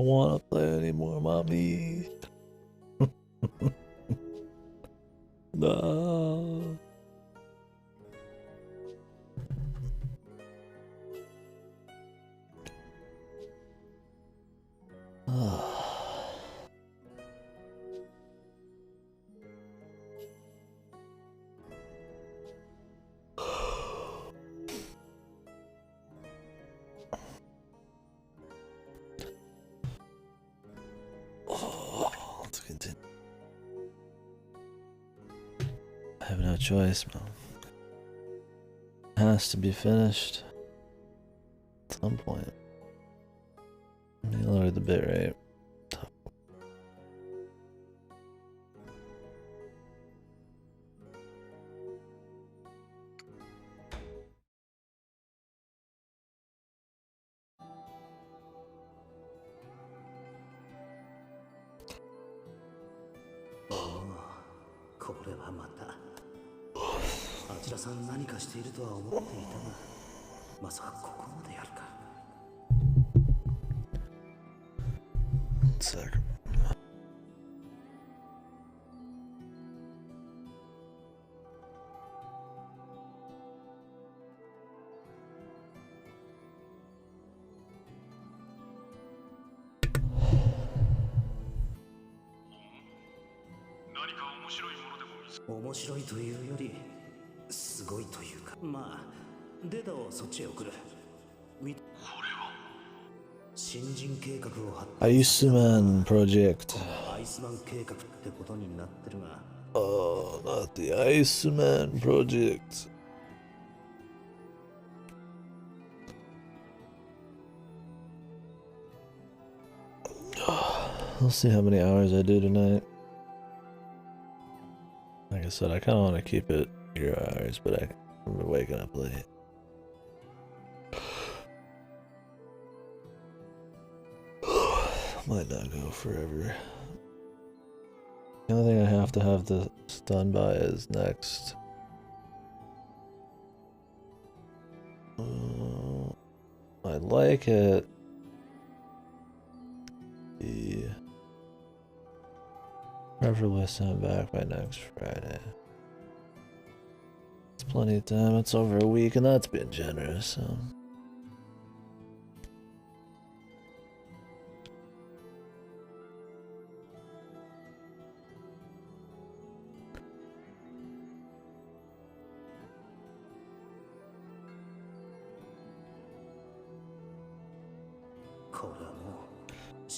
don't want to play anymore, mommy. No. Let's continue. I have no choice, man. It has to be finished at some point. Let me lower the bitrate. One second. Iceman project. Oh, not the Iceman project. We'll see how many hours I do tonight. Like I said, I kind of want to keep it 0 hours, but I'm waking up late. Might not go forever. The only thing I have to have this done by is next. I like it. Preferably sent back by next Friday. It's plenty of time. It's over a week, and that's been generous. So.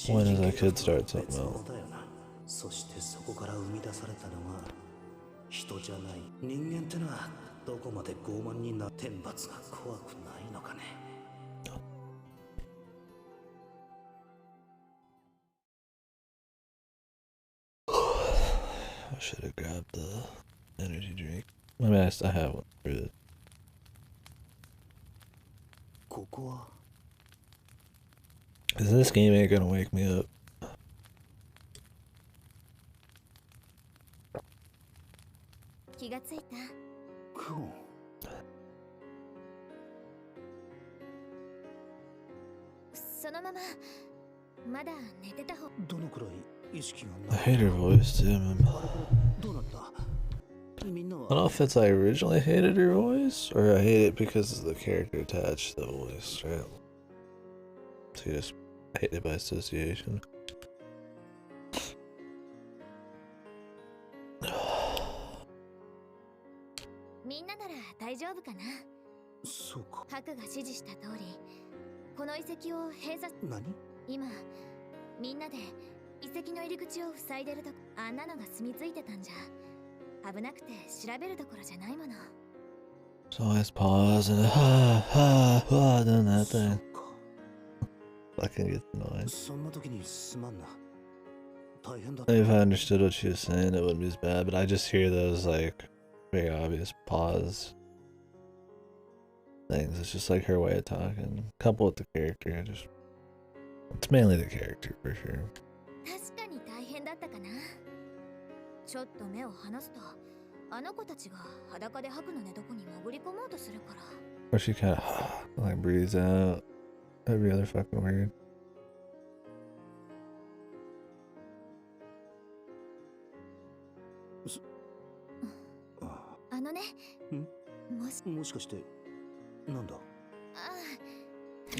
When is that kid start something else? I should have grabbed the energy drink. I mean, I have one for it. Cause this game ain't gonna wake me up. I hate her voice too, man. I don't know if it's I originally hated her voice, or I hate it because of the character attached to the voice, right? So you just hate it by association. So I always pause and doing that thing. Fucking gets annoying. If I understood what she was saying, it wouldn't be as bad, but I just hear those like very obvious pause things. It's just like her way of talking, coupled with the character. It's mainly the character for sure. Or she kind of like breathes out every other fucking word.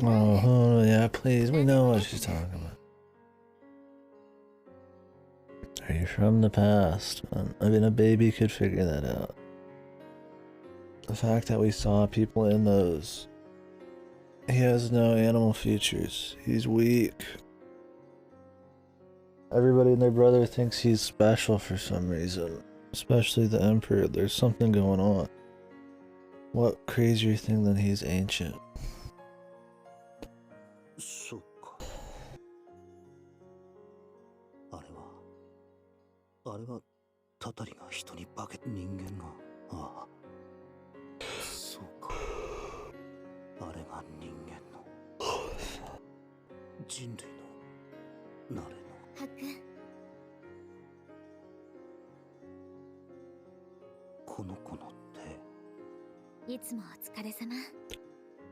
Oh, yeah, please. We know what she's talking about. Are you from the past? I mean, a baby could figure that out. The fact that we saw people in those. He has no animal features. He's weak. Everybody and their brother thinks he's special for some reason. Especially the Emperor. There's something going on. What crazier thing than he's ancient?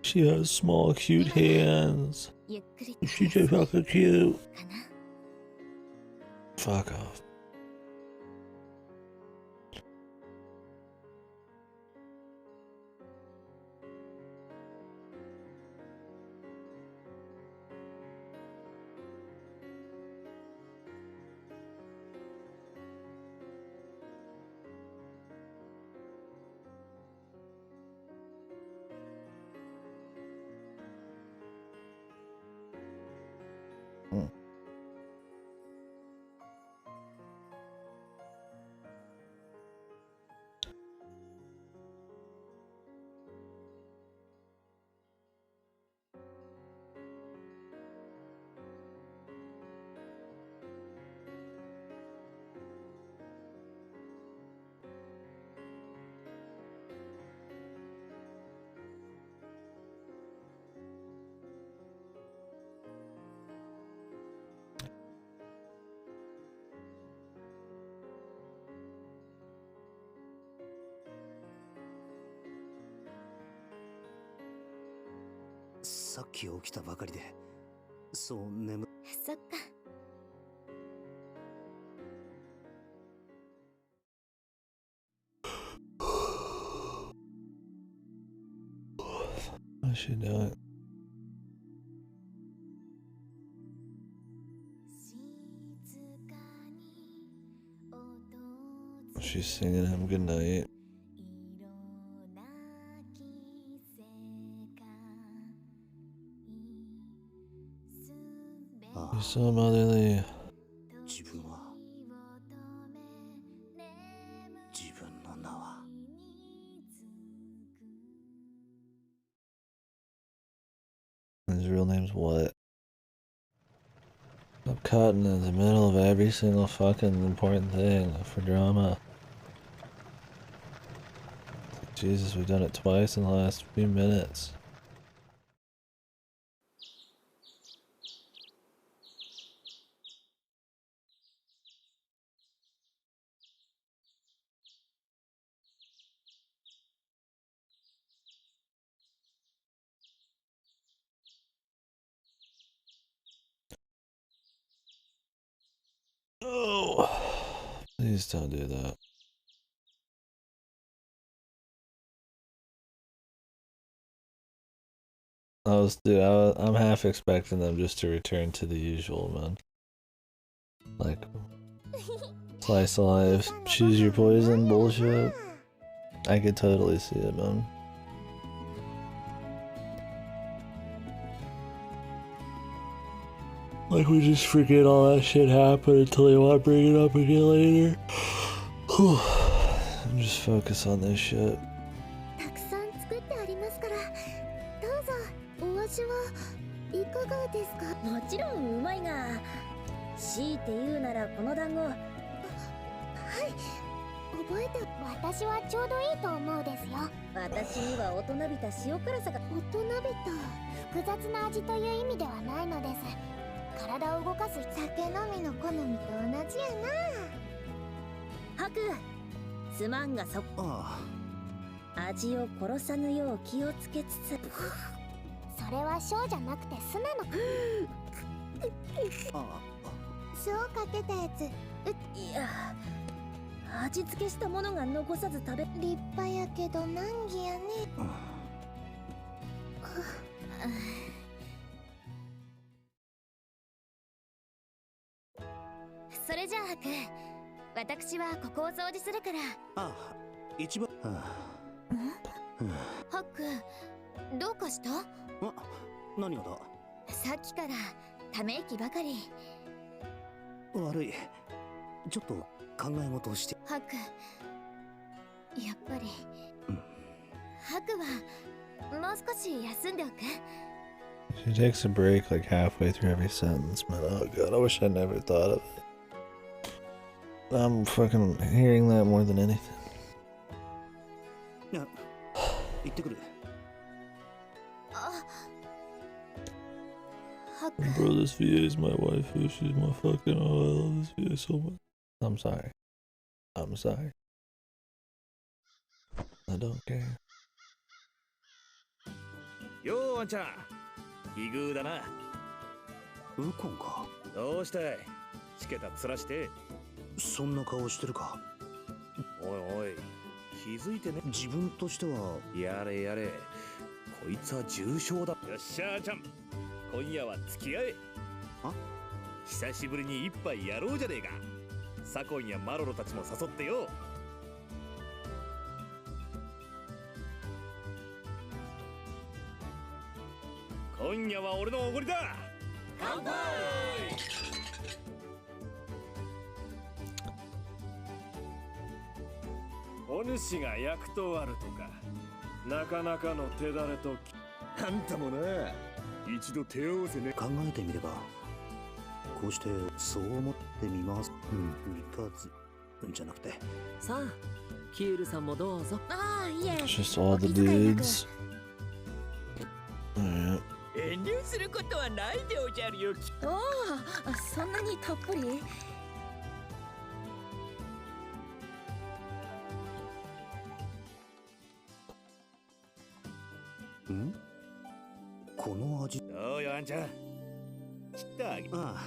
She has small, cute hands. She's just fucking cute. Fuck off. What's she doing? She's singing him goodnight. You're so motherly. His real name's what? I'm cutting in the middle of every single fucking important thing for drama. Jesus, we've done it twice in the last few minutes. Oh, please don't do that. I'm half expecting them just to return to the usual, man. Like, slice of life, choose your poison bullshit. I could totally see it, man. Like, we just forget all that shit happened until they want to bring it up again later. And just focus on this shit. 味付けしたものが残さず食べ。立派やけど難儀やね。それじゃあハク、私はここを掃除するから。あ、一番。ハック、どうかした？何がだ？さっきからため息ばかり。悪い。ちょっと考え事をして。ハク、やっぱり、ハクはもう少し休んでおく。 She takes a break like halfway through every sentence, man. Oh god, I wish I never thought of it. I'm fucking hearing that more than anything. Yeah. Bro, this VA is my waifu. She's my fucking. Oh, I love this VA so much. I'm sorry. I'm sorry. I don't care. Yo, Anchan. 奇遇だな。ウコンか。どうしたい？しけた面して。そんな顔してるか。おいおい、気づいてね。自分としては。やれやれ。こいつは重傷だ。よっしゃーちゃん。今夜は付き合え。久しぶりに一杯やろうじゃねえか。サコンやマロロたちも誘ってよ。今夜は俺のおごりだ。乾杯。お主が役とあるとか、なかなかの手だれと。あんたもな、一度手を合わせね。考えてみれば、こうしてそう思ってみます。三日月じゃなくて。さあ、キールさんもどうぞ。ああ、いえ。 It's just all the dudes. Alright. 遠慮することはないでおじゃるよ。おお、そんなにたっぷり？この味。どうよ、あんちゃん。ちったあげ。ああ。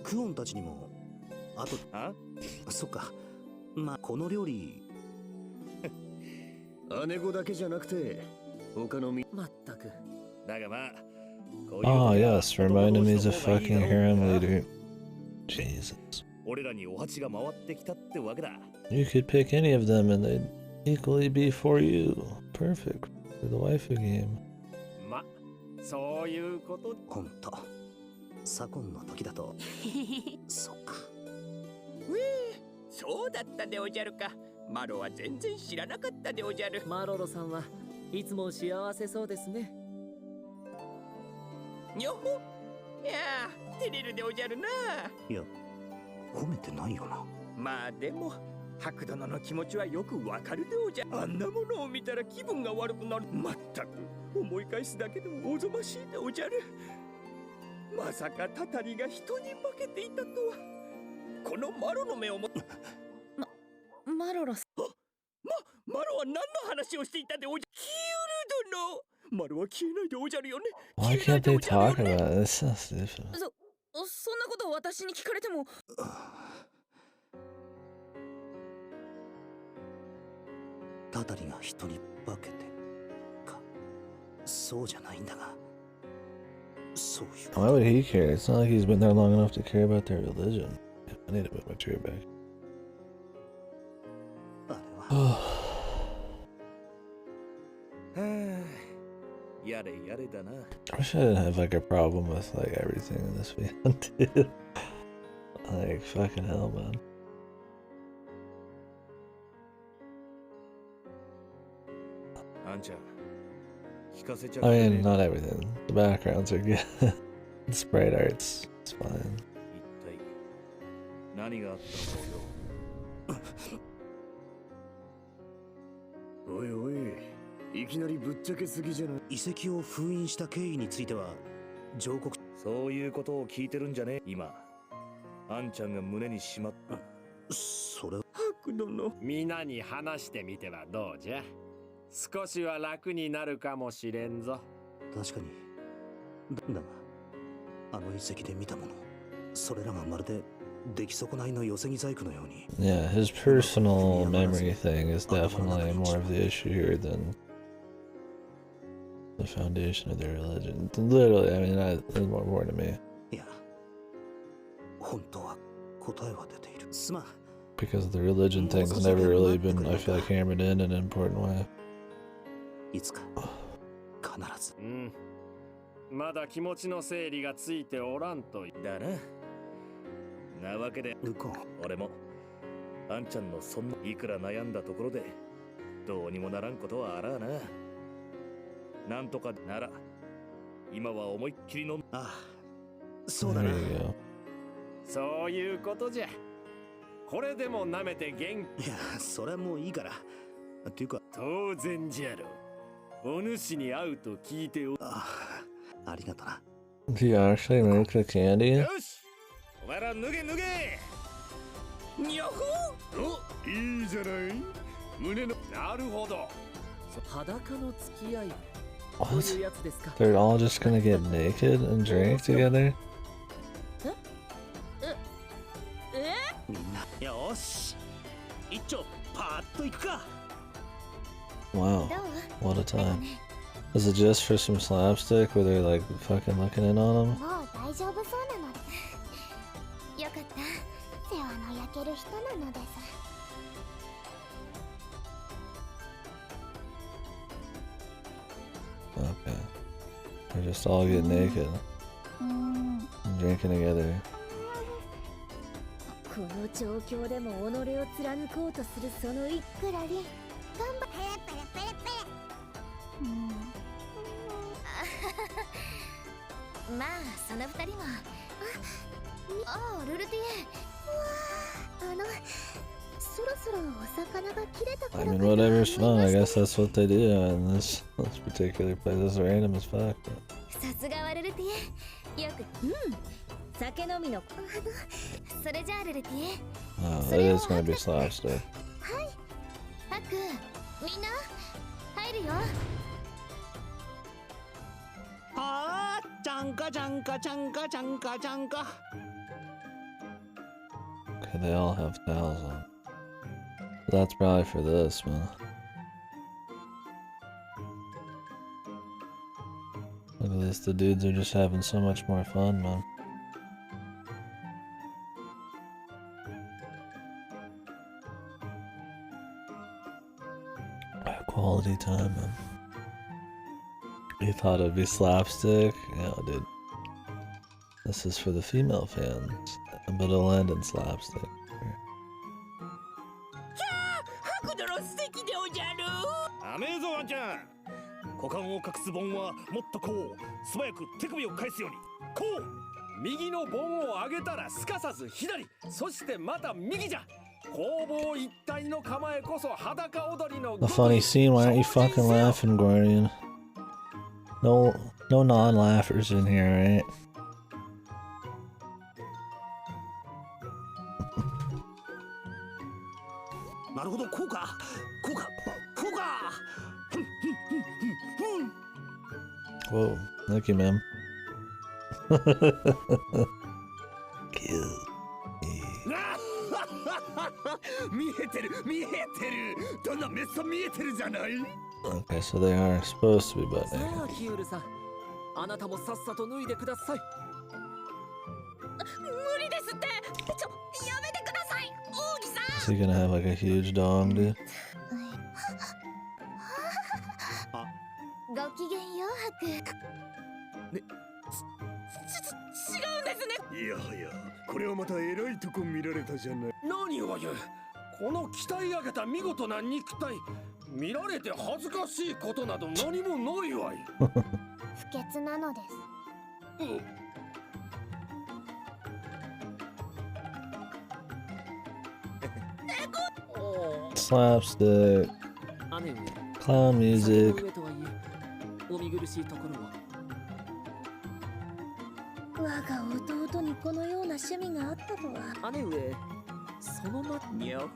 クオンたちにも。あと。そっか。まあ、この料理。姉子だけじゃなくて、他のみ。まったく。だがまあ。Oh yes, reminded me of a fucking harem leader. Jesus. 俺らにお鉢が回ってきたってわけだ。You could pick any of them and they'd equally be for you. Perfect for the waifu game. ま、そういうこと。ほんと。サコンの時だと。そっか。そうだったでおじゃるか。マロは全然知らなかったでおじゃる。マロロさんはいつも幸せそうですね。よほ。いやー、照れるでおじゃるな。いや、褒めてないよな。まあでも、白殿の気持ちはよくわかるでおじゃ。あんなものを見たら気分が悪くなる。まったく思い返すだけでもおぞましいでおじゃる。まさかタタリが人に化けていたとは。このマロの目をも。マロロ。マロは何の話をしていたでおじゃ。キール殿。マロは消えないでおじゃるよね。 Why can't they talk about it? It's so stupid. そんなことを私に聞かれても。タタリが人に化けてか。そうじゃないんだが。そういう。Why would he care? It's not like he's been there long enough to care about their religion. I need to put my chair back. あれは。やれやれだな。 I wish I didn't have like a problem with like everything in this video, dude. Like fucking hell, man. I mean, not everything. The backgrounds are good. The sprite art's it's fine. 何があったのよ。おいおい、いきなりぶっちゃけすぎじゃない。遺跡を封印した経緯については上告。そういうことを聞いてるんじゃね。今あんちゃんが胸にしまった。それ。白殿、皆に話してみてはどうじゃ。少しは楽になるかもしれんぞ。確かに。だがあの遺跡で見たもの、それらがまるで出来損ないの寄せ木細工のように。 Yeah, his personal memory thing is definitely more of the issue here than the foundation of their religion. Literally, I mean, that's more important to me. いや、本当は答えは出ている。すまん。 Because the religion thing's never really been, I feel like, hammered in an important way. いつか必ず。うん。まだ気持ちの整理がついておらんとだな。なわけで、ウコン、俺もあんちゃんのそんないくら悩んだところでどうにもならんことはあらあな。なんとかなら今は思いっきりの。ああ、そうだ There な。 you go. そういうことじゃ。これでも舐めて元気。いや、それはもういいから。っていうか、当然じゃろ。お主に会うと聞いてお。ありがとな。Do you actually make the candy? よし、お前ら脱げ脱げ。にゃほお、いいじゃない。胸の。なるほど。裸の付き合い。 What? こういうやつですか。 They're all just gonna get naked and drink together? みんな、よし。一丁パーッと行くか。 Wow, どう what a time. Is it just for some slapstick where they're like fucking looking in on him? もう大丈夫そうなの。よかった。世話の焼ける人なのです。 Okay. They're just all getting naked うーん。 and drinking together. この状況でも己を貫こうとするそのいくらり頑張ペレペレペレペレ。まあその二人もああルルティエ。そろそろお魚が切れた頃 I か mean, と思い whatever's ま fun. I した guess that's what they do in this particular place. This is random as fuck. さすがはルルティエ。よく酒飲みのそれじゃあルルティエ。 Oh, it is gonna be slapstick. ハックみんな入るよ。あー、ちゃんかちゃんかちゃんかちゃんかちゃんか。 Okay, they all have towels on. That's probably for this, man. Look at this, the dudes are just having so much more fun, man. Quality time, man. You thought it'd be slapstick? Yeah, dude. This is for the female fans, but it'll end in slapstick. 白度の素敵でおじゃる。アメーゾーあんちゃん。股間を隠す盆はもっとこう素早く手首を返すように。こう。右の盆を上げたらすかさず左、そしてまた右じゃ。攻防一体の構えこそ裸踊りの。 A funny scene, why aren't you fucking laughing, Guardian? No non-laughers in here, right? なるほど、こうか。こうか。こうか。 Whoa, thank you, ma'am. Kill me. 見えてる見えてる。どんなメッソ見えてるじゃない。 Okay, so they are supposed to be butt さ naked. あキウルさん、あなたもさっさと脱いでください。無理ですって。やめてください、王妃さん。 Is he gonna have like a huge dong, dude? ごきげんようハク。違うんですね。いやはや、これはまた偉いとこ見られたじゃない。何を言う。この鍛え上げた見事な肉体、見られて恥ずかしいことなど何もないわい。不潔なのです。 Slapstick, 姉上、 clown 酒 music. の上とはいえ、お見苦しいところは。我が弟にこのような趣味があったとは。姉上、そのまにゃほー。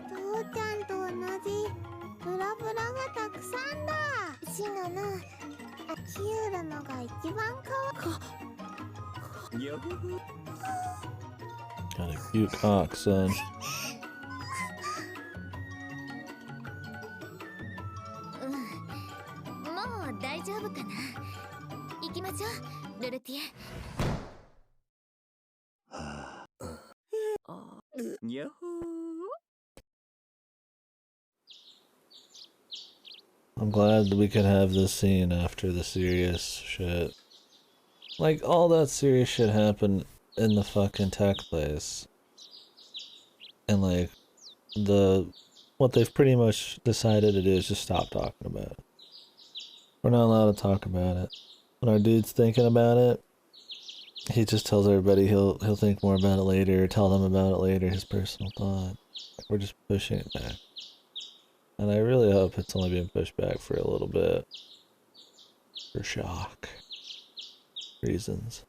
父ちゃんと同じブラブラがたくさんだ。シノのキュールのが一番かわにゃほー。Got a cute cock, son. もう大丈夫かな。行きましょう、ルルティエ。にゃほ I'm glad we could have this scene after the serious shit. Like, all that serious shit happened in the fucking tech place. And, like, what they've pretty much decided to do is just stop talking about it. We're not allowed to talk about it. When our dude's thinking about it, he just tells everybody he'll think more about it later, or tell them about it later, his personal thought. We're just pushing it back. And I really hope it's only being pushed back for a little bit. For shock reasons.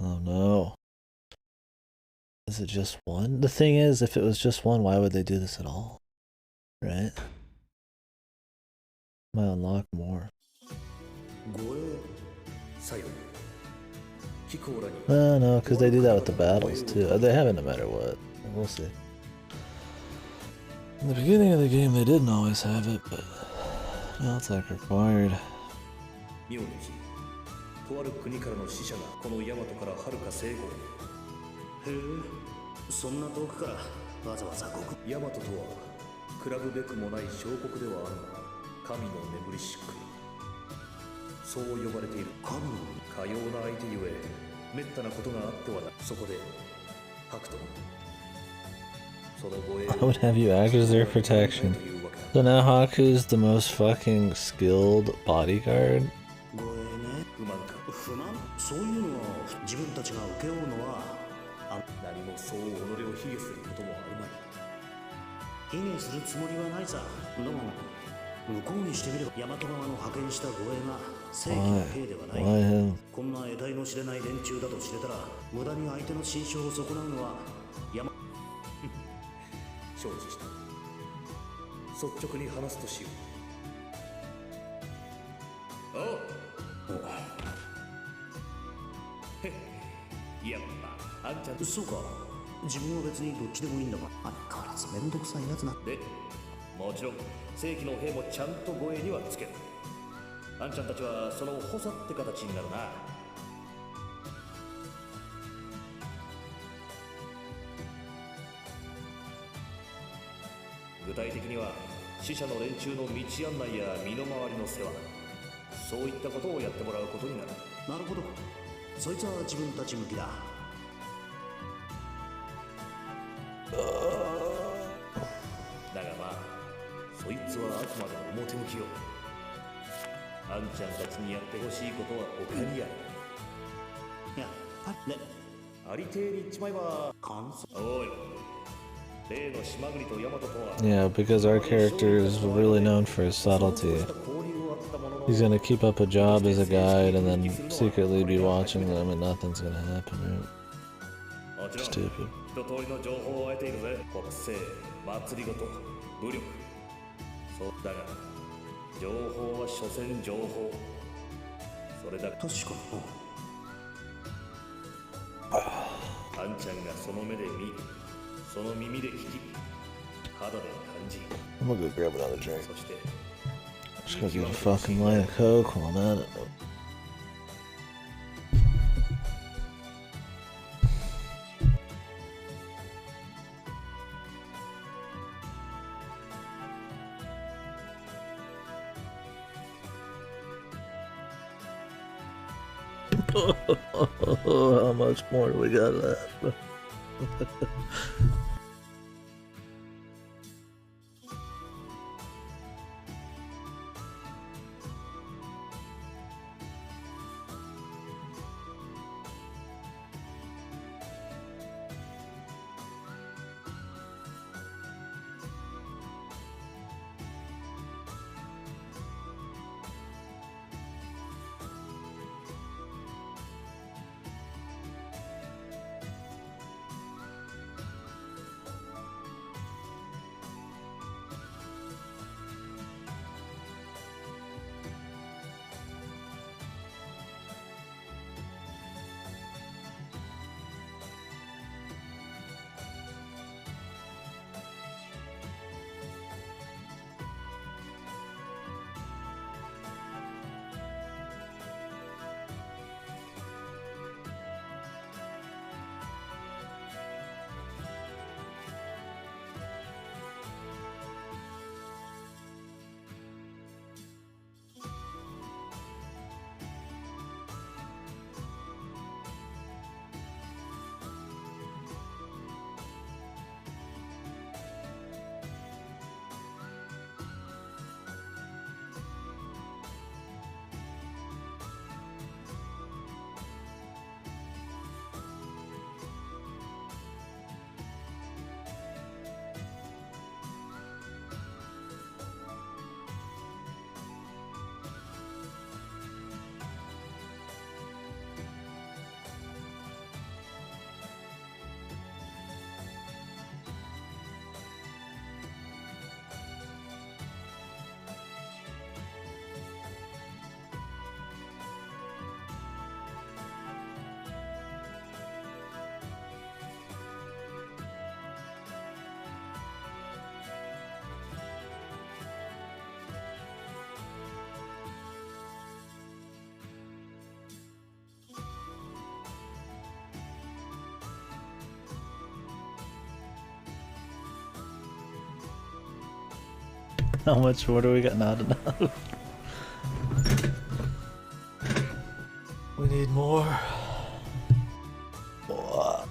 Oh no. Is it just one? The thing is, if it was just one, why would they do this at all? Right? Might unlock more. No, because they do that with the battles too. They have it no matter what. We'll see. In the beginning of the game, they didn't always have it, but now it's like required. とある国からの使者がこのヤマトから遥か西郷へえそんな遠くからわざわざ国ヤマトとは比べべくもない小国ではあるが神の眠りし国そう呼ばれている神のかような相手ゆえめったなことがあってはなそこでハクトその護衛 I would have you act as their protection. So now Haku's the most fucking skilled bodyguard? 不満そういうのを自分たちが請け負うのは何もそう己を卑下することもあるまい卑下するつもりはないさでも向こうにしてみれば大和側の派遣した護衛が正規の兵ではない Why him? こんな得体の知れない連中だと知れたら無駄に相手の心象を損なうのは承知した率直に話すとしようおうやっぱあんちゃんそうか自分は別にどっちでもいいんだが相変わらずめんどくさいやつなでもちろん正規の兵もちゃんと護衛にはつけるあんちゃんたちはその補佐って形になるな具体的には死者の連中の道案内や身の回りの世話そういったことをやってもらうことになるなるほどそいつは自分たち向きだだがまあそいつはあくまでも表向きよあんちゃんたちにやってほしいことは他にあるいやねありてえに言っちまえば感想おい例の島国とヤマトとは Yeah, because our character is really known for his subtlety. He's gonna keep up a job as a guide and then secretly be watching them and nothing's gonna happen, right? Stupid. 一通りの情報を得ているぜ国政祭りごと武力そうだが情報は所詮情報それだ確かにあんちゃんがその目で見その耳で聞き肌で感じ I'm gonna go grab another drink. そして Just gonna get a fucking line of coke while I'm at it. How much more do we got left? How much water we got? Not enough. We need more. More.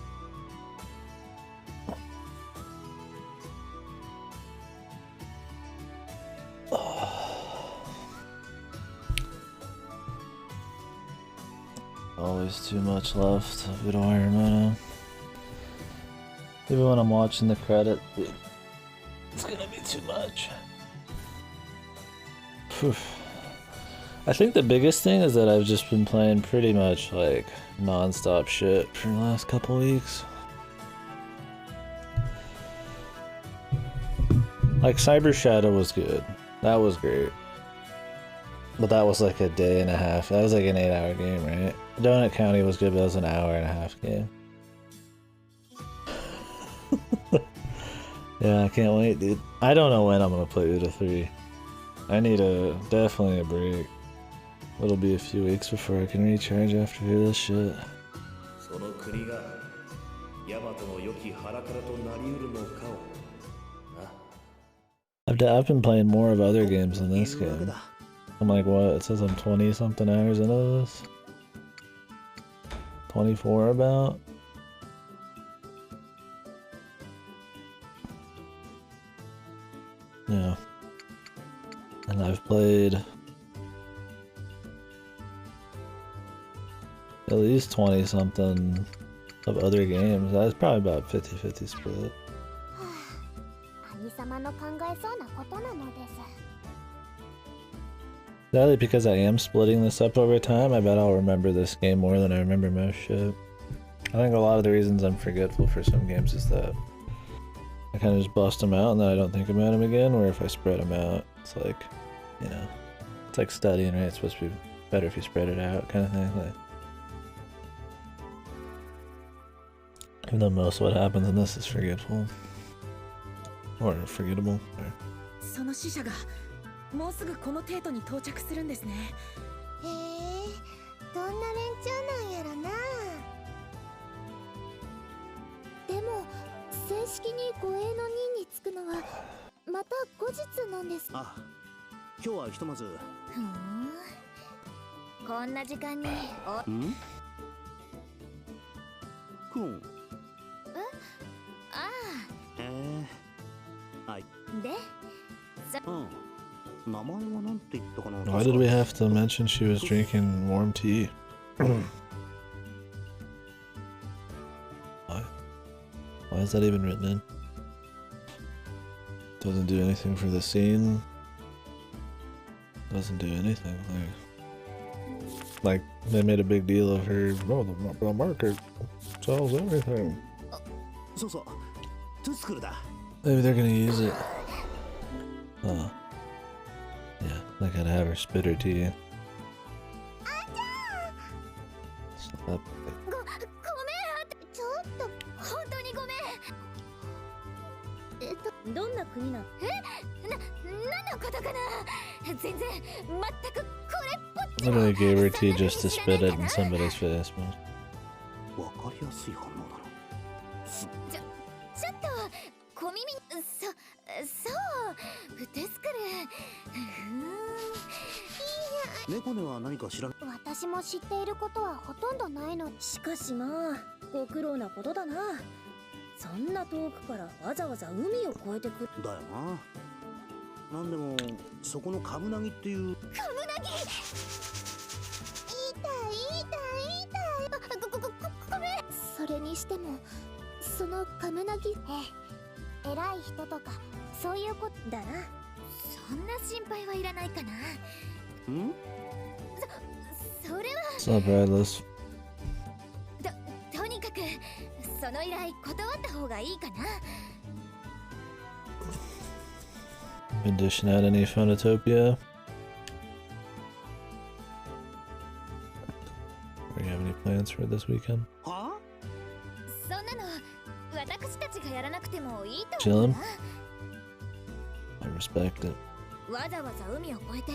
Always too much left of Utawarerumono. Even when I'm watching the credit, it's gonna be too much. Whew. I think the biggest thing is that I've just been playing pretty much like non-stop shit for the last couple weeks. Like Cyber Shadow was good. That was great. But that was like a day and a half. That was like an 8-hour game, right? Donut County was good, but that was an hour and a half game. Yeah, I can't wait, dude. I don't know when I'm gonna play Uta 3. I need definitely a break. It'll be a few weeks before I can recharge after this shit. I've been playing more of other games than this game. I'm like, what? It says I'm 20 something hours into this. 24 about. Yeah. And I've played at least 20 something of other games. That's probably about 50-50 split. 兄様の考えそうなことなのです。 Sadly, because I am splitting this up over time, I bet I'll remember this game more than I remember most shit. I think a lot of the reasons I'm forgetful for some games is that I kind of just bust them out and then I don't think about them again, where if I spread them out, it's like, you know, it's like studying, right? It's supposed to be better if you spread it out, kind of thing. Like, even though most of what happens in this is forgetful. Or forgettable. Or... その死者がもうすぐこのテートに到着するんですね。へえ、どんな連中なんやろな。でも正式に護衛の任に就くのはまた後日なんです。あ、今日はひとまず。ふん。こんな時間に。ん？くん。ああ。で、名前はなんて言ったかな。Why did we have to mention she was drinking warm tea? Why? Why is that even written in? Doesn't do anything for the scene. Doesn't do anything. Like they made a big deal of her. Oh, the market sells everything. そうそう。トゥスクルだ。 Maybe they're gonna use it. Oh. Yeah, they gotta have her spit her tea. It's not that big. ごめん、ちょっと本当にごめん。どんな国なの？何のことかな？全然全くこれっぽっちも。 Literally gave her tea just to spit it in somebody's face, man. わかりやすい反応だろ。ちょっと小耳そうテスクル。猫根は何か知らん。私も知っていることはほとんどないの。しかしまあご苦労なことだな。そんな遠くからわざわざ海を越えてくる。だよな。なんでもそこのカブナギっていう。カブナギ。痛い。ごめん。それにしてもそのカブナギ。偉い人とかそういうことだな。そんな心配はいらないかな。ん？それは。It's not Bradless. とにかくその依頼断った方がいいかな。Been dishing out any Phonotopia? Do you have any plans for this weekend? は？そんなの私たちがやらなくてもいいと。 Chillin'? I respect it. わざわざ海を越えて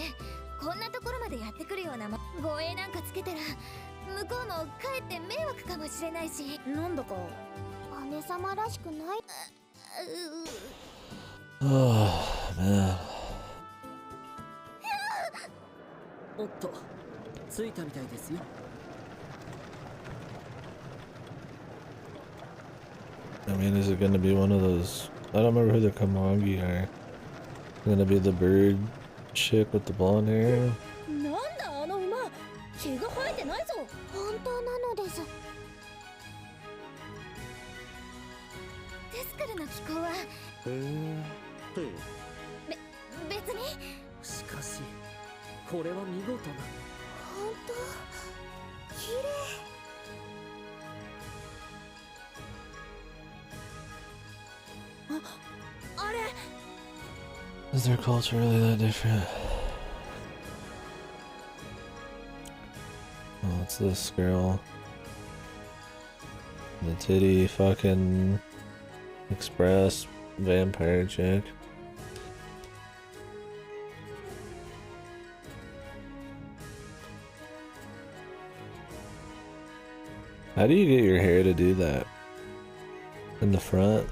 こんなところまでやってくるような護衛なんかつけたら向こうもかえって迷惑かもしれないし。なんだか姉様らしくない。 Oh, man. ついたみたいですよ。 I mean, is it gonna be one of those? I don't remember who the Kamangi are. Gonna be the bird chick with the blonde hair? なんだあの馬、毛が生えてないぞ。本当なのです。テスクルの気候はへえ。って別に。しかしこれは見事な。本当綺麗。あれ Is their culture really that different? Oh, it's this girl. The titty fucking express vampire chick. How do you get your hair to do that? In the front?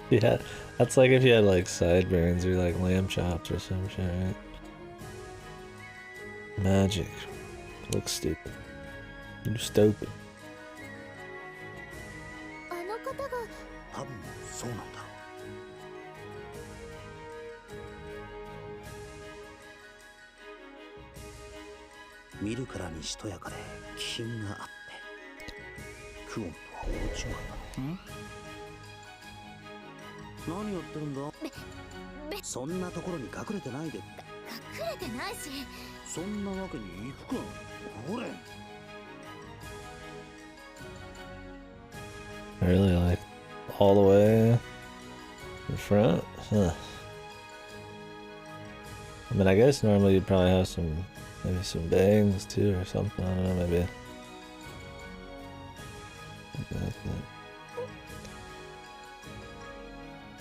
Yeah, that's like if you had like sideburns or like lamb chops or some shit, right? Magic. Looks stupid. You stupid. あの方が多分そうなんだ。見るからにしとやかで気品があってクオンとは大違いだ。ん？何やってるんだ？そんなところに隠れてないで。隠れてないし。そんなわけにいくか。ほれ。 Really, like all the way in front? Huh. I mean, I guess normally you'd probably have maybe some bangs too or something. I don't know, maybe.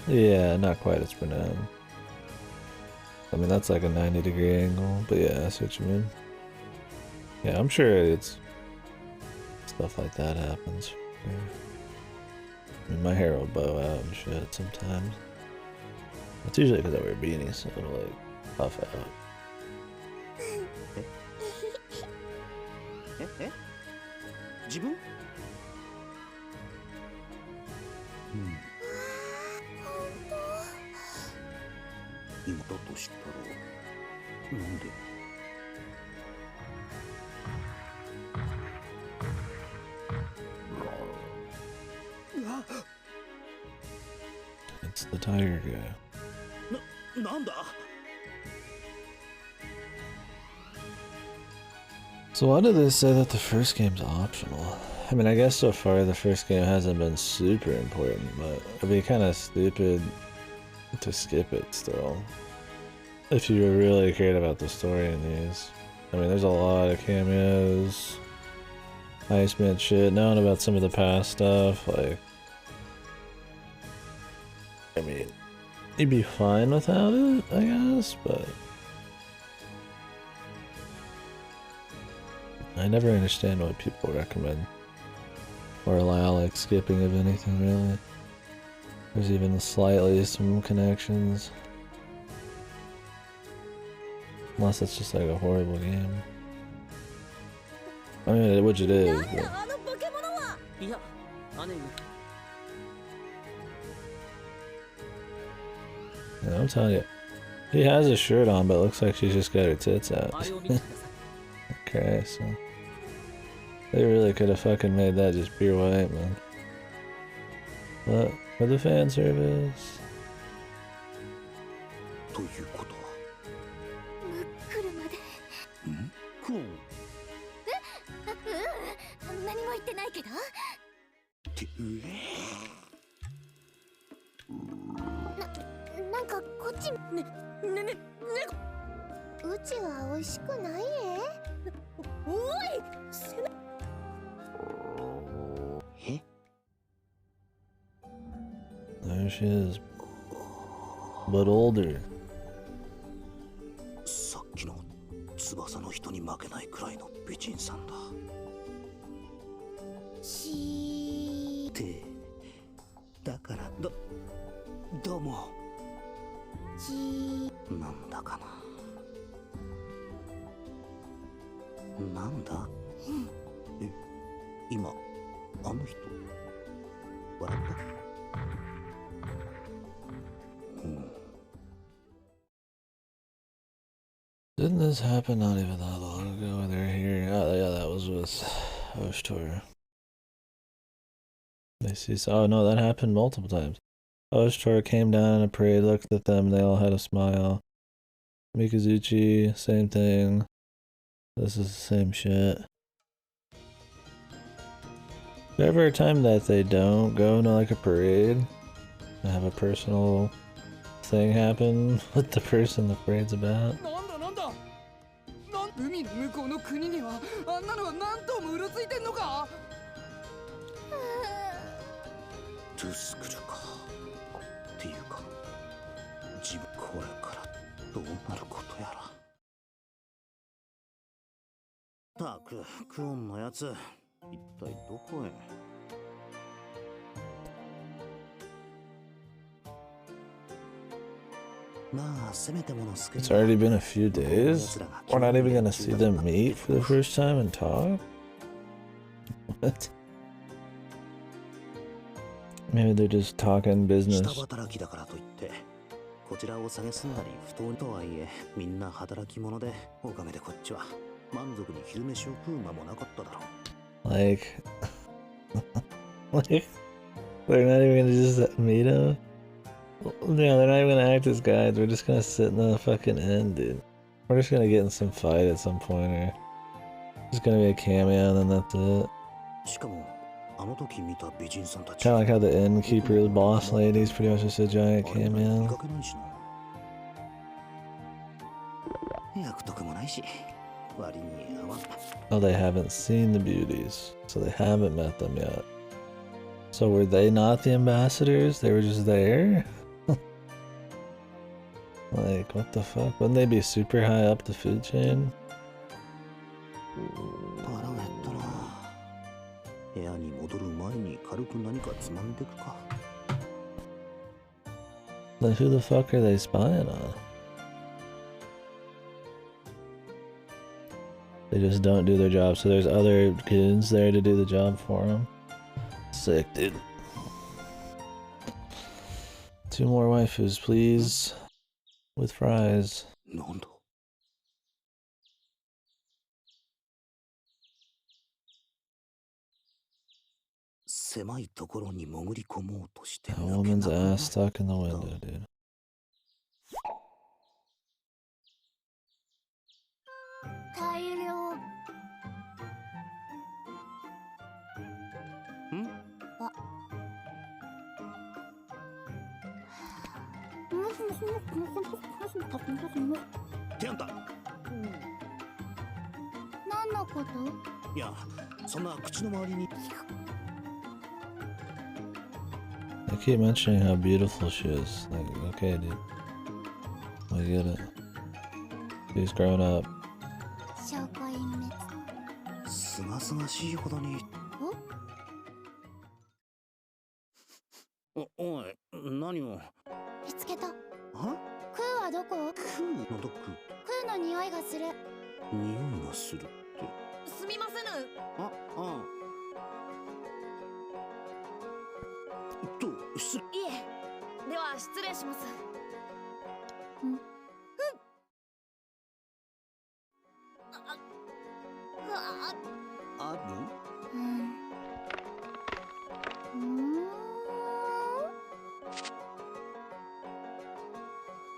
Yeah, not quite as pronounced. I mean, that's like a 90-degree angle, but yeah, I see what you mean. Yeah, I'm sure it's stuff like that happens. Yeah. I mean, my hair will bow out and shit sometimes. It's usually because I wear beanies, so it'll like puff out. え？自分？うん。今だとしたらなんで？ It's the tiger guy. なんだ? So why did they say that the first game's optional? I mean, I guess so far the first game hasn't been super important, but it'd be kind of stupid to skip it still. If you really cared about the story in these. I mean, there's a lot of cameos, Iceman shit, knowing about some of the past stuff, like... I mean, you'd be fine without it, I guess, but... I never understand why people recommend or allow like skipping of anything really. There's even slightly some connections. Unless it's just like a horrible game. I mean, which it is, but... Yeah, I'm telling you. He has a shirt on, but it looks like she's just got her tits out. Okay, so... They really could have fucking made that just pure white, man. But, for the fan service... ということは来るまでんクオン何も言ってないけどってなんかこっちねうちは美味しくないおい え There she is. But older. さっきの翼の人に負けないくらいの美人さんだってだからどうもなんだかななんだえ、今、あの人、笑ったDidn't this happen not even that long ago when they were here? Oh, yeah, that was with Oshtor. They see. Oh, no, that happened multiple times. Oshtor came down in a parade, looked at them, they all had a smile. Mikazuchi, same thing. This is the same shit. Is there ever a time that they don't go to like a parade and have a personal thing happen with the person the parade's about? 海の向こうの国にはあんなのが何頭もうろついてんのか。トゥスクルかっていうか、自分これからどうなることやら。たくクオンのやつ、一体どこへ。It's already been a few days? We're not even gonna see them meet for the first time and talk? What? Maybe they're just talking business. こちらを探すんだり不当とはいえ、みんな働き者で、おかげでこっちは満足に昼飯を食う間もなかっただろう。Like, they're not even gonna just meet him? Yeah, they're not even gonna act as guides. We're just gonna sit in the fucking end, dude. We're just gonna get in some fight at some point, or just gonna be a cameo, and then that's it. Kinda like how the innkeeper, the boss lady, is pretty much just a giant cameo. Oh, they haven't seen the beauties, so they haven't met them yet. So were they not the ambassadors? They were just there? Like, what the fuck? Wouldn't they be super high up the food chain? Then who the fuck are they spying on? They just don't do their job, so there's other goons there to do the job for them. Sick, dude. 2 more waifus, please. With fries. 狭いところに潜り込もうとして A woman's ass stuck in the window, dude. I keep mentioning how beautiful she is. Like, okay, dude. I get it. She's grown up. すがすがしいほどに。おい、何を。見つけた。は？クーはどこ？クーのどこ？クーの匂いがする。匂いがするって。すみませぬ。あ、あ。失礼。いえ、では失礼します。ある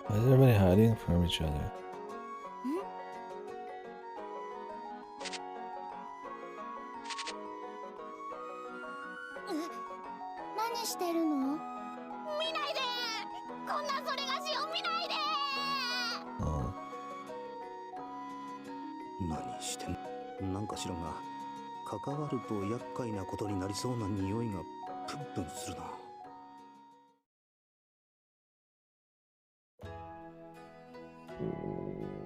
？Why is everybody hiding from each other? 何してるの？見ないで！こんなそれがしを見ないで！何してんの？なんかしらが関わると厄介なことになりそうな匂いがプンプンするな。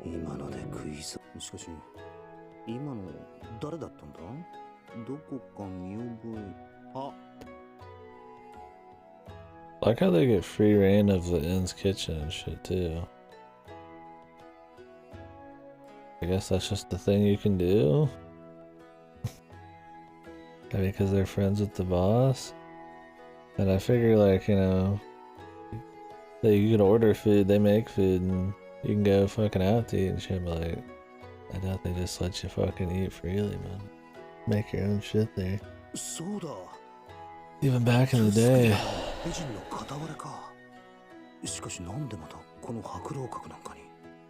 今ので食いそう。しかし今の誰だったんだ？どこか見覚え。あ。Like how they get free reign of the inn's kitchen and shit too. I guess that's just the thing you can do. Maybe because they're friends with the boss. And I figure, like, you know, that you could order food, they make food, and you can go fucking out to eat and shit, but like, I doubt they just let you fucking eat freely, man. Make your own shit there. Even back in the day.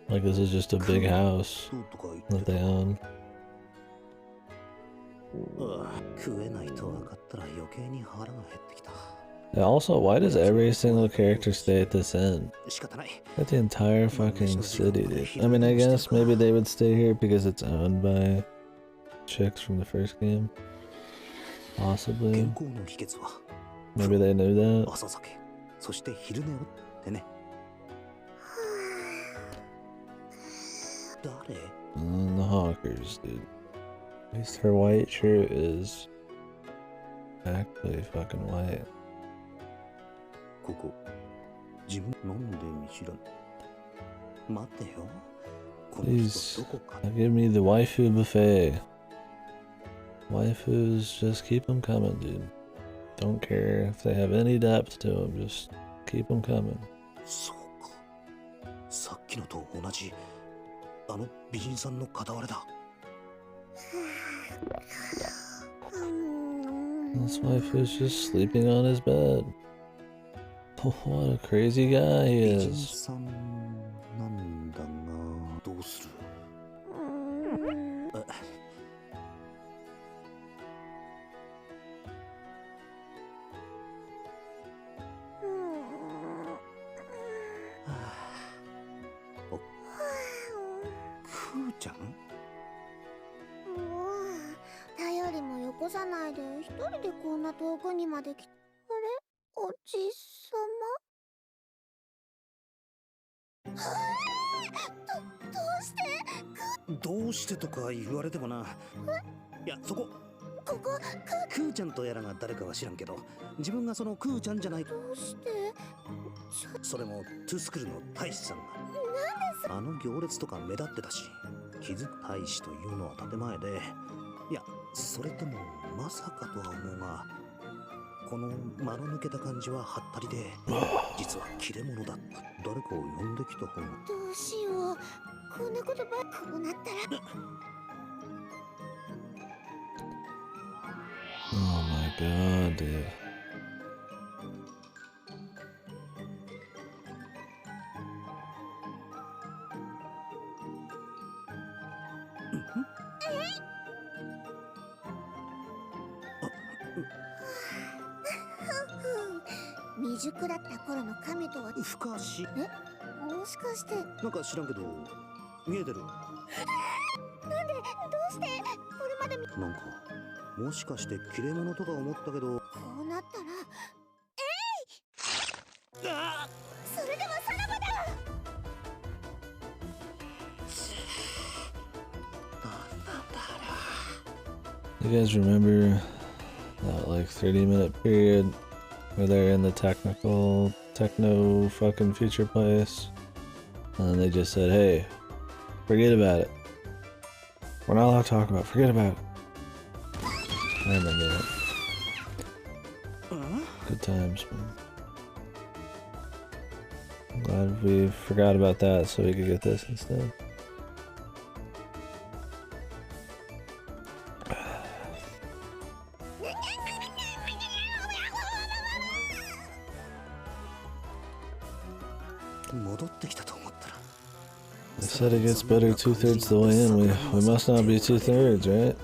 Like, this is just a big house that they own. Yeah, also, why does every single character stay at this end? At the entire fucking city, dude. I mean, I guess maybe they would stay here because it's owned by chicks from the first game. Possibly. Maybe they knew that. And the hawkers, dude. At least her white shirt is actually fucking white. Please, give me the waifu buffet. Waifus, just keep them coming, dude. Don't care if they have any depth to them, just keep them coming. This waifu's just sleeping on his bed. What a crazy guy he is.どうしてとか言われてもな。いや、そこ。ここ、クーちゃんとやらが誰かは知らんけど、自分がそのクーちゃんじゃない。どうして？それもトゥスクルの大使さんが。あの行列とか目立ってたし、気づく大使というのは建前で、いや、それともまさかとは思うが、この間の抜けた感じはハッタリで、実は切れ者だった。誰かを呼んできた方が。どうしよう。こんなことばっかこうなったら。Oh my god, dude. You guys remember that like 30-minute period where they're in the techno fucking future place, and then they just said, hey, forget about it. We're not allowed to talk about it. Forget about it. I remember that. Good times, man. I'm glad we forgot about that so we could get this instead. They said it gets better 2/3 the way in. We must not be 2/3, right?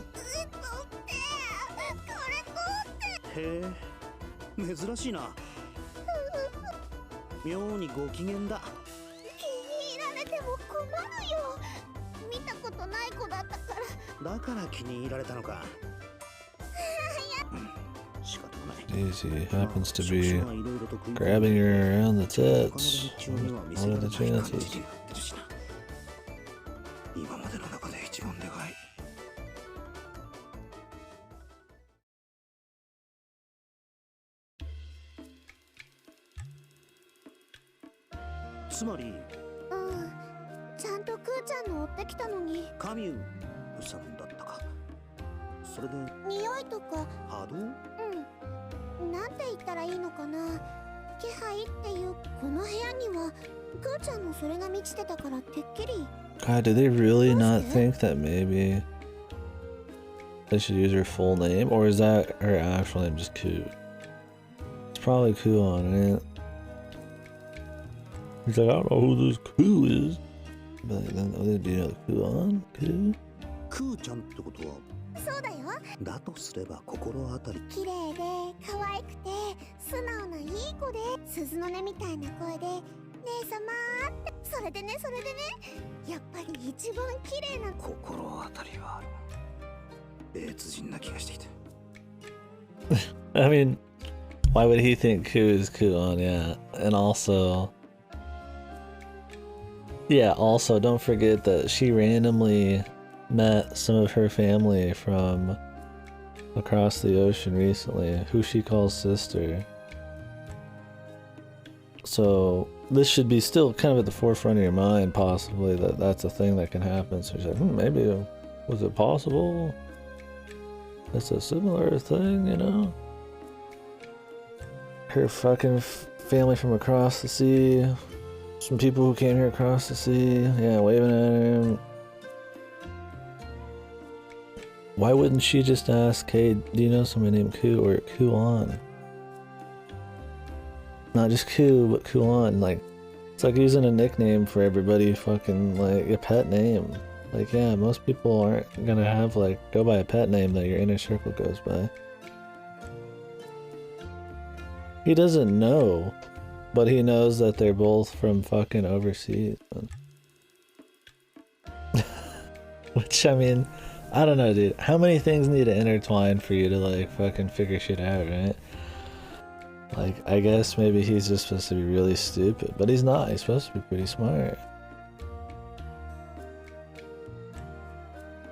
へえ、珍しいな。妙にご機嫌だ。気に入られても困るよ。見たことない子だったから。だから気に入られたのか。仕方ない。Easy happens to be grabbing her around the tits. What are the chances? 今までの中で一番でかい。つまり、ちゃんとクーーちゃんの追ってきたのに。カミューさんだったか。それで匂いとか。波動？なんて言ったらいいのかな。気配っていうこの部屋にはクーちゃんのそれが満ちてたからてっきり。God, do they really not think that maybe they should use her full name, or is that her actual name just Ku? It's probably Kuon, right? He's like, I don't know who this Ku is. But then, do you know Kuon? Ku? クーちゃんってことは。そうだよ。だとすれば心当たり。綺麗で可愛くて素直ないい子で鈴の音みたいな声で姉様って。それでねやっぱり一番綺麗な。心当たりはある。別人な気がしていた。I mean, why would he think Ku is Kuon? Yeah, and also, don't forget that she randomly met some of her family from across the ocean recently, who she calls sister. So this should be still kind of at the forefront of your mind, possibly, that that's a thing that can happen. So she's like, maybe, was it possible? It's a similar thing, you know? Her fucking family from across the sea. Some people who came here across the sea. Yeah, waving at her. Why wouldn't she just ask, hey, do you know somebody named Ku or Kuon? Not just Ku, but Kuon. Like, it's like using a nickname for everybody, fucking, like, a pet name. Like, yeah, most people aren't gonna have, like, go by a pet name that your inner circle goes by. He doesn't know, but he knows that they're both from fucking overseas. Which, I mean, I don't know, dude. How many things need to intertwine for you to, like, fucking figure shit out, right? Like, I guess maybe he's just supposed to be really stupid, but he's not. He's supposed to be pretty smart.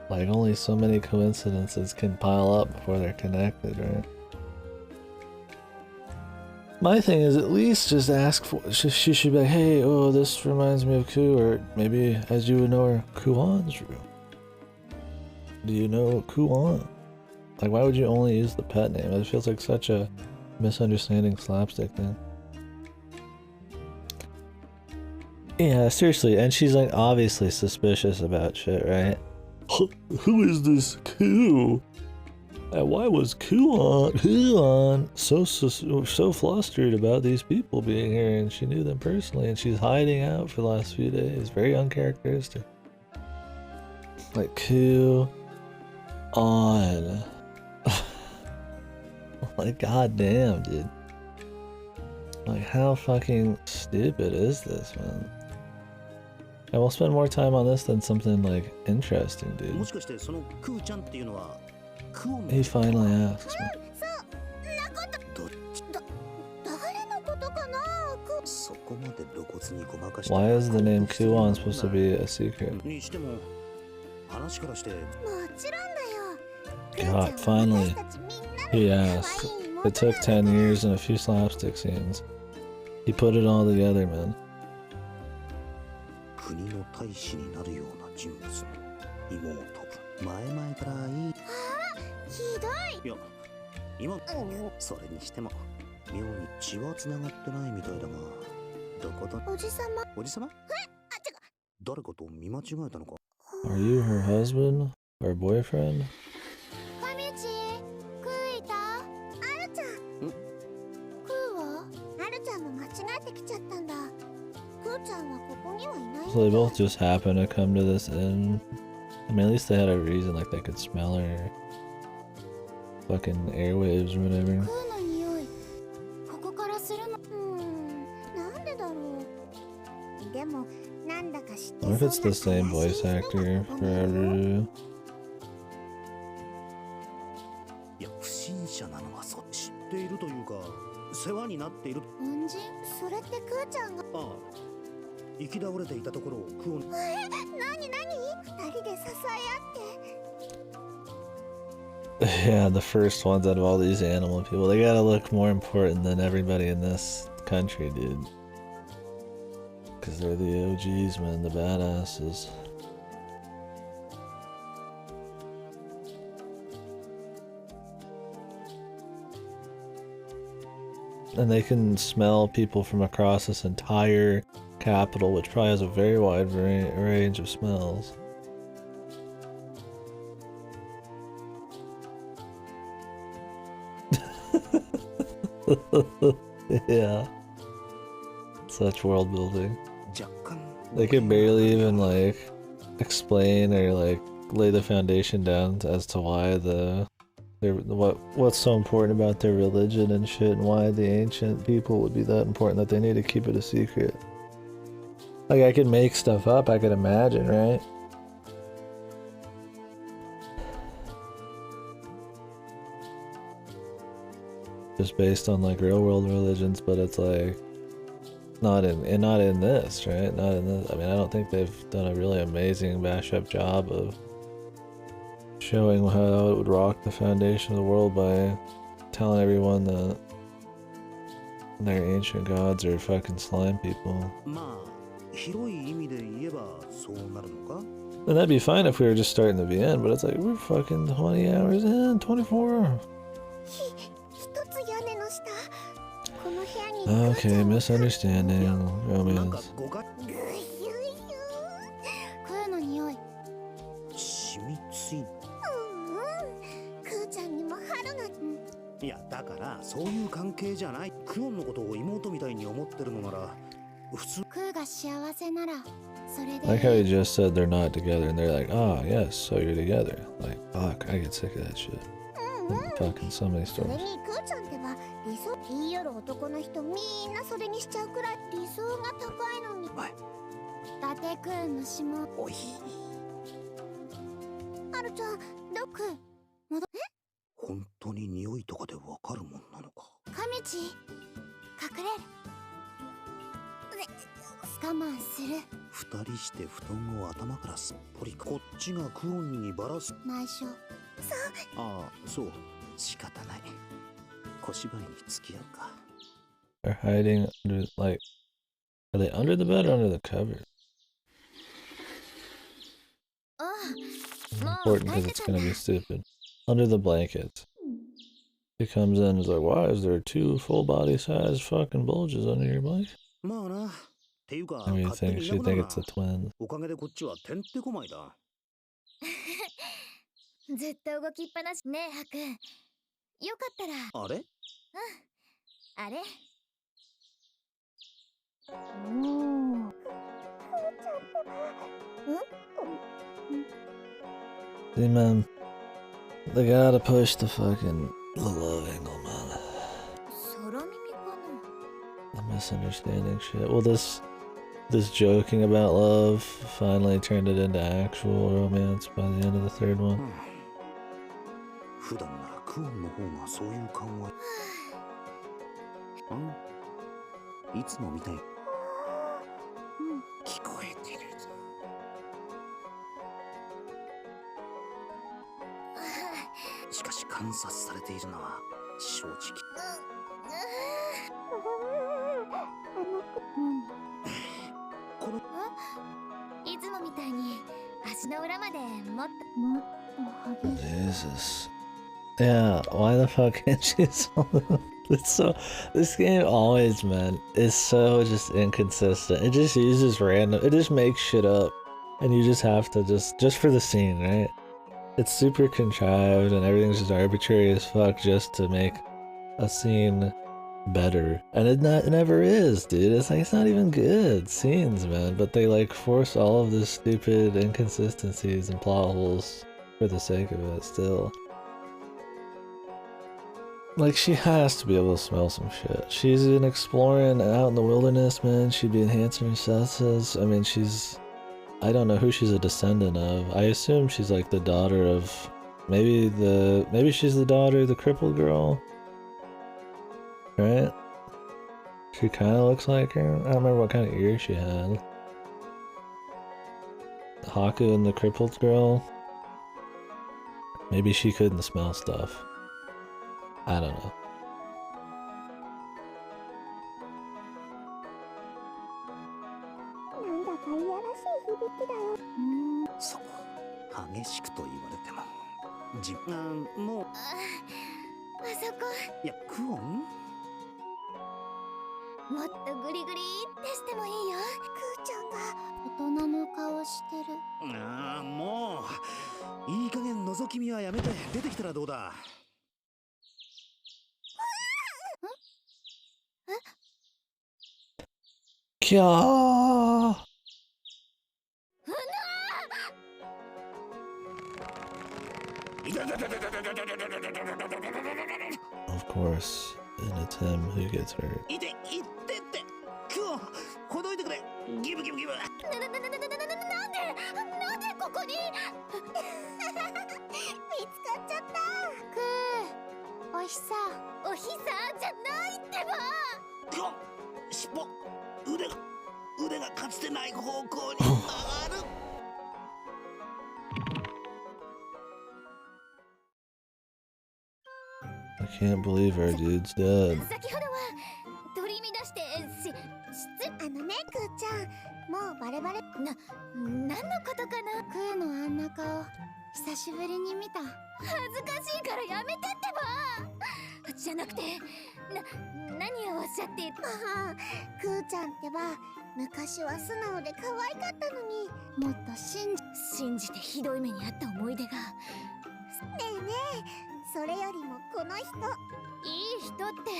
Like, only so many coincidences can pile up before they're connected, right? My thing is, at least just ask for. She should be like, hey, oh, this reminds me of Ku, or maybe, as you would know her, Kuon's room. Do you know Kuon? Like, why would you only use the pet name? It feels like such a misunderstanding slapstick thing. Yeah, seriously, and she's like obviously suspicious about shit, right? Who is this Ku? And why was Kuon so flustered about these people being here, and she knew them personally, and she's hiding out for the last few days. Very uncharacteristic. Like, Kuon. Like, goddamn, dude. Like, how fucking stupid is this, man? And we'll spend more time on this than something, like, interesting, dude. He finally asks me. Why is the name Kuon supposed to be a secret? God, finally, he asked. It took 10 years and a few slapstick scenes. He put it all together, man. Are you her husband or boyfriend? So they both just happened to come to this inn. I mean, at least they had a reason, like they could smell her fucking airwaves or whatever. What if it's the same voice actor forever? Yeah, the first ones out of all these animal people. They gotta look more important than everybody in this country, dude. Because they're the OGs, man, the badasses. and they can smell people from across this entire capital, which probably has a very wide range of smells. Yeah. Such world building. They can barely even like explain or like lay the foundation down as to why what's so important about their religion and shit, and why the ancient people would be that important that they need to keep it a secret. Like, I could make stuff up, I could imagine, right? Just based on like real world religions, but it's like not in this, right? Not in this. I mean, I don't think they've done a really amazing mashup job of showing how it would rock the foundation of the world by telling everyone that their ancient gods are fucking slime people. And that'd be fine if we were just starting at the end, but it's like, we're fucking 20 hours in, 24. Okay, misunderstanding, romance. Like how he just said they're not together, and they're like, oh yes, so you're together. Like, fuck, I get sick of that shit. Like, fucking so many stories. They're hiding under, like, are they under the bed or under the covers? Important because it's gonna be stupid. Under the blankets. He comes in and is like, why is there 2 full body size fucking bulges under your blanket? I mean, she think it's the twins. See, man, they gotta push the fucking love angle, man. The misunderstanding shit. Well, this joking about love finally turned it into actual romance by the end of the 3rd one. Jesus. Yeah, why the fuck can't she this game always, man, is so just inconsistent. It just uses random, it just makes shit up. And you just have to just for the scene, right? It's super contrived and everything's just arbitrary as fuck just to make a scene better. And it never is, dude. It's like, it's not even good scenes, man. But they like force all of this stupid inconsistencies and plot holes for the sake of it still. Like, she has to be able to smell some shit. She's been exploring out in the wilderness, man. She'd be enhancing her senses. I mean, I don't know who she's a descendant of. I assume she's like the daughter of, maybe she's the daughter of the crippled girl. Right? She kind of looks like her. I don't remember what kind of ear she had. Haku and the crippled girl. Maybe she couldn't smell stuff. I don't know. もっとグリグリってしてもいいよ。クーちゃんが大人の顔してる。ああ、もういい加減覗き見はやめて出てきたらどうだ。キャー Of course, and it's him who gets hurt. いてってクオほどいてくれ。ギブ。なんでここに見つかっちゃった。クー、おひさじゃないってば。クオ尻尾腕がかつてない方向に曲がる。I can't believe our dude's dead. 先ほどは取り乱してクーちゃん、もうバレバレ。何のことかな。クーのあんな顔久しぶりに見た。恥ずかしいからやめてってば。じゃなくて何をおっしゃってクーちゃんってば昔は素直で可愛かったのに、もっと信じてひどい目にあった思い出が。ねえそれよりもこの人、いい人って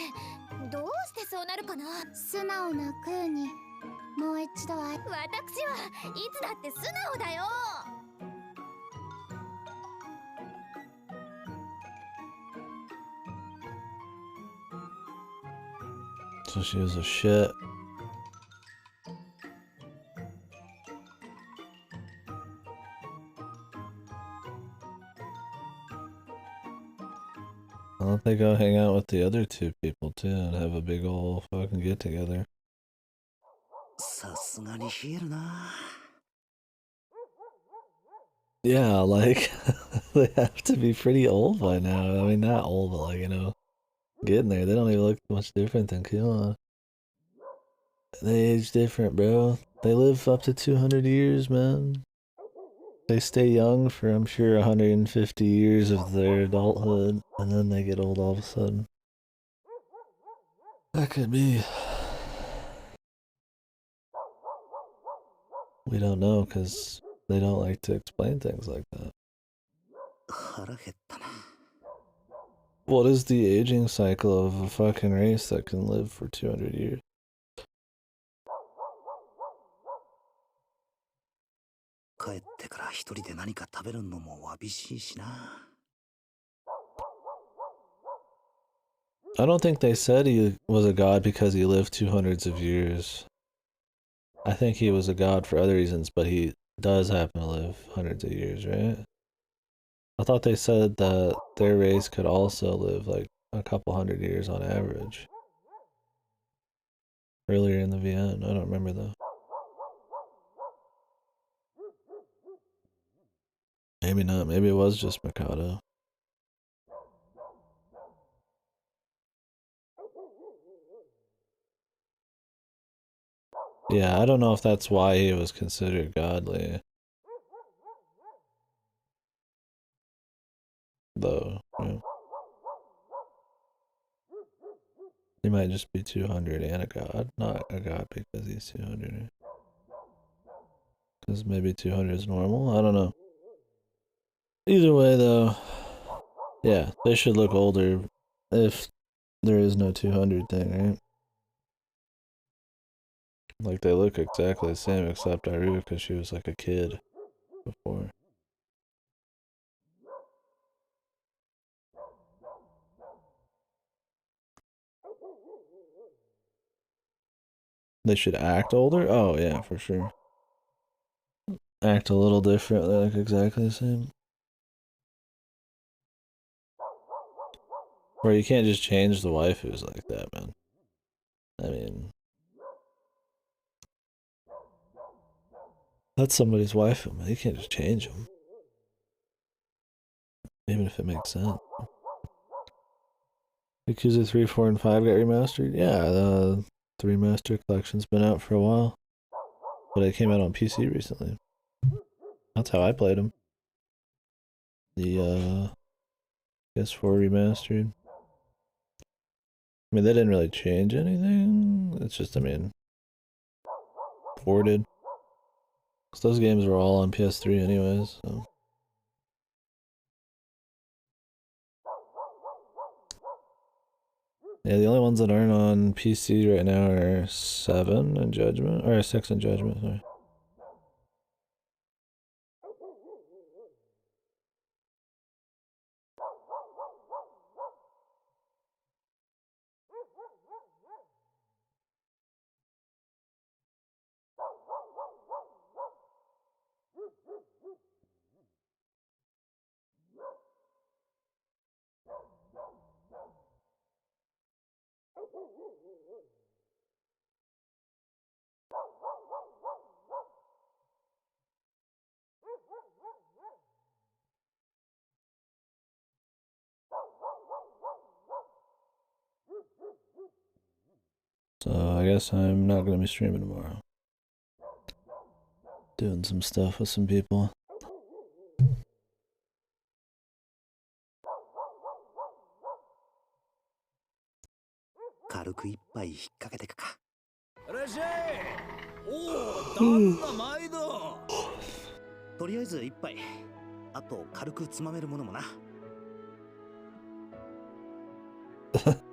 どうしてそうなるかな。素直なクーにもう一度私はいつだって素直だよ。So she was a shit. Why don't they go hang out with the other two people too and have a big ol' fucking get together? さすがに冷えるな。Yeah, like they have to be pretty old by now. I mean, not old, but like, you know, getting there. They don't even look much different than Killa. They age different, bro. They live up to 200 years, man. They stay young for, I'm sure, 150 years of their adulthood, and then they get old all of a sudden. That could be. We don't know, because they don't like to explain things like that. 腹減ったな。 What is the aging cycle of a fucking race that can live for 200 years? 帰ってから一人で何か食べるのもわびしいしな。 I don't think they said he was a god because he lived 200s of years. I think he was a god for other reasons, but he does happen to live hundreds of years, right? I thought they said that their race could also live like a couple hundred years on average. Earlier in the VN, I don't remember though. Maybe not, maybe it was just Mikado. Yeah, I don't know if that's why he was considered godly. Though, yeah. He might just be 200 and a god, not a god because he's 200. Because maybe 200 is normal, I don't know. Either way though, yeah, they should look older if there is no 200 thing, right? Like they look exactly the same except Aru because she was like a kid before. They should act older? Oh yeah, for sure. Act a little different, they look exactly the same. Or you can't just change the waifus like that, man. I mean, that's somebody's waifu, man. You can't just change them. Even if it makes sense. Yakuza 3, 4, and 5 got remastered? Yeah, the remaster collection's been out for a while. But it came out on PC recently. That's how I played them. The PS4 remastered. I mean, they didn't really change anything. It's just, I mean, ported. 'Cause those games were all on PS3 anyways, so. Yeah, the only ones that aren't on PC right now are 7 and Judgment, or 6 and Judgment, sorry. So I guess I'm not gonna be streaming tomorrow. Doing some stuff with some people.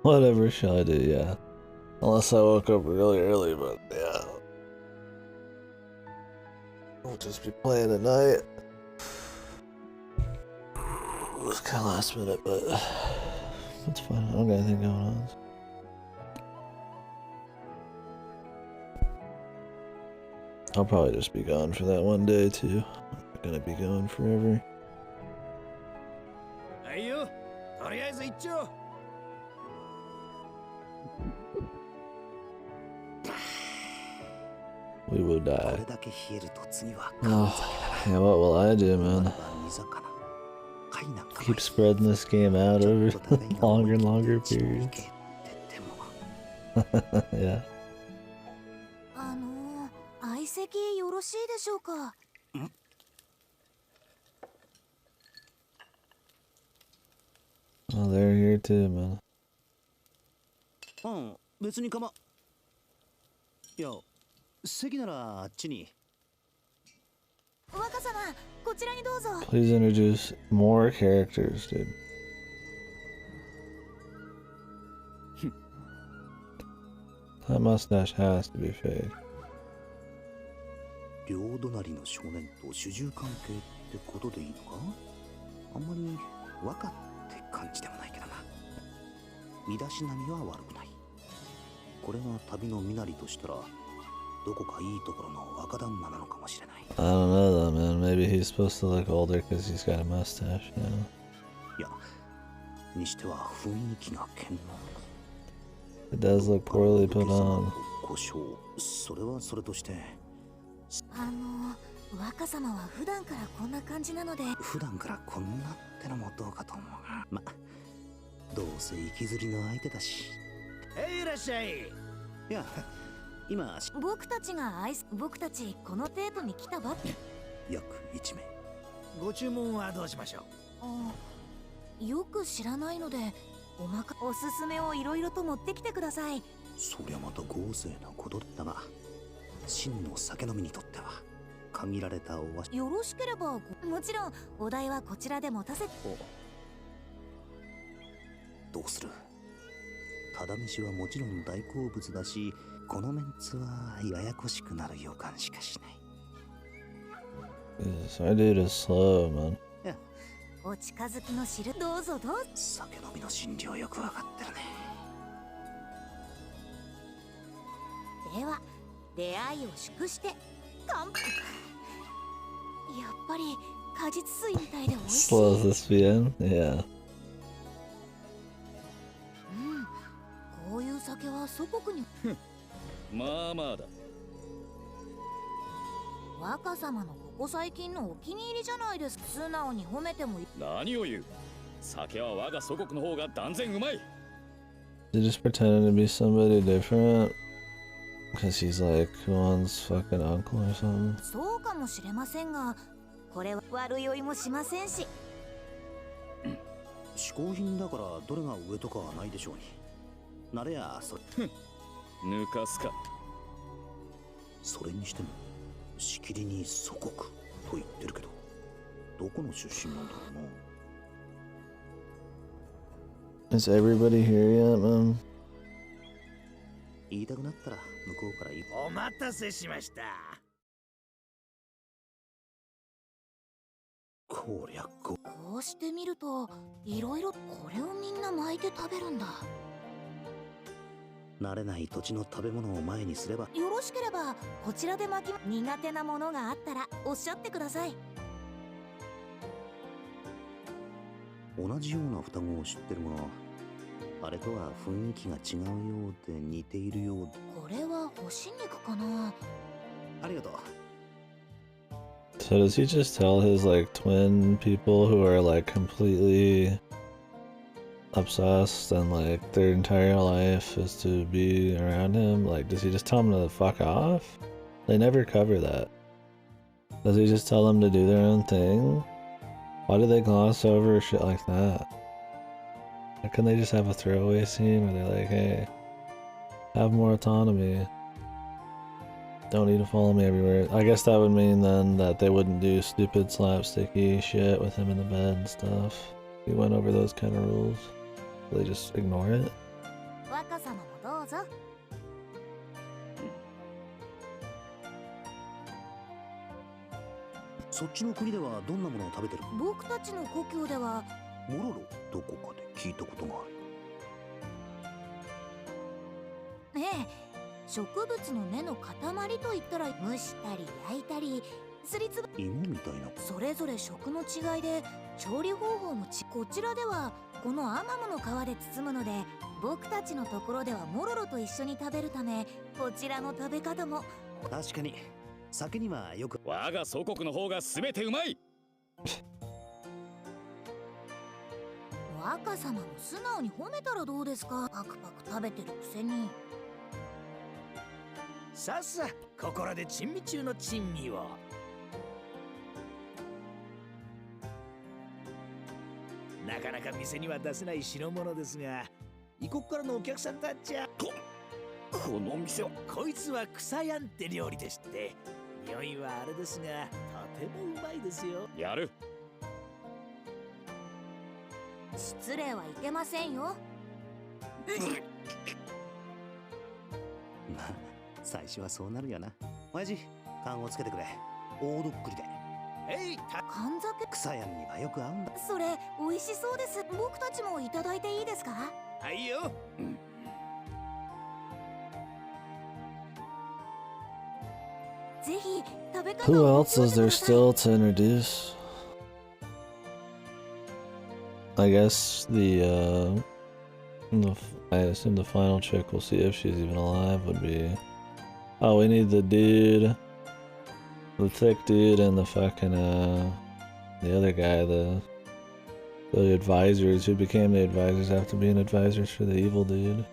Whatever shall I do, yeah. Unless I woke up really early, but yeah. I'll just be playing at night. It was kind of last minute, but it's fine. I don't got anything going on. I'll probably just be gone for that one day too. I'm not gonna be gone forever. We will die. Oh, yeah, what will I do, man? Keep spreading this game out over longer and longer periods. Yeah. 相席よろしいでしょうか。Oh, they're here too, man. 別に構。いや、席ならあっちに。若様、こちらにどうぞ。 Please introduce more characters, dude. That mustache has to be fake. 両隣の少年と主従関係ってことでいいのか？あんまり若って感じでもないけどな。身だしなみは悪くない。これが旅の身なりとしたら、どこかいいところの若旦那なのかもしれない。I don't know though, man. Maybe he's supposed to look older because he's got a mustache, you know? いや、にしては雰囲気が堅能。 It does look poorly put on. 故障、それはそれとして。若様は普段からこんな感じなので。普段からこんなってのもどうかと思うが、ま、どうせ行きずりの相手だし。いらっしゃい。いや、今僕たちこのテープに来たばっか。約1名。ご注文はどうしましょう。よく知らないのでおすすめをいろいろと持ってきてください。そりゃまた豪勢なことだが、真の酒飲みにとっては限られたおわし。よろしければもちろんお題はこちらで持たせ。どうする？ただ飯はもちろん大好物だし、このメンツはややこしくなる予感しかしない。My dude is slow, man. お近づきの汁どうぞどうぞ。酒飲みの心情よくわかってるね。では出会いを祝して乾杯。やっぱり果実水みたいで美味しい。 Slow as this BN? Yeah. こういう酒は祖国に。まあまあだ。若様のここ最近のお気に入りじゃないですか。素直に褒めてもいい。何を言う。酒は我が祖国の方が断然うまい。 He just pretending to be somebody different because he's like one's fucking uncle or something. そうかもしれませんが、これは悪酔いもしませんし。嗜好品だからどれが上とかはないでしょうに。なれやそ抜かすか。それにしてもしきりに祖国と言ってるけど、どこの出身なんだろうな。 Is everybody here yet, man? 言いたくなったら向こうから言う。お待たせしました。こりゃこうしてみるといろいろこれをみんな巻いて食べるんだ。慣れない土地の食べ物を前にすれば。よろしければこちらで巻き苦手なものがあったらおっしゃってください。同じような双子を知ってるが、あれとは雰囲気が違うようで似ているようで。これは干し肉かな。ありがとう。 So does he just tell his like twin people who are like completely obsessed and like their entire life is to be around him? Like, does he just tell them to fuck off? They never cover that. Does he just tell them to do their own thing? Why do they gloss over shit like that? Why couldn't they just have a throwaway scene where they're like, hey, have more autonomy? Don't need to follow me everywhere. I guess that would mean then that they wouldn't do stupid slapsticky shit with him in the bed and stuff. We went over those kind of rules. They just ignore it. 若様もどうぞ。そっちの国ではどんなものを食べてる？僕たちの故郷ではモロロ、どこかで聞いたことがある。ねえ、植物の根の塊といったら蒸したり焼いたりすりつぶ芋みたいな。それぞれ食の違いで調理方法もこちらではこのアマモの皮で包むので、僕たちのところではモロロと一緒に食べるため、こちらの食べ方も。確かに酒にはよく。我が祖国の方が全てうまい。若様も素直に褒めたらどうですか。パクパク食べてるくせに。さっさここらで珍味中の珍味を。なかなか店には出せない代物ですが、異国からのお客さんたちはこの店はこいつは草やんって料理でして、匂いはあれですがとてもうまいですよ。やる。失礼はいけませんよ。まあ最初はそうなるよな。親父、勘をつけてくれ。大どっくりで。えい、缶酒。草やんにはよく合うんだ。それ美味しそうです。僕たちもいただいていいですか。はいよ。ぜひ食べ方 Who を else is there still to introduce? I guess I assume the final chick, we'll see if she's even alive, would be... Oh, we need the dude. The thick dude and the fucking, the other guy, the advisors who became the advisors after being advisors for the evil dude.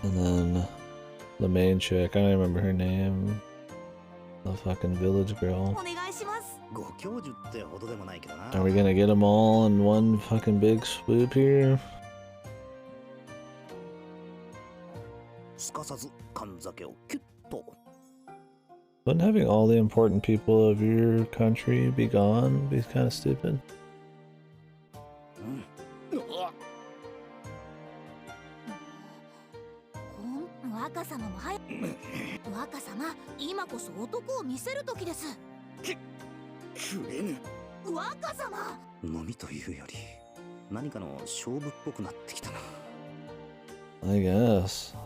And then the main chick, I don't remember her name. The fucking village girl. お願いします。ご教授ってほどでもないけどな。 Are we gonna get them all in one fucking big swoop here? すかさず缶酒をキュッと。 Wouldn't having all the important people of your country be gone be kind of stupid? 若様もはい。若様、今こそ男を見せる時です。くれぬ。若様。飲みというより何かの勝負っぽくなってきたな。 I guess.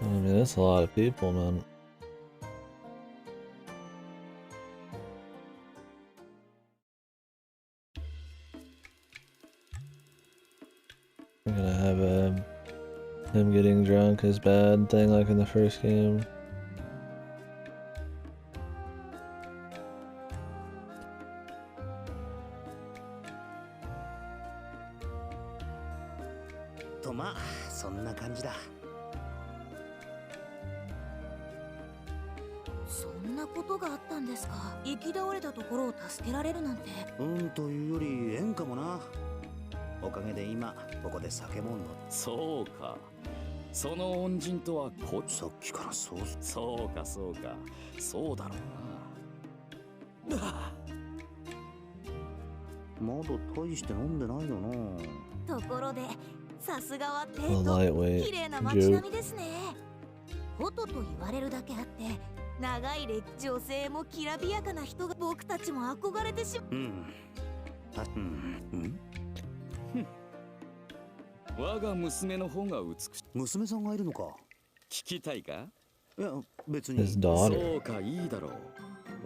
I mean, that's a lot of people, man. We're gonna have him getting drunk as bad thing like in the first game. とまあそんな感じだ。そんなことがあったんですか。行き倒れたところを助けられるなんて。というより縁かもな。おかげで今ここで酒も飲む。そうか。その恩人とはさっきからそうかそうだろうな。まだ大して飲んでないよな。ところでさすがは帝 A 都 lightweight 綺麗な街並みですね。フォトと言われるだけあって長い歴女性もきらびやかな人が僕たちも憧れてしまう。我が娘の方が美しい。娘さんがいるのか。聞きたいか？いや別に。 His daughter. そうか、いいだろう。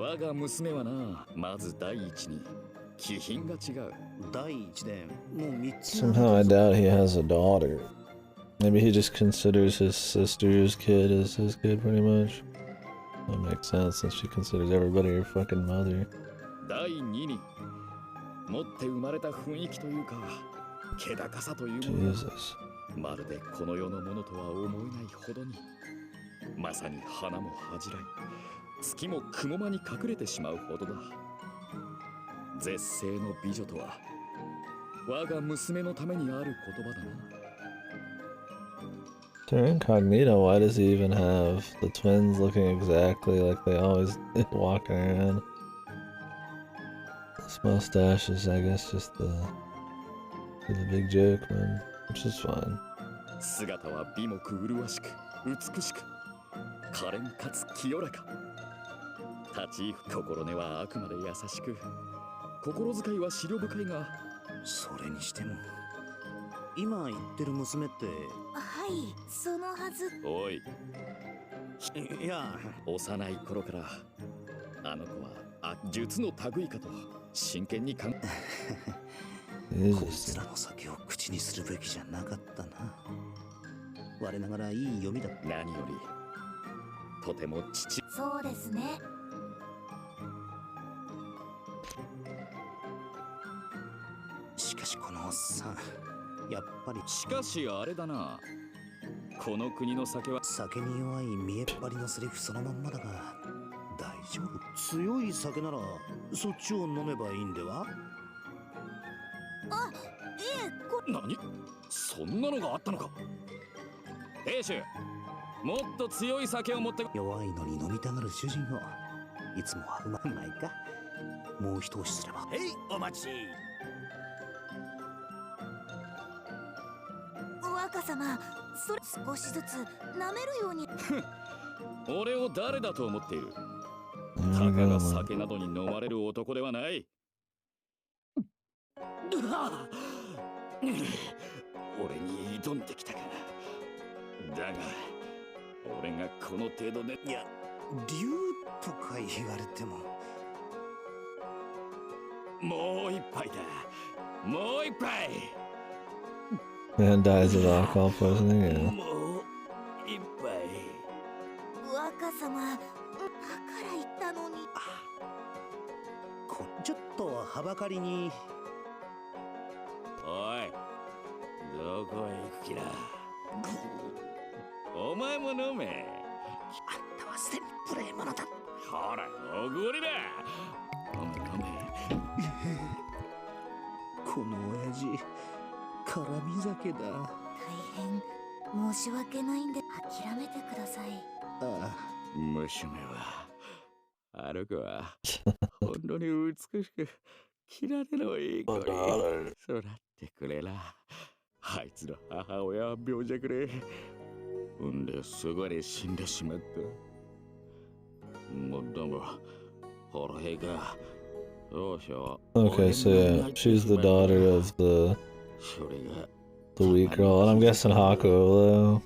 我が娘はな、まず第一に気品が違う。第一でもう3つ。 Somehow I doubt he has a daughter. Maybe he just considers his sister's kid as his kid pretty much. That makes sense since she considers everybody her fucking mother. 第二に持って生まれた雰囲気というか気高さというものが Jesus. まるでこの世のものとは思えないほどに、まさに花も恥じらい月も雲間に隠れてしまうほどだ。絶世の美女とは我が娘のためにある言葉だな。 They're incognito. Why does he even have the twins looking exactly like they always did walking around? This mustache is, I guess, just the big joke, man, which is fine. 姿は美目麗しく美しく可憐かつ清らか。立ち居心根はあくまで優しく心遣いは思慮深いが、それにしても今言ってる娘ってはい、そのはず。おい、いや幼い頃からあの子は術の類かと真剣に考えこいつらの酒を口にするべきじゃなかったな。我ながらいい読みだ。何よりとても父。そうですね。しかしこのおっさんやっぱり。しかしあれだな、この国の酒は酒に弱い見えっ張りのセリフそのまんまだが大丈夫。強い酒ならそっちを飲めばいいんでは。あ、ええ、何？そんなのがあったのか。兵士、もっと強い酒を持って。弱いのに飲みたがる主人をいつもはうまいか。もう一押しすれば。へい、お待ち。若様、それ少しずつ舐めるように。俺を誰だと思っている。 Oh た my かが god. 酒などに飲まれる男ではない。俺に挑んできたか。だが俺がこの程度で。いや竜とか言われても。もう一杯だ、もう一杯。 Man dies of alcohol poisoning. Yeah. もう一杯。若様、だから言ったのに。ちょっとはばかりに。おい、どこへ行く気だ。お前も飲め。あんたはすでに無礼者だ。ほら、おごりだ。飲め飲め。この親父絡み酒だ。大変申し訳ないんで諦めてください。ああ、娘はあの子は本当に美しくきられのいい子に育ってくれな。あいつの母親は病弱で、産んですぐに死んでしまった。もっとも俺がどうしよう。 Okay, so yeah, she's the daughter of the weak girl, and I'm guessing Hakuolo.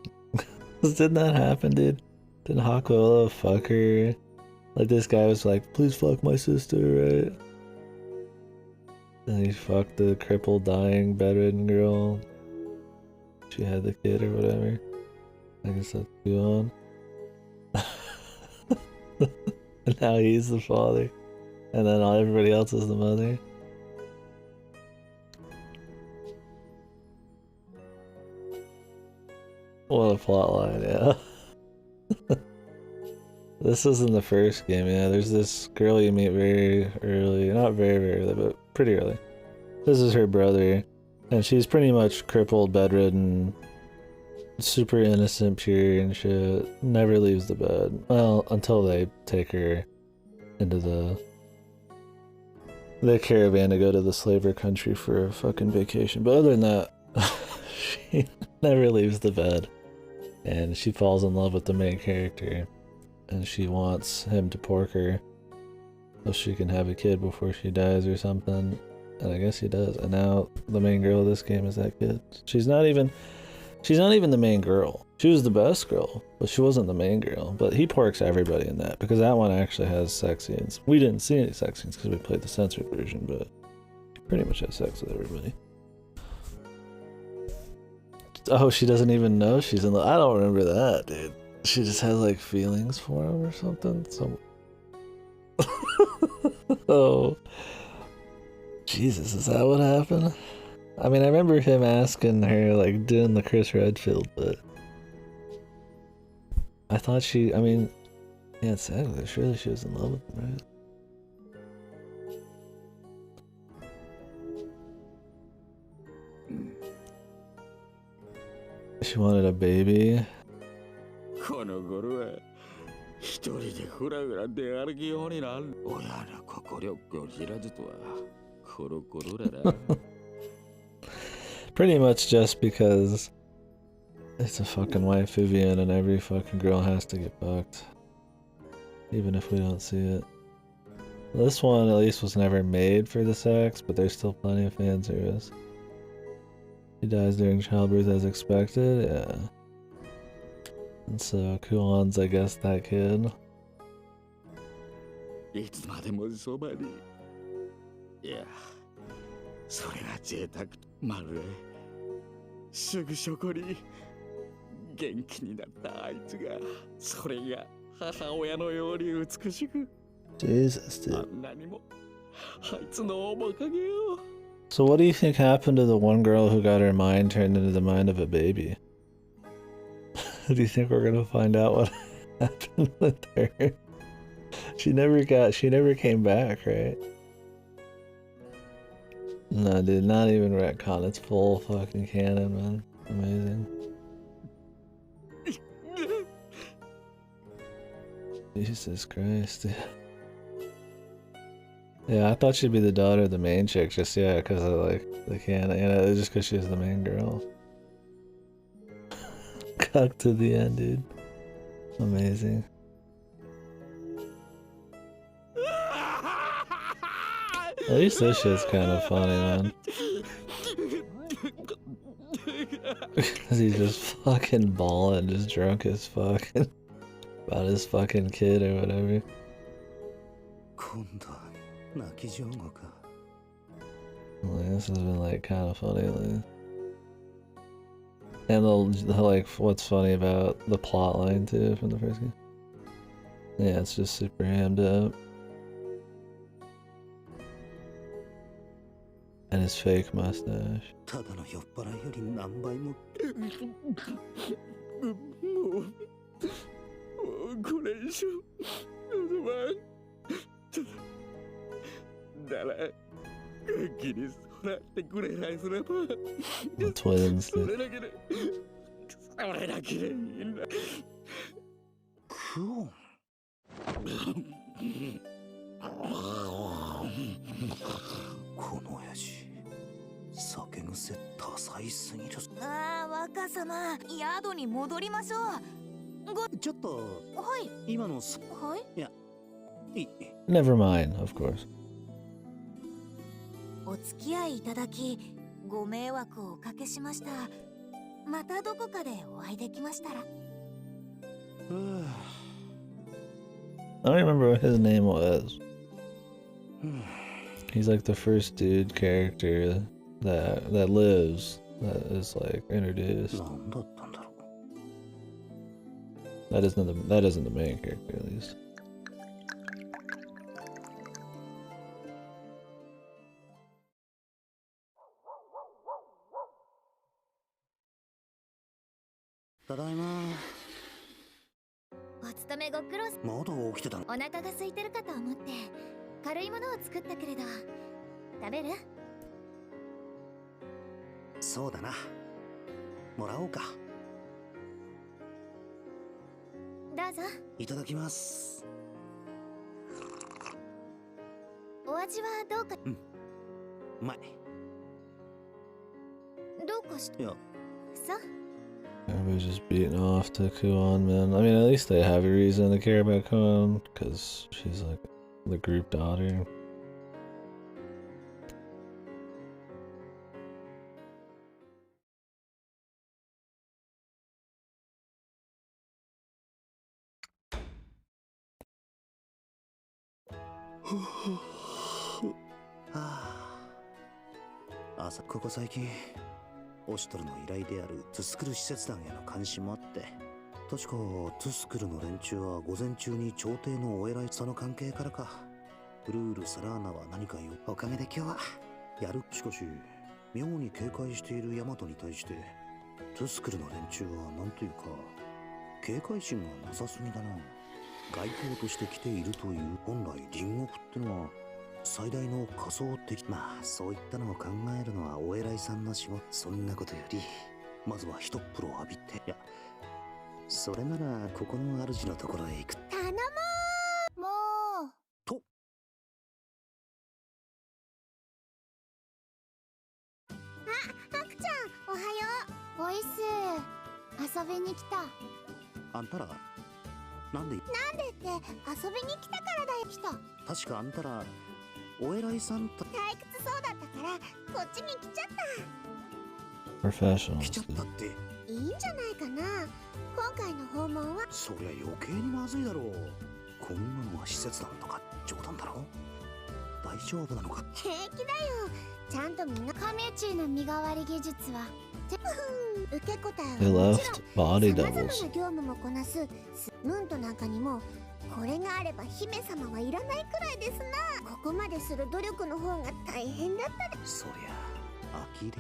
Didn't that happen, dude? Didn't Hakuolo fuck her? Like this guy was like, please fuck my sister, right? And he fucked the crippled, dying, bedridden girl. She had the kid or whatever. I guess that's going on. And now he's the father. And then everybody else is the mother. What a plotline, yeah. This is in the first game, yeah. There's this girl you meet very early. Not very early, but pretty early. This is her brother. And she's pretty much crippled, bedridden, super innocent, pure and shit. Never leaves the bed. Well, until they take her into the caravan to go to the slaver country for a fucking vacation. But other than that, she never leaves the bed. And she falls in love with the main character. And she wants him to pork her so she can have a kid before she dies or something. And I guess he does. And now the main girl of this game is that kid. She's not even the main girl. She was the best girl, but she wasn't the main girl. But he porks everybody in that, because that one actually has sex scenes. We didn't see any sex scenes because we played the censored version, but he pretty much has sex with everybody. Oh, she doesn't even know she's in love. I don't remember that, dude. She just has like feelings for him or something. Oh. Jesus, is that what happened? I mean, I remember him asking her, like, doing the Chris Redfield, but I thought I mean, yeah, exactly. Surely she was in love with him, right? She wanted a baby. この頃は一人でフラフラ出歩きようになる。親の心力を知らずとはコロコロだな。Pretty much just because it's a fucking white Vivian and every fucking girl has to get fucked. Even if we don't see it. This one at least was never made for the sex, but there's still plenty of fan service. He dies during childbirth as expected, yeah. And so Kuon's, I guess, that kid. いつまでもそばに。いや、それが贅沢。まるですぐそこに元気になったあいつが、それが母親のように美しく。Jesus, dude. あんなにもあいつの面影を。So what do you think happened to the one girl who got her mind turned into the mind of a baby? Do you think we're gonna find out what happened with her? She never came back, right? No, dude, not even retcon. It's full fucking canon, man. Amazing. Jesus Christ, dude. Yeah, I thought she'd be the daughter of the main chick, just, yeah, because of, like, the canon, you know, just because she's the main girl. Cuck to the end, dude. Amazing. At least this shit's kind of funny, man. Because he's just fucking balling, just drunk as fuck. About his fucking kid or whatever. Like, this has been like kind of funny. Like. And the like, what's funny about the plot line too from the first game? Yeah, it's just super hammed up. And his fake mustache. The twins. Never mind, of course. お付き合いいただき、ご迷惑をおかけしました。またどこかでお会いできましたら。I don't remember what his name was. He's like the first dude character that lives, that is like introduced. That isn't the main character, at least. O 勤めご苦労さん。まだ起きてたの？お腹が空いてるかと思って軽いものを作ったけれど食べる？そうだな。もらおうか。どうぞ。いただきます。お味はどうか。うまい。どうかして。いや。そう。 Everybody's just beating off to Kuon, man. I mean, at least they have a reason to care about Kuon, because she's like the group daughter. Asa, ここ最近オシトルの依頼であるトゥスクル使節団への監視もあって、確かトゥスクルの連中は午前中に朝廷のお偉い、その関係からかブルール・サラーナは何か言う。おかげで今日はやる。しかし妙に警戒しているヤマトに対してトゥスクルの連中はなんというか警戒心がなさすぎだな。外交として来ているという。本来隣国ってのは最大の仮想的。まあそういったのを考えるのはお偉いさんの仕事。そんなことよりまずは一っ風呂浴びて。いや、それならここの主のところへ行く。頼もう。もう。と。あ、アクちゃん、おはよう。おいっす。遊びに来た。あんたらなんで？なんでって遊びに来たからだよ。来た。確かあんたらお偉いさんと。退屈そうだったからこっちに来ちゃった。Professionals. 来ちゃったって。いいんじゃないかな。今回の訪問は。そりゃ余計にまずいだろう。こんなのは施設団とか冗談だろ。大丈夫なのか？平気だよ。ちゃんとみんなカミュチーの身代わり技術は受け答え They はもち left ろん body 様々な doubles. 業務もこなすムントなんかにもこれがあれば姫様はいらないくらいですな。ここまでする努力の方が大変だったで。そりゃ呆れて。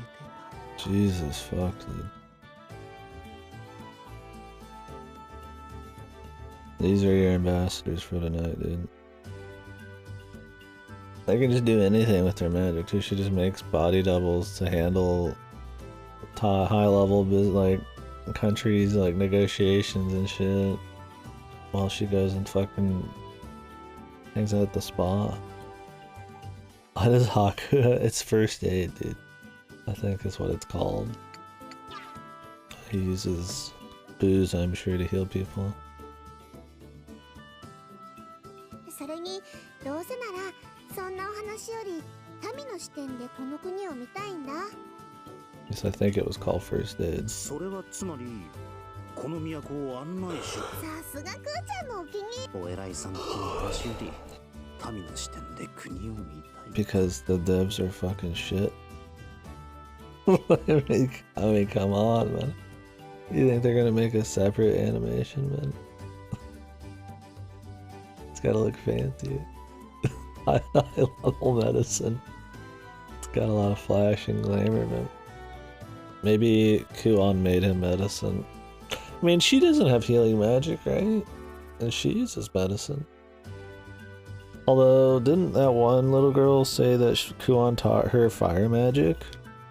Jesus fuck, dude. These are your ambassadors for tonight, dude. They can just do anything with their magic too. She just makes body doubles to handle high level like countries, like negotiations and shit, while she goes and fucking hangs out at the spa. Why does Haku? It's first aid, dude. I think is what it's called. He uses booze, I'm sure, to heal people. それにどうせならそんなお話より民の視点でこの国を見たいんだ。Yes, I think it was called first aid. それはつまりこの都を案内し。さすがクーちゃんのお気に入り。お偉いさんとの話より民の視点で国を見たい。Because the devs are fucking shit. I mean, come on, man. You think they're gonna make a separate animation, man? It's gotta look fancy. High level medicine. It's got a lot of flash and glamour, man. Maybe Kuon made him medicine. I mean, she doesn't have healing magic, right? And she uses medicine. Although, didn't that one little girl say that Kuon taught her fire magic?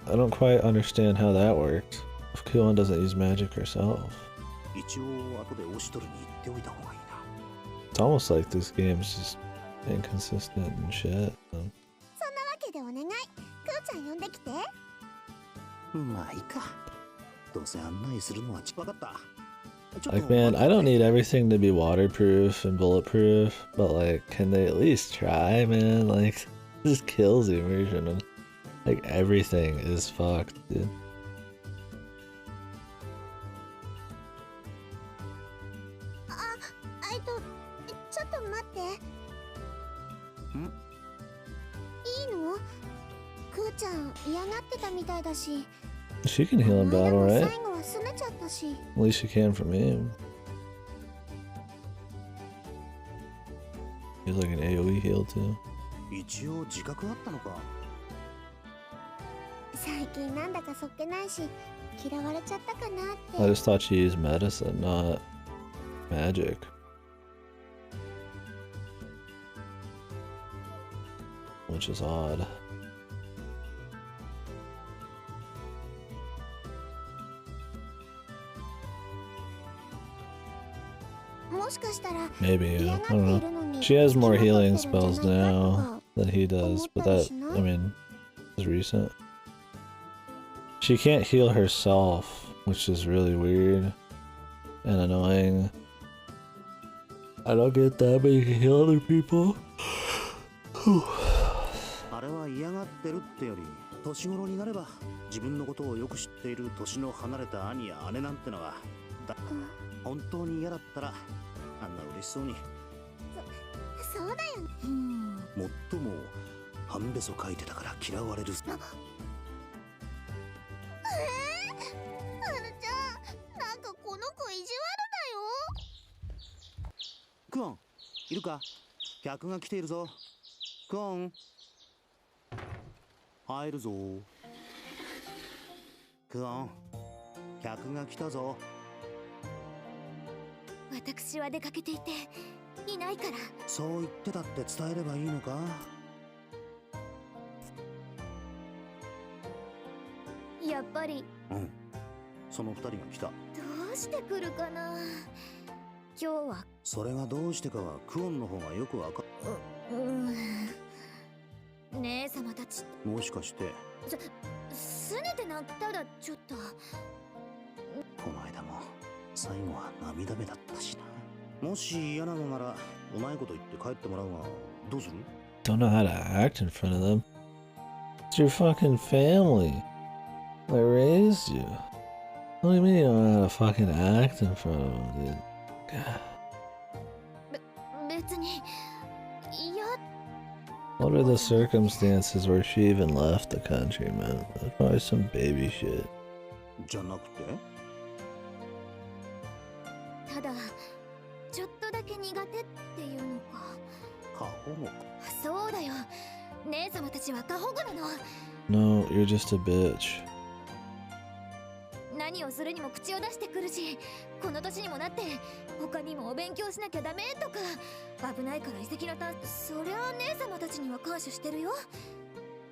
I don't quite understand how that worked, if Kuon doesn't use magic herself. It's almost like this game's just inconsistent and shit. そんなわけでお願い。クーちゃん呼んできて。まあいいか。どうせ案内するのは分かった。Like, man, I don't need everything to be waterproof and bulletproof, but like, can they at least try, man? Like, this kills the immersion and like everything is fucked, dude. ちょっと待って。ん？いいの？クーちゃん嫌がってたみたいだし。She can heal in battle, right? 最後は拗ねちゃったし。At least she can from him. He's like an AoE heal too. 一応自覚あったのか。最近なんだかそっけないし嫌われちゃったかなって。I just thought she used medicine, not magic. Which is odd. もしかしたら Maybe, 嫌 I がって don't い know. るのに She has more 生き残 healing ってるんじゃ spells ないか now と than he 思 does, っ but たり that, しな I い？ mean, is recent. She can't heal herself, which is really weird and annoying. I don't get that, but you can heal other people. あれは嫌がってるってより、年頃になれば自分のことをよく知っている年の離れた兄や姉なんてのは本当に嫌だったらあんな嬉しそうに。そうだよね。もっとも半べそ書いてたから嫌われる。はるちゃん、なんかこの子意地悪だよ。クオンいるか？客が来ているぞ。クオン入るぞ。クオン客が来たぞ。私は出かけていていないから。そう言ってたって伝えればいいのか？やっぱりうん、その二人が来た。どうして来るかな。今日はそれがどうしてかはクオンの方がよくわか姉様たちもしかしてすねてなったらちょっと。この間も最後は涙目だったしな。もし嫌なのならうまいこと言って帰ってもらうがどうする？ Don't know how to act in front of them. It's your fucking family. I raised you. What do you mean you don't know how to fucking act in front of them, dude? God. 別に。いや。 What are the circumstances where she even left the country, man? That's probably some baby shit. じゃなくて？ただちょっとだけ苦手っていうのか。過保護か。そうだよ。姉様たちは過保護なの。 No, you're just a bitch. 何をするにも口を出してくるし、この年にもなって他にもお勉強しなきゃダメとか、危ないから遺跡のたそりゃあ姉様たちには感謝してるよ。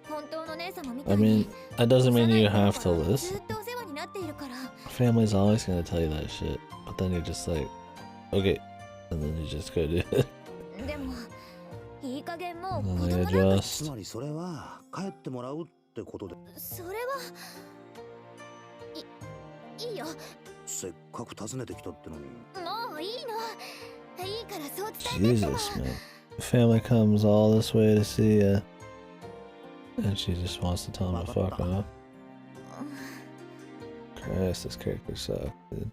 本当の姉様みた I いに。 mean, that doesn't mean you have to ず listen. っとお世話になっているから。 Family's always gonna tell you that shit, but then you're just like, okay, and then you just go do it. でもいい加減もう And 子 then 供 they なんだ。 つ adjust. まりそれは帰ってもらうってことで。それはいいよ。せっかく訪ねてきたってのに。もういいの。いいからそう伝えて。 Jesus, man. Family comes all this way to see ya. And she just wants to tell him to fuck off. Christ, this character sucks, dude.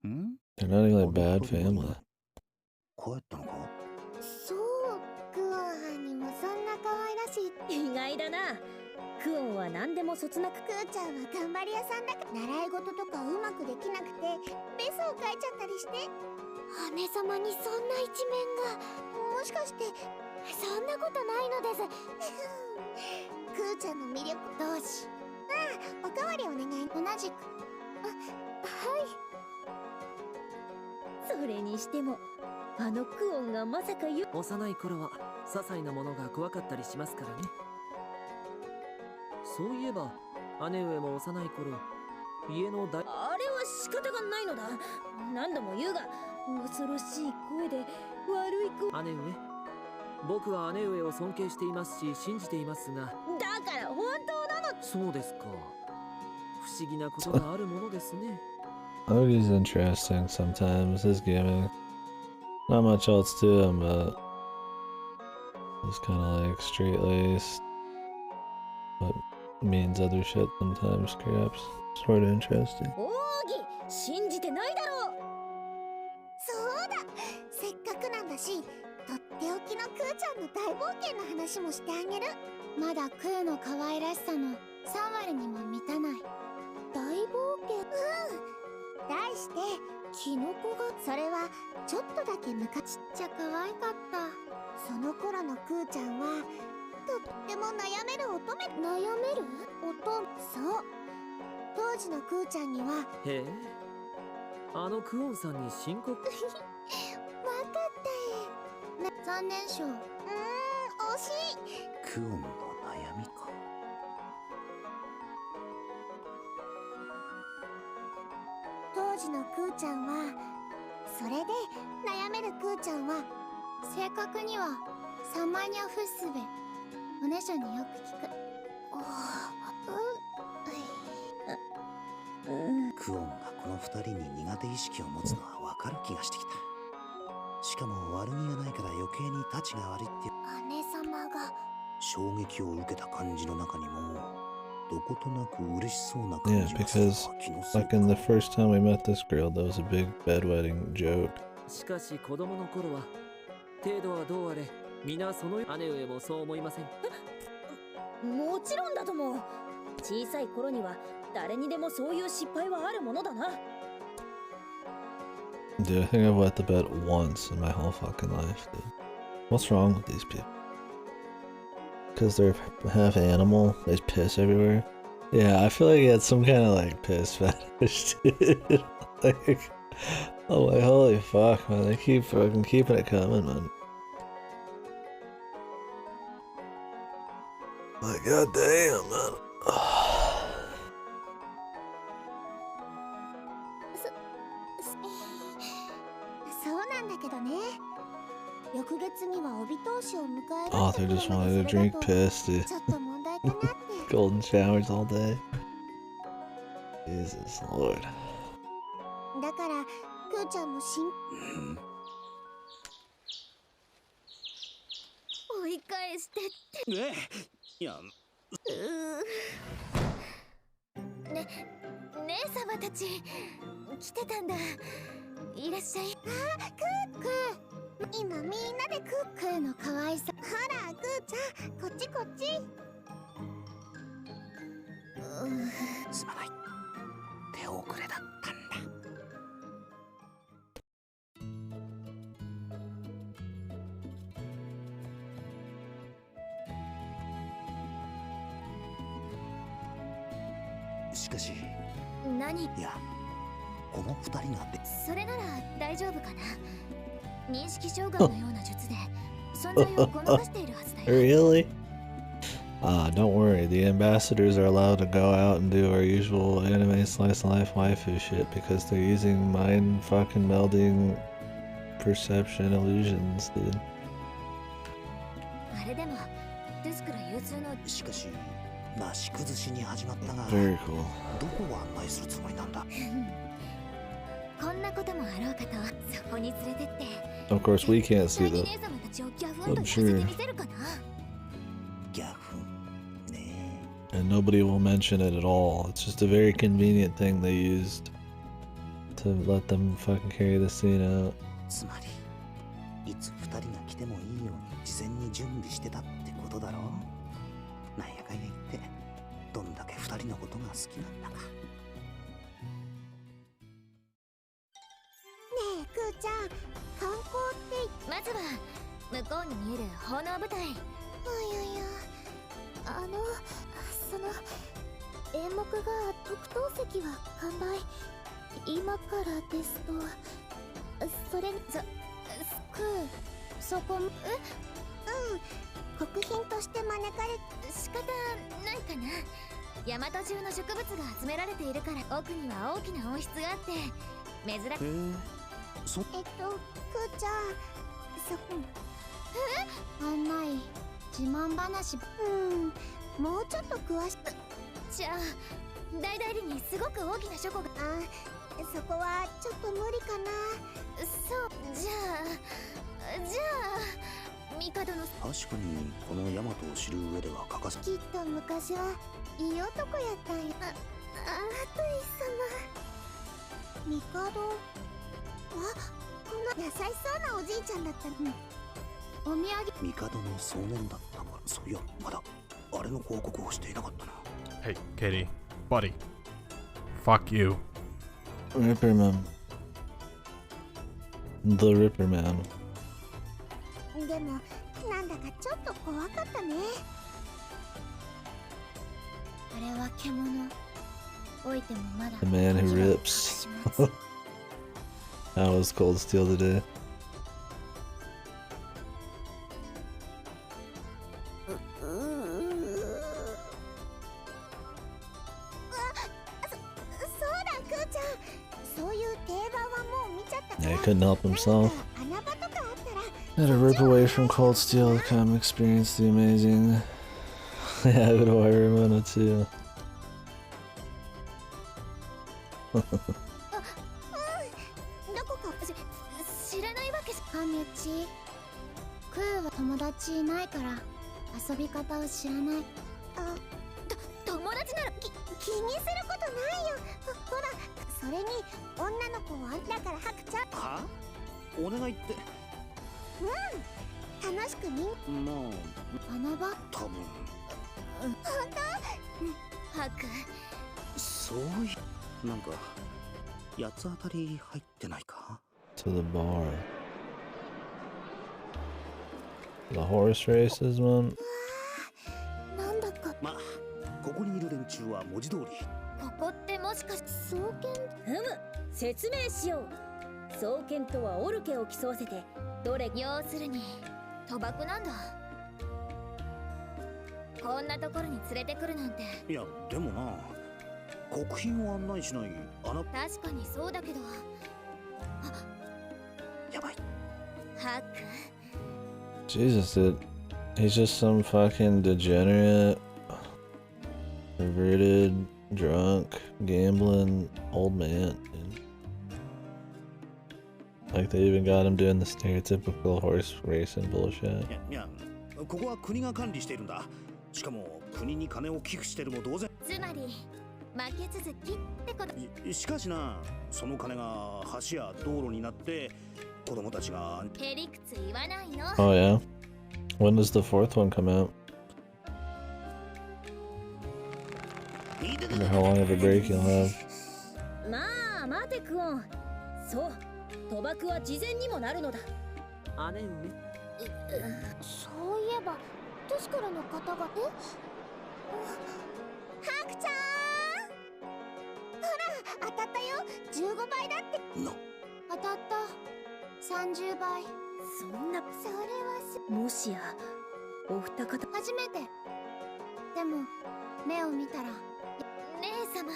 ん？ They're not even a bad family. 帰ったのか？そう、クオンはんにもそんな可愛らしい。意外だな。クオンは何でもそつなく。クーちゃんは頑張り屋さんだから習い事とかうまくできなくてベソを書いちゃったりして。姉様にそんな一面が。もしかしてそんなことないのです。クーちゃんの魅力同士。ああ、おかわりお願い。同じく。あ、はい。それにしてもあのクオンがまさか幼い頃は些細なものが怖かったりしますからね。そういえば姉上も幼い頃家の大あれは仕方がないのだ。何度も言うが恐ろしい声で悪い子。姉上、僕は姉上を尊敬していますし信じていますが。だから本当なの。そうですか。不思議なことがあるものですね。Ogie's interesting sometimes, his gimmick. Not much else to him, but he's kinda like straight-laced, but means other shit sometimes, perhaps. Sort of interesting. 奥義、信じてないだろう。そうだ、せっかくなんだしとっておきのクーちゃんの大冒険の話もしてあげる。まだクーの可愛らしさの3割にも満たない大冒険。題してキノコが。それはちょっとだけ昔ちっちゃ可愛かった。その頃のクーちゃんはとっても悩める乙女。悩める乙女。そう、当時のクーちゃんには。へえ、あのクオンさんに申告。わかった。残念賞。惜しい。クオンの悩みか。当時のクーちゃんはそれで悩めるクーちゃんは正確にはサマニャフスベお姉ちゃんによく聞く。クオンがこの二人に苦手意識を持つのはわかる気がしてきた。しかも悪気がないから余計にタチが悪いって姉様が衝撃を受けた感じの中にもどことなく嬉しそうな感 Yeah, じがする because のは気のせい like か in the first time we met this girl, that was a big bedwetting joke. しかし子供の頃は程度はどうあれ皆その姉上もそう思いません。もちろんだとも。小さい頃には誰にでもそういう失敗はあるものだな。 Dude, I think I've wet the bed once in my whole fucking life, dude. What's wrong with these people? Because they're half animal, they piss everywhere. Yeah, I feel like he had some kind of like piss fetish, dude. Like, oh my holy fuck, man, they keep fucking keeping it coming, man. Like, goddamn, man. そうなんだけどね。翌月には帯通しを迎える Oh, they just wanted to drink piss, dude. ちょっと問題かなって。 Golden showers all day. Jesus Lord. だからクーちゃんも追い返してってねえいや姉様たち来てたんだ。いらっしゃい。クー今みんなでクーの可愛さ。ほらクーちゃんこっちこっち。すまない手遅れだったんだ。しかし何？いやこの二人がそれなら大丈夫かな。認識障害のような術で存在をごまかしているはずだよ。Really? Don't worry, the ambassadors are allowed to go out and do our usual anime slice of life waifu shit because they're using mind fucking melding perception illusions, dude. あれでもデスクラ有数のしかしなし崩しに始まったが Very cool. どこを案内するつもりなんだ。こんなこともあろうかとそこに連れてって Of course, we can't see 姉 that. 様たちをギャフンと I'm させて sure. みせるかな。ギャフンね And nobody will mention it at all. It's just a very convenient thing they used to let them fucking carry the scene out. つまりいつ二人が来てもいいように事前に準備してたってことだろう。なんやかんや言ってどんだけ二人のことが好きなんだか。ねえクーちゃん観光ってまずは向こうに見える奉納舞台。いやいやその演目が特等席は完売。今からですとそれそこ国賓として招かれ仕方ないかな。大和中の植物が集められているから奥には大きな温室があって珍しい。クーちゃん案内自慢話もうちょっと詳しく。じゃあ大々理にすごく大きな書庫がそこはちょっと無理かな。そうじゃあ帝の確かにこのヤマトを知る上では欠かせきっと昔はいい男やったんや。とい様帝こんな優しそうなおじいちゃんだったの。お土産帝の壮年だったから。そういやまだあれの報告をしていなかったな。 Hey, Katie, buddy, fuck you. Ripper Man. The Ripper Man. でもなんだかちょっと怖かったね。あれは獣。置いてもまだ The man who rips. That was Cold Steel today. そうだクーちゃんそういう定番はもう見ちゃった。Yeah, he couldn't help himself. Had to rip away from Cold Steel to come experience the amazing Utawarerumono too. どこか知らないわけじゃん。みちクーは友達いないから遊び方を知らない。あ、友達なら気にすることないよ。ほら、それに女の子はだからハクちゃん。は？お願いって。うん、楽しくみんまあ穴場多分。本当？ハク。そういうなんか八つ当たり入ってないか To the bar. The horse races, man. なんだかまあここにいる連中は文字通りここってもしかして双剣？説明しよう。双剣とはオルケを競わせてどれ要するに賭博なんだ。こんなところに連れてくるなんて。いやでもな国賓を案内しない確かにそうだけど。やばい。ハク Jesus, dude. He's just some fucking degenerate, perverted, drunk, gambling old man, dude. Like they even got him doing the stereotypical horse racing bullshit. いやここは国が管理しているんだ。しかも国に金を寄付してるも同然。つまり負け続きってこと。しかしな、その金が橋や道路になって子供たちがへりくつ言わないの。 Oh yeah? When does the fourth one come out? I wonder how long of a break you'll have. まあ待てクオン。そう賭博は事前にもなるのだ。姉上。そういえば都市からの方がハクちゃん、ほら当たったよ。15倍だって。当たった。30倍。そんな。それはもしやお二方初めて。でも目を見たら姉様、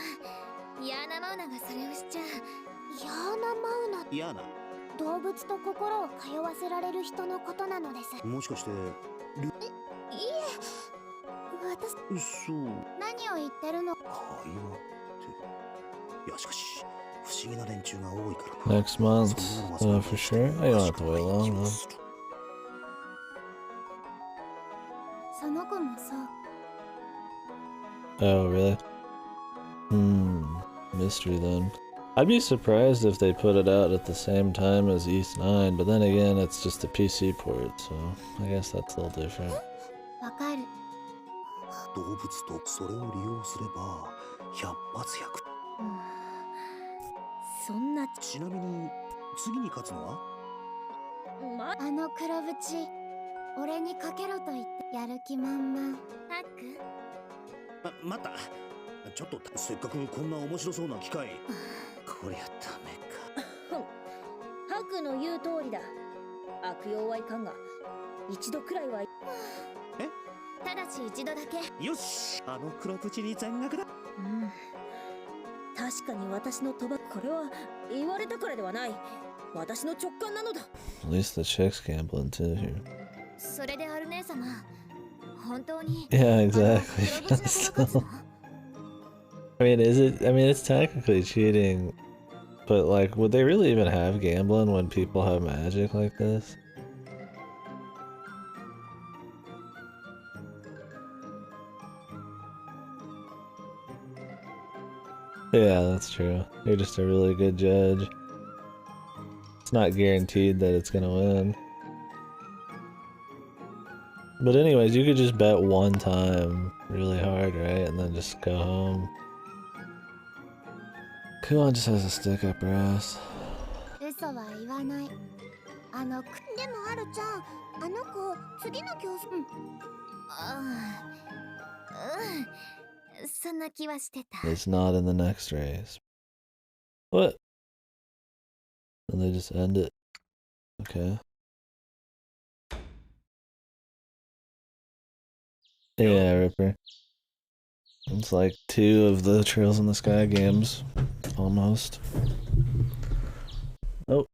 ヤーナマウナがそれをしちゃ。ヤーナマウナ。嫌な。動物と心を通わせられる人のことなのです。もしかしていえ、私。そう。何を言ってるの。会話って。いやしかし不思議な連中が多いからな。 Next month, for sure. I don't have to wait long though. その子もそう。 Oh, really? Mystery then. I'd be surprised if they put it out at the same time as East 9, but then again, it's just a PC port, so I guess that's a little different. わかる。動物とそれを利用すれば百発百。そんな。ちなみに次に勝つのは？あの黒縁、俺にかけろと言ってやる気満々。ハック。待った。ちょっとせっかくこんな面白そうな機会。こりゃダメか。ハクの言う通りだ。悪用はいかんが一度くらいは。ただし一度だけ。よし、あの黒縁に全額だ。確かに私の賭博、これは言われたからではない。私の直感なのだ。 At least the chick's gambling too here. それでアル姉様、本当に。 Yeah, exactly. I mean, is it? I mean, it's technically cheating, but like, would they really even have gambling when people have magic like this? Yeah, that's true. You're just a really good judge. It's not guaranteed that it's gonna win. But anyways, you could just bet one time really hard, right? And then just go home. Kuon just has a stick up her ass. 嘘は言わない。でもあるちゃん、あの子次の教室。そんな気はしてた。 It's not in the next race. What? And they just end it. Okay. Yeah, Ripper. It's like 2 of the Trails in the Sky games. Almost. Oh,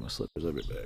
my slippers, I'll be back.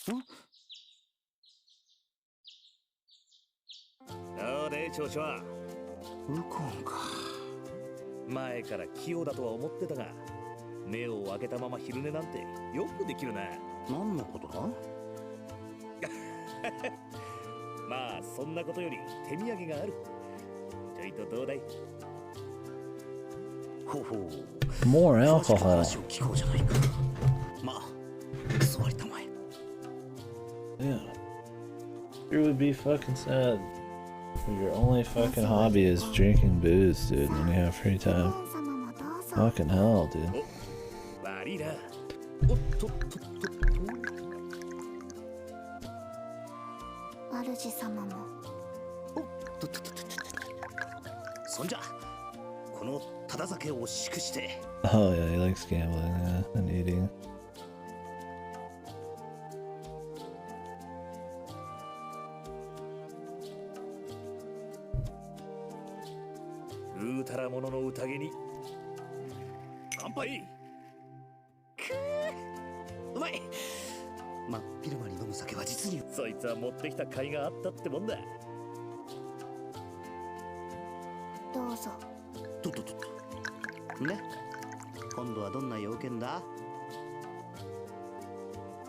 ん？どうで調子は？ウコンか。前から器用だとは思ってたが、目を開けたまま昼寝なんてよくできるな。何のことだ？まあそんなことより手土産がある。ちょいとどうだい？ほほう。 More alcohol. 話を聞こうじゃないか。まあ、座りたまえ。Yeah. It would be fucking sad if your only fucking hobby is drinking booze, dude, when you have free time. Fucking hell, dude. 悪いな。おっとっとっとっと。主様も。おっとっとっとっと。そんじゃ、このただ酒を祝して。Oh yeah, he likes gambling, yeah, and eating. うたらものの宴に乾杯。うまい。真っ昼間に飲む酒は実に。そいつは持ってきた甲斐があったってもんだ。どうぞ。とっとっと。ね、今度はどんな要件だ？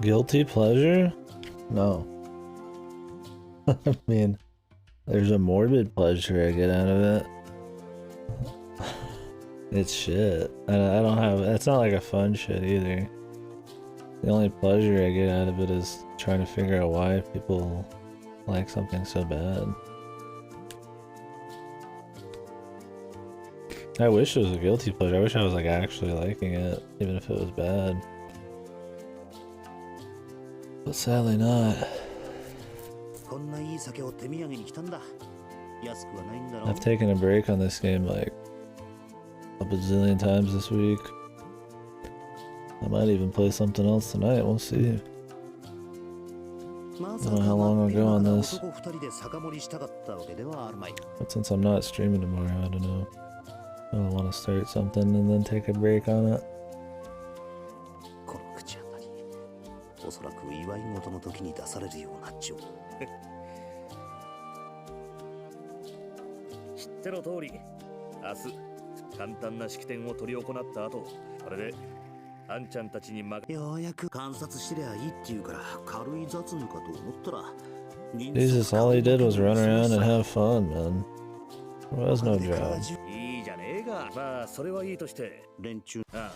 Guilty pleasure? No. I mean, there's a morbid pleasure I get out of it. It's shit. I don't have. It's not like a fun shit either. The only pleasure I get out of it is trying to figure out why people like something so bad. I wish it was a guilty pleasure. I wish I was like actually liking it, even if it was bad. But sadly not. I've taken a break on this game like a bazillion times this week. I might even play something else tonight, we'll see. I don't know how long I'll go on this. But since I'm not streaming tomorrow, I don't know. I don't want to start something and then take a break on it. おそらく祝い事の時に出されるような情報。知っての通り、明日簡単な式典を執り行った後、これであんちゃんたちにようやく観察してりゃいいって言うから軽い雑務かと思ったら。Jesus, all he did was run around and have fun, man. There was no job. いいじゃねえが。まあそれはいいとして。連中。ああ。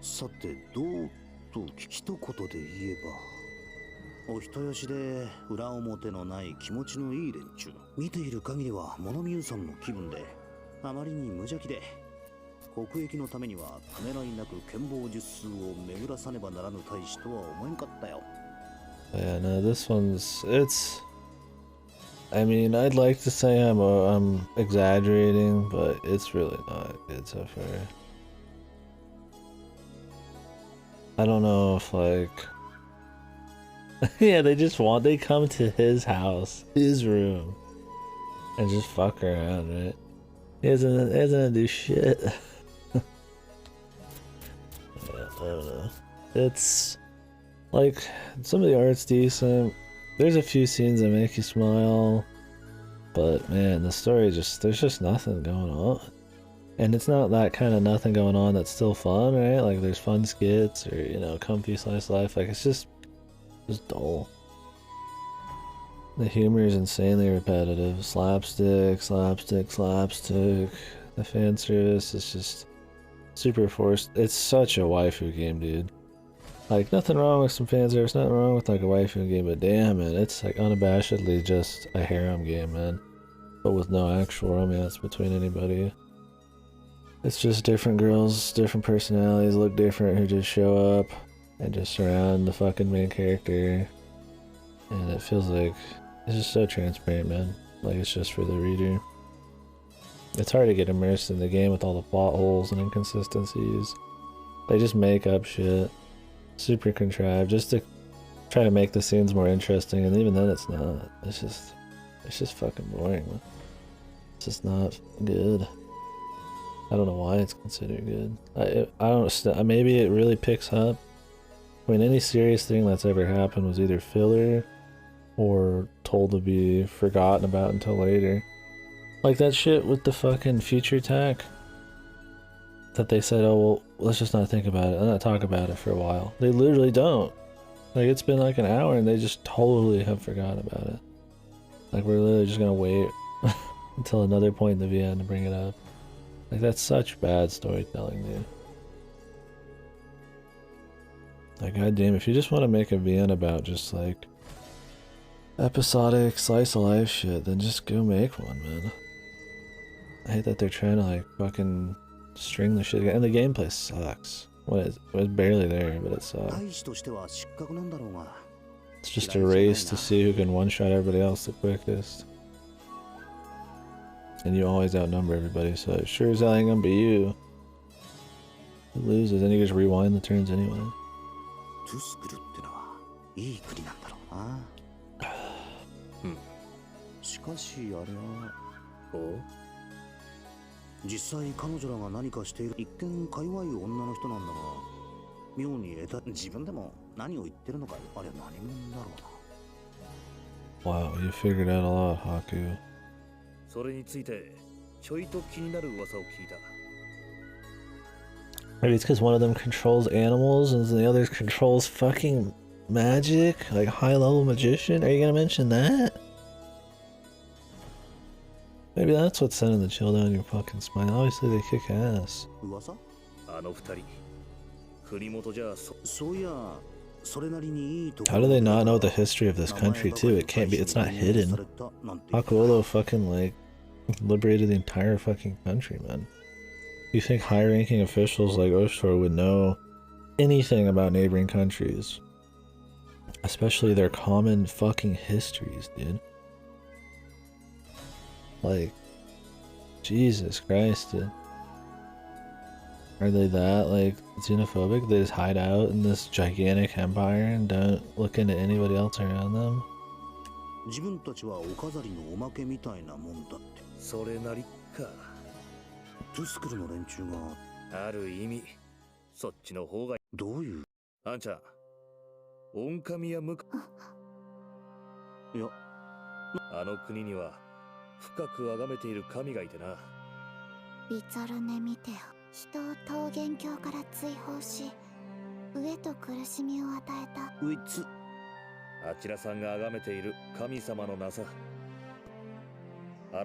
さてどうと一言で言えば。お人よしで裏表のない気持ちのいい連中。見ている限りは物見湯さんの気分であまりに無邪気で、国益のためにはためらいなく剣謀術数を巡らさねばならぬ大使とは思えんかったよ。Yeah, no, this one's it's. I mean, I'd like to say I'm exaggerating, but it's really not good so far. I don't know if like. Yeah, they come to his house, his room, and just fuck around, right? He doesn't do shit. Yeah, I don't know. It's like some of the art's decent. There's a few scenes that make you smile, but man, the story there's just nothing going on. And it's not that kind of nothing going on that's still fun, right? Like there's fun skits or, you know, comfy slice of life. Like it's just dull. The humor is insanely repetitive. Slapstick, slapstick, slapstick. The fan service is just super forced. It's such a waifu game, dude. Like, nothing wrong with some fan service, nothing wrong with like a waifu game, but damn, man, it's like unabashedly just a harem game, man. But with no actual romance between anybody. It's just different girls, different personalities, look different, who just show up and just surround the fucking main character. And it feels like it's just so transparent, man. Like it's just for the reader. It's hard to get immersed in the game with all the plot holes and inconsistencies. They just make up shit. Super contrived just to try to make the scenes more interesting, and even then it's not. It's just fucking boring, man. It's just not good. I don't know why it's considered good. I don't. Maybe it really picks up. I mean, any serious thing that's ever happened was either filler or told to be forgotten about until later. Like that shit with the fucking future attack. That they said, oh well, let's just not think about it and not talk about it for a while. They literally don't. Like it's been like an hour and they just totally have forgotten about it. Like we're literally just gonna wait until another point in the VN to bring it up. Like that's such bad storytelling, dude. Like goddamn, if you just want to make a VN about just like episodic slice of life shit, then just go make one, man. I hate that they're trying to like fucking string the shit together. And the gameplay sucks. It's barely there, but it sucks. It's just a race to see who can one-shot everybody else the quickest. And you always outnumber everybody, so it sure as hell ain't gonna be you who loses, and you just rewind the turns anyway. Oh? 実際彼女らが何かしている。一見か弱い女の人なんだが、妙に自分でも何を言ってるのかあれ何者だろうな。 Wow, you figured out a lot, Haku. それについてちょいと気になる噂を聞いた。 Maybe it's because one of them controls animals and the other controls fucking magic, like high-level magician. Are you gonna mention that? Maybe that's what's sending the chill down your fucking spine. Obviously they kick ass. How do they not know the history of this country too? It can't be, it's not hidden. Hakuolo fucking like liberated the entire fucking country, man. You think high-ranking officials like Oshtor would know anything about neighboring countries? Especially their common fucking histories, dude. Like, Jesus Christ, dude. Are they that, like, xenophobic? They just hide out in this gigantic empire and don't look into anybody else around them? 自分たちはお飾りのおまけみたいなもんだって。それなりか。トゥスクルの連中が。ある意味、そっちの方が。どういう。あんちゃん、オ神やムカ。いや。あの国には深く崇めている神がいてな。ビツァルネミテオ。人を桃源郷から追放し、飢えと苦しみを与えた。ウィッツ。あちらさんが崇めている神様のなさ。So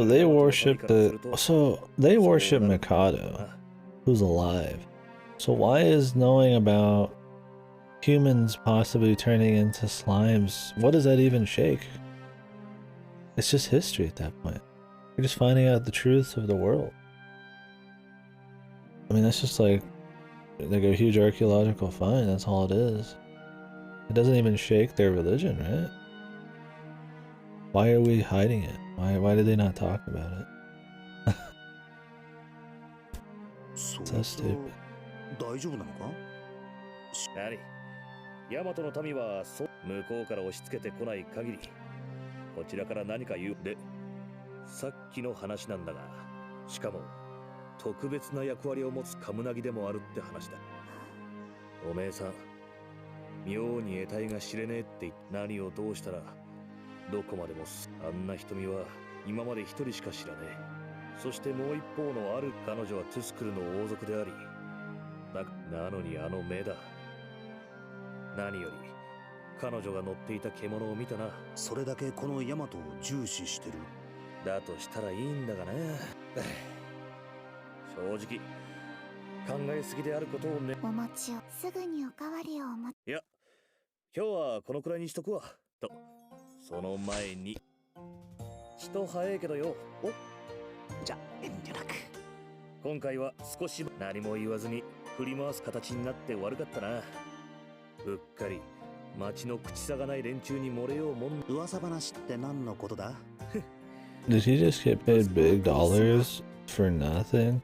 they worship they worship Mikado, who's alive. So why is knowing about humans possibly turning into slimes, what does that even shake? It's just history at that point. You're just finding out the truths of the world. I mean, that's just like a huge archaeological find, that's all it is. It doesn't even shake their religion, right? Why are we hiding it? Why did they not talk about it? So stupid. 大丈夫なのか？何？ヤマトの民は向こうから押し付けてこない限り、こちらから何か言うで、さっきの話なんだが、しかも特別な役割を持つカムナギでもあるって話だ。おめえさん、妙に得体が知れねえって言って何をどうしたらどこまでもあんな瞳は今まで一人しか知らねえ。そしてもう一方のある彼女はトゥスクルの王族であり、なのにあの目だ。何より彼女が乗っていた獣を見たな。それだけこのヤマトを重視してる。だとしたらいいんだがね。正直考えすぎであることをね。お餅をすぐにおかわりをお持ち。いや、今日はこのくらいにしとくわ。と、その前にちと早いけどよ。お、じゃ遠慮なく。今回は少し何も言わずに振り回す形になって悪かったな。うっかり町の口さがない連中に漏れようもん。噂話って何のことだ？ Did he just get paid big dollars for nothing?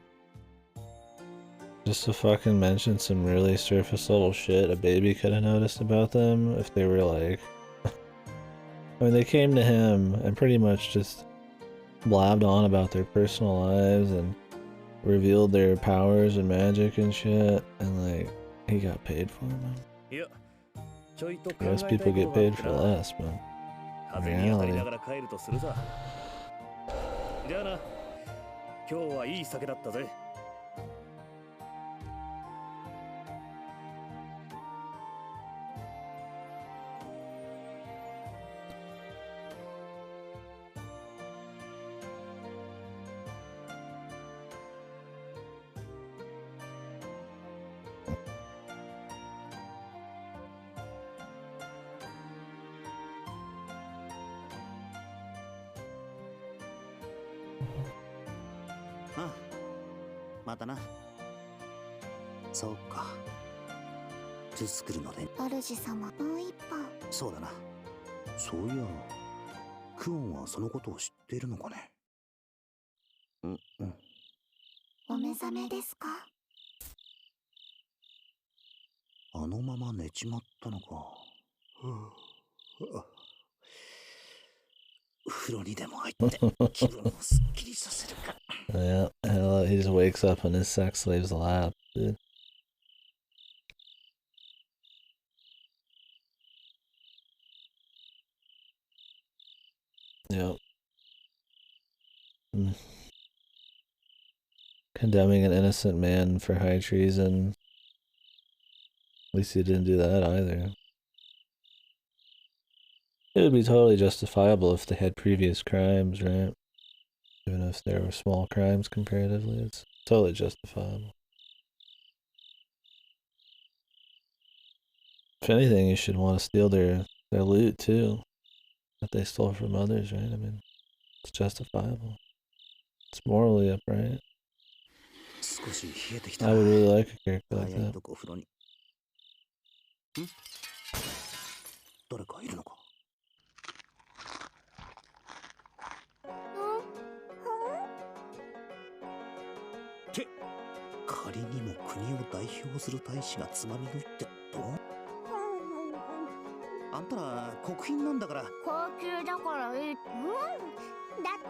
Just to fucking mention some really surface level shit a baby could have noticed about them if they were like... I mean, they came to him and pretty much just blabbed on about their personal lives and revealed their powers and magic and shit, and like, he got paid for them. Most people get paid for less, man. In reality. じゃあな、今日はいい酒だったぜ。ああ、またな。そうか。トゥスクルのね。主様、もう一本。そうだな。そういや、クオンはそのことを知っているのかね。お目覚めですか？あのまま寝ちまったのか。風呂にでも入って気分をすっきりさせるか。Yeah, hell, he just wakes up in his sex slave's lap, dude. Yep. Condemning an innocent man for high treason. At least he didn't do that either. It would be totally justifiable if they had previous crimes, right? Even if there were small crimes comparatively, it's totally justifiable. If anything, you should want to steal their loot too, that they stole from others, right? I mean, it's justifiable. It's morally upright. I would really like a character like that. 誰かいるのか？って仮にも国を代表する大使がつまみ食いってどう？あんたら国賓なんだから。高級だからいい。だって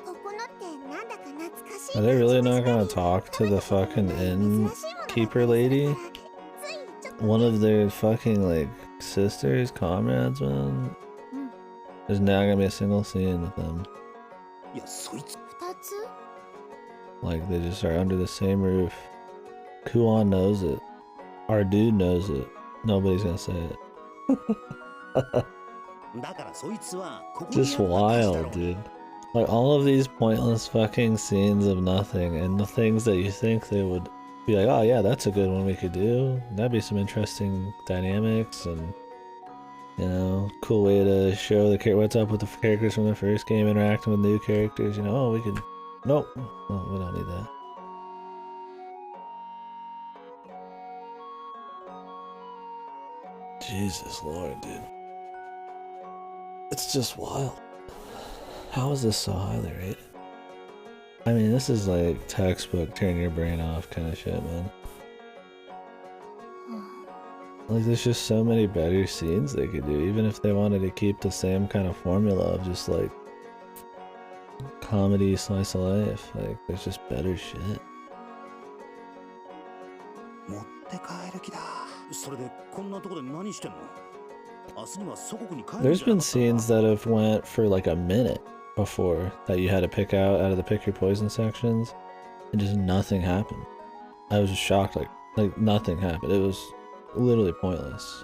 ここのってなんだか懐かしい。 Are they really not gonna talk to the fucking innkeeper lady? One of their fucking like sisters, comrades, man. There's not gonna be a single scene with them. Like they just are under the same roof. Kuon knows it. Our dude knows it. Nobody's gonna say it. Just wild, dude. Like all of these pointless fucking scenes of nothing and the things that you think they would be like, oh yeah, that's a good one we could do. That'd be some interesting dynamics and, you know, cool way to show the what's up with the characters from the first game interacting with new characters. You know, oh, we could. Nope, oh, we don't need that. Jesus Lord, dude. It's just wild. How is this so highly rated? I mean, this is like textbook turn your brain off kind of shit, man. Like, there's just so many better scenes they could do, even if they wanted to keep the same kind of formula of just like comedy slice of life. Like, there's just better shit. There's been scenes that have went for like a minute before that you had to pick out of the pick your poison sections, and just nothing happened. I was just shocked, like nothing happened. It was literally pointless.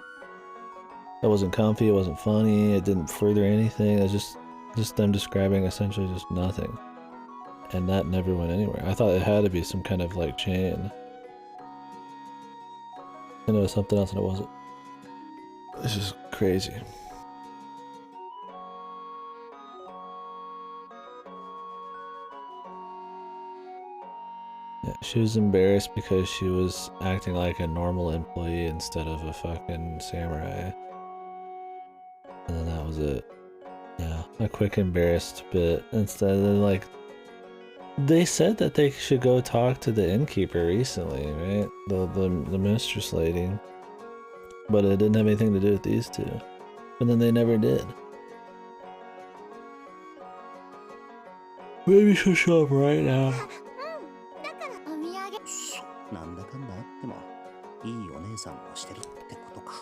It wasn't comfy, it wasn't funny, it didn't further anything. It was just them describing essentially just nothing. And that never went anywhere. I thought it had to be some kind of like chain. And it was something else and it wasn't. It's just crazy. Yeah, she was embarrassed because she was acting like a normal employee instead of a fucking samurai. And then that was it. Yeah, a quick embarrassed bit. Instead of like, they said that they should go talk to the innkeeper recently, right? The mistress lady. But it didn't have anything to do with these two. But then they never did. Maybe she'll show up right now.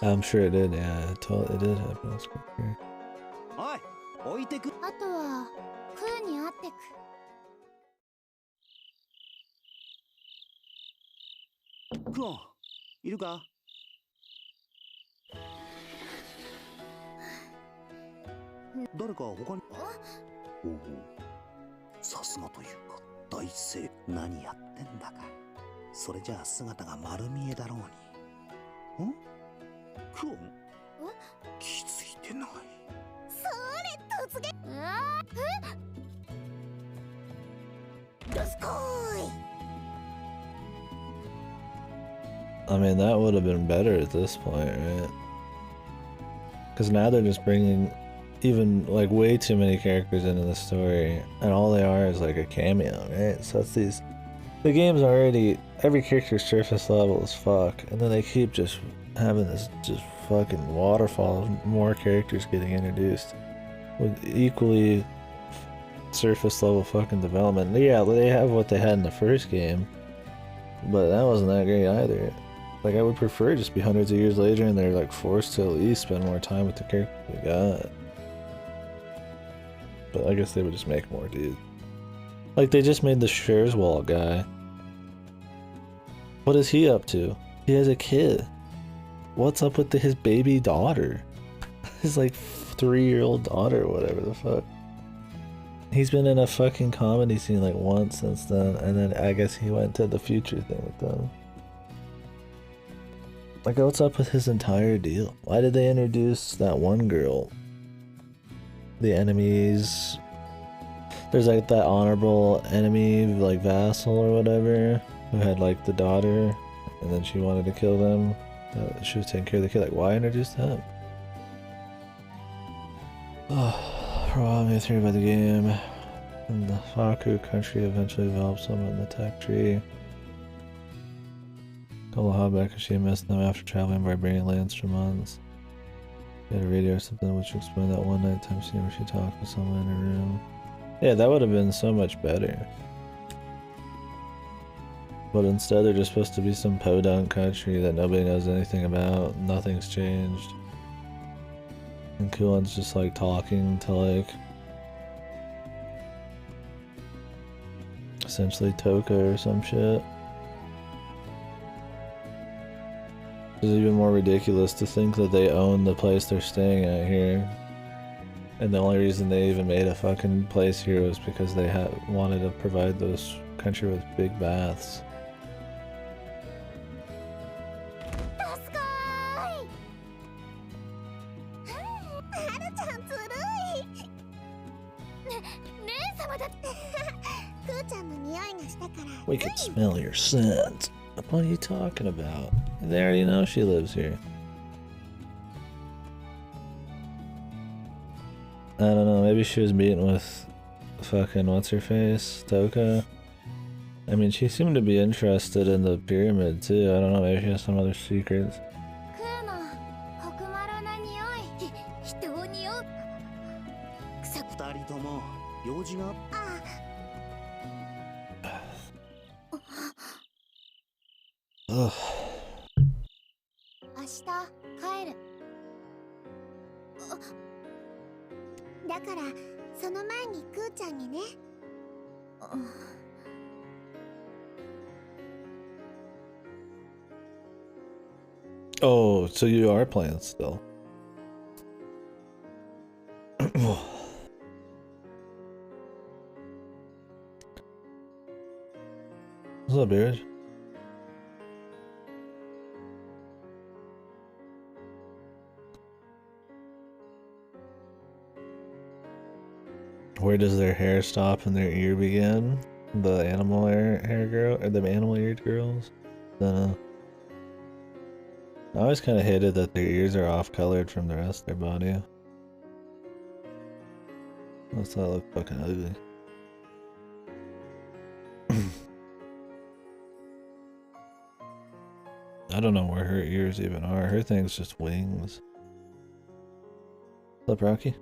I'm sure it did, yeah. It did happen. That's great. I mean, that would have been better at this point, right? Because now they're just bringing even like way too many characters into the story, and all they are is like a cameo, right? So it's these. The game's already, every character's surface level as fuck, and then they keep just having this just fucking waterfall of more characters getting introduced with equally surface level fucking development. Yeah, they have what they had in the first game, but that wasn't that great either. Like, I would prefer just be hundreds of years later and they're like forced to at least spend more time with the characters we got. But I guess they would just make more, dude. Like, they just made the Scherzwald guy. What is he up to? He has a kid. What's up with his baby daughter? His like 3-year-old daughter or whatever the fuck. He's been in a fucking comedy scene like once since then, and then I guess he went to the future thing with them. Like, what's up with his entire deal? Why did they introduce that one girl? The enemies. There's like that honorable enemy, like vassal or whatever, who had like the daughter, and then she wanted to kill them. She was taking care of the kid. Like, why introduce them? Oh, for a while, I'm going through about the game. And the Faku country eventually developed somewhat in the tech tree. Called a hotback because she missed them after traveling barbarian lands for months. She had a radio or something which explained that one night time scene where she talked with someone in her room. Yeah, that would have been so much better. But instead they're just supposed to be some podunk country that nobody knows anything about. Nothing's changed. And Kulan's just like talking to like essentially Toka or some shit. It's even more ridiculous to think that they own the place they're staying at here. And the only reason they even made a fucking place here was because they wanted to provide those country with big baths. We can smell your scent. What are you talking about? They already know she lives here. I don't know, maybe she was meeting with fucking what's-her-face, Toka. I mean, she seemed to be interested in the pyramid too. I don't know, maybe she has some other secrets. Ugh. 明日帰る。だからその前にクーちゃんにね。Oh, so you are playing still. What's up, Beard? Where does their hair stop and their ear begin? The animal hair girl, or the animal-eared girls? I always kind of hated that their ears are off-colored from the rest of their body. I thought it looked fucking ugly. I don't know where her ears even are. Her thing's just wings. What's up, Rocky?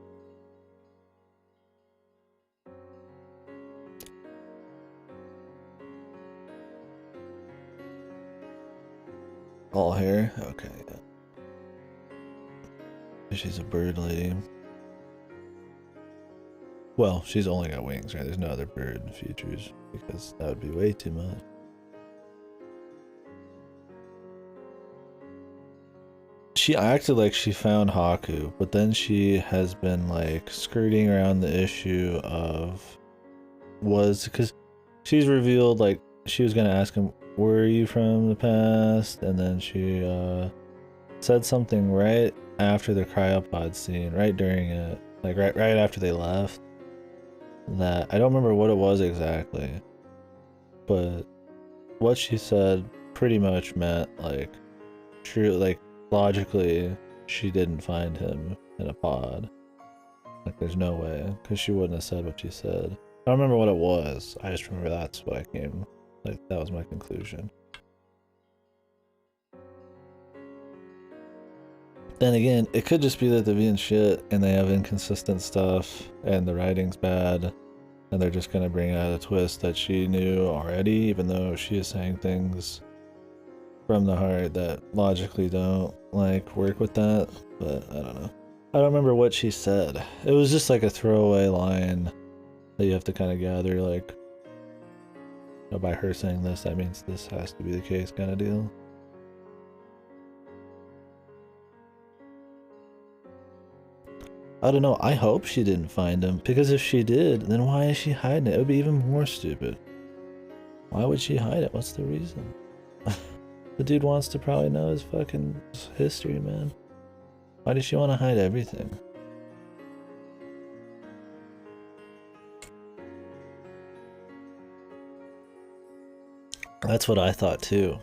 All hair? Okay, yeah. She's a bird lady. Well, she's only got wings, right? There's no other bird features, because that would be way too much. She acted like she found Haku, but then she has been like skirting around the issue of because she's revealed like she was gonna ask him, where are you from the past? And then she said something right after the cryopod scene, right during it, like right after they left, that I don't remember what it was exactly, but what she said pretty much meant like true, like logically she didn't find him in a pod. Like there's no way, because she wouldn't have said what she said. I don't remember what it was, I just remember that's what I came, like that was my conclusion. Then again, it could just be that they're being shit and they have inconsistent stuff and the writing's bad and they're just gonna bring out a twist that she knew already, even though she is saying things from the heart that logically don't like work with that. But I don't know. I don't remember what she said. It was just like a throwaway line that you have to kind of gather, like, you know, by her saying this, that means this has to be the case kind of deal. I don't know, I hope she didn't find him, because if she did, then why is she hiding it? It would be even more stupid. Why would she hide it? What's the reason? The dude wants to probably know his fucking history, man. Why does she want to hide everything? That's what I thought too.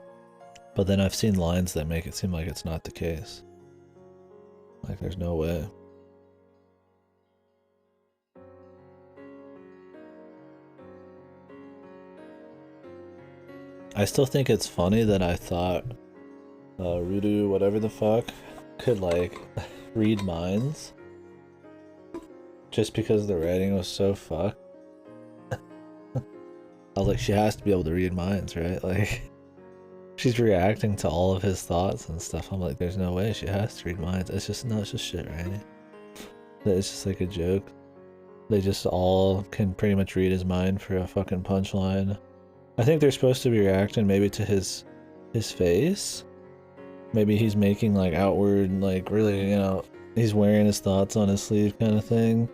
But then I've seen lines that make it seem like it's not the case. Like there's no way. I still think it's funny that I thought Rudu, whatever the fuck, could like read minds. Just because the writing was so fucked. I was like, she has to be able to read minds, right? Like, she's reacting to all of his thoughts and stuff. I'm like, there's no way she has to read minds. It's just, no, it's just shit, right? It's just like a joke. They just all can pretty much read his mind for a fucking punchline. I think they're supposed to be reacting maybe to his face. Maybe he's making like outward, like really, you know, he's wearing his thoughts on his sleeve kind of thing.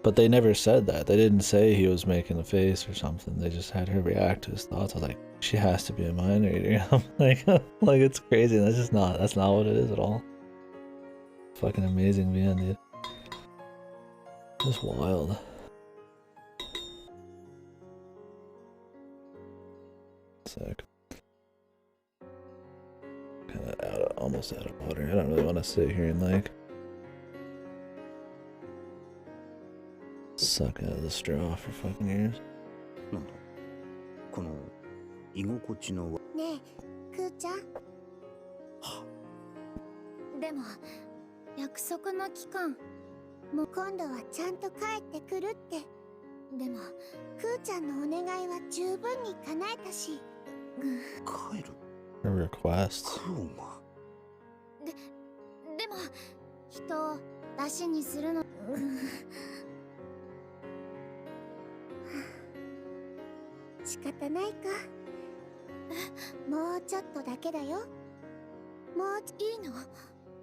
But they never said that. They didn't say he was making a face or something. They just had her react to his thoughts. I was like, she has to be a mind reader. I'm like it's crazy. That's not what it is at all. Fucking amazing man, dude. Just wild. sec. Kinda almost out of water. I don't really want to sit here and like suck out of the straw for fucking years. なんだこの居心地のねえ、くーちゃん。でも約束の期間もう今度はちゃんと帰ってくるって。でもくーちゃんのお願いは十分に叶えたし。帰る A request. クオンがでも人を出しにするの仕方ないか。もうちょっとだけだよ。もういいの？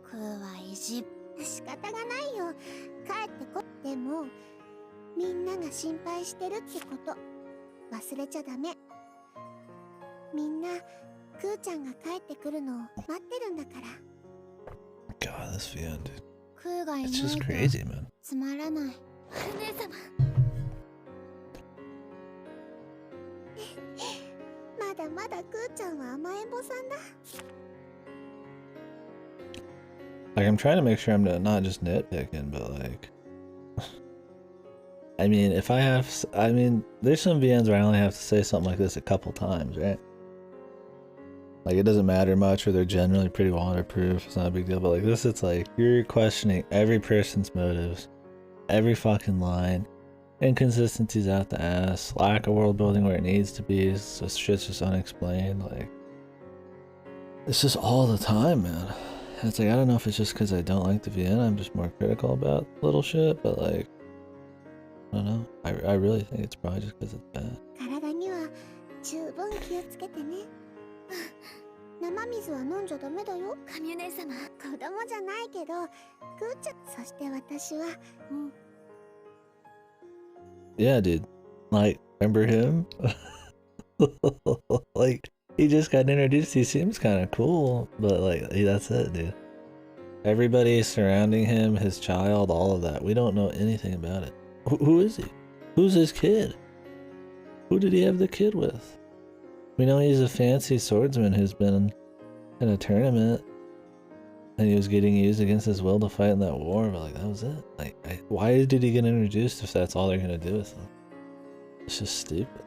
くーは意地。仕方がないよ。帰ってこってもみんなが心配してるってこと忘れちゃダメ。みんなくーちゃんが帰ってくるのを待ってるんだから。God, this VN, dude. くーがいない It's just と crazy, man. つまらない。お姉様。まだまだくーちゃんは甘えん坊さんだ。Like, I'm trying to make sure I'm not just nitpicking, but like, I mean, if I have, I mean, there's some VNs where I only have to say something like this a couple times, right? Like, it doesn't matter much, or they're generally pretty waterproof. It's not a big deal, but like this, it's like you're questioning every person's motives, every fucking line, inconsistencies out the ass, lack of world building where it needs to be, so shit's just unexplained. Like, it's just all the time, man. And it's like, I don't know if it's just because I don't like the VN, I'm just more critical about little shit, but like, I don't know. I really think it's probably just because it's bad. 体には十分気をつけてね。生水は飲んじゃダメだよ。神姉様、子供じゃないけど、くーちゃん、そして私は、Yeah, dude. Like, remember him? Like, he just got introduced. He seems kind of cool, but like, that's it, dude. Everybody surrounding him, his child, all of that. We don't know anything about it. Who is he? Who's his kid? Who did he have the kid with? We know he's a fancy swordsman who's been in a tournament and he was getting used against his will to fight in that war, but like, that was it. Like, why did he get introduced if that's all they're gonna do with him? It's just stupid.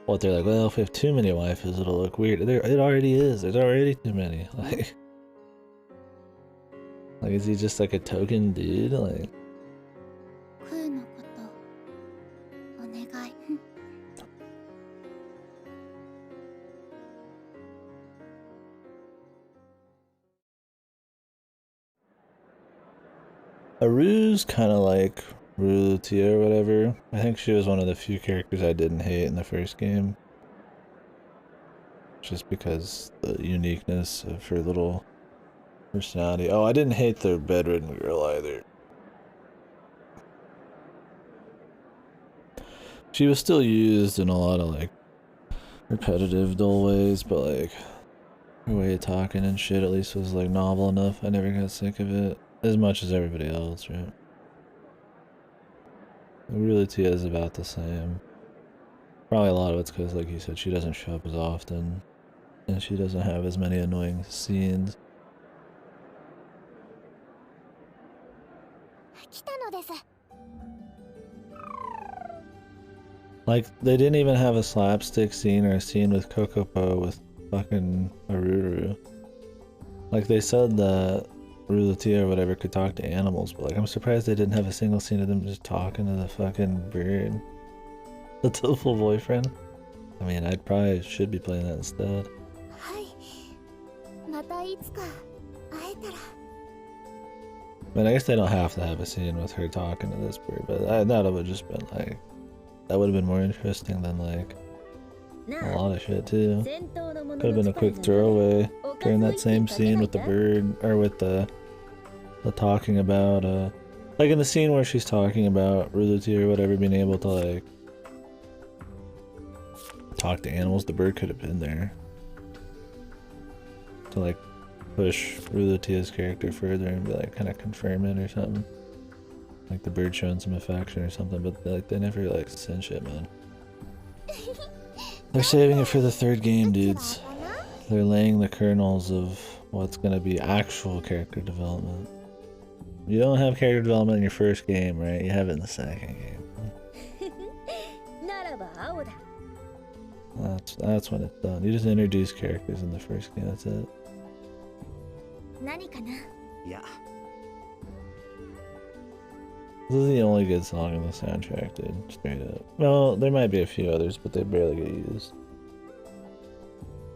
What, they're like, well, if we have too many waifus, it'll look weird. It already is. There's already too many. Like, is he just like a token dude? Like, くーのことお願い。Aru's kind of like Rutia or whatever. I think she was one of the few characters I didn't hate in the first game. Just because the uniqueness of her little personality. Oh, I didn't hate the bedridden girl either. She was still used in a lot of like repetitive, dull ways, but like her way of talking and shit at least was like novel enough. I never got sick of it as much as everybody else, right? Really, Tia is about the same. Probably a lot of it's because, like you said, she doesn't show up as often, and she doesn't have as many annoying scenes. 来たのです。 Like, they didn't even have a slapstick scene or a scene with Kokopo with fucking Aruru. Like, they said that Rulatia or whatever could talk to animals, but like, I'm surprised they didn't have a single scene of them just talking to the fucking bird. The tofu boyfriend. I mean, I probably should be playing that instead. はい。またいつか会えたら。 I mean, I guess they don't have to have a scene with her talking to this bird, but that would have just been like, that would have been more interesting than like a lot of shit too. Could have been a quick throwaway during that same scene with the bird, or with the talking about, like in the scene where she's talking about Ruluti or whatever being able to like talk to animals, the bird could have been there to like push Rulutia's character further and be like kind of confirm it or something. Like the bird showing some affection or something, but like they never like send shit, man. They're saving it for the third game, dudes. They're laying the kernels of what's gonna be actual character development. You don't have character development in your first game, right? You have it in the second game. That's when it's done. You just introduce characters in the first game, that's it. Yeah. This is the only good song in the soundtrack, dude. Straight up. Well, there might be a few others, but they barely get used.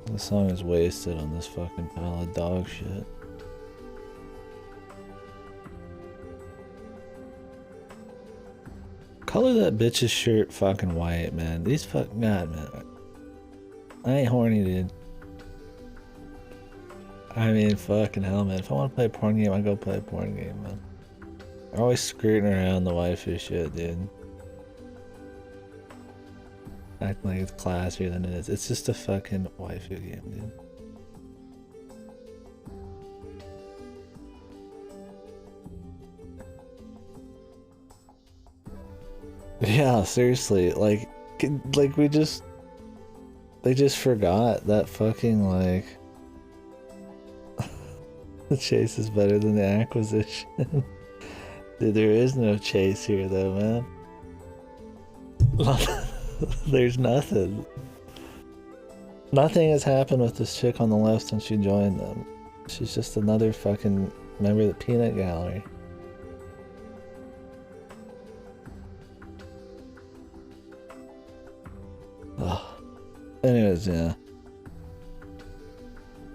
The song is wasted on this fucking pile of dog shit. Color that bitch's shirt fucking white, man. These fucking God, man. I ain't horny, dude. I mean, fucking hell, man. If I want to play a porn game, I go play a porn game, man. They're always skirting around the waifu shit, dude. Acting like it's classier than it is. It's just a fucking waifu game, dude. Yeah, seriously, like they just forgot that fucking, like, the chase is better than the acquisition. Dude, there is no chase here though, man. There's nothing. Nothing has happened with this chick on the left since she joined them. She's just another fucking member of the peanut gallery. Ugh. Anyways, yeah.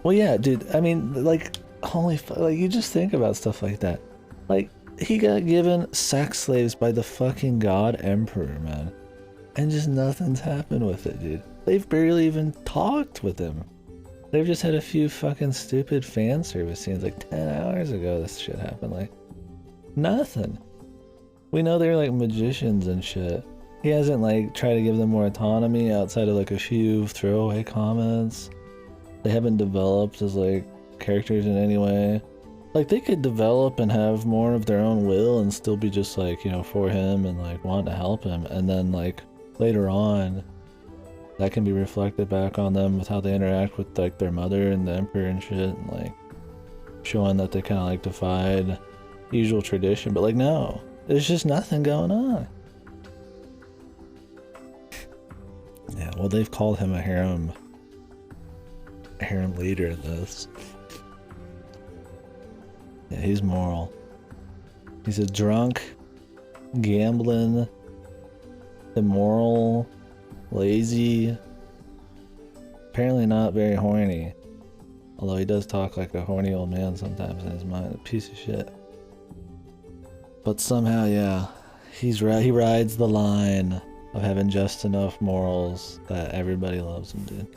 Well, yeah, dude. I mean, like, holy like, you just think about stuff like that. Like, he got given sex slaves by the fucking god emperor, man, and just nothing's happened with it, dude. They've barely even talked with him. They've just had a few fucking stupid fan service scenes. Like 10 hours ago, this shit happened. Like, nothing. We know they're like magicians and shit. He hasn't like tried to give them more autonomy outside of like a few throwaway comments. They haven't developed as like characters in any way. Like, they could develop and have more of their own will and still be just like, you know, for him and like want to help him, and then like later on that can be reflected back on them with how they interact with like their mother and the emperor and shit, and like showing that they kind of like defied usual tradition. But like, no, there's just nothing going on. Yeah, well, they've called him a harem leader in this. Yeah, he's moral. He's a drunk, gambling, immoral, lazy, apparently not very horny. Although he does talk like a horny old man sometimes in his mind, a piece of shit. But somehow, yeah, he rides the line of having just enough morals that everybody loves him, dude.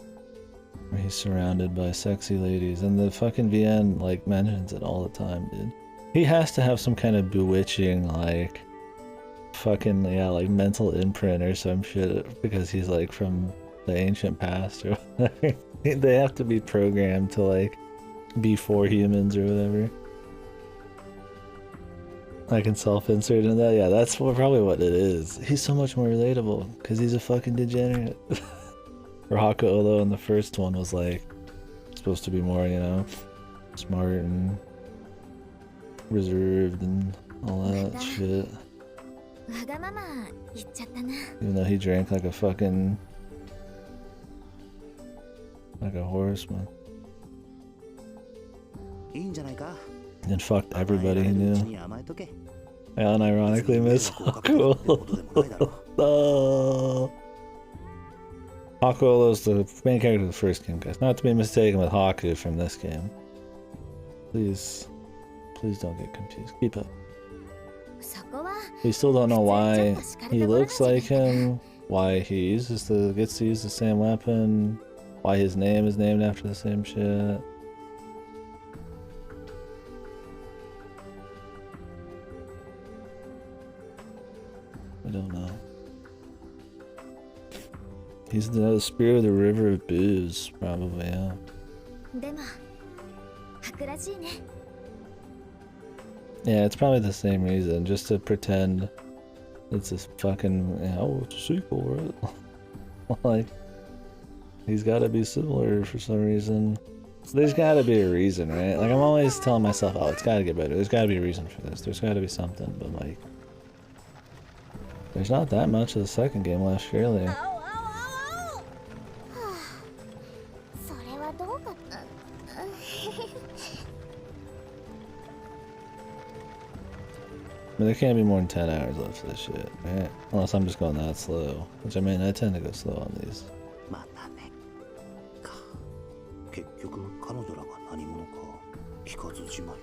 He's surrounded by sexy ladies, and the fucking VN like mentions it all the time, dude. He has to have some kind of bewitching, like, fucking, yeah, like mental imprint or some shit, because he's like from the ancient past or whatever. They have to be programmed to like be for humans or whatever. I can self-insert in that. Yeah, that's probably what it is. He's so much more relatable because he's a fucking degenerate. Haku Olo in the first one was like supposed to be more, you know, smart and reserved and all that shit. Even though he drank like a fucking, like a horseman. And fucked everybody he knew. I unironically miss Haku Olo. Oh. Haku Olo is the main character of the first game, guys. Not to be mistaken with Haku from this game. Please don't get confused. Keep up. We still don't know why he looks like him, why he gets to use the same weapon, why his name is named after the same shit. I don't know. He's the spirit of the river of booze, probably, yeah. Yeah, it's probably the same reason, just to pretend it's this fucking, oh, it's a sequel, right? Like, He's got to be similar for some reason. So there's got to be a reason, right? Like, I'm always telling myself, oh, it's got to get better. There's got to be a reason for this. There's got to be something, but like, there's not that much of the second game left, surely. I mean, there can't be more than 10 hours left of this shit, right? Unless I'm just going that slow. Which, I mean, I tend to go slow on these.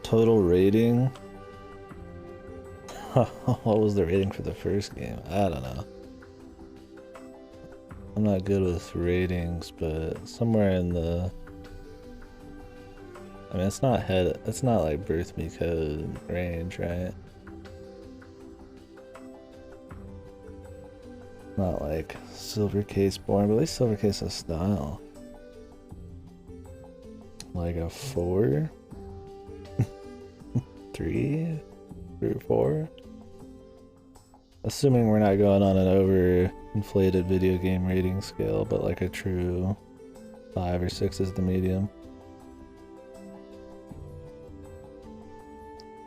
Total rating? What was the rating for the first game? I don't know. I'm not good with ratings, but somewhere in the... I mean, it's not like Birth Me Code range, right? Not like Silver Case Born, but at least Silver Case has style. Like a 4? 3 or 4? Assuming we're not going on an over-inflated video game rating scale, but like a true 5 or 6 is the medium.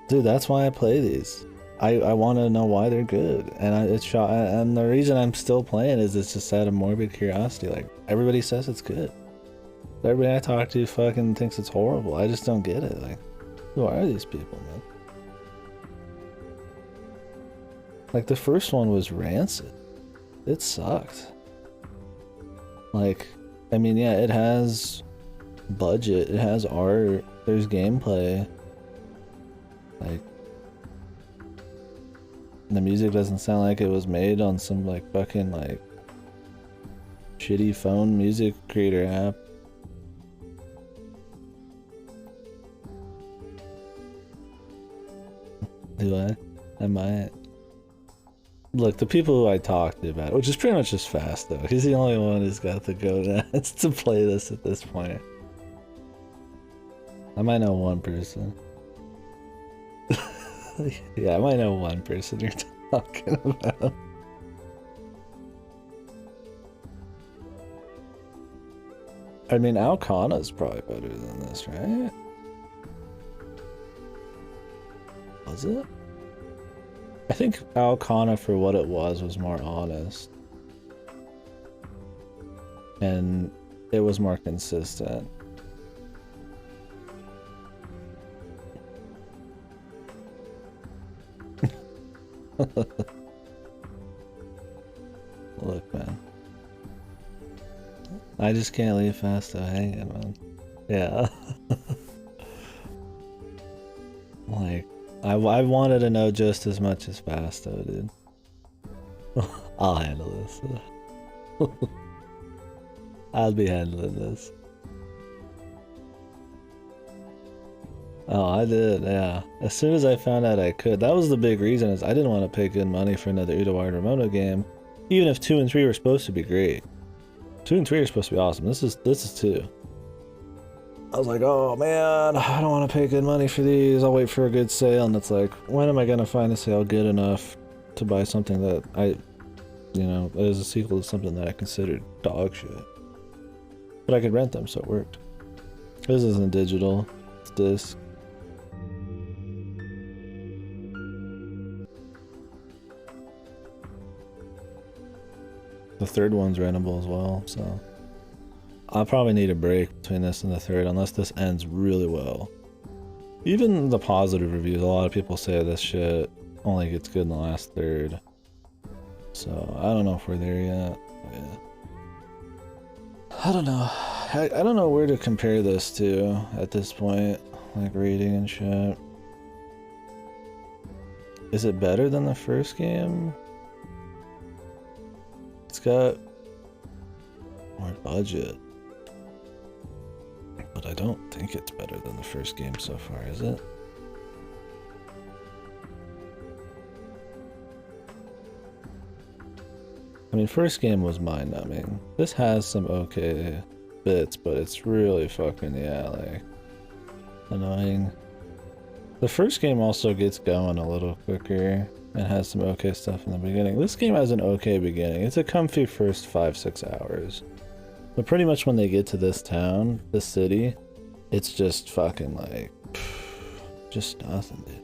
Dude, that's why I play these. I want to know why they're good, and and the reason I'm still playing is it's just out of morbid curiosity. Like, everybody says it's good. Everybody I talk to fucking thinks it's horrible. I just don't get it. Like, who are these people, man? Like, the first one was rancid. It sucked. Like, I mean, yeah, it has budget, it has art, there's gameplay. Like, the music doesn't sound like it was made on some like fucking like shitty phone music creator app. Do I? I might. Look, the people who I talked to about it, which is pretty much just Fast though. He's the only one who's got the gonads to play this at this point. I might know one person. Yeah, I might know one person you're talking about. I mean, Alcana's probably better than this, right? Was it? I think Alcana, for what it was more honest. And it was more consistent. Look, man. I just can't leave Fasto hanging, man. Yeah. Like, I wanted to know just as much as Fasto, dude. I'll handle this. I'll be handling this. Oh, I did, yeah. As soon as I found out I could. That was the big reason, is I didn't want to pay good money for another Utawarerumono game. Even if 2 and 3 were supposed to be great. 2 and 3 are supposed to be awesome. This is 2. I was like, oh man, I don't want to pay good money for these. I'll wait for a good sale. And it's like, when am I going to find a sale good enough to buy something that is a sequel to something that I considered dog shit. But I could rent them, so it worked. This isn't digital, it's disc. The third one's rentable as well, so I'll probably need a break between this and the third, unless this ends really well. Even the positive reviews, a lot of people say this shit only gets good in the last third. So I don't know if we're there yet. Yeah. I don't know. I don't know where to compare this to at this point, like rating and shit. Is it better than the first game? It's got more budget, but I don't think it's better than the first game so far, is it? I mean, first game was mind-numbing. This has some okay bits, but it's really fucking, yeah, like, annoying. The first game also gets going a little quicker and has some okay stuff in the beginning. This game has an okay beginning. It's a comfy first 5-6 hours. But pretty much when they get to this town, this city, it's just fucking like, just nothing, dude.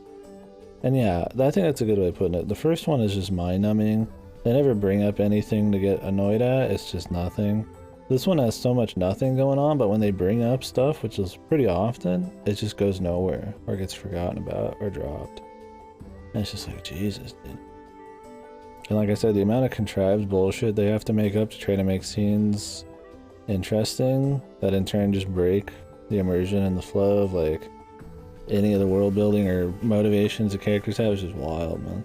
And yeah, I think that's a good way of putting it. The first one is just mind-numbing. They never bring up anything to get annoyed at, it's just nothing. This one has so much nothing going on, but when they bring up stuff, which is pretty often, it just goes nowhere, or gets forgotten about, or dropped. And it's just like, Jesus, dude. And like I said, the amount of contrived bullshit they have to make up to try to make scenes interesting, that in turn just break the immersion and the flow of like any of the world building or motivations the characters have is just wild, man.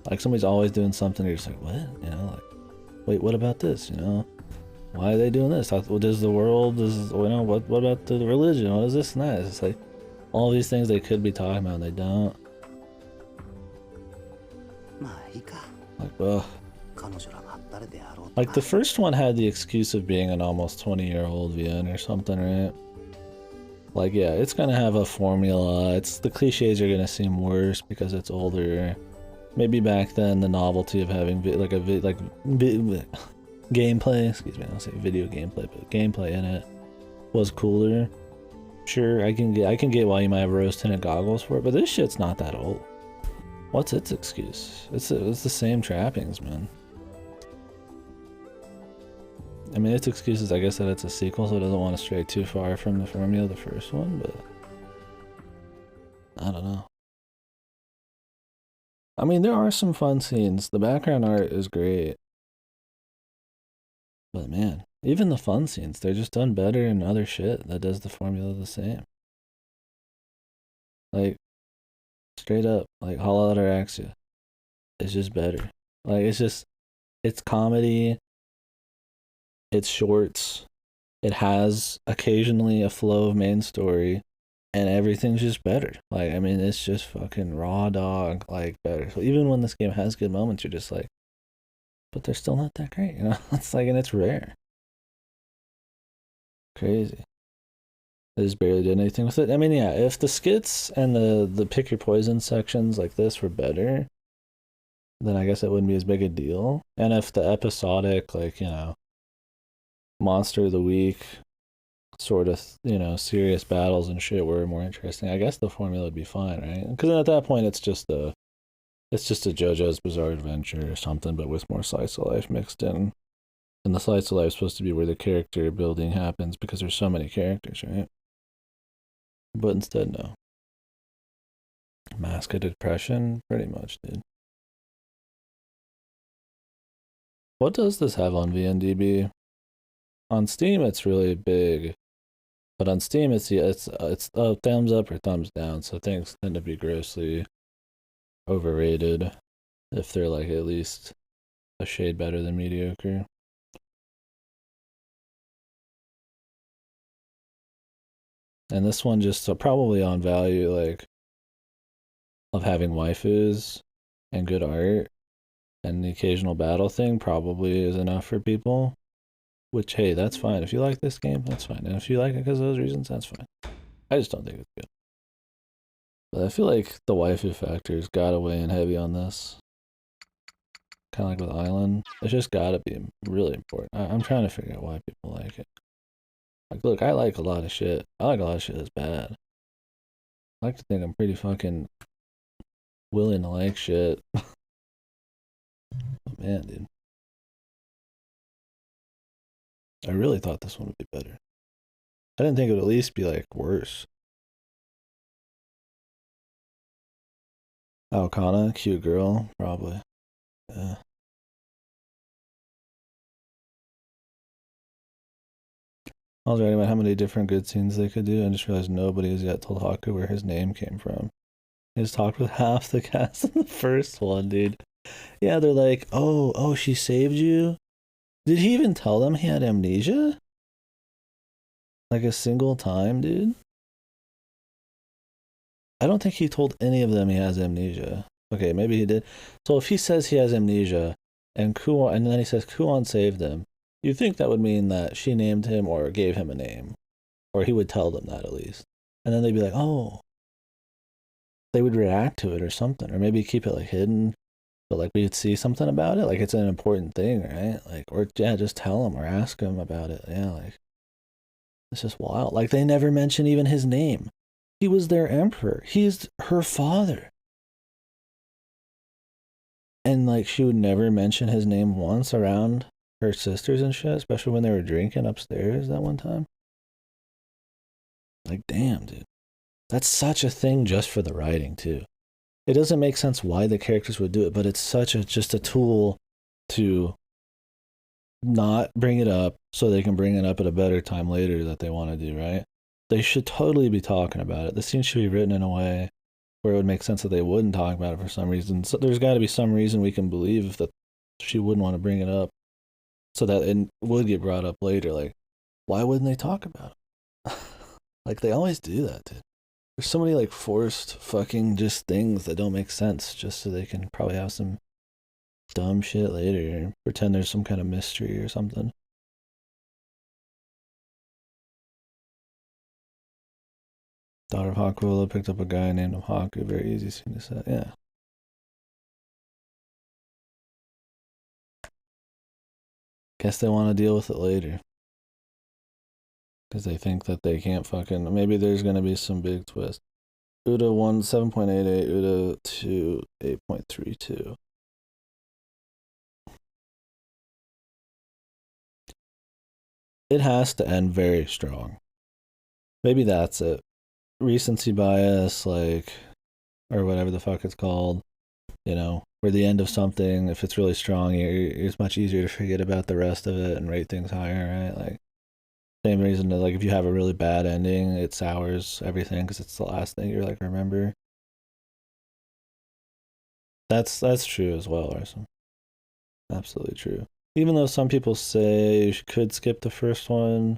Like somebody's always doing something, you're just like, what? You know, like, wait, what about this? You know, why are they doing this? What does the world, you know, what about the religion? What is this and that? It's just like all these things they could be talking about and they don't. Like, well, like the first one had the excuse of being an almost 20-year-old Vian or something, right? Like, yeah, it's gonna have a formula. It's the cliches are gonna seem worse because it's older. Maybe back then the novelty of having gameplay, excuse me, I don't say video gameplay, but gameplay in it was cooler. Sure, I can get why you might have rose-tinted goggles for it, but this shit's not that old. What's its excuse? It's the same trappings, man. I mean, its excuse is, I guess, that it's a sequel, so it doesn't want to stray too far from the formula of the first one, but I don't know. I mean, there are some fun scenes. The background art is great. But man, even the fun scenes, they're just done better in other shit that does the formula the same. Like, straight up, like Hollow Out Araxia is just better. Like, it's comedy, it's shorts, it has occasionally a flow of main story, and everything's just better. Like, I mean, it's just fucking raw dog, like, better. So even when this game has good moments, you're just like, but they're still not that great, you know? It's like, and it's rare. Crazy. They just barely did anything with it. I mean, yeah, if the skits and the pick your poison sections like this were better, then I guess it wouldn't be as big a deal. And if the episodic, like, you know, monster of the week sort of, you know, serious battles and shit were more interesting, I guess the formula would be fine, right? Because at that point it's just a JoJo's Bizarre Adventure or something, but with more slice of life mixed in. And the slice of life is supposed to be where the character building happens because there's so many characters, right? But instead, no. Mask of Depression, pretty much, dude. What does this have on VNDB? On Steam, it's really big, but on Steam, it's a thumbs up or thumbs down. So things tend to be grossly overrated if they're like at least a shade better than mediocre. And this one just probably on value, like, of having waifus and good art and the occasional battle thing probably is enough for people. Which, hey, that's fine. If you like this game, that's fine. And if you like it because of those reasons, that's fine. I just don't think it's good. But I feel like the waifu factor's gotta weigh in heavy on this. Kind of like with Island. It's just gotta be really important. I'm trying to figure out why people like it. Like, look, I like a lot of shit. I like a lot of shit that's bad. I like to think I'm pretty fucking willing to like shit. But man, dude. I really thought this one would be better. I didn't think it would at least be, like, worse. Alcana, cute girl, probably. Yeah. I was writing about how many different good scenes they could do, and just realized nobody has yet told Haku where his name came from. He just talked with half the cast in the first one, dude. Yeah, they're like, oh, she saved you? Did he even tell them he had amnesia? Like a single time, dude? I don't think he told any of them he has amnesia. Okay, maybe he did. So if he says he has amnesia, and then he says Kuon saved him, you think that would mean that she named him or gave him a name. Or he would tell them that at least. And then they'd be like, oh. They would react to it or something. Or maybe keep it like hidden. but like we could see something about it, like it's an important thing, right? Like, or yeah, just tell him or ask him about it. Yeah, like it's just wild. Like they never mention even his name. He was their emperor. He's her father. And like she would never mention his name once around her sisters and shit, especially when they were drinking upstairs that one time. Like, damn, dude. That's such a thing just for the writing, too. It doesn't make sense why the characters would do it, but it's such a just a tool to not bring it up so they can bring it up at a better time later that they want to do, right? They should totally be talking about it. The scene should be written in a way where it would make sense that they wouldn't talk about it for some reason. So there's got to be some reason we can believe that she wouldn't want to bring it up so that it would get brought up later. Like, why wouldn't they talk about it? Like, they always do that, dude. There's so many, like, forced fucking just things that don't make sense just so they can probably have some dumb shit later. Pretend there's some kind of mystery or something. Daughter of Hakuola picked up a guy named him Haku. Very easy scene to set. Yeah. Guess they want to deal with it later. Because they think that they can't fucking... Maybe there's going to be some big twist. Uda 1, 7.88. Uda 2, 8.32. It has to end very strong. Maybe that's it. Recency bias, like... Or whatever the fuck it's called. You know, where the end of something, if it's really strong, it's much easier to forget about the rest of it and rate things higher, right? Like... Same reason that, like, if you have a really bad ending, it sours everything because it's the last thing you're like, remember. That's true as well, Arson. Absolutely true. Even though some people say you could skip the first one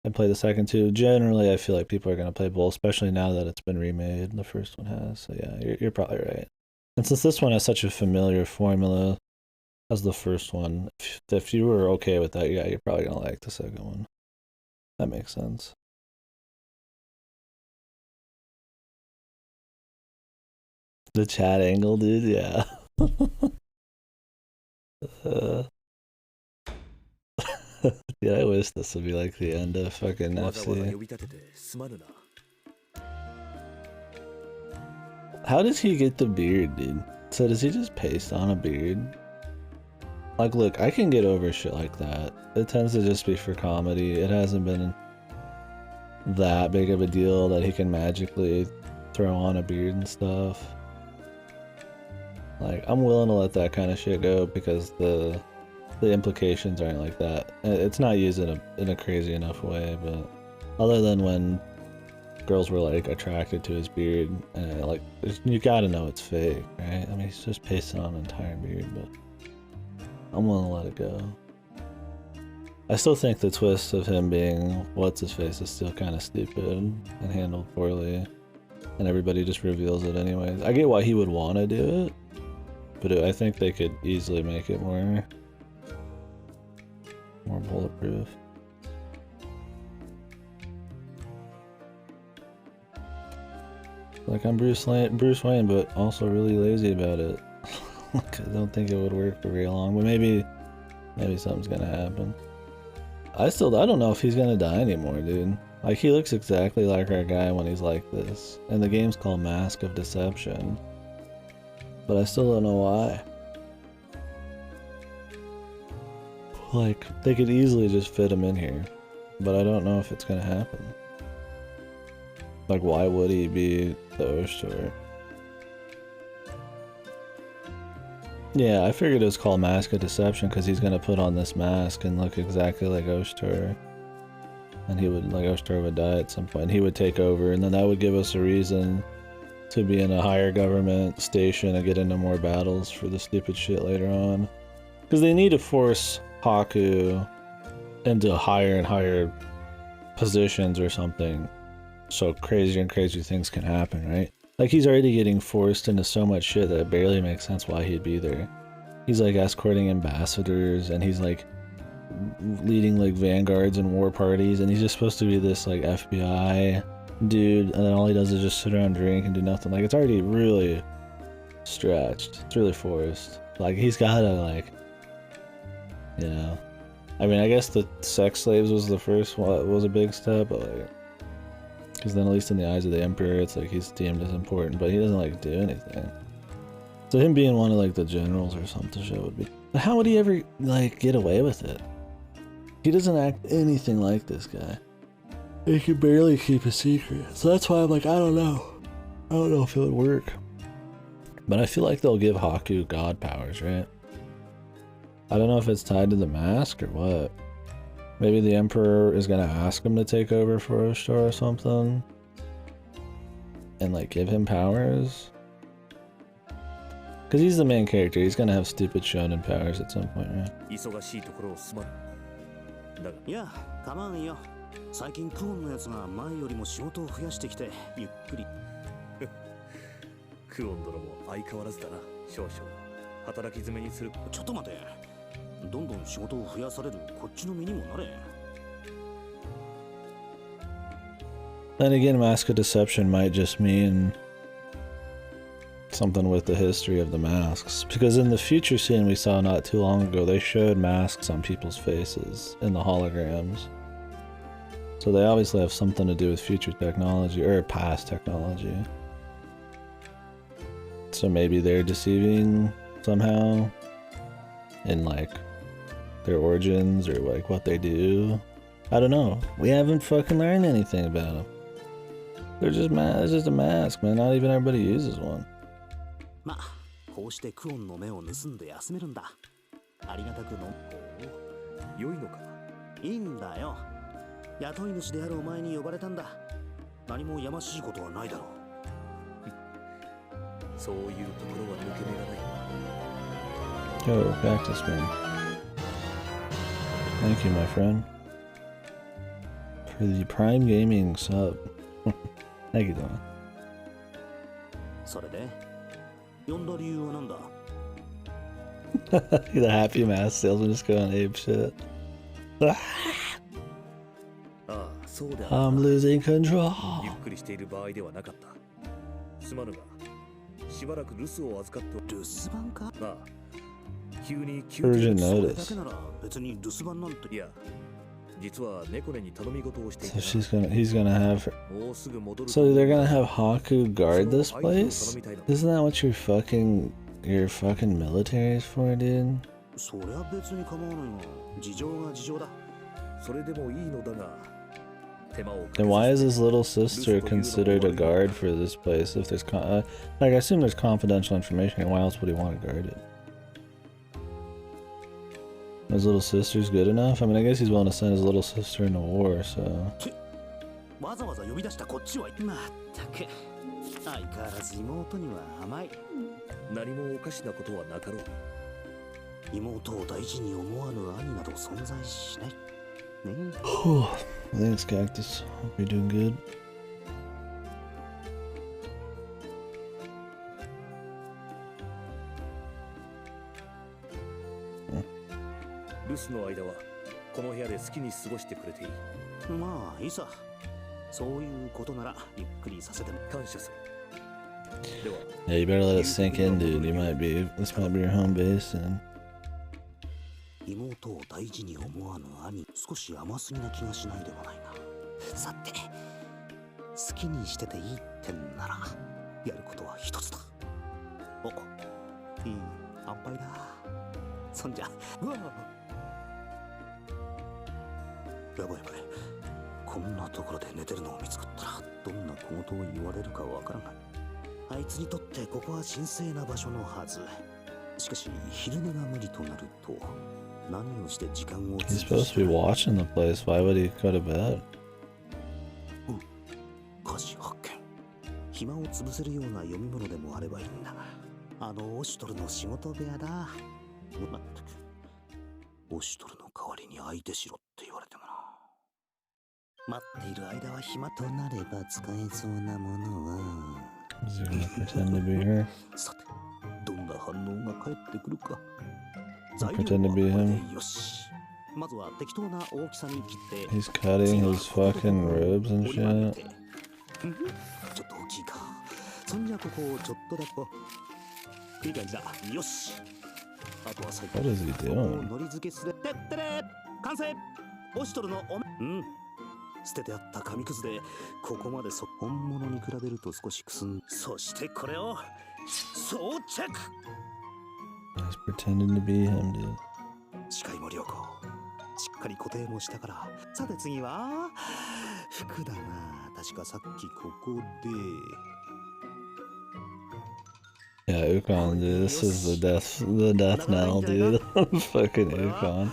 and play the second two, generally I feel like people are going to play both, especially now that it's been remade. The first one has. So yeah, you're probably right. And since this one has such a familiar formula as the first one, if you were okay with that, yeah, you're probably going to like the second one. That makes sense. The chat angle, dude, yeah. Yeah, I wish this would be like the end of fucking FC. How does he get the beard, dude? So does he just paste on a beard? Like, look, I can get over shit like that. It tends to just be for comedy. It hasn't been that big of a deal that he can magically throw on a beard and stuff. Like, I'm willing to let that kind of shit go because the implications aren't like that. It's not used in a crazy enough way, but other than when girls were like attracted to his beard, and like you gotta know it's fake, right? I mean, he's just pasting on an entire beard, but I'm willing to let it go. I still think the twist of him being what's-his-face is still kind of stupid and handled poorly. And everybody just reveals it anyways. I get why he would want to do it, but I think they could easily make it more bulletproof. Like, I'm Bruce Wayne, but also really lazy about it. I don't think it would work for very long, but maybe something's gonna happen. I don't know if he's gonna die anymore, dude. Like, he looks exactly like our guy when he's like this. And the game's called Mask of Deception. But I still don't know why. Like, they could easily just fit him in here. But I don't know if it's gonna happen. Like, why would he be the Oshtor? Yeah, I figured it was called Mask of Deception because he's gonna put on this mask and look exactly like Oshtor. And he would, like, Oshtor would die at some point. And he would take over, and then that would give us a reason to be in a higher government station and get into more battles for the stupid shit later on. Because they need to force Haku into higher and higher positions or something, so crazier and crazier things can happen, right? Like, he's already getting forced into so much shit that it barely makes sense why he'd be there. He's, like, escorting ambassadors, and he's, like, leading, like, vanguards and war parties, and he's just supposed to be this, like, FBI dude, and then all he does is just sit around and drink and do nothing. Like, it's already really stretched. It's really forced. Like, he's gotta, like, you know. I mean, I guess the sex slaves was the first one, was a big step, but like, because then at least in the eyes of the Emperor, it's like he's deemed as important, but he doesn't like do anything. So him being one of like the generals or something shit would be. But how would he ever like get away with it? He doesn't act anything like this guy. He can barely keep a secret. So that's why I'm like, I don't know. I don't know if it would work. But I feel like they'll give Haku god powers, right? I don't know if it's tied to the mask or what. Maybe the Emperor is gonna ask him to take over for Oshtar or something. And like give him powers. Because he's the main character, he's gonna have stupid shonen powers at some point, right? いや、構わんよ。最近クオンのやつが前よりも仕事を増やしてきて、ゆっくり。クオン殿も相変わらずだな、少々。働き詰めにする。ちょっと待て。どんどん仕事を増やされるこっちの身にもなれ。Then again, mask of deception might just mean something with the history of the masks. Because in the future scene we saw not too long ago, they showed masks on people's faces in the holograms. So they obviously have something to do with future technology, or past technology. So maybe they're deceiving somehow in like their origins or like what they do. I don't know. We haven't fucking learned anything about them. They're just it's just a mask, man. Not even everybody uses one. まあ、こうしてクオンの目を盗んで休めるんだ。ありがたくの。良いのか。いいんだよ。雇い主であるお前に呼ばれたんだ。何もやましいことはないだろう。そういうところは抜けYo, 目がない。Cactus Man. Thank you, my friend. For the Prime Gaming sub. Thank you, Don. それで呼んだ理由はなんだ The happy mask salesman just going ape shit. I'm losing control. ゆっくりしている場合ではなかった。すまぬが、しばらく留守を預かってお留守番かまあ、急に休憩それだけなら別に留守番なんて。いや、実は猫根に頼み事をしてい So he's gonna have her. So they're gonna have Haku guard this place? Isn't that what your fucking military is for, dude? そりゃ別に構わないが、事情が事情だ。それでもいいのだが。Then why is his little sister considered a guard for this place if there's like I assume there's confidential information, why else would he want to guard it? His little sister's good enough? I mean, I guess he's willing to send his little sister into war, so... わざわざ呼び出したこっちはまったく相変わらず妹には甘い。何もおかしなことはなかろう。妹を大事に思わぬ兄など存在しない。Thanks, Cactus. Hope you're doing good. 留守の間はこの部屋で好きに過ごしてくれていい。まあいいさ。そういうことならゆっくりさせても感謝する。 Yeah, you better let it sink in, dude. This might be your home base, and... 妹を大事に思わぬ兄、少し甘すぎな気がしないでもないな。さて、好きにしてていいってんなら、やることは一つだ。お、いい安牌だ。そんじゃ、うわやばいやばい。こんなところで寝てるのを見つかったら、どんな小言を言われるかわからない。あいつにとってここは神聖な場所のはず。しかし、昼寝が無理となると、何をして時間を He's supposed to be watching the place. Why would he go to bed? 歌詞発見。暇を潰せるような読み物でもあればいいんだが、あのオシュトルの仕事部屋だ。まったく、オシュトルの代わりに相手しろって言われてもな。待っている間は暇となれば使えそうなものは。Is he gonna pretend to be her? さて、どんな反応が返ってくるか。 Pretend to be him. よし。まずは適当な大きさに切って。 He's cutting his fucking ribs and shit. ちょっと大きいか。そんじゃここをちょっとだけ。いい感じだ。よし。あとは最後 What is he doing? のり付けすれ。てってれ完成。落ちとるのおめ。うん。捨ててあった紙くずでここまで本物に比べると少しくすん。そしてこれを装着。He's pretending to be him, dude. 視界も良好。しっかり固定もしたから。さて次は服だな。確かさっきここで。Yeah, Ukon, dude. This is the death knell, dude. Fucking Ukon.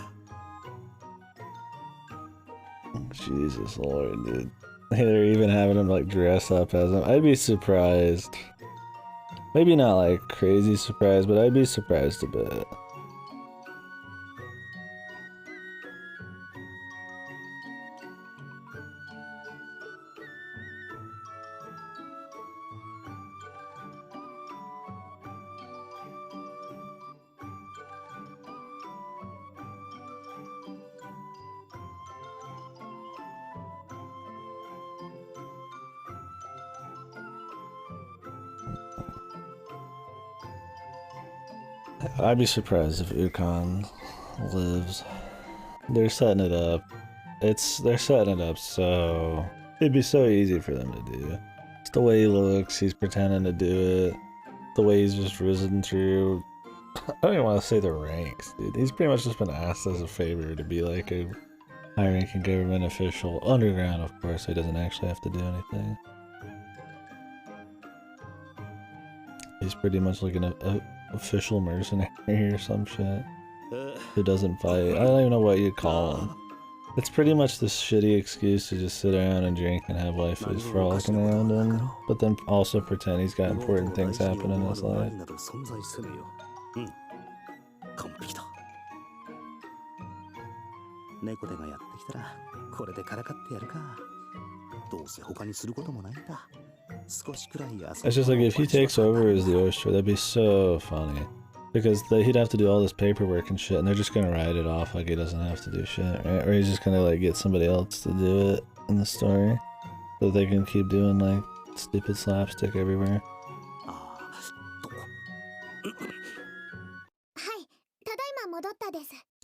Jesus Lord, dude. They're even having him like dress up as him. I'd be surprised. Maybe not like crazy surprised, but I'd be surprised a bit. I'd be surprised if Ukon lives. They're setting it up. They're setting it up so it'd be so easy for them to do. It's the way he looks, he's pretending to do it. The way he's just risen through. I don't even want to say the ranks, dude. He's pretty much just been asked as a favor to be like a high-ranking government official. Underground, of course, so he doesn't actually have to do anything. He's pretty much like an official mercenary or some shit who doesn't fight. I don't even know what you'd call him. It's pretty much this shitty excuse to just sit around and drink and have waifus frolicking around him, but then also pretend he's got important things happening in his life. 猫手がやってきたらこれでからかってやるか。どうせ他にすることもないんだ。少しくらい遊ぶ。 It's just like if he takes over as the oyster, that'd be so funny. Because he'd have to do all this paperwork and shit, and they're just gonna write it off like he doesn't have to do shit, right? Or he's just gonna like get somebody else to do it in the story, so they can keep doing like stupid slapstick everywhere.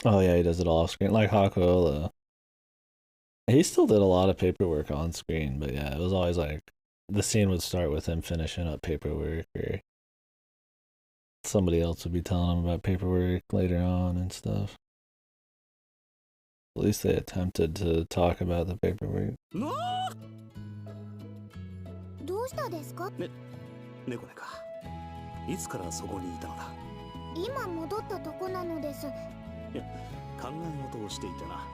Oh yeah, he does it all off screen, like Hakuola. He still did a lot of paperwork on screen, but yeah, it was always like the scene would start with him finishing up paperwork, or somebody else would be telling him about paperwork later on and stuff. At least they attempted to talk about the paperwork. どうしたですか？猫ねか。いつからそこにいたのだ。今戻ったとこなのです。いや、考え事をしていたな。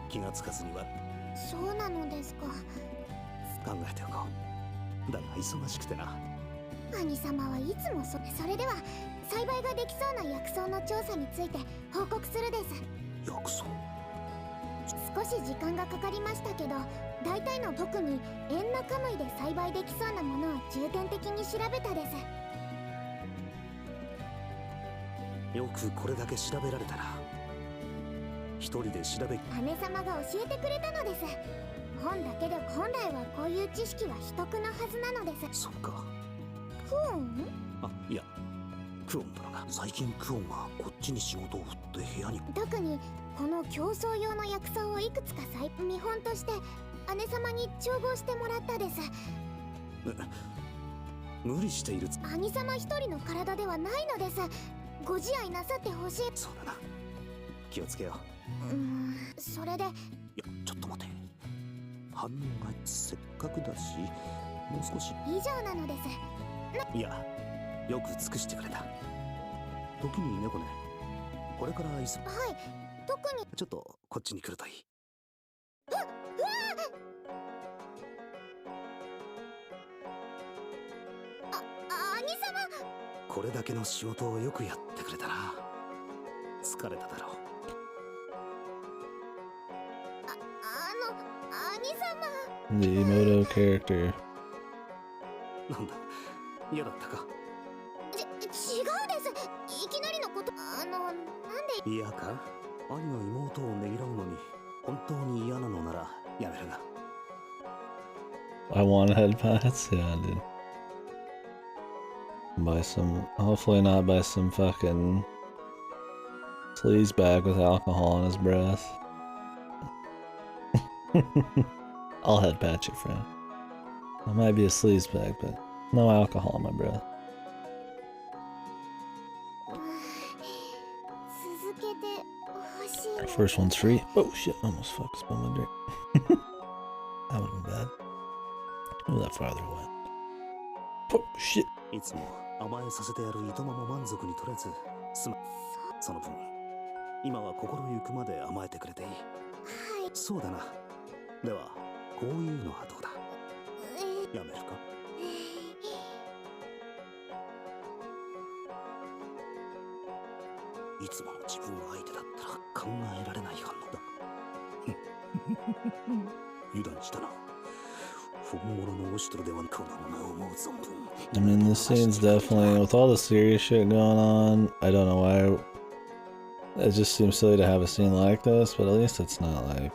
気がつかずには。そうなのですか。考えておこう。だが忙しくてな。兄様はいつもそれでは栽培ができそうな薬草の調査について報告するです。薬草。少し時間がかかりましたけど、大体の特にエンナカムイで栽培できそうなものを重点的に調べたです。よくこれだけ調べられたな。一人で調べ。姉様が教えてくれたのです。本だけで本来はこういう知識は秘匿のはずなのです。そうか。クオン？あ、いや、クオンだな。最近クオンがこっちに仕事を振って部屋に。特にこの競争用の薬草をいくつか見本として姉様に調合してもらったです。無理している。兄様一人の体ではないのです。ご自愛なさってほしい。そうだな。気をつけよう。それで。いや、ちょっと待て。反応がせっかくだし、もう少し。以上なのです。いや、よく尽くしてくれた。時に猫ね。これからはい、特に。ちょっとこっちに来るといい。兄様。これだけの仕事をよくやってくれたな。疲れただろう。兄様。The Emoto character. なんだ、嫌だったか。違うです。いきなりのこと。なんで。嫌か。兄が妹をねぎらうのに本当に嫌なのならやめるが。I want head pats? Yeah, dude. By some, hopefully not by some fucking sleaze bag with alcohol in his breath. I'll head pat you, friend. I might be a sleaze bag, but no alcohol in my breath. First one's free. Oh shit, almost fucking spilled my drink. That would have been bad. Oh, that farther went. Oh shit. いつも甘えさせてやるいとまも満足に取れずすまその分今は心ゆくまで甘えてくれていい。はい。そうだな。ではこういうのはどうだ。やめるか。いつもの自分が相手だったら考えられない反応だ。油断したな。本物のオシトロではこのまま思う存分。I mean, this scene's definitely, with all the serious shit going on, I don't know why it just seems silly to have a scene like this, but at least it's not like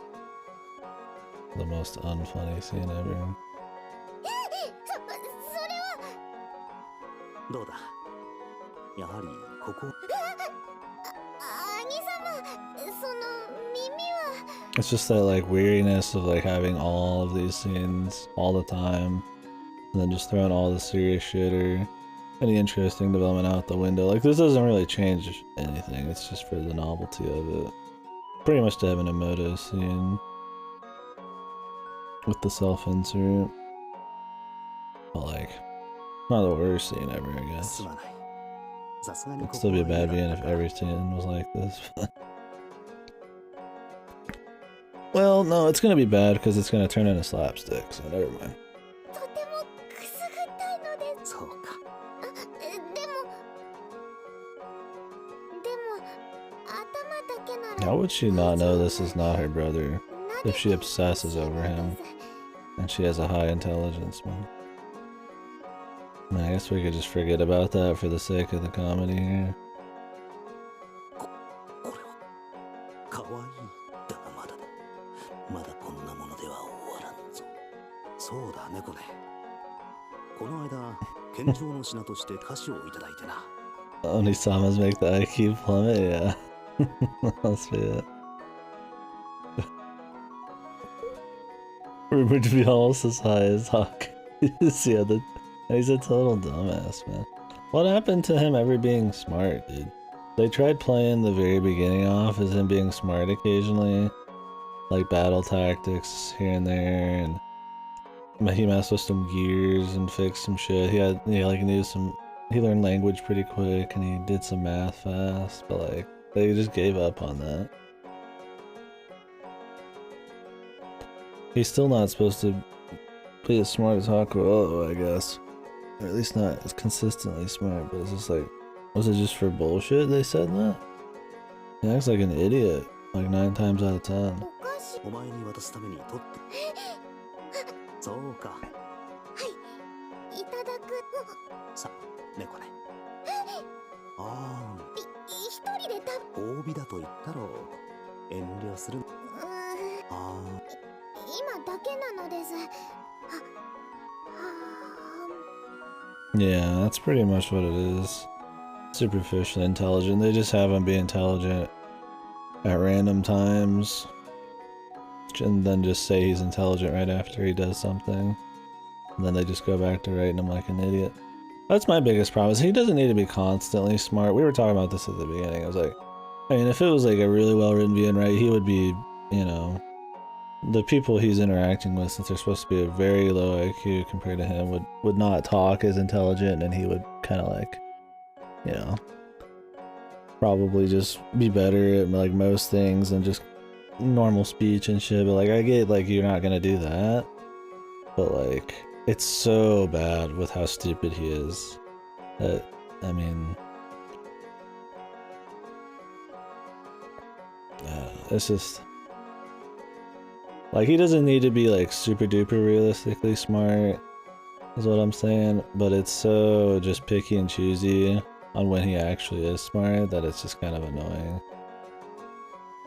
the most unfunny scene ever. どうだ。やはりここ。It's just that like weariness of like having all of these scenes all the time, and then just throwing all the serious shit or any interesting development out the window. Like this doesn't really change anything. It's just for the novelty of it. Pretty much to have an Emoto scene with the self-insert, but like not the worst scene ever, I guess. It'd still be a bad being if every scene was like this. Well, no, it's gonna be bad because it's gonna turn into slapstick, so never mind. How would she not know this is not her brother if she obsesses over him and she has a high intelligence, man? I mean, I guess we could just forget about that for the sake of the comedy here. Onisamas make the IQ plummet, yeah. I'll see it. Rumored to be almost as high as Hawk. Yeah, he's a total dumbass, man. What happened to him ever being smart, dude? They tried playing the very beginning off as him being smart occasionally, like battle tactics here and there, and he messed with some gears and fixed some shit. He learned language pretty quick and he did some math fast, but like they just gave up on that. He's still not supposed to be as smart as Hakuo, I guess. Or at least not as consistently smart, but it's just like, was it just for bullshit they said that? He acts like an idiot, like 9 times out of 10. そうか。はい。いただく。さ、猫ね。ああ。一人で褒美だと言ったろう。遠慮する。ああ。今だけなのです。Yeah, that's pretty much what it is. Superficially intelligent. They just have him be intelligent at random times. And then just say he's intelligent right after he does something. And then they just go back to writing him like an idiot. That's my biggest problem, is he doesn't need to be constantly smart. We were talking about this at the beginning. I was like, I mean, if it was like a really well-written VN, right, he would be, you know, the people he's interacting with, since they're supposed to be a very low IQ compared to him, would not talk as intelligent, and he would kind of like, you know, probably just be better at like most things and just normal speech and shit. But like, I get like you're not gonna do that, but like it's so bad with how stupid he is that, I mean, it's just like he doesn't need to be like super duper realistically smart is what I'm saying, but it's so just picky and choosy on when he actually is smart that it's just kind of annoying.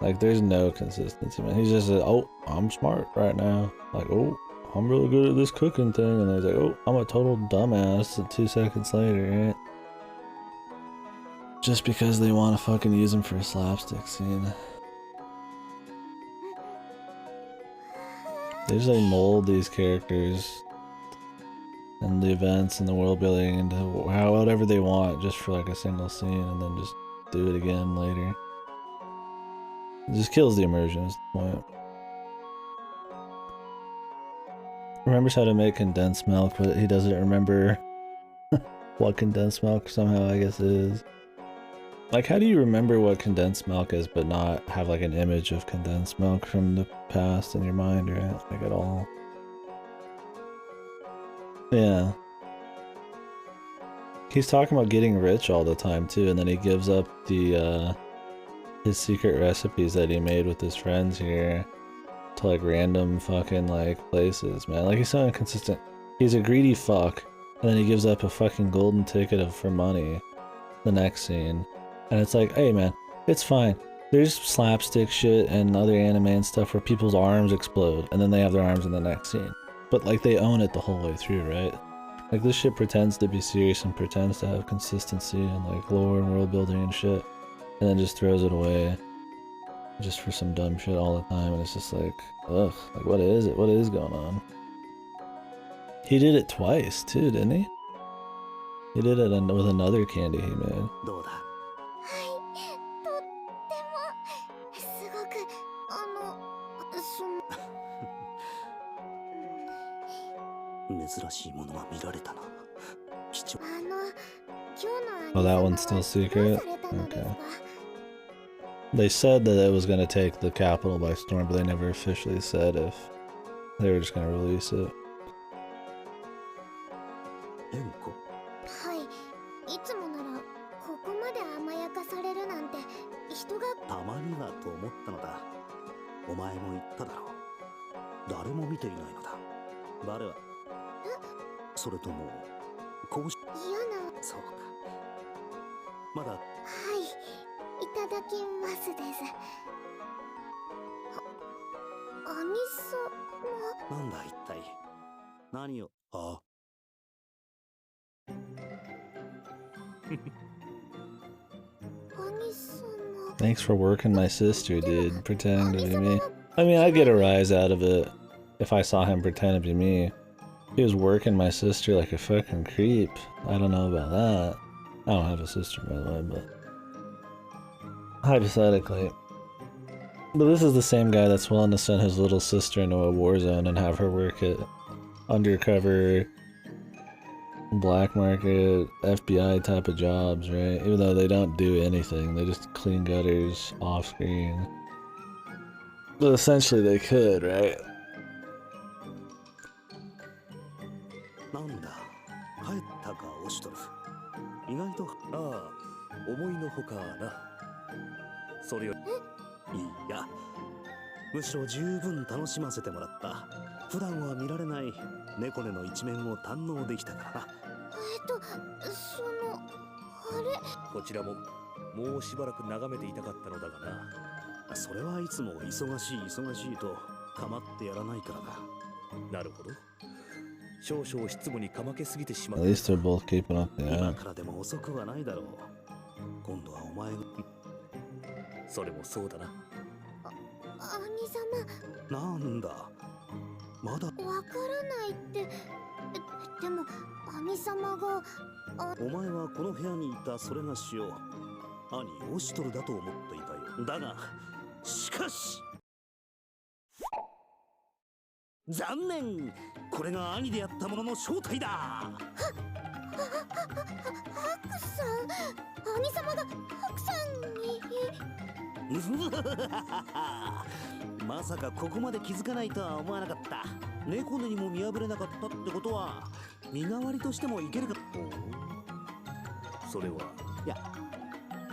Like, there's no consistency, man. He's just like, oh, I'm smart right now. Like, oh, I'm really good at this cooking thing, and he's like, oh, I'm a total dumbass 2 seconds later, right? Just because they want to fucking use him for a slapstick scene. They just like mold these characters and the events and the world building into whatever they want just for like a single scene, and then just do it again later. It just kills the immersion is the point. Remembers how to make condensed milk, but he doesn't remember what condensed milk somehow I guess is. Like, how do you remember what condensed milk is but not have like an image of condensed milk from the past in your mind, right? Like at all. Yeah. He's talking about getting rich all the time too, and then he gives up the his secret recipes that he made with his friends here to like random fucking like places, man. Like, he's so inconsistent. He's a greedy fuck, and then he gives up a fucking golden ticket for money the next scene. And it's like, hey man, it's fine. There's slapstick shit and other anime and stuff where people's arms explode and then they have their arms in the next scene. But like, they own it the whole way through, right? Like, this shit pretends to be serious and pretends to have consistency and like lore and world building and shit, and then just throws it away just for some dumb shit all the time. And it's just like, ugh, like what is it? What is going on? He did it twice too, didn't he? He did it with another candy he made. 珍しいものが見られたな。貴重。Oh, that one's still secret? Okay. They said that it was going to take the capital by storm, but they never officially said if they were just going to release it. はい、いつもならここまで甘やかされるなんて人がたまにはと思ったのだ。お前も言っただろう。誰も見ていないのだ。誰は？それともこうし嫌な。そうか。まだ。はい、いただきますです。アニサなんだ一体。何を。あ。Thanks for working my sister, dude. Pretending to be me. I mean, I'd get a rise out of it if I saw him pretend to be me. He was working my sister like a fucking creep. I don't know about that. I don't have a sister, by the way, but hypothetically. But this is the same guy that's willing to send his little sister into a war zone and have her work at undercover, black market, FBI type of jobs, right? Even though they don't do anything, they just clean gutters off screen. But essentially they could, right? なんだ、帰ったか、オシュトルフ。意外と。ああ、思いのほかな。それより。いや、むしろ十分楽しませてもらった。普段は見られない猫根の一面を堪能できたからな。その、あれ。こちらももうしばらく眺めていたかったのだがな。それはいつも忙しいと構ってやらないからだ。なるほど。少々質問にかまけすぎてしまう。At least they're both keeping up the app. 今からでも遅くはないだろう。今度はお前が。それもそうだな。兄様。なんだ。まだ。わからないって。でも兄様が。お前はこの部屋にいたそれがしを兄オシュトルだと思っていたよ。だがしかし残念、これが兄でやったものの正体だ。ハクさん、兄様がハクさんに。まさかここまで気づかないとは思わなかった。猫根にも見破れなかったってことは身代わりとしてもいけるか。それは。いや、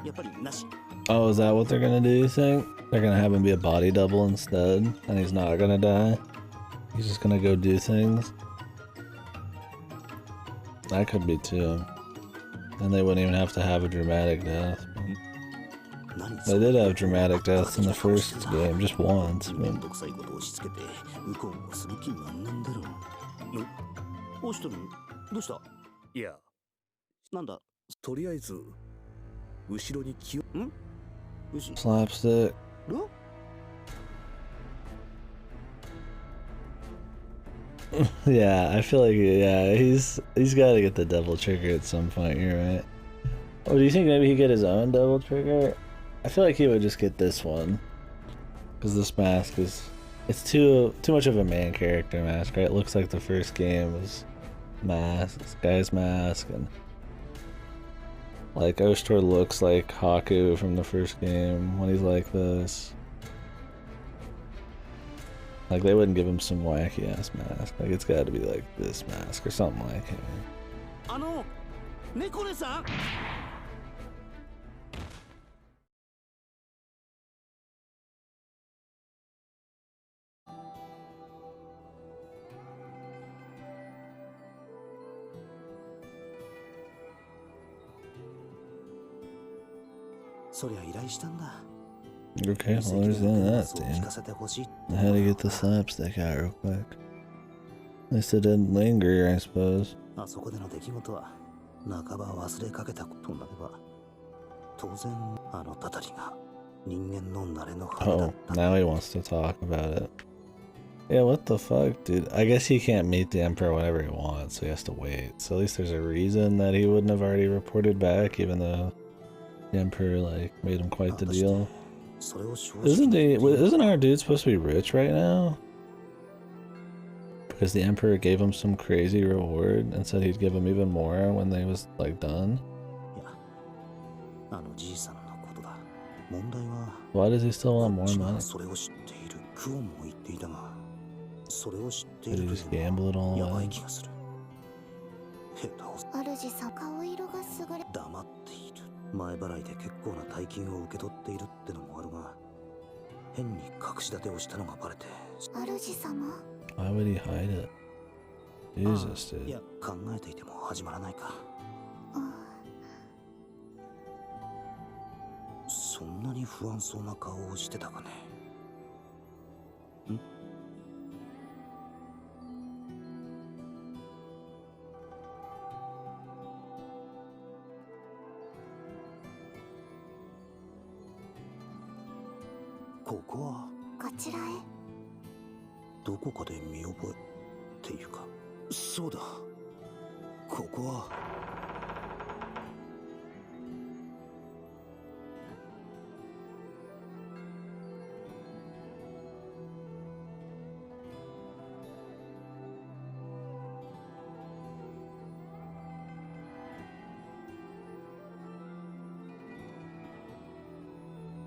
やっぱりなし。Oh, is that what they're gonna do, you think? They're gonna have him be a body double instead, and he's not gonna die? He's just gonna go do things? That could be too. And they wouldn't even have to have a dramatic death. 何？ They did have dramatic deaths in the first game, just once. めんどくさいことを押し付けて向こうもする気満々だろう。お、どうしたの？どうした？いや、なんだ？とりあえず後ろに気を。ん？ Slapstick. Yeah, I feel like he's got to get the double trigger at some point. You're right. Or do you think maybe he get his own double trigger? I feel like he would just get this one because this mask it's too much of a main character mask, right? It looks like the first game was mask, this guy's mask, and like Oshtor looks like Haku from the first game when he's like this. Like they wouldn't give him some wacky ass mask. Like it's got to be like this mask or something like him. Nekone-san? そりゃ依頼したんだ。 Okay, well there's none of that, damn. I had to get the slapstick out real quick. At least it didn't linger, I suppose. あそこでの出来事は半ば忘れかけたことになれば、当然あのたたりが人間の慣れの範囲だっ Oh, now he wants to talk about it. Yeah, what the fuck, dude? I guess he can't meet the Emperor whenever he wants, so he has to wait. So at least there's a reason that he wouldn't have already reported back, even though the Emperor like made him quite the deal. Isn't our dude supposed to be rich right now? Because the Emperor gave him some crazy reward and said he'd give him even more when they was like done. Why does he still want more money? Did he just gamble it all away? 前払いで結構な大金を受け取っているってのもあるが、変に隠し立てをしたのがバレて。主様。Why would he hide it? Jesus, dude. いや、考えていても始まらないか。そんなに不安そうな顔をしてたかね。ん？ここはこちらへ。どこかで見覚えっていうか、そうだ、ここは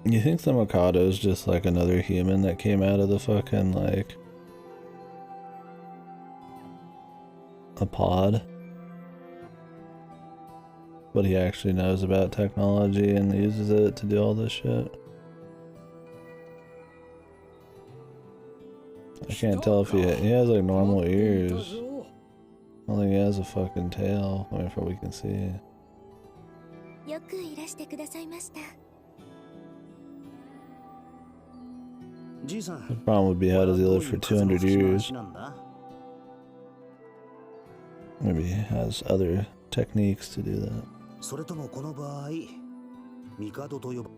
You think the Mikado is just like another human that came out of the fucking like a pod? But he actually knows about technology and uses it to do all this shit? I can't tell if he has like normal ears. I don't think he has a fucking tail, I mean, from what we can see. よくいらしてくださいました。 The problem would be, how does he live for 200 years? Maybe he has other techniques to do that. それともこの場合、帝と呼ぶ。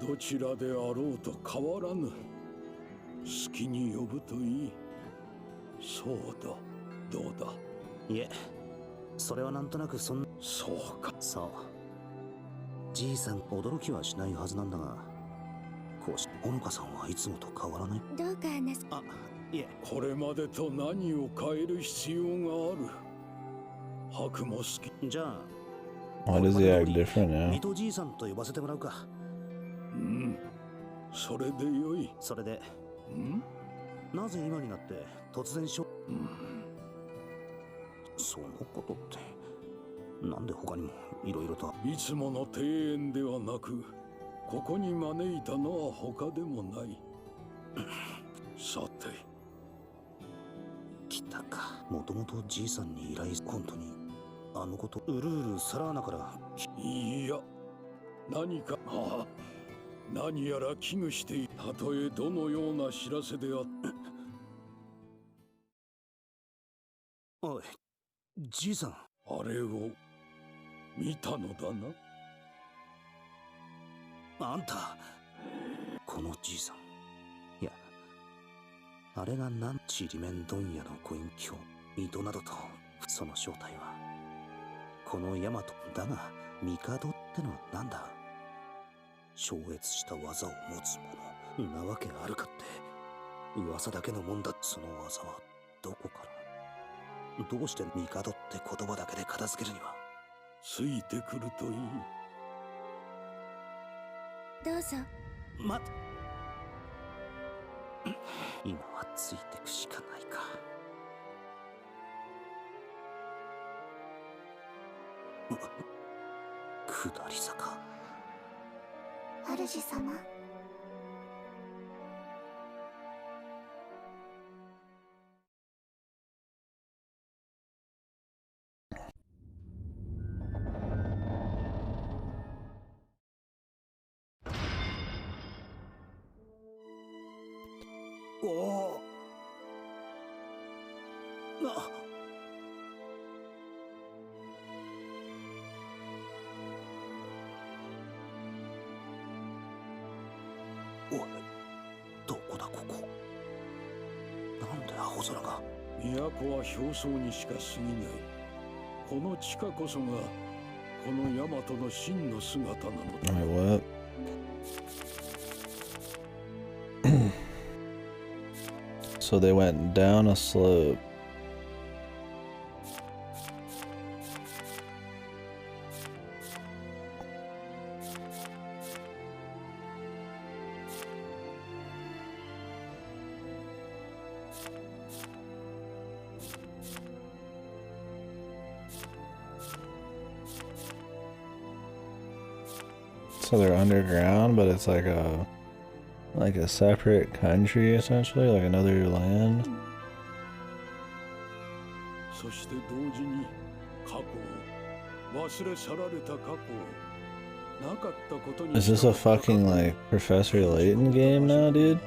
どちらであろうと変わらぬ。好きに呼ぶといい。そうだ、どうだ。いえ、それはなんとなくそうか。そう。じいさん、驚きはしないはずなんだが、こうし、ほのかさんはいつもと変わらない。どうかあ、いえ。これまでと何を変える必要がある。白も好き。じゃあ、 Why does he act different now? 水戸じいさんと呼ばせてもらうか。うん、それでよい。それで、なぜ今になって突然そのことって、なんで他にもいろいろと。いつもの庭園ではなく、ここに招いたのは他でもない。さて。来たか。もともとじいさんに依頼、本当にあのこと、うるうるサラーナから。いや、何か、何やら危惧していたとえどのような知らせであった。おい、じいさん。あれを見たのだな。あんた、このじいさん。いや、あれがなんちりめん問屋のご隠居、水戸などと、その正体は、この大和だが、帝ってのはなんだ。超越した技を持つ者なわけあるかって、噂だけのもんだ。その技はどこから、どうして帝って言葉だけで片付けるには。ついてくるといい。どうぞ。待って。今はついてくしかないか。下り坂。主様。おお。おい、どこだここ。なんで青空が。都は表層にしか過ぎない。この地下こそがこの大和の真の姿なのだ。Wait, what? So they went down a slope. So they're underground, but it's like a separate country essentially, like another land. そして同時に過去を忘れ去られた過去をなかったことに。 Is this a fucking like Professor Layton game now, dude?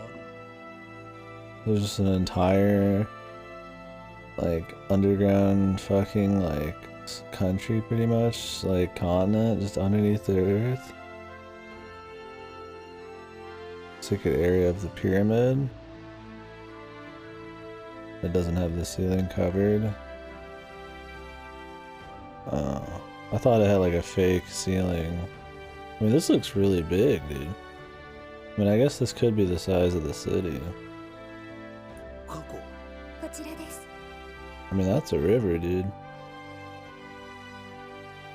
There's just an entire like underground fucking like country, pretty much like continent, just underneath the earth. Secret area of the pyramid that doesn't have the ceiling covered. Oh, I thought it had like a fake ceiling. I mean, this looks really big, dude. I mean, I guess this could be the size of the city. I mean, that's a river, dude.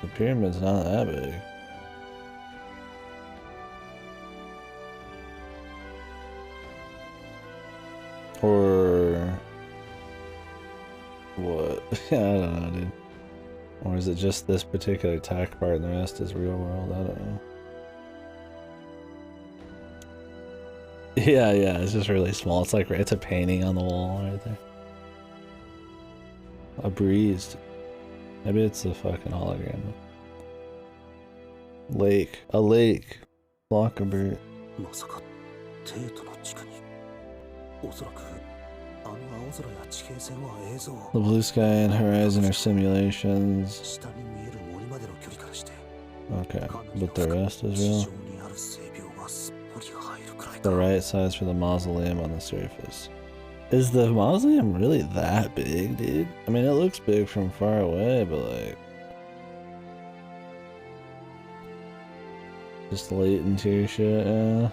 The pyramid's not that big. Or what? I don't know, dude. Or is it just this particular tech part and the rest is real world? I don't know. Yeah, it's just really small. It's like, it's a painting on the wall right there. A breeze. Maybe it's a fucking hologram. Lake. A lake. Lockabert. The blue sky and horizon are simulations. Okay, but the rest is real. The right size for the mausoleum on the surface. Is the mausoleum really that big, dude? I mean, it looks big from far away, but like... just latent tier shit, yeah.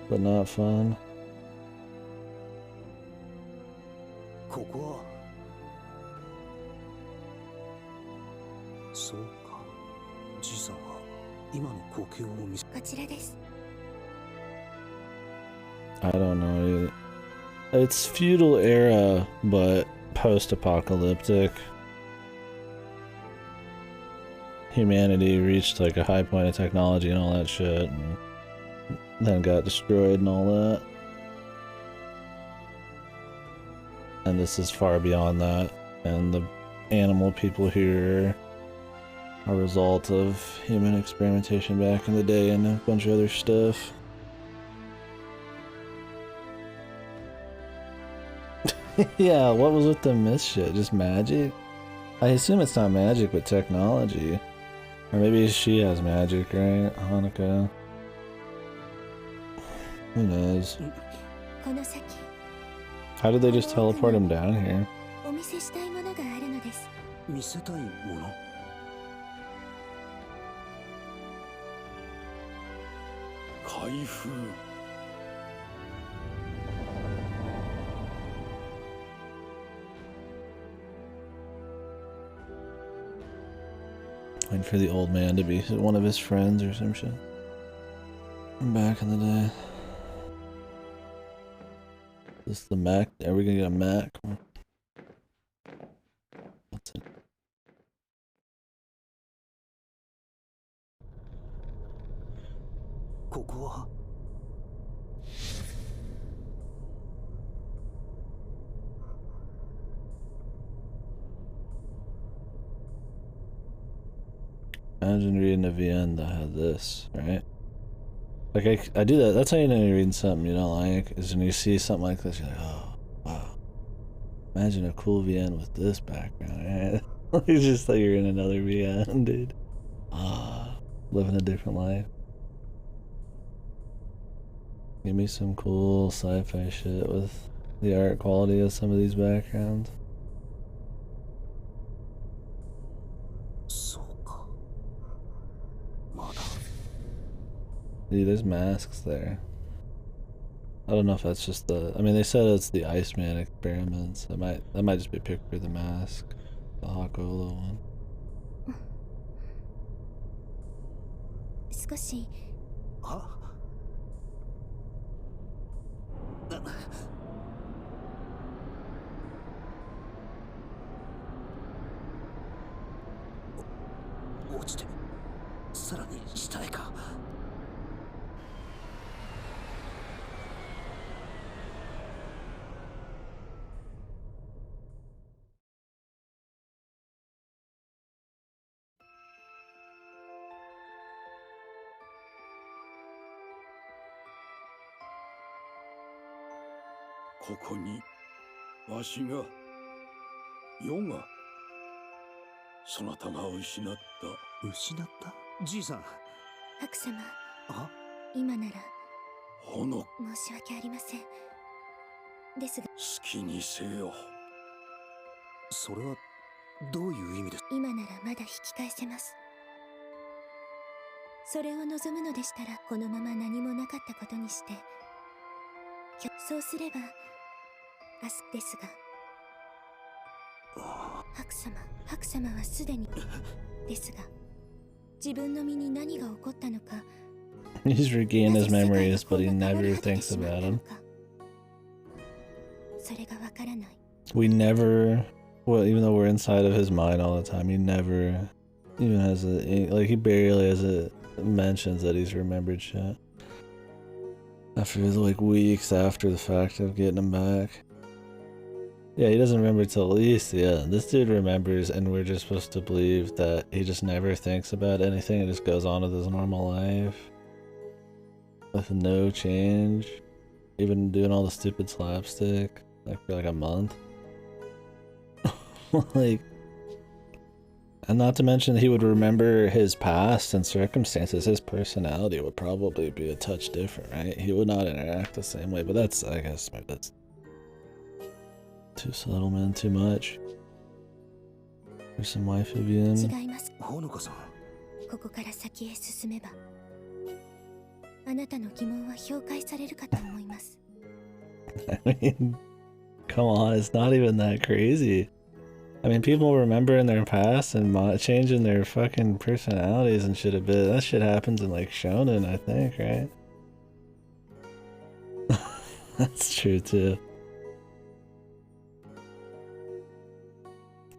But not fun. I don't know, dude. It's feudal era, but post-apocalyptic. Humanity reached like a high point of technology and all that shit, and then got destroyed and all that. And this is far beyond that, and the animal people here a result of human experimentation back in the day and a bunch of other stuff. Yeah, what was with the myth shit? Just magic? I assume it's not magic, but technology. Or maybe she has magic, right? Hanukkah. Who knows? How did they just teleport him down here? 見せたいもの 開封 Waiting for the old man to be one of his friends or some shit. Back in the day. Is this the Mac? Are we gonna get a Mac? What's it? Imagine reading a VN that had this, right? Like I do that. That's how you know you're reading something you don't like, is when you see something like this, you're like, oh, wow. Imagine a cool VN with this background, right? It's just like you're in another VN, dude. Ah, living a different life. Give me some cool sci-fi shit with the art quality of some of these backgrounds. Dude, there's masks there. I don't know if that's just the... I mean, they said it's the Iceman experiments. That might just be a picture of the mask. The Hakolo one. 少し 落ちてさらに下へか ここにわしが世がそなたが失ったじいさん白様今ならほの申し訳ありませんですが好きにせよそれはどういう意味です今ならまだ引き返せますそれを望むのでしたらこのまま何もなかったことにしてそうすれば明日ですが白様はすでにですが自分の身に何が起こったのか He's regained his memories, but he never thinks about them. それがわからない We never... Well, even though we're inside of his mind all the time, he never even has a... Like, he barely has a... mentions that he's remembered shit. After, like, weeks after the fact of getting him back. Yeah, he doesn't remember till at least the end. This dude remembers, and we're just supposed to believe that he just never thinks about anything and just goes on with his normal life. With no change. Even doing all the stupid slapstick. Like, for like a month. Like... And not to mention he would remember his past and circumstances. His personality would probably be a touch different, right? He would not interact the same way, but that's, I guess, maybe that's too subtle, man, too much. There's some waifu in. 違います。ほのかさん。ここから先へ進めば、あなたの疑問は評価されるかと思います。I mean, come on, it's not even that crazy. I mean, people remembering their past and changing their fucking personalities and shit a bit. That shit happens in like shonen, I think, right? That's true too.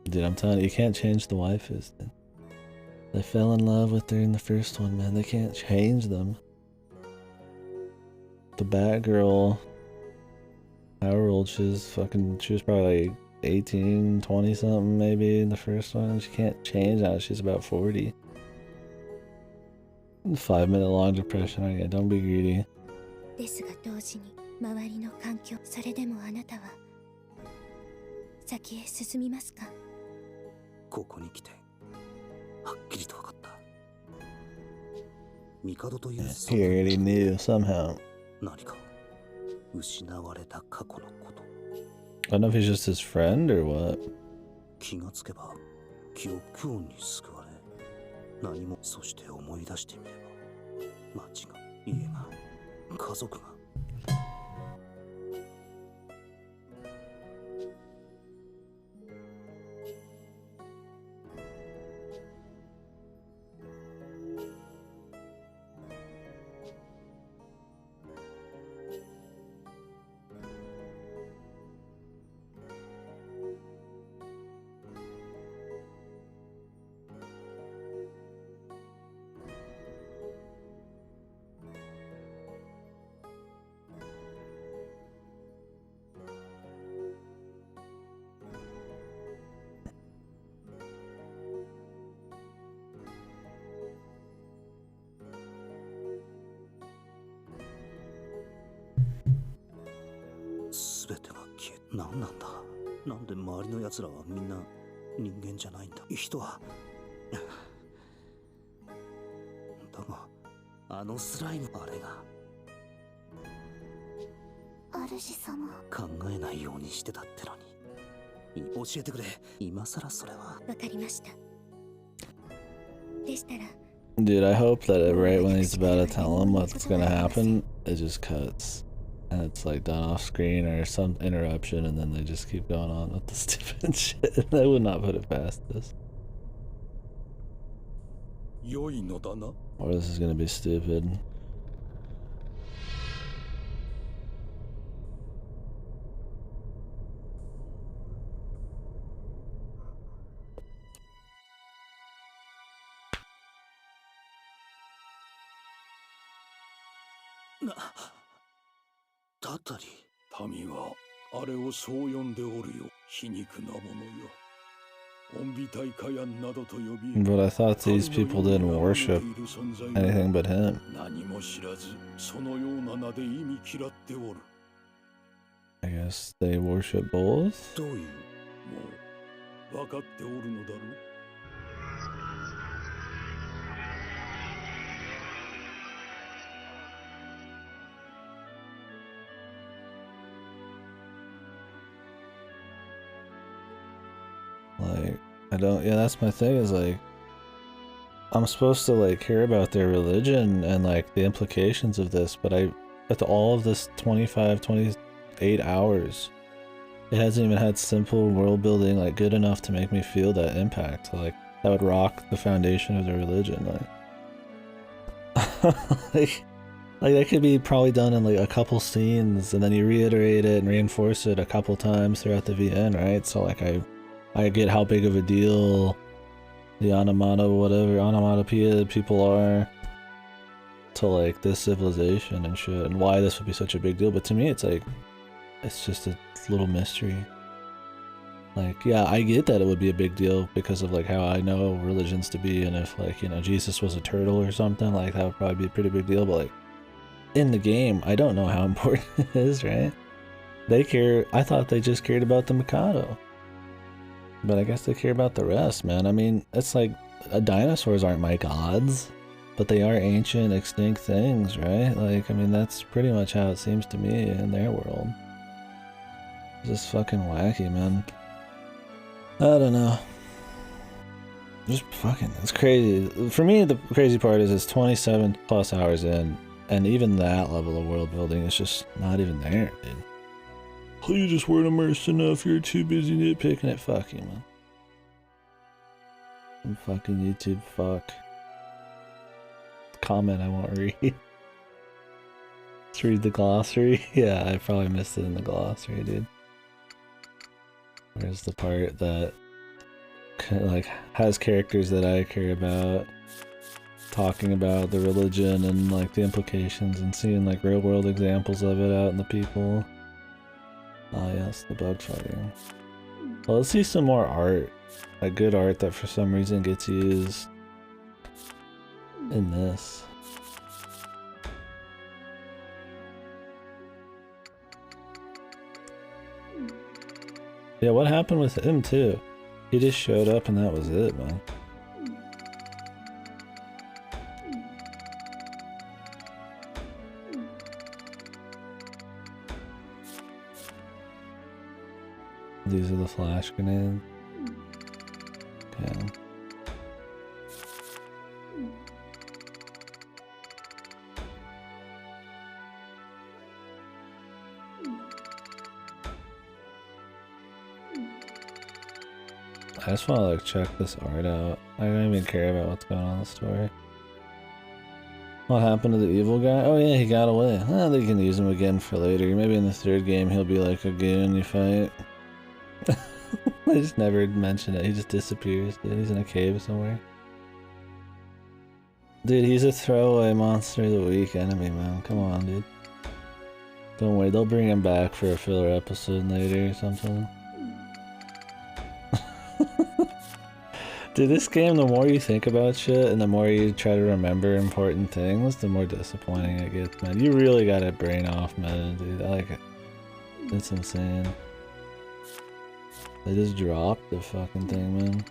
Dude, I'm telling you, you can't change the waifus. They fell in love with her in the first one, man. They can't change them. The Batgirl, however old she is, fucking, she was probably like 18, 20 something maybe in the first one. She can't change now. She's about 40. 5-minute long depression. Okay, don't be greedy. ですが同時に周りの環境、それでもあなたは先へ進みますか？ここに来てはっきりと分かった。帝という He already knew somehow. 何か失われた過去のこと。I don't know if he's just his friend or what. 気がつけば記憶音に救われ、何もそして思い出してみれば町が、家が、家族が。全てが消え、何なんだ。なんで周りの奴らはみんな人間じゃないんだ。人はだがあのスライム、あれが主様、考えないようにしてたってのに。教えてくれ、今さらそれは。わかりました。でしたら Dude, I hope that right when he's about to tell him what's gonna happen, it just cuts. And it's like done off screen or some interruption, and then they just keep going on with the stupid shit. I would not put it past this. Or this is gonna be stupid. Na. たり民はあれをそう呼んでおるよ。皮肉なものよ。恩美大火炎などと呼び。But I thought these people didn't worship anything but him. 何も知らずそのような名で意味嫌っておる。I guess they worship both? どういう？もう分かっておるのだろう。Like, I don't, yeah, that's my thing is like, I'm supposed to like hear about their religion and like the implications of this, but after all of this 25, 28 hours, it hasn't even had simple world building like good enough to make me feel that impact. Like, that would rock the foundation of their religion. Like, like that could be probably done in like a couple scenes and then you reiterate it and reinforce it a couple times throughout the VN, right? So like I get how big of a deal the onomatopoeia people are to like this civilization and shit, and why this would be such a big deal. But to me, it's like, it's just a little mystery. Like, yeah, I get that it would be a big deal because of like how I know religions to be, and if like, you know, Jesus was a turtle or something, like that would probably be a pretty big deal. But like in the game, I don't know how important it is, right? They care. I thought they just cared about the Mikado. But I guess they care about the rest, man. I mean, it's like, dinosaurs aren't my gods, but they are ancient, extinct things, right? Like, I mean, that's pretty much how it seems to me in their world. It's just fucking wacky, man. I don't know. Just fucking, it's crazy. For me, the crazy part is it's 27 plus hours in, and even that level of world building is just not even there, dude. You just weren't immersed enough, you're too busy nitpicking it. Fuck you, man. Some fucking YouTube fuck. Comment I won't read. Let's read the glossary. Yeah, I probably missed it in the glossary, dude. Where's the part that like has characters that I care about, talking about the religion and like the implications and seeing like real world examples of it out in the people. Ah yes, the bug fighting. Well, let's see some more art. Like good art that for some reason gets used in this. Yeah, what happened with him too? He just showed up and that was it, man. These are the flash grenades. Okay. I just want to like check this art out. I don't even care about what's going on in the story. What happened to the evil guy? Oh yeah, he got away. Oh, they can use him again for later. Maybe in the third game he'll be like a goon you fight. I just never mention it. He just disappears, dude. He's in a cave somewhere. Dude, he's a throwaway monster of the week enemy, man. Come on, dude. Don't worry, they'll bring him back for a filler episode later or something. Dude, this game, the more you think about shit and the more you try to remember important things, the more disappointing it gets, man. You really got a brain off, man, dude. I like it. It's insane. They just dropped the fucking thing, man.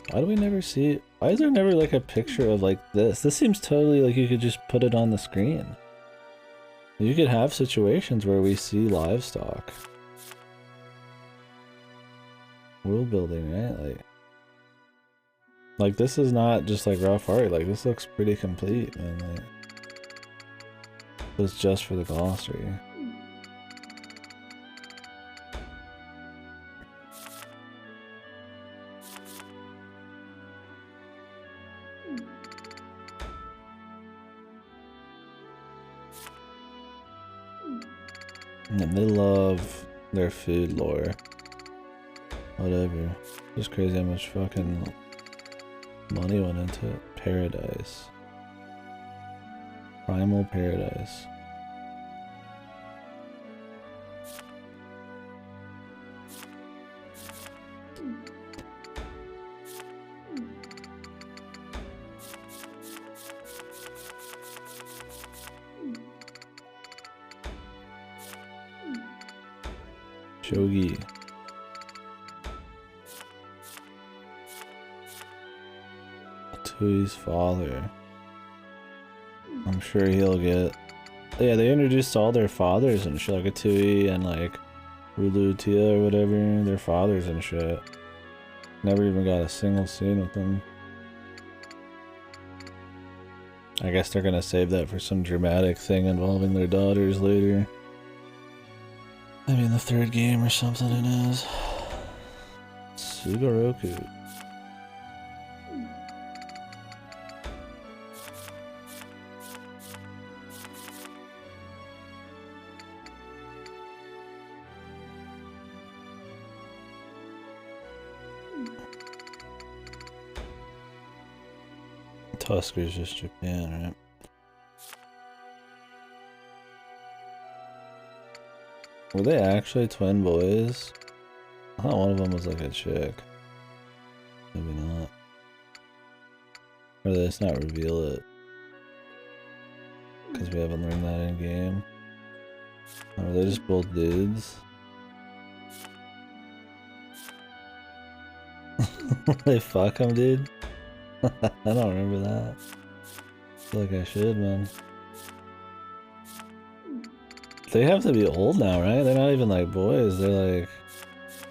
Why do we never see... Why is there never like a picture of like this? This seems totally like you could just put it on the screen. You could have situations where we see livestock. World building, right? Like this is not just like rough art. Like this looks pretty complete, man. Like, it's just for the glossary. And they love their food lore. Whatever. Just crazy how much fucking money went into it. Paradise. Primal paradise. Shogi. Tui's father. I'm sure he'll get... Yeah, they introduced all their fathers and shit, like Tui and like Rulutia or whatever, their fathers and shit. Never even got a single scene with them. I guess they're gonna save that for some dramatic thing involving their daughters later. Maybe in the third game or something it is. Sugoroku. Tusker's just Japan, right? Were they actually twin boys? I thought one of them was like a chick. Maybe not. Or they just not reveal it. Because we haven't learned that in game. Or are they just both dudes? They fuck him, dude? I don't remember that. I feel like I should, man. They have to be old now, right? They're not even like boys. They're like,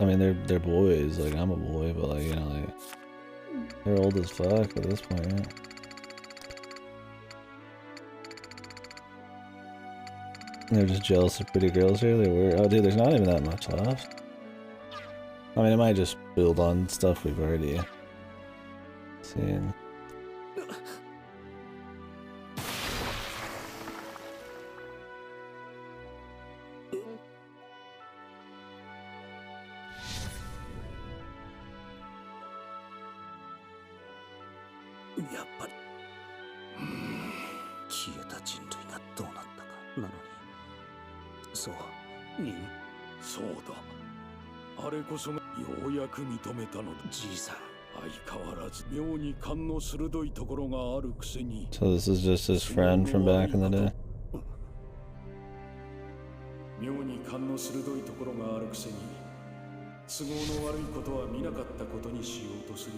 I mean, they're boys. Like I'm a boy, but like, you know, like they're old as fuck at this point, right? They're just jealous of pretty girls here. They were. Oh, dude, there's not even that much left. I mean, it might just build on stuff we've already seen. あれこそがようやく認めたのだ。じいさん、相変わらず妙に勘の鋭いところがあるくせに。 So this is just his friend from back in the day. 妙に勘の鋭いところがあるくせに都合の悪いことは見なかったことにしようとする。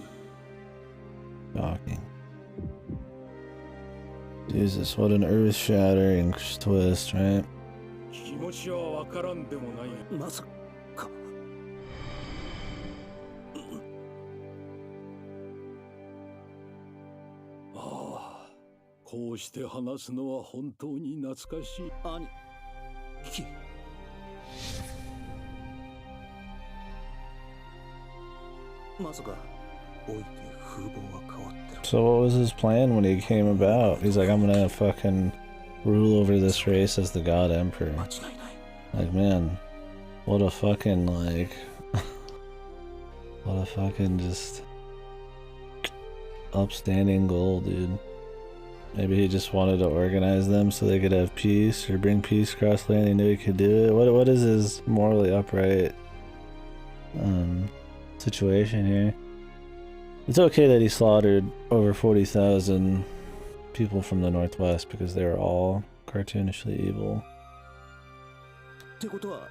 Shocking. Jesus, what an earth-shattering twist, right? 気持ちはわからんでもない。まさか。ああ、こうして話すのは本当に懐かしい。兄貴。まさか置いて風貌は変わってる。 So what was his plan when he came about? He's like, I'm gonna fucking rule over this race as the God Emperor. Like, man, what a fucking, like, what a fucking just upstanding goal, dude. Maybe he just wanted to organize them so they could have peace or bring peace across land. He knew he could do it. What is his morally upright situation here? It's okay that he slaughtered over 40,000 people from the Northwest because they were all cartoonishly evil. ってことは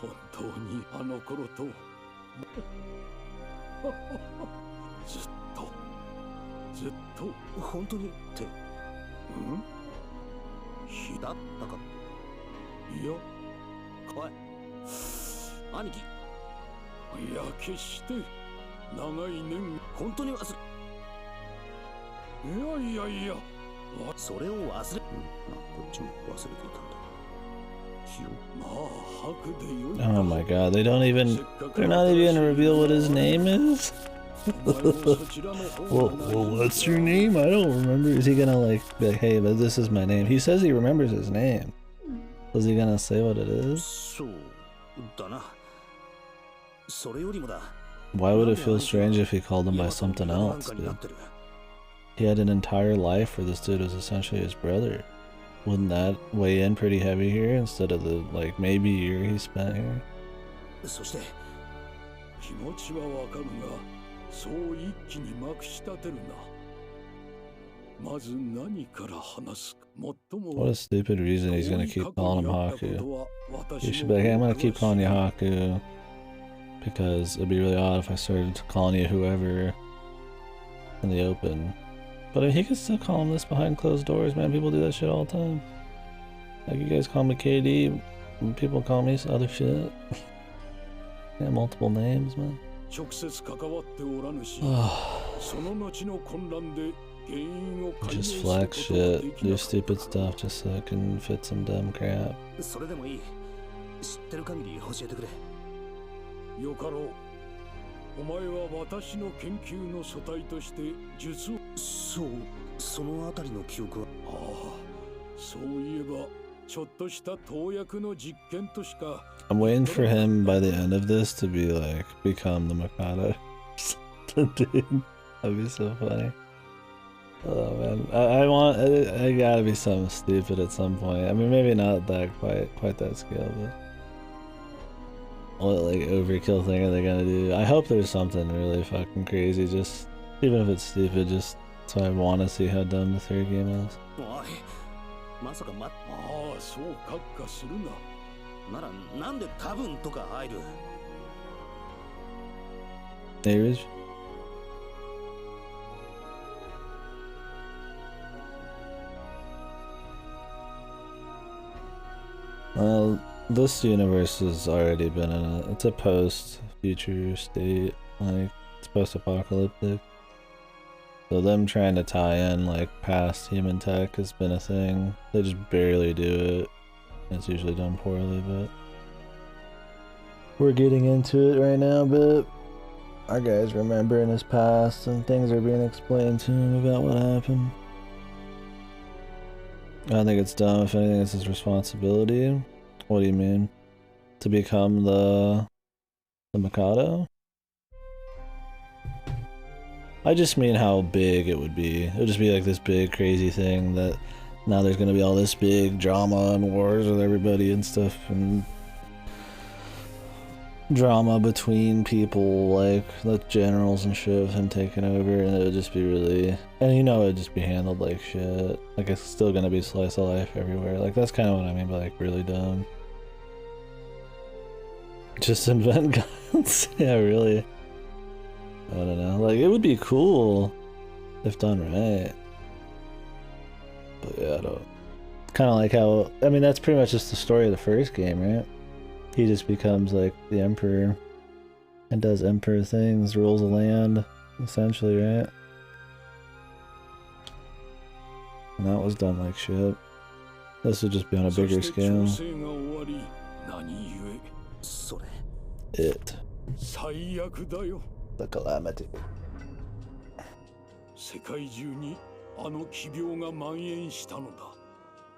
本当にあの頃とずっと本当にって火だったか。いや、おい兄貴。いや、決して長い年。本当に忘れ。いやいやいや、それを忘れ。こっちも忘れていたんだ。Oh my god, they're not even gonna reveal what his name is? well, what's your name? I don't remember. Is he gonna like be like, hey, but this is my name? He says he remembers his name. Was he gonna say what it is? Why would it feel strange if he called him by something else, dude? He had an entire life where this dude was essentially his brother. Wouldn't that weigh in pretty heavy here instead of the, like, maybe year he spent here? そして気持ちはわかるが、そう一気にまくし立てるな。まず何から話すか。最も What a stupid reason he's gonna keep calling him Haku. You should be like, hey, I'm gonna keep calling you Haku because it'd be really odd if I started calling you whoever in the open. But I mean, he could still call him this behind closed doors, man. People do that shit all the time. Like, you guys call me KD, and people call me some other shit. Yeah, multiple names, man. Just flex shit, do stupid stuff just so it can fit some dumb crap. それでもいい。知ってる限り教えてくれ。よかろう。お前は私の研究の素体として術を。そう、そのあたりの記憶は。ああ、そういえばちょっとした投薬の実験としか。I'm waiting for him by the end of this to be like, become the Mikado. Dude, that'd be so funny. Oh man, I gotta be something stupid at some point. I mean, maybe not that quite that scale, but what like overkill thing are they gonna do? I hope there's something really fucking crazy, just even if it's stupid, just so I want to see how dumb the third game is. まさかああ、そう閣下するな。ならなんで多分とか入る。Hey, Ridge. Well, this universe has already been in it. It's a post-future state, like, it's post-apocalyptic. So them trying to tie in, like, past human tech has been a thing. They just barely do it. It's usually done poorly, but we're getting into it right now, but our guy's remembering his past and things are being explained to him about what happened. I think it's dumb. If anything, it's his responsibility. What do you mean? To become the Mikado? I just mean how big it would be. It would just be like this big crazy thing that now there's gonna be all this big drama and wars with everybody and stuff, and drama between people, like the generals and shit of him taking over, and it would just be really, and you know, it would just be handled like shit. Like, it's still gonna be slice of life everywhere. Like, that's kind of what I mean by like really dumb. Just invent guns. Yeah, really. I don't know. Like, it would be cool if done right. But yeah, I don't. Kind of like how, I mean, that's pretty much just the story of the first game, right? He just becomes like the emperor and does emperor things, rules the land, essentially, right? And that was done like shit. This would just be on a bigger scale. It. The calamity. 世界中にあの奇病が蔓延したのだ。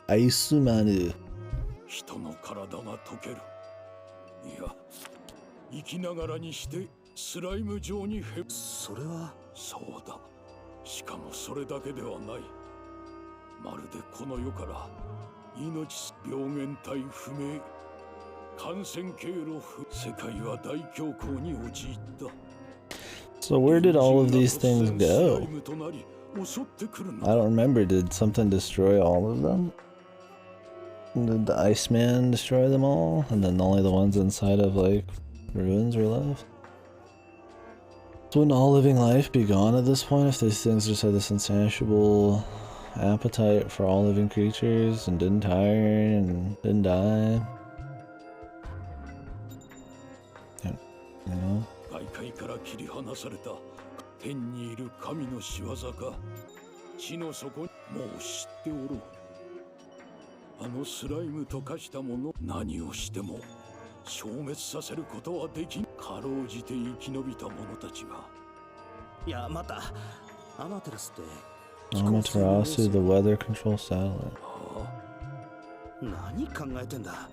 アイスマヌ。人の体が溶ける。いや、生きながらにしてスライム状にそれはそうだ。しかもそれだけではない。まるでこの世から命病原体不明、感染経路不、世界は大恐慌に陥った。So where did all of these things go? I don't remember. Did something destroy all of them? Did the Iceman destroy them all? And then only the ones inside of, like, ruins were left? So wouldn't all living life be gone at this point if these things just had this insatiable appetite for all living creatures and didn't tire and didn't die? Yeah. You know? 外界から切り離された天にいる神の仕業か。地の底にもう知っておろう。あのスライムと化したもの、何をしても消滅させることはできん。かろうじて生き延びた者たちが。いや、またアマテラスって。Amaterasu, the weather control satellite. 何考えてんだ。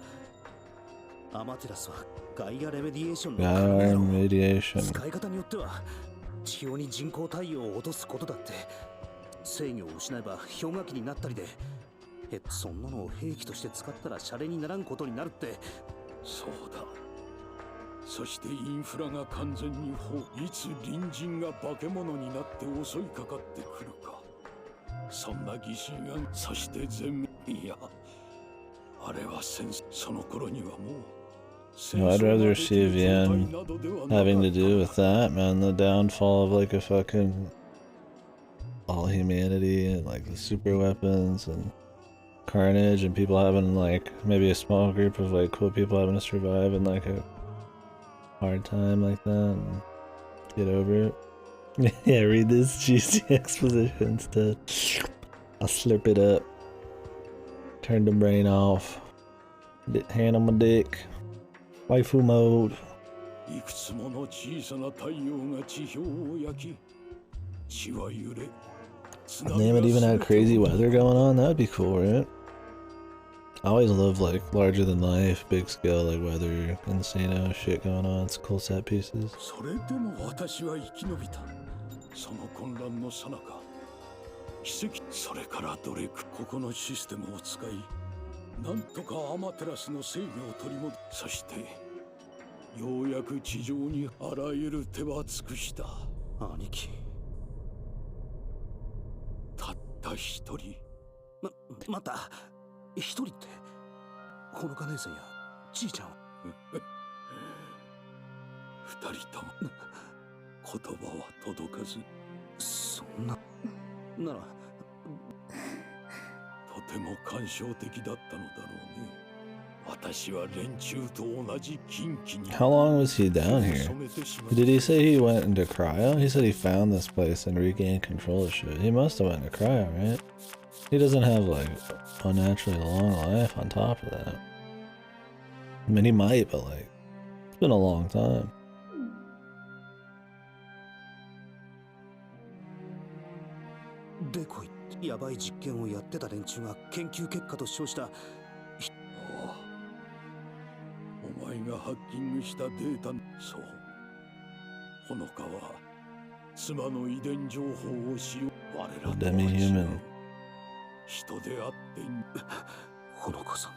アマテラスはガイアレメディエーションの Gaia remediation. 使い方によっては地表に人工太陽を落とすことだって制御を失えば氷河期になったりで、そんなのを兵器として使ったらシャレにならんことになるって。そうだ。そしてインフラが完全にいつ隣人が化け物になって襲いかかってくるか。そんな疑心暗、そして全滅。いや、あれはその頃にはもう。No, I'd rather see Vienne having to do with that, man. The downfall of like a fucking all humanity and like the super weapons and carnage and people having like maybe a small group of like cool people having to survive in like a hard time like that and get over it. Yeah, read this juicy exposition instead. I'll slurp it up. Turn the brain off. Hand on my dick. Waifu mode. いくつもの小さな太陽が地表を焼き、地は揺れ。They would even have crazy weather going on. That would be cool, right? I always love like larger than life, big scale like weather, insane shit going on. It's cool set pieces. それでも私は生き延びた。その混乱の最中、奇跡。それからどれくここのシステムを使い。なんとかアマテラスの制御を取り戻す。そしてようやく地上にあらゆる手は尽くした。兄貴、たった一人。また一人ってほのか姉さんやじいちゃん。二人とも言葉は届かず。そんなならとても感傷的だったのだろうね。私は連中と同じ近畿に。How long was he down here? Did he say he went into cryo? He said he found this place and regained control of shit. He must have went into cryo, right? He doesn't have like unnaturally long life on top of that. I mean, he might, but like, it's been a long time. でこいやばい実験をやってた連中が研究結果と称した。ああ、お前がハッキングしたデータ。そう、ほのかは妻の遺伝情報を使用。我らとは違う。人であってほのかさん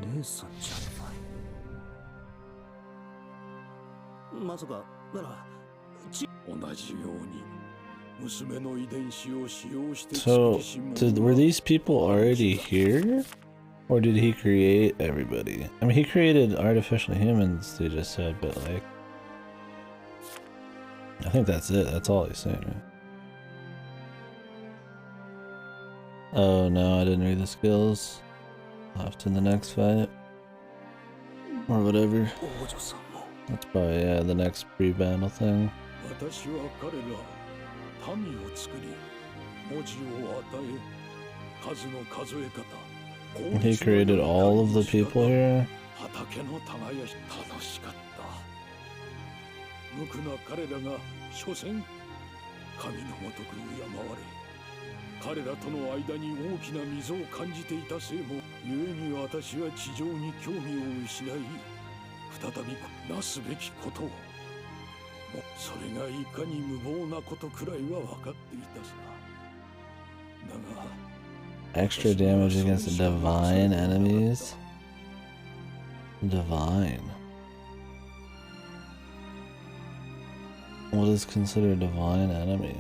が姉さんじゃない。まさかなら同じように娘の遺伝子を使用して So, were these people already here? Or did he create everybody? I mean, he created artificial humans, they just said, but like... I think that's it, that's all he's saying, right? Oh no, I didn't read the skills. Off to the next fight. Or whatever. That's probably, yeah, the next pre-battle thing. He created all of the people here? 無垢な彼らが所詮神のごとく敬われ、彼らとの間に大きな溝を感じていたせいも故に私は地上に興味を失い、再びなすべきことを、それがいかに無謀なことくらいは分かっていたさ。だが Extra damage against divine enemies? Divine. What is considered a divine enemy?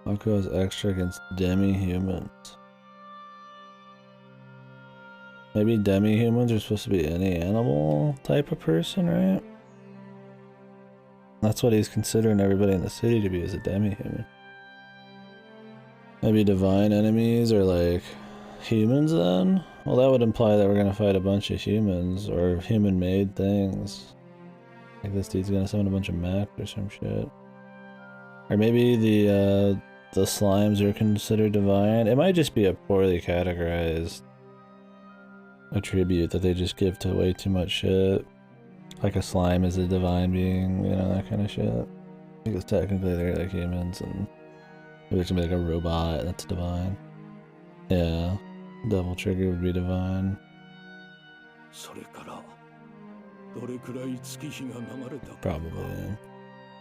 Mako has extra against demi-humans. Maybe demi-humans are supposed to be any animal type of person, right? That's what he's considering everybody in the city to be, as a demi-human. Maybe divine enemies are like humans then? Well, that would imply that we're gonna fight a bunch of humans or human-made things. Like this dude's gonna summon a bunch of mech or some shit. Or maybe the slimes are considered divine. It might just be a poorly categorized attribute that they just give to way too much shit. Like a slime is a divine being, you know, that kind of shit. Because technically they're like humans, and maybe it's gonna be like a robot that's divine. Yeah, Devil Trigger would be divine. Probably, yeah.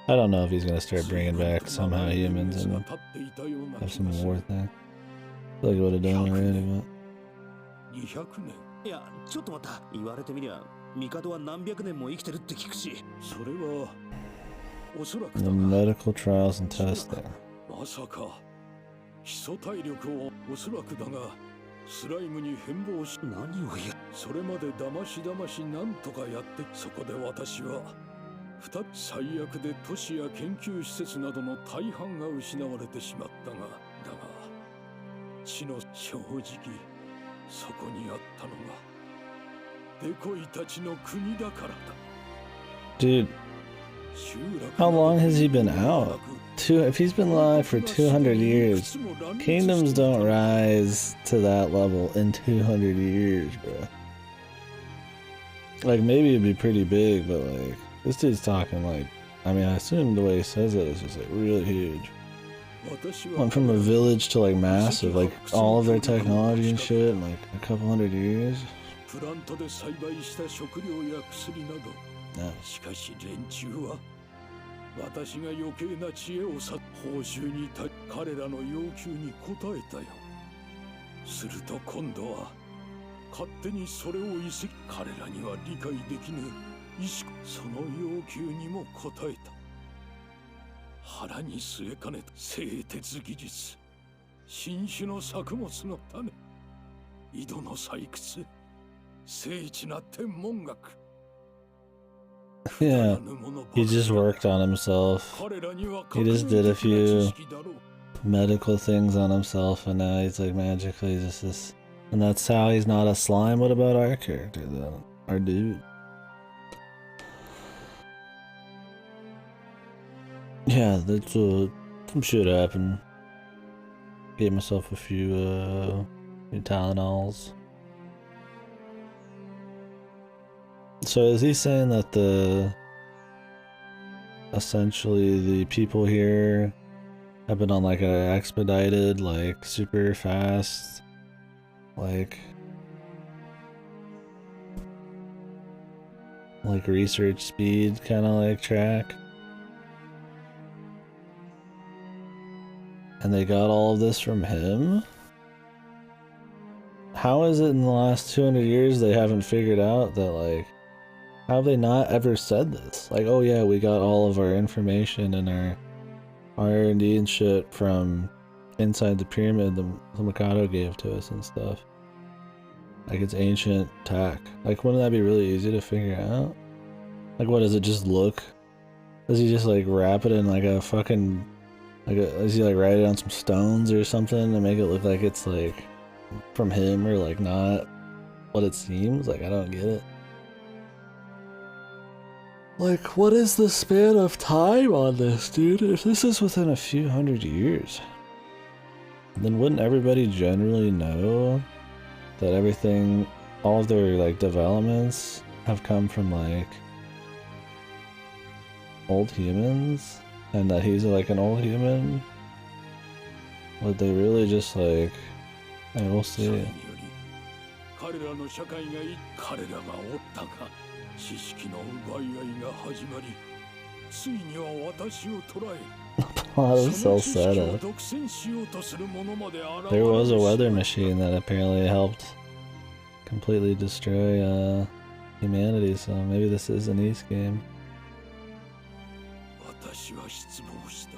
I don't know if he's gonna start bringing back somehow humans and have some war thing. I feel like he would have done already, but... いや、ちょっと待った。言われてみりゃ、帝は何百年も生きてるって聞くし。それはおそらく The medical trials and testing. まさか基礎体力をおそらくだがスライムに変貌し何をやそれまでだましだましなんとかやってそこで私は最悪で都市や研究施設などの大半が失われてしまったがだが地の正直そこにあったのがデコイたちの国だからだ。 Dude, how long has he been out? If he's been alive for 200 years, kingdoms don't rise to that level in 200 years, bro. Like, maybe it'd be pretty big, but like, this dude's talking like, I mean, I assume the way he says it is just like really huge. Went from a village to like massive, like all of their technology and shit in like a couple hundred years. Yeah. しかし連中は私が余計な知恵を報酬に彼らの要求に応えたよ。すると今度は勝手にそれを移籍彼らには理解できぬ意識その要求にも応えた。腹に据えかねた製鉄技術新種の作物の種井戸の採掘精緻な天文学 Yeah, he just worked on himself. He just did a few medical things on himself, and now he's like magically just this. And that's how he's not a slime. What about our character then? Our dude? Yeah, that's some shit happened. Gave myself a few Tylenols. So is he saying that essentially the people here I've been on like a expedited, like super fast, like research speed kind of like track. And they got all of this from him? How is it in the last 200 years they haven't figured out that, like, how have they not ever said this? Like, oh yeah, we got all of our information and our R&D and shit from inside the pyramid the Mikado gave to us and stuff. Like, it's ancient tech. Like, wouldn't that be really easy to figure out? Like, what does it just look? Does he just like wrap it in like a fucking, does he like write it on some stones or something and make it look like it's like from him or like not what it seems? Like, I don't get it. Like, what is the span of time on this, dude? If this is within a few hundred years, then wouldn't everybody generally know that everything, all of their like developments have come from like old humans, and that he's like an old human? Would they really just like, I will see. 彼らの社会が彼らがおったか知識の奪い合いが始まりついには私を捕らえ Oh, that was so sad. There was a weather machine that apparently helped completely destroy humanity, so maybe this is an East game. 私は失望した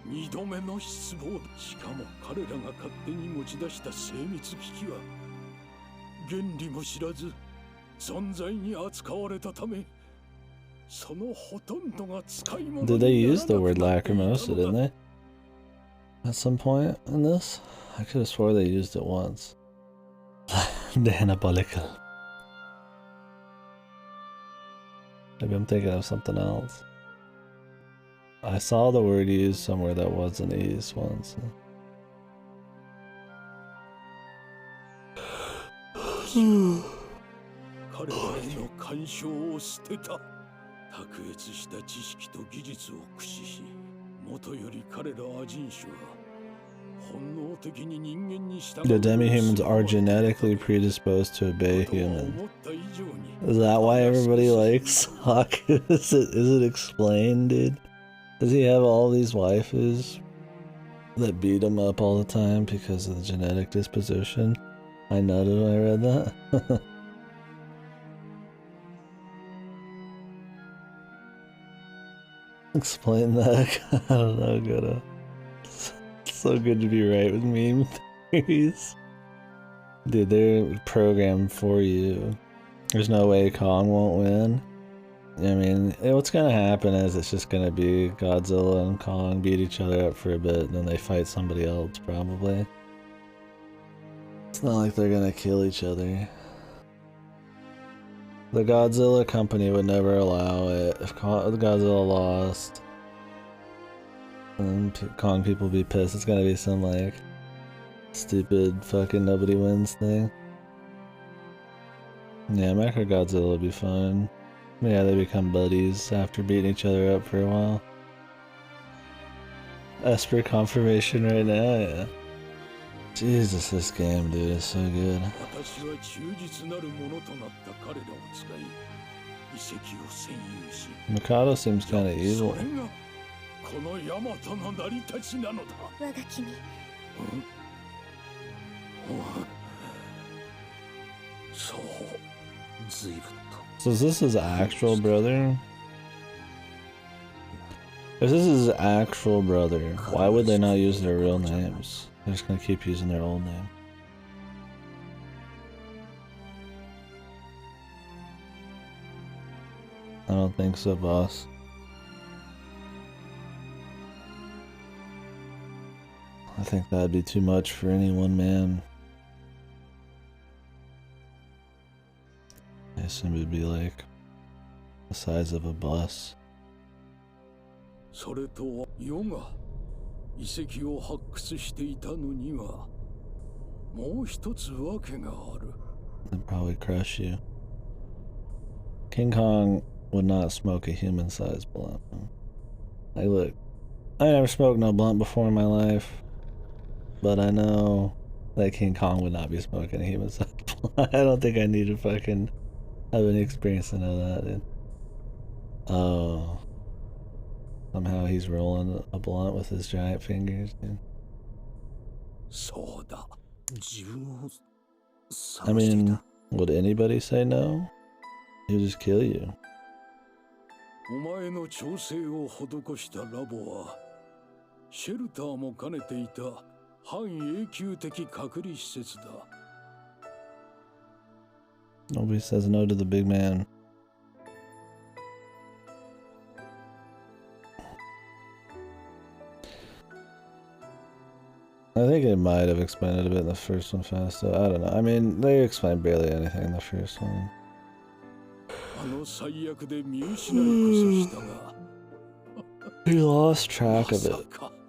二度目の失望しかも彼らが勝手に持ち出した精密機器は原理も知らず存在に扱われたためそのほとんどが使い物 Did they use the word lacrimosa, didn't they? At some point in this? I could have swore they used it once. Diabolical. Maybe I'm thinking of something else. I saw the word used somewhere that wasn't used once. 彼らへの干渉を捨てた卓越した知識と技術を駆使しもとより彼らアジン種は本能的に人間に従う The demi-humans are genetically predisposed to obey humans. Is that why everybody likes Hawk? Is it explained, dude? Does he have all these waifus that beat him up all the time because of the genetic disposition? I nutted when I read that. Explain that. I don't know, Goto. It's so good to be right with meme theories. Dude, they're programmed for you. There's no way Kong won't win. I mean, what's gonna happen is it's just gonna be Godzilla and Kong beat each other up for a bit, and then they fight somebody else, probably. It's not like they're gonna kill each other. The Godzilla company would never allow it. If Godzilla lost, and then Kong people be pissed, it's gonna be some like stupid fucking nobody wins thing. Yeah, Mechagodzilla would be fine. Yeah, they become buddies after beating each other up for a while. Esper confirmation right now, yeah. Jesus, this game, dude, is so good. Mikado seems kinda evil. So is this his actual brother? If this is his actual brother, why would they not use their real names? They're just gonna keep using their old name. I don't think so, boss. I think that'd be too much for any one man. I assume it'd be like the size of a bus. それとは世が遺跡を発掘していたのにはもう一つわけがある。 They'd probably crush you. King Kong would not smoke a human-sized blunt. Like, look, I never smoked no blunt before in my life, but I know that King Kong would not be smoking a human size blunt. I don't think I need to fucking have any experience to know that, dude. Oh. Somehow he's rolling a blunt with his giant fingers, dude. I mean, would anybody say no? He'll just kill you. お前の調整を施したラボはシェルターも兼ねていた半永久的隔離施設だ。 Nobody says no to the big man. I think it might have explained it a bit in the first one faster. I don't know. I mean, they explained barely anything in the first one. あの最悪で見失いこそしたが He lost track of it.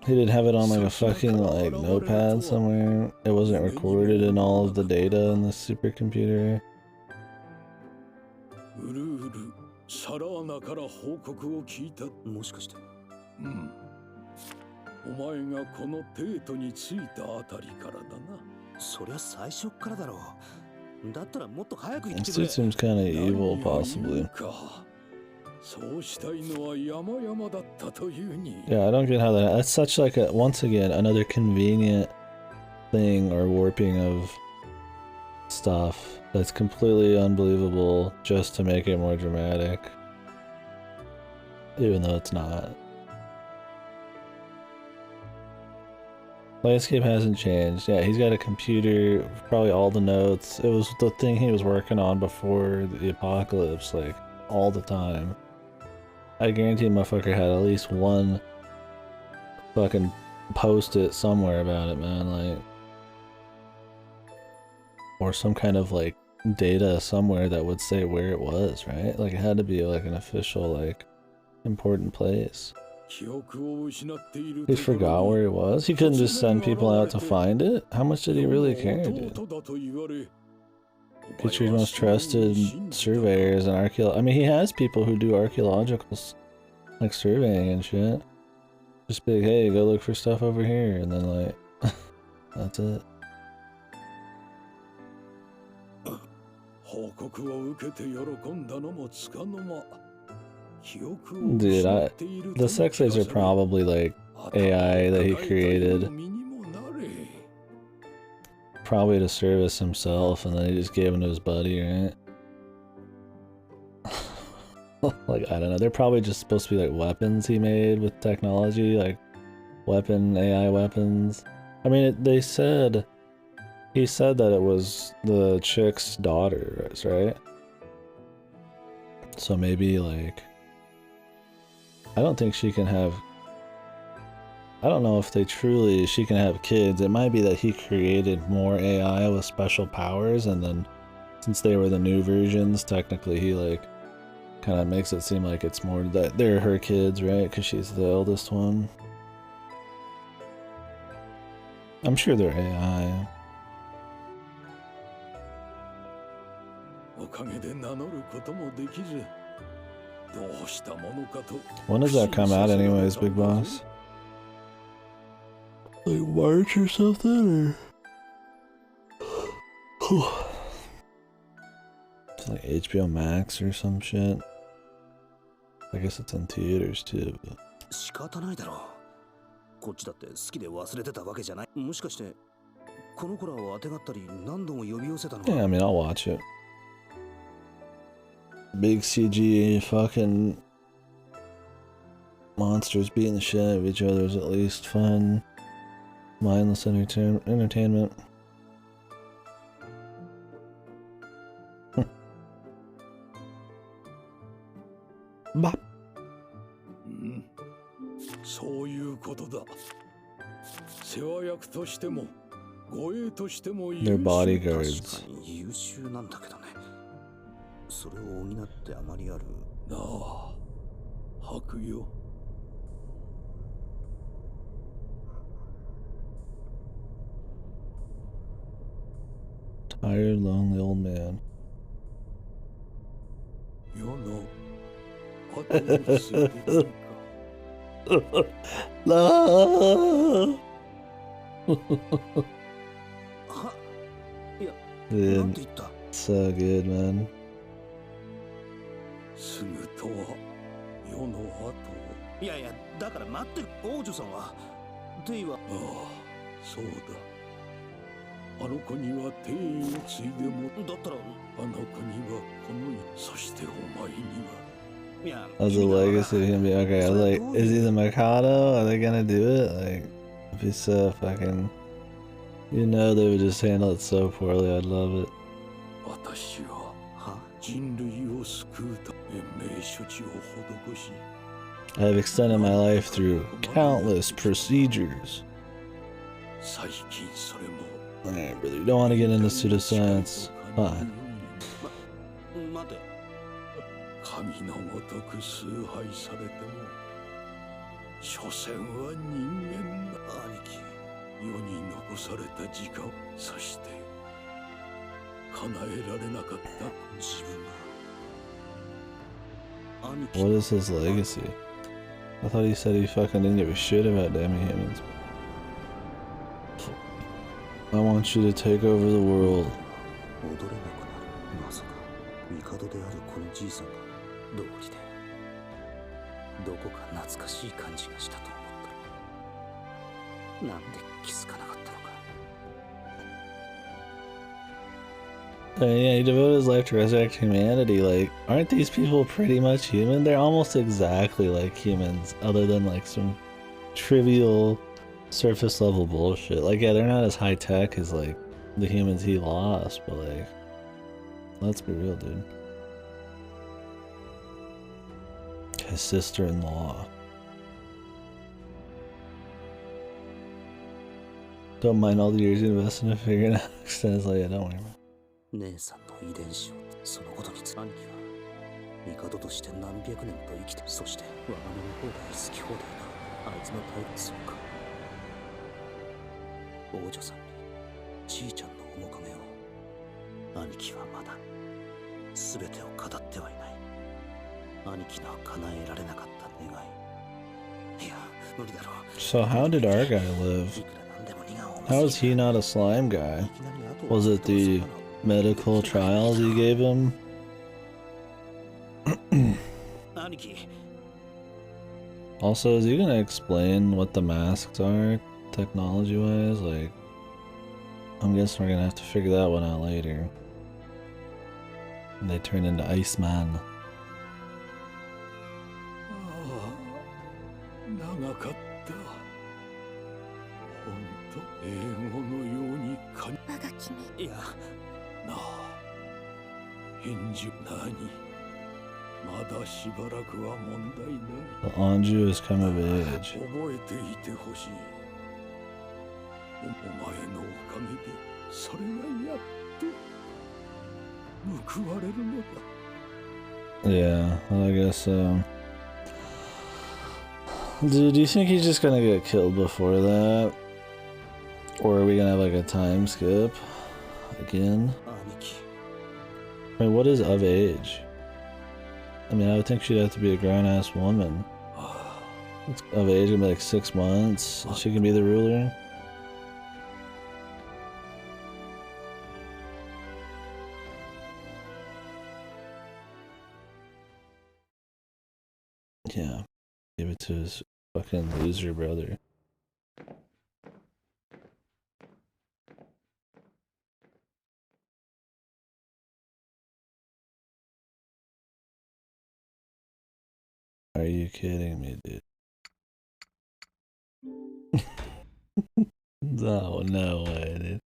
He didn't have it on like a fucking like notepad somewhere. It wasn't recorded in all of the data in the supercomputer. うるうるサラーナから報告を聞いた。もしかしてうん。お前がこのテートに着いたあたりからだな。そりゃ最初からだろう。だったらもっと早く言ってくれ。 This dude seems kind of evil, possibly. そうしたいのは山々だったというに。 Yeah, I don't get how that. That's such like a once again another convenient thing or warping of stuff that's completely unbelievable just to make it more dramatic, even though it's not. Landscape hasn't changed. Yeah, he's got a computer, probably all the notes. It was the thing he was working on before the apocalypse, like, all the time. I guarantee motherfucker had at least one fucking post-it somewhere about it, man, like... Or some kind of, like, data somewhere that would say where it was, right? Like, it had to be, like, an official, like, important place. He forgot where it was? He couldn't just send people out to find it? How much did he really care, dude? Get your most trusted surveyors and archaeologists. I mean, he has people who do archaeological, like, surveying and shit. Just be like, hey, go look for stuff over here, and then, like, that's it. Dude, the sex slaves are probably like AI that he created. Probably to service himself, and then he just gave them to his buddy, right? Like, I don't know. They're probably just supposed to be like weapons he made with technology, like AI weapons. I mean, he said that it was the chick's daughter, right? So maybe like, I don't think she can have, I don't know if she can have kids. It might be that he created more AI with special powers, and then since they were the new versions, technically he like kind of makes it seem like it's more that they're her kids, right? Because she's the eldest one. I'm sure they're AI. When does that come out anyways, Big Boss? Like March or something? Or... It's like HBO Max or some shit. I guess it's in theaters too, but... Yeah, I mean, I'll watch it. Big CG fucking monsters beating the shit out of each other is at least fun, mindless entertainment. Bop. They're bodyguards. それを補ってあまりあるなあ白よ Tired, lonely old man. 世の後を過ぎているか No. Dude, Dude, so good, man. すぐとは世の後。いやいや、だから待ってる王女さんは。テイは。ああ、そうだ。あの子には帝位を継いでも。だったら。あの子にはこの世。そしてお前には。As a legacy, gonna be okay. I was like, is he the Mikado? Are they gonna do it? Like, if he's so fucking, you know, they would just handle it so poorly. I'd love it. 私は人類を救うため延命処置を施し。I have extended my life through countless procedures. 最近それも。Alright, brother, you don't want to get into pseudoscience. Fine. 待て。神のごとく崇拝されても所詮は人間だ。兄貴、世に残された時間、そして叶えられなかった自分が。兄貴。 What is his legacy? I thought he said he fucking didn't give a shit about demi-humans. I want you to take over the world. 踊れなくなる。まさか帝であるこのじいさんが道理でどこか懐かしい感じがしたと思ったら、なんで気づかなかったのか。Yeah, he devoted his life to resurrect humanity. Like, aren't these people pretty much human? They're almost exactly like humans, other than like some trivial surface level bullshit. Like, yeah, they're not as high tech as like the humans he lost, but like, let's be real, dude. His sister-in-law. Don't mind all the years you invested in figuring out extends like, yeah, don't worry about it. 姉さんの遺伝子をそのことにつ兄貴は帝として何百年と生きて、そして我が物放題好き放題なあいつの態度。そうか、王女さんにじいちゃんの面影を。兄貴はまだ全てを語ってはいない。兄貴の叶えられなかった願い。いや、無理だろう。 So how did our guy live? How is he not a slime guy? Was it the medical trials he gave him? Also, is he gonna explain what the masks are, technology-wise? Like, I'm guessing we're gonna have to figure that one out later. And they turn into Iceman. 長かった。ほんと英語のように我が君。いや、なあ、返事何？まだしばらくは問題ない。 The Anju has come of age. 覚えていてほしい。お前のおかげでそれがやっと報われるのだ。 Yeah, well, I guess so. Dude, do you think he's just gonna get killed before that? Or are we gonna have like a time skip? Again? I mean, what is of age? I mean, I would think she'd have to be a grown-ass woman. It's of age, gonna be like 6 months. She can be the ruler. Yeah. Give it to his fucking loser brother. Are you kidding me, dude? No, no way, dude.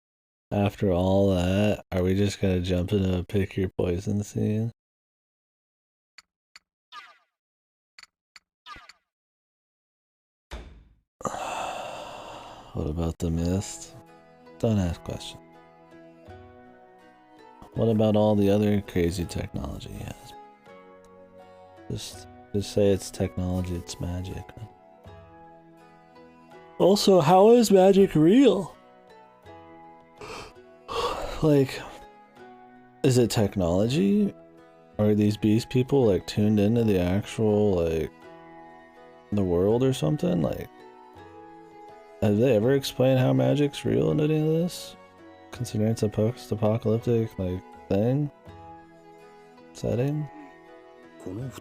After all that, are we just gonna jump into a pick your poison scene? What about the mist? Don't ask questions. What about all the other crazy technology he has? Just say it's technology, it's magic. Also, how is magic real? Like, is it technology? Are these beast people like tuned into the actual like the world or something? Like, have they ever explained how magic's real in any of this? Considering it's a post-apocalyptic, like, thing? Setting? Dude,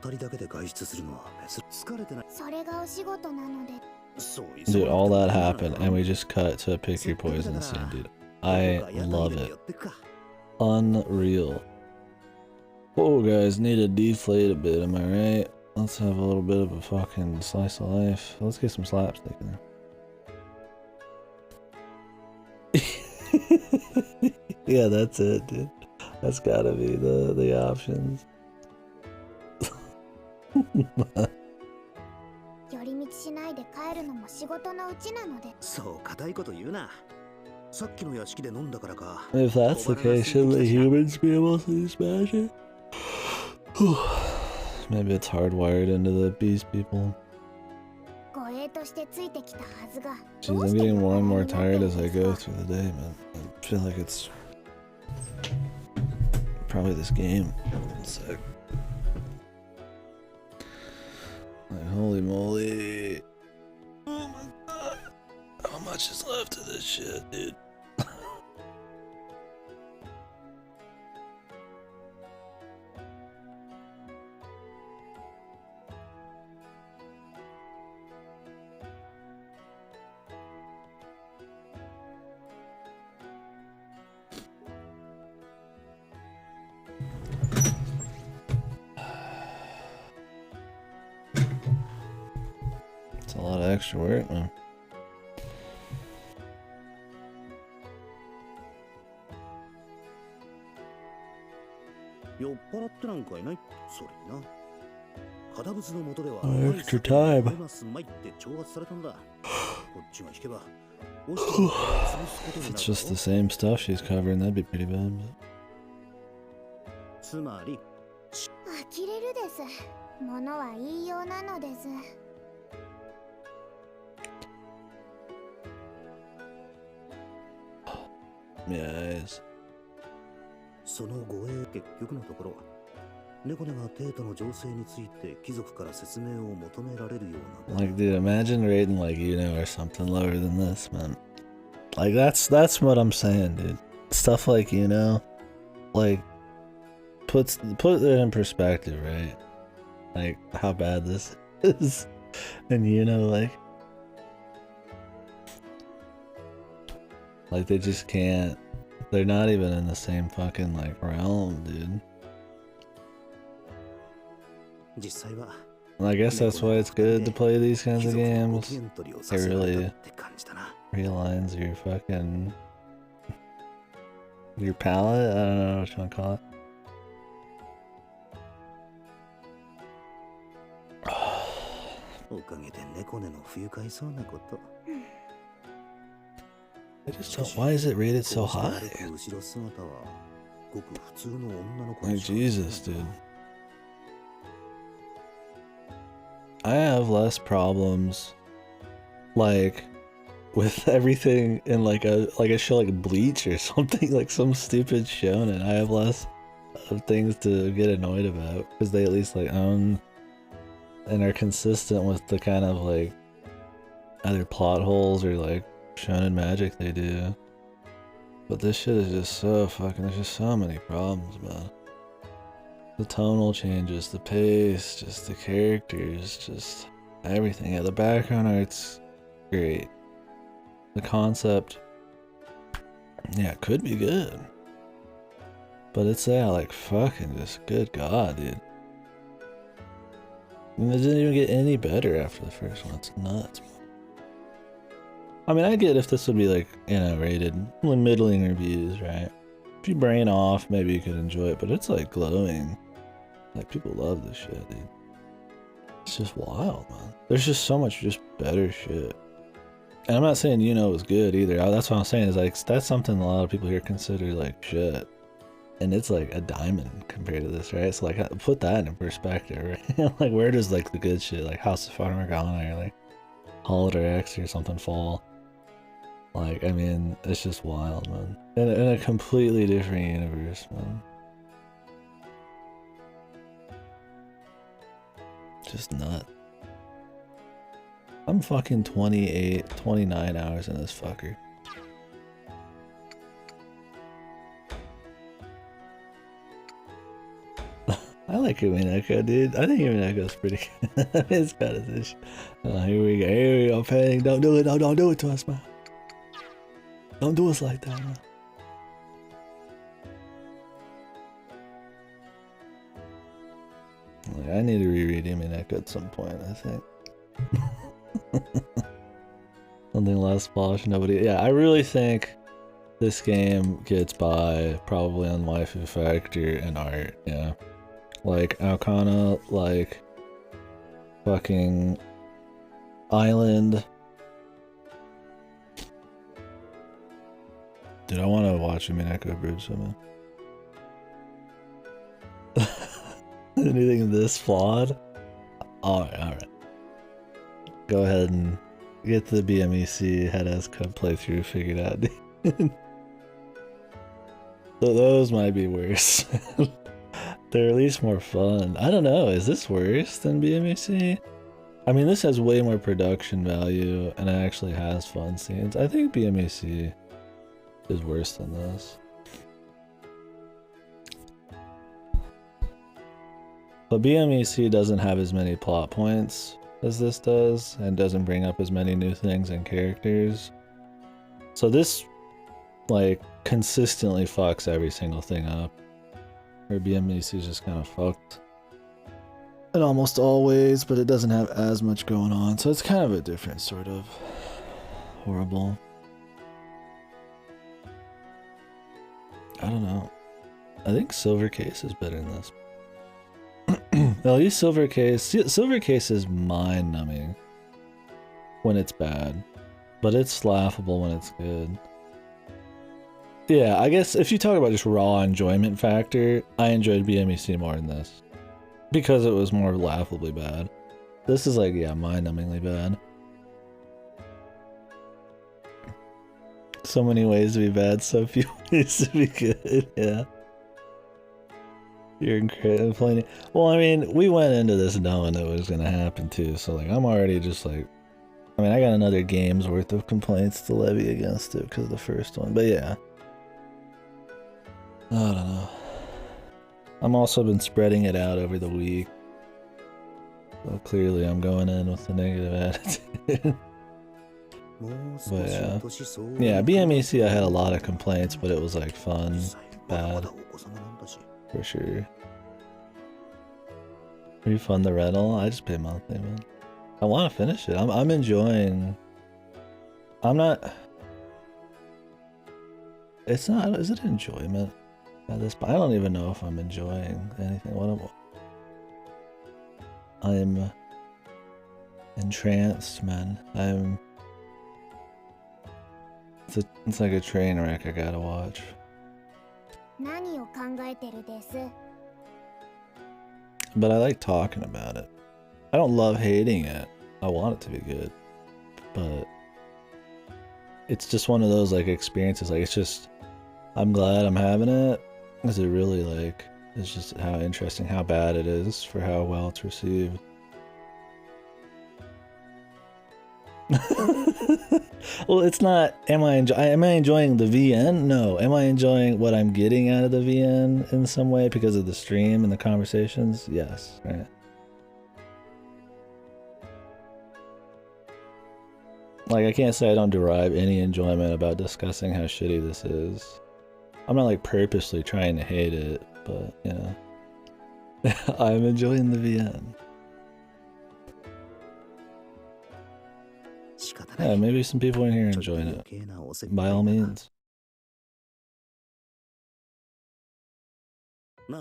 all that happened, and we just cut to a pick your poison scene, dude. I love it. Unreal. Whoa, guys, need to deflate a bit, am I right? Let's have a little bit of a fucking slice of life. Let's get some slapstick in there. Yeah, that's it, dude. That's gotta be the options. 寄り道しないで帰るのも仕事のうちなので。そう固いこと言うな。さっきの屋敷で飲んだからか。If that's the case, shouldn't the humans be able to use magic? Maybe it's hardwired into the beast people. 護衛としてついてきたはずが。 Jeez, I'm getting more and more tired as I go through the day, man. I feel like it's probably this game. It's like, holy moly. Oh my god. How much is left of this shit, dude? It's a lot of extra work, man. Extra time. If it's just the same stuff she's covering, that'd be pretty bad. But... 呆れるです。物は言いようなのです。 Yes. その護衛結局のところ猫根がテートの情勢について貴族から説明を求められるような Like, dude, imagine rating like or something lower than this, man. Like, that's what I'm saying, dude. Stuff like like put it in perspective, right? Like how bad this is, and like they just can't. They're not even in the same fucking like realm, dude. And I guess that's why it's good to play these kinds of games. It really realigns your fucking your palette. I don't know what you want to call it. I just don't. Why is it rated so high? Like Jesus, dude. I have less problems, like, with everything in like a show like Bleach or something, like some stupid shonen. I have less of things to get annoyed about because they at least like own and are consistent with the kind of like either plot holes or like shonen magic they do. But this shit is just so fucking, there's just so many problems, man. The tonal changes, the pace, just the characters, just everything. Yeah, the background art's great. The concept, yeah, it could be good. But it's, yeah, like fucking just, good god, dude. And it didn't even get any better after the first one. It's nuts. I mean, I get if this would be like, rated middling reviews, right? If you brain off, maybe you could enjoy it, but it's like glowing. Like, people love this shit, dude. It's just wild, man. There's just so much just better shit. And I'm not saying was good either. That's what I'm saying is like, that's something a lot of people here consider like shit. And it's like a diamond compared to this, right? So like, put that in perspective, right? Like, where does like the good shit, like House of Fire Morgana or like Holiday X or something fall? Like, I mean, it's just wild, man. In a completely different universe, man. Just nuts. I'm fucking 28, 29 hours in this fucker. I like Umineko, dude. I think Umineko's pretty good. It's got his issue. Here we go. Here we go, Pang. Don't do it. No, don't do it to us, man. Don't do us like that, man. Like, I need to reread Umineko at some point, I think. Something less polished, nobody. Yeah, I really think this game gets by probably on waifu factor and art, yeah. Like Alcana, like fucking Island. Dude, I want to watch Umineko Bridge somehow. Anything this flawed? Alright. Go ahead and get the BMEC head-ass cut playthrough figured out. So those might be worse. They're at least more fun. I don't know, is this worse than BMEC? I mean, this has way more production value and it actually has fun scenes. I think BMEC is worse than this. But BMEC doesn't have as many plot points as this does and doesn't bring up as many new things and characters. So this, like, consistently fucks every single thing up. Or BMEC is just kind of fucked in almost always, but it doesn't have as much going on, so it's kind of a different sort of horrible. I don't know. I think Silver Case is better than this. At least Silver Case is mind-numbing when it's bad, but it's laughable when it's good. Yeah, I guess if you talk about just raw enjoyment factor, I enjoyed BMEC more than this. Because it was more laughably bad. This is like, yeah, mind-numbingly bad. So many ways to be bad, so few ways to be good, yeah. You're complaining. Well, I mean, we went into this knowing it was gonna happen too, so like, I'm already just like, I mean, I got another game's worth of complaints to levy against it because of the first one, but yeah. I don't know. I'm also been spreading it out over the week. So clearly I'm going in with a negative attitude. But yeah. Yeah, BMEC I had a lot of complaints, but it was like fun, bad. For sure. Refund the rental? I just pay monthly, man. I want to finish it. I'm enjoying. I'm not. It's not. Is it enjoyment? At this point, I don't even know if I'm enjoying anything. I'm entranced, man. It's like a train wreck I gotta watch. But I like talking about it. I don't love hating it. I want it to be good. But it's just one of those like experiences. Like it's just, I'm glad I'm having it. Because it really like, it's just how interesting, how bad it is for how well it's received. Well, it's not, am I enjoying the VN? No. Am I enjoying what I'm getting out of the VN in some way because of the stream and the conversations? Yes, right. Like, I can't say I don't derive any enjoyment about discussing how shitty this is. I'm not like purposely trying to hate it, but you know. I'm enjoying the VN. Yeah, maybe some people in here are enjoying it. By all means. There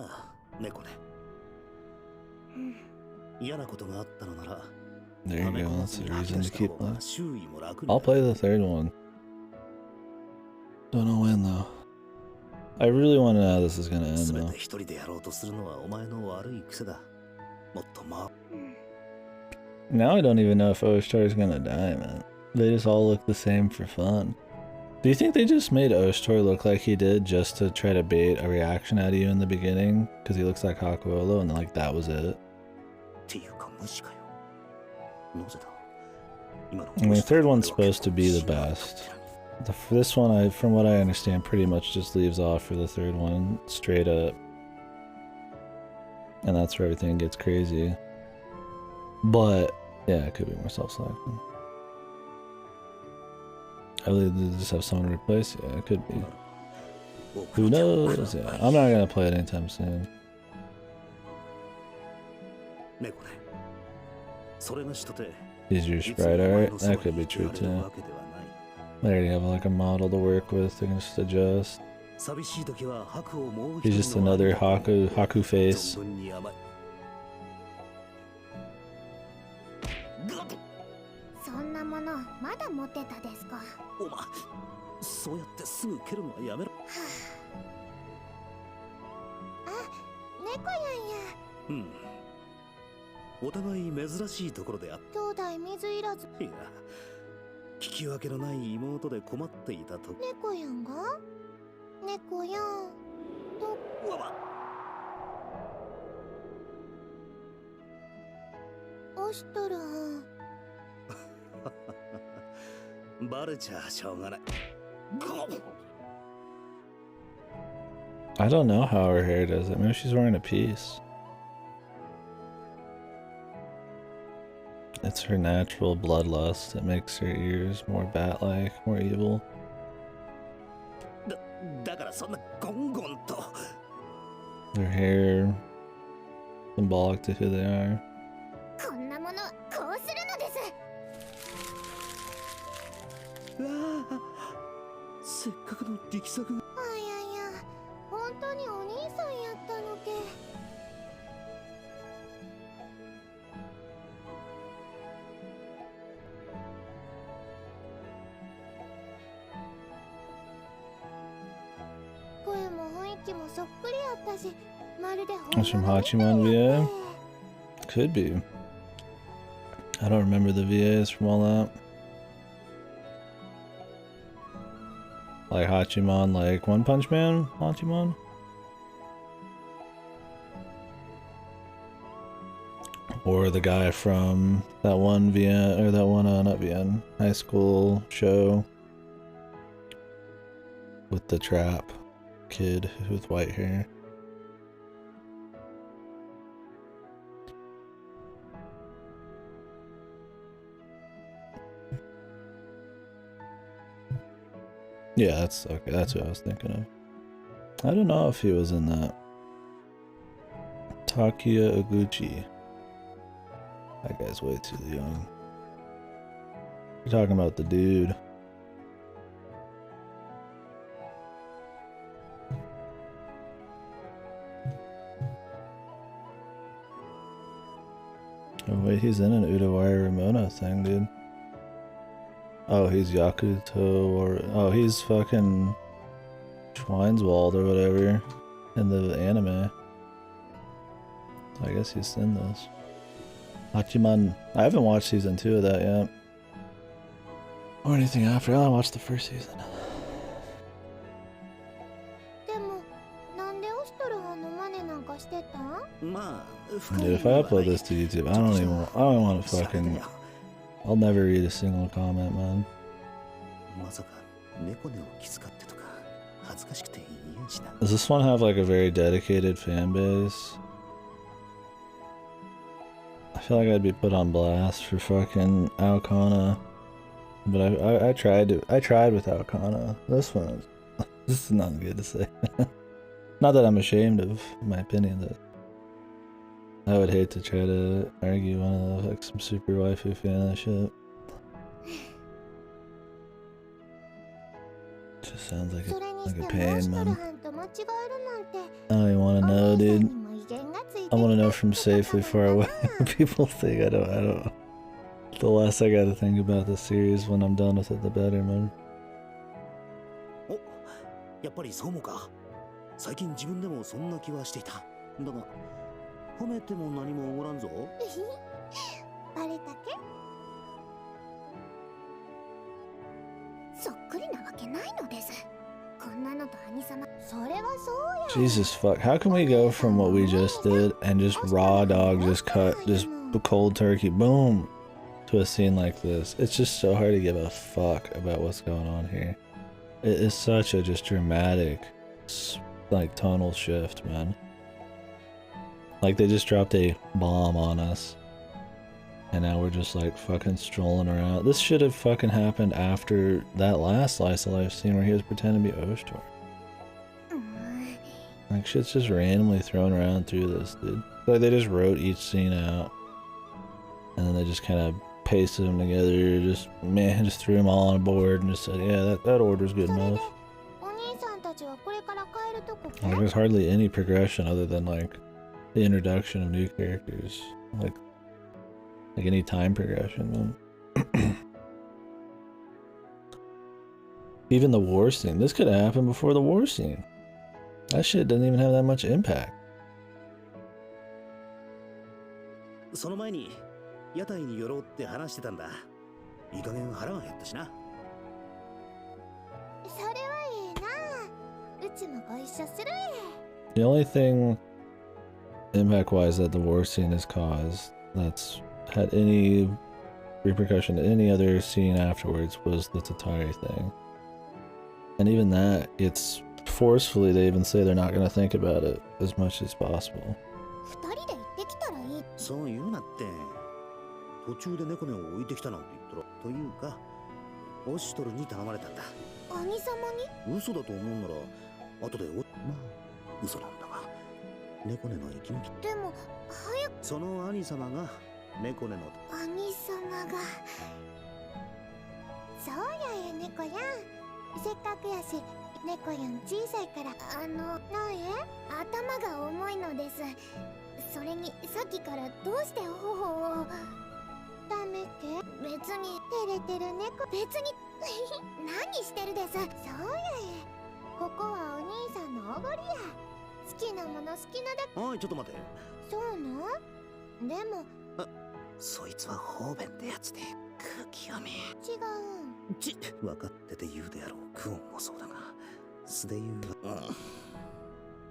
you go, that's a reason to keep playing. I'll play the third one. Don't know when though. I really want to know how this is gonna end though. Now I don't even know if Oshtar is gonna die, man. They just all look the same for fun. Do you think they just made Oshtar look like he did just to try to bait a reaction out of you in the beginning? Because he looks like Hakuolo and like that was it? I mean, the third one's supposed to be the best. This one, from what I understand, pretty much just leaves off for the third one straight up. And that's where everything gets crazy. But, yeah, it could be more self-selecting. I believe they just have someone to replace. Yeah, it could be. Who knows? Yeah, I'm not gonna play it anytime soon. Is your sprite art? That could be true too. They already have like a model to work with. They can just adjust. He's just another Haku face. そんなものまだ持ってたですか。お前、そうやってすぐ蹴るのはやめろ。あ、猫やんや。うん。お互い珍しいところであっ。兄弟水いらず。いや、聞き分けのない妹で困っていたと。猫やんが？猫やん。と。うわ。押したら。 バレちゃしょうがない。 I don't know how her hair does it. Maybe she's wearing a piece. It's her natural bloodlust that makes her ears more bat-like, more evil. だからそんなゴンゴンと。 Their hair, symbolic to who they are. こんなものこうするのです。 せっかくの力作が。あ、いやいや、本当にお兄さんやったのけ。声も雰囲気もそっくりやったし、まるで That's from Hachiman VA? Could be. I don't remember the VAs from all that. Like Hachiman, like One Punch Man? Hachiman? Or the guy from that one VN, or that one, not VN, high school show with the trap kid with white hair. Yeah, that's okay. That's what I was thinking of. I don't know if he was in that. Takuya Oguchi. That guy's way too young. You're talking about the dude. Oh wait, he's in an Utawarerumono thing, dude. Oh, he's Yakuto, or oh, he's fucking Schweinswald or whatever in the anime. So I guess he's in this. Hachiman. I haven't watched season 2 of that yet. Or anything after. I only watched the first season. Dude, if I upload this to YouTube, I don't even want to fucking... I'll never read a single comment, man. Does this one have like a very dedicated fan base? I feel like I'd be put on blast for fucking Aokana. But I tried with Aokana. This one this is not good to say. Not that I'm ashamed of my opinion, that I would hate to try to argue one of the, like, some super waifu fan of that shit. Just sounds like a pain, man. I don't even want to know, dude. I want to know from safely far away what people think. I don't. The less I gotta think about the series when I'm done with it, the better, man. やっぱりそう思うか。最近自分でもそんな気はしていた。だが褒めても何もおごらんぞ。バレたけ？そっくりなわけないのです。こんなのと兄様、それはそうや。 Jesus fuck, how can we go from what we just did and just raw dog, just cut, just cold turkey, boom, to a scene like this, it's just so hard to give a fuck about what's going on here. It is such a just dramatic, like, tonal shift, man. Like, they just dropped a bomb on us. And now we're just, like, fucking strolling around. This should have fucking happened after that last slice of life scene where he was pretending to be Oshtor. Like, shit's just randomly thrown around through this, dude. Like, they just wrote each scene out. And then they just kind of pasted them together. Just threw them all on a board and just said, yeah, that order's good enough. Like, there's hardly any progression other than, like, the introduction of new characters. Like any time progression, man. Even the war scene. This could have happened before the war scene. That shit didn't even have that much impact. その前に屋台に寄ろうって話してたんだ。いい加減腹が減ったしな。それはいいな。うちもご一緒する。 The only thing impact-wise that the war scene has caused that's had any repercussion to any other scene afterwards was the Tatari thing. And even that, it's forcefully, they even say they're not going to think about it as much as possible. そう言うなって。途中で猫ねを置いてきたなんて言ったら、というか、オシトルに頼まれたんだ。兄様に？嘘だと思うなら、後でまあ、嘘なんだが、猫ねの息抜き。でも、早く。その兄様が猫ねの。兄様が。そうやよ、猫やん。せっかくやし、猫やん小さいから、なんや？頭が重いのです。それにさっきからどうして頬をダメって別に照れてる猫別に何してるです。そうやえここはお兄さんのおごりや。好きなもの好きなだけ。おいちょっと待て。そうなんでもそいつは方便ってやつで空気読め。違うん分かってて言うであろう。クオンもそうだが素で言うが、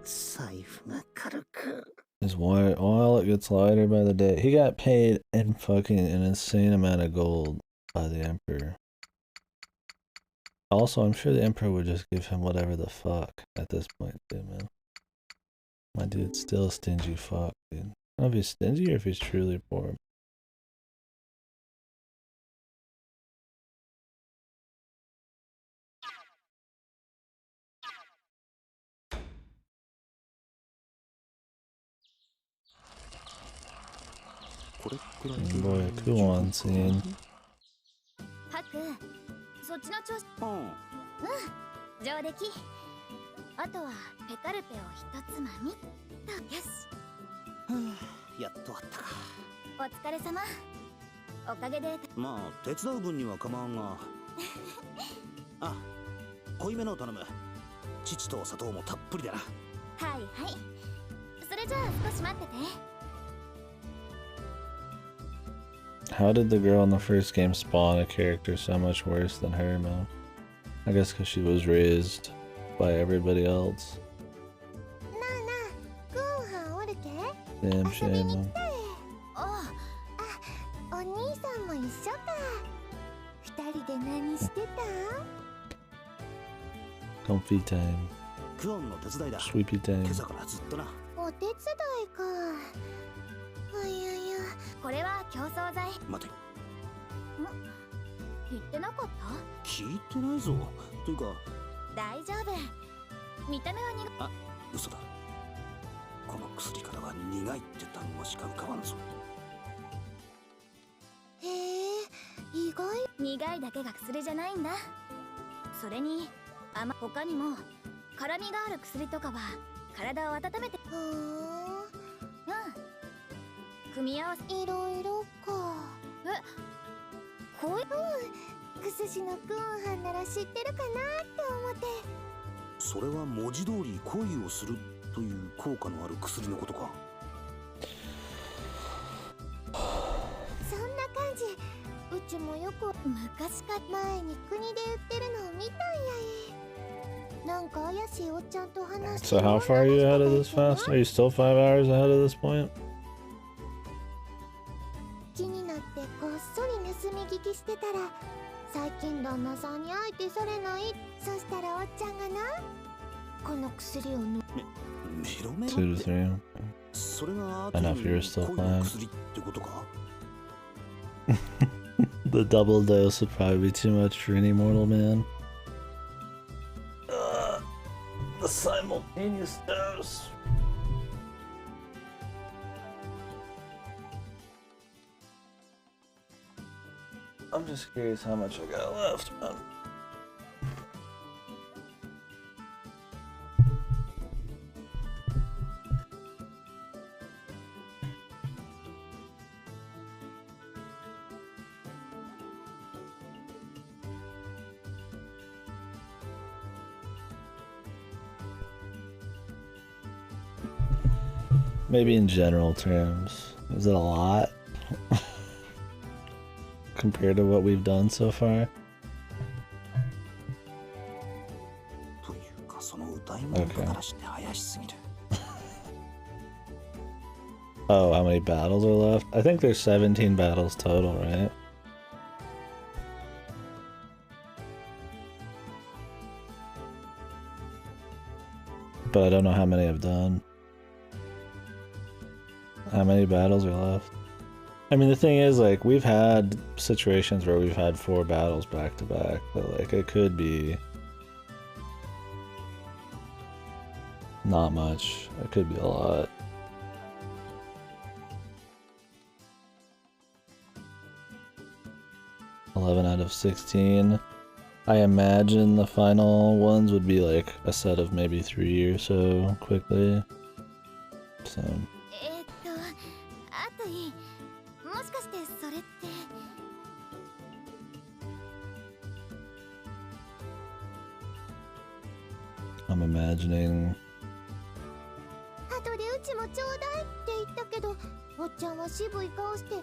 財布が軽く。His wallet gets lighter by the day. He got paid in fucking an insane amount of gold by the Emperor. Also, I'm sure the Emperor would just give him whatever the fuck at this point, too, man. My dude's still a stingy fuck, dude. I don't know if he's stingy or if he's truly poor. Boy, cool on scene. ハク、そっちの調子。上出来。あとはペカルペを一つまみ。よし。やっと終わったか。お疲れ様。おかげで。まあ手伝う分には構わんが。あ、濃いめのを頼む。父と砂糖もたっぷりだな。はいはい。それじゃあ少し待ってて。How did the girl in the first game spawn a character so much worse than her, man? I guess because she was raised by everybody else. Damn shame, man. Comfy time. Sweepy time. お手伝いか。これは競争剤。待て。言ってなかった？聞いてないぞ。というか大丈夫。見た目は苦い。あ、嘘だ。この薬からは苦いって単語しか浮かばんぞ。へえ、意外。苦いだけが薬じゃないんだ。それに他にも辛みがある薬とかは体を温めて。組み合わせいろいろか。こういうクスシのクーンハンなら知ってるかなって思って。それは文字通り恋をするという効果のある薬のことか。そんな感じ。うちもよく昔か前に国で売ってるのを見たんやえ。なんか怪しいおっちゃんと話して。 So how far are you ahead of this fast? Are you still 5 hours ahead of this point? 気になってこっそり盗み聞きしてたら、最近旦那さんに相手されない。そしたらおっちゃんがな、この薬をメロメロ 2 to 3. それが I know if you're still 恋の playing. 薬ってことか The double dose would probably be too much for any mortal man. The simultaneous dose. I'm just curious how much I got left, man. Maybe in general terms. Is it a lot? Compared to what we've done so far? Okay. Oh, how many battles are left? I think there's 17 battles total, right? But I don't know how many I've done. How many battles are left? I mean, the thing is, like, we've had situations where we've had 4 battles back to back, but like, it could be not much. It could be a lot. $11 out of 16. I imagine the final ones would be like a set of maybe 3 or so quickly. So. I'm imagining. 後でうちもちょうだいって言ったけど、おっちゃんは渋い顔して、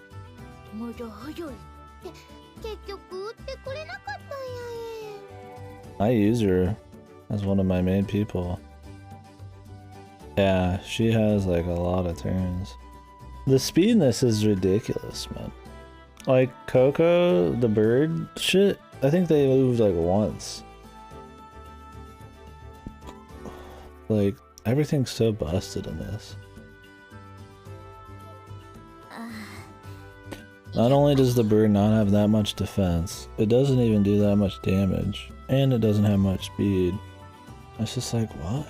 まだ早いって結局売ってくれなかったんやえ。I use her as one of my main people. Yeah, she has like a lot of turns. The speed in this is ridiculous, man. Like Coco, the bird shit, I think they moved like once. Like, everything's so busted in this. Not only does the bird not have that much defense, it doesn't even do that much damage, and it doesn't have much speed. It's just like, why?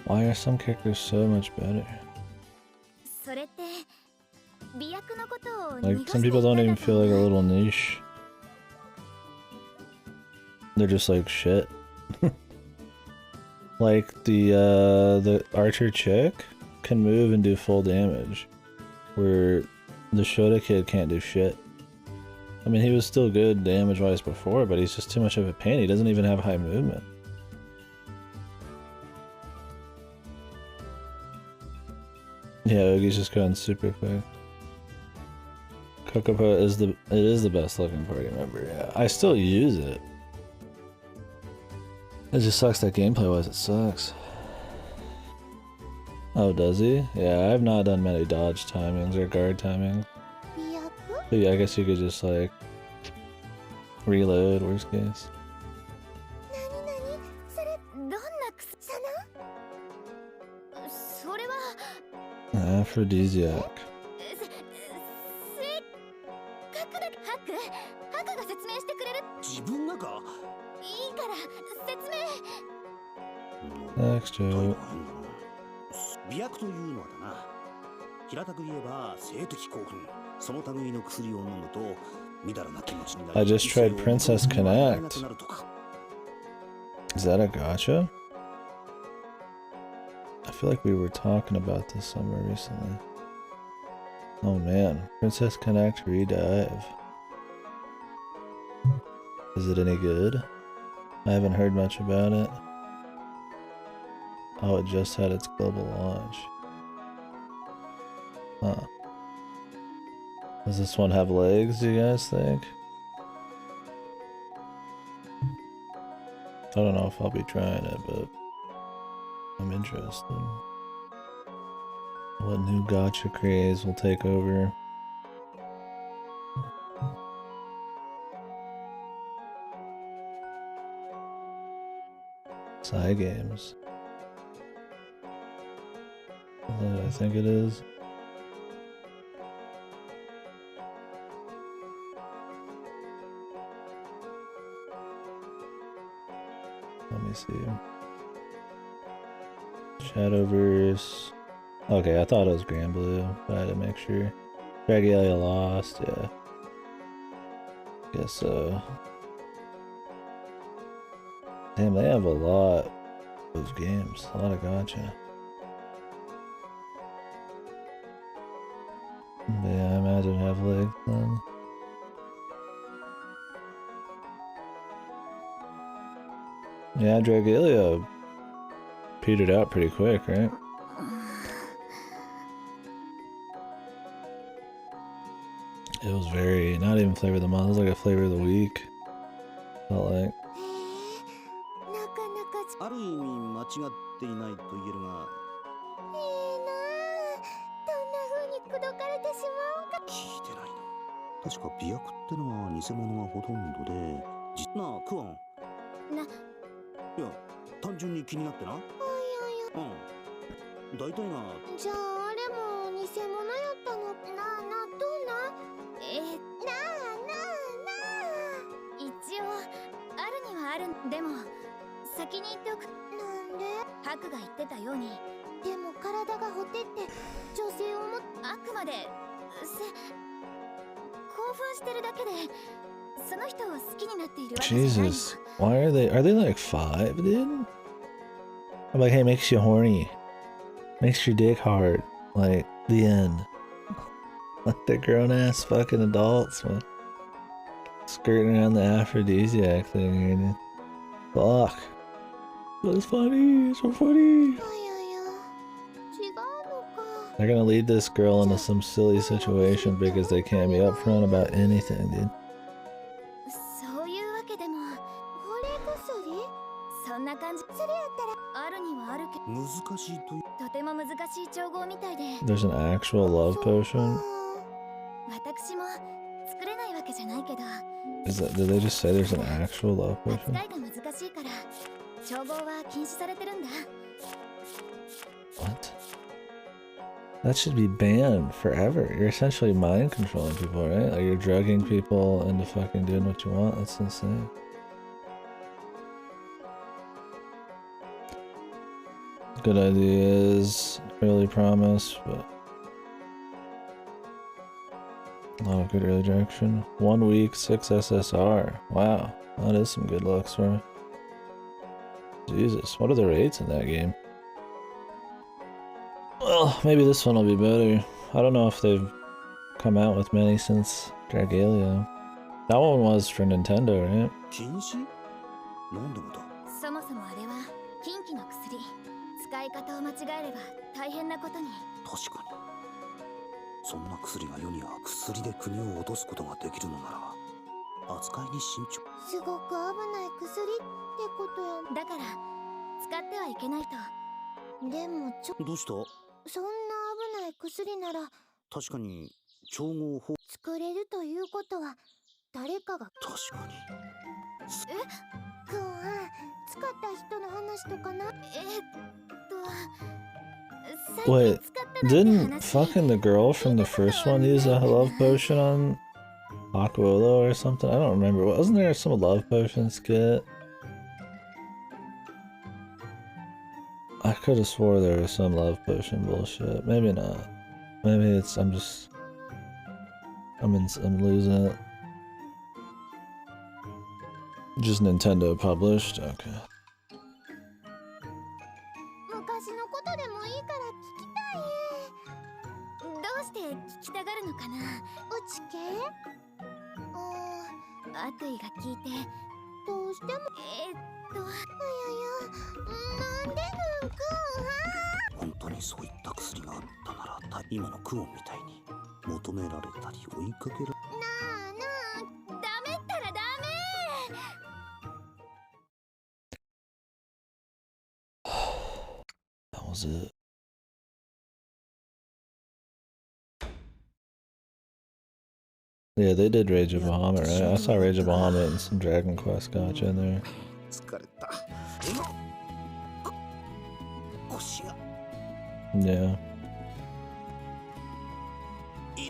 Why are some characters so much better? Like, some people don't even feel like a little niche. They're just like, shit. Like, the archer chick can move and do full damage, where the Shota kid can't do shit. I mean, he was still good damage-wise before, but he's just too much of a pain. He doesn't even have high movement. Yeah, Ogi's just going super quick. Kokopo is the best looking party member, yeah. I still use it. It just sucks that gameplay-wise it sucks. Oh, does he? Yeah, I've not done many dodge timings or guard timings. But yeah, I guess you could just like reload, worst case. Aphrodisiac. Next joke. 美薬というのはだな。平たく言えば性的興奮。その類の薬を飲むとみだらな気持ちになる。 I just tried Princess Connect. Is that a gacha? I feel like we were talking about this somewhere recently. Oh man, Princess Connect Redive. Is it any good? I haven't heard much about it. Oh, it just had its global launch. Huh. Does this one have legs, do you guys think? I don't know if I'll be trying it, but I'm interested. What new gacha craze will take over Side games. I think it is. Let me see. Shadowverse. Okay, I thought it was Grand Blue, but I had to make sure. Dragalia lost, yeah. Guess so. Damn, they have a lot of games. A lot of gacha. But yeah, I imagine have legs then. Yeah, Dragalia petered out pretty quick, right? It was very, not even flavor of the month, it was like a flavor of the week. Felt like. ある意味間違っていないと言えるが、どんな風に口説かれてしまうんか。聞いてないな。確か媚薬ってのは偽物がほとんどで、なあクワン。いや、単純に気になってな。大体が。じゃああれも偽物やったの。どんな。一応あるにはある。でも先に言っておく。なんで？ハクが言ってたように。でも体がほてって女性をあくまで興奮してるだけでその人を好きになっているわけじゃない。Jesus, why are they like 5, dude? I'm like, hey, makes you horny, makes your dick hard, like the end. Like they're grown ass fucking adults, man. Skirting around the aphrodisiac thing here, dude. Fuck. But it's funny, it's so funny. They're gonna lead this girl into some silly situation because they can't be upfront about anything, dude. そういうわけでも、惚れ薬？そんな感じ。それやったらあるにはあるけど。難しいという。とても難しい調合みたいで。There's an actual love potion? 私も作れないわけじゃないけど。Did they just say there's an actual love potion? 扱いが難しいから調合は禁止されてるんだ。What? That should be banned forever. You're essentially mind controlling people, right? Like you're drugging people into fucking doing what you want. That's insane. Good ideas, early promise, but a lot of good early direction. 1 week, 6 SSR. Wow, that is some good looks for me. Jesus, what are the rates in that game? Well, maybe this one will be better. I don't know if they've come out with many since Dragalia. That one was for Nintendo, right? 禁止？なんでもだ。そもそもあれは禁忌の薬。使い方を間違えれば大変なことに。確かに。そんな薬が世には薬で国を落とすことができるのなら扱いに慎重。すごく危ない薬ってことや。だから使ってはいけないと。でもどうした？そんな危ない薬なら確かに調合法作れるということは誰かが。確かに。クンは使った人の話とかな。Wait, didn't fucking the girl from the first one use a love potion on Aquolo or something? I don't remember. Wasn't there some love potion skit? I could have swore there was some love potion bullshit. Maybe not. Maybe it's I'm losing it. Just Nintendo published? Okay. 昔のことでもいいから聞きたい。どうして聞きたがるのかな。うち系？アトイが聞いてどうしても。なんでなんくんは。本当にそういった薬があったなら今のクオンみたいに求められたり追いかけられ。ダメったらダメ。That was it. Yeah, they did Rage of Bahamut, right? I saw Rage of Bahamut and some Dragon Quest gacha in there. Yeah. 一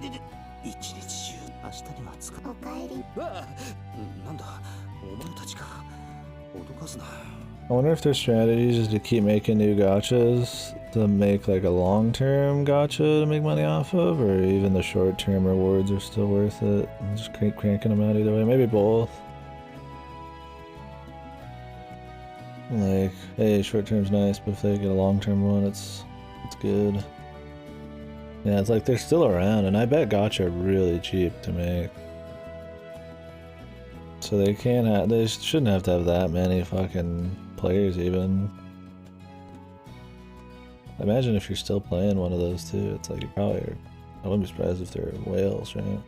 日中明日には使う。おかえり。なんだ、お前たちか。脅かすな。I wonder if their strategy is to keep making new gachas to make like a long-term gacha to make money off of, or even the short-term rewards are still worth it. And just keep cranking them out either way. Maybe both. Like, hey, short-term's nice, but if they get a long-term one, it's good. Yeah, it's like they're still around, and I bet gacha are really cheap to make. So they can't have, they shouldn't have to have that many fucking players even. Imagine if you're still playing one of those too. It's like you probably are, I wouldn't be surprised if they're whales, right?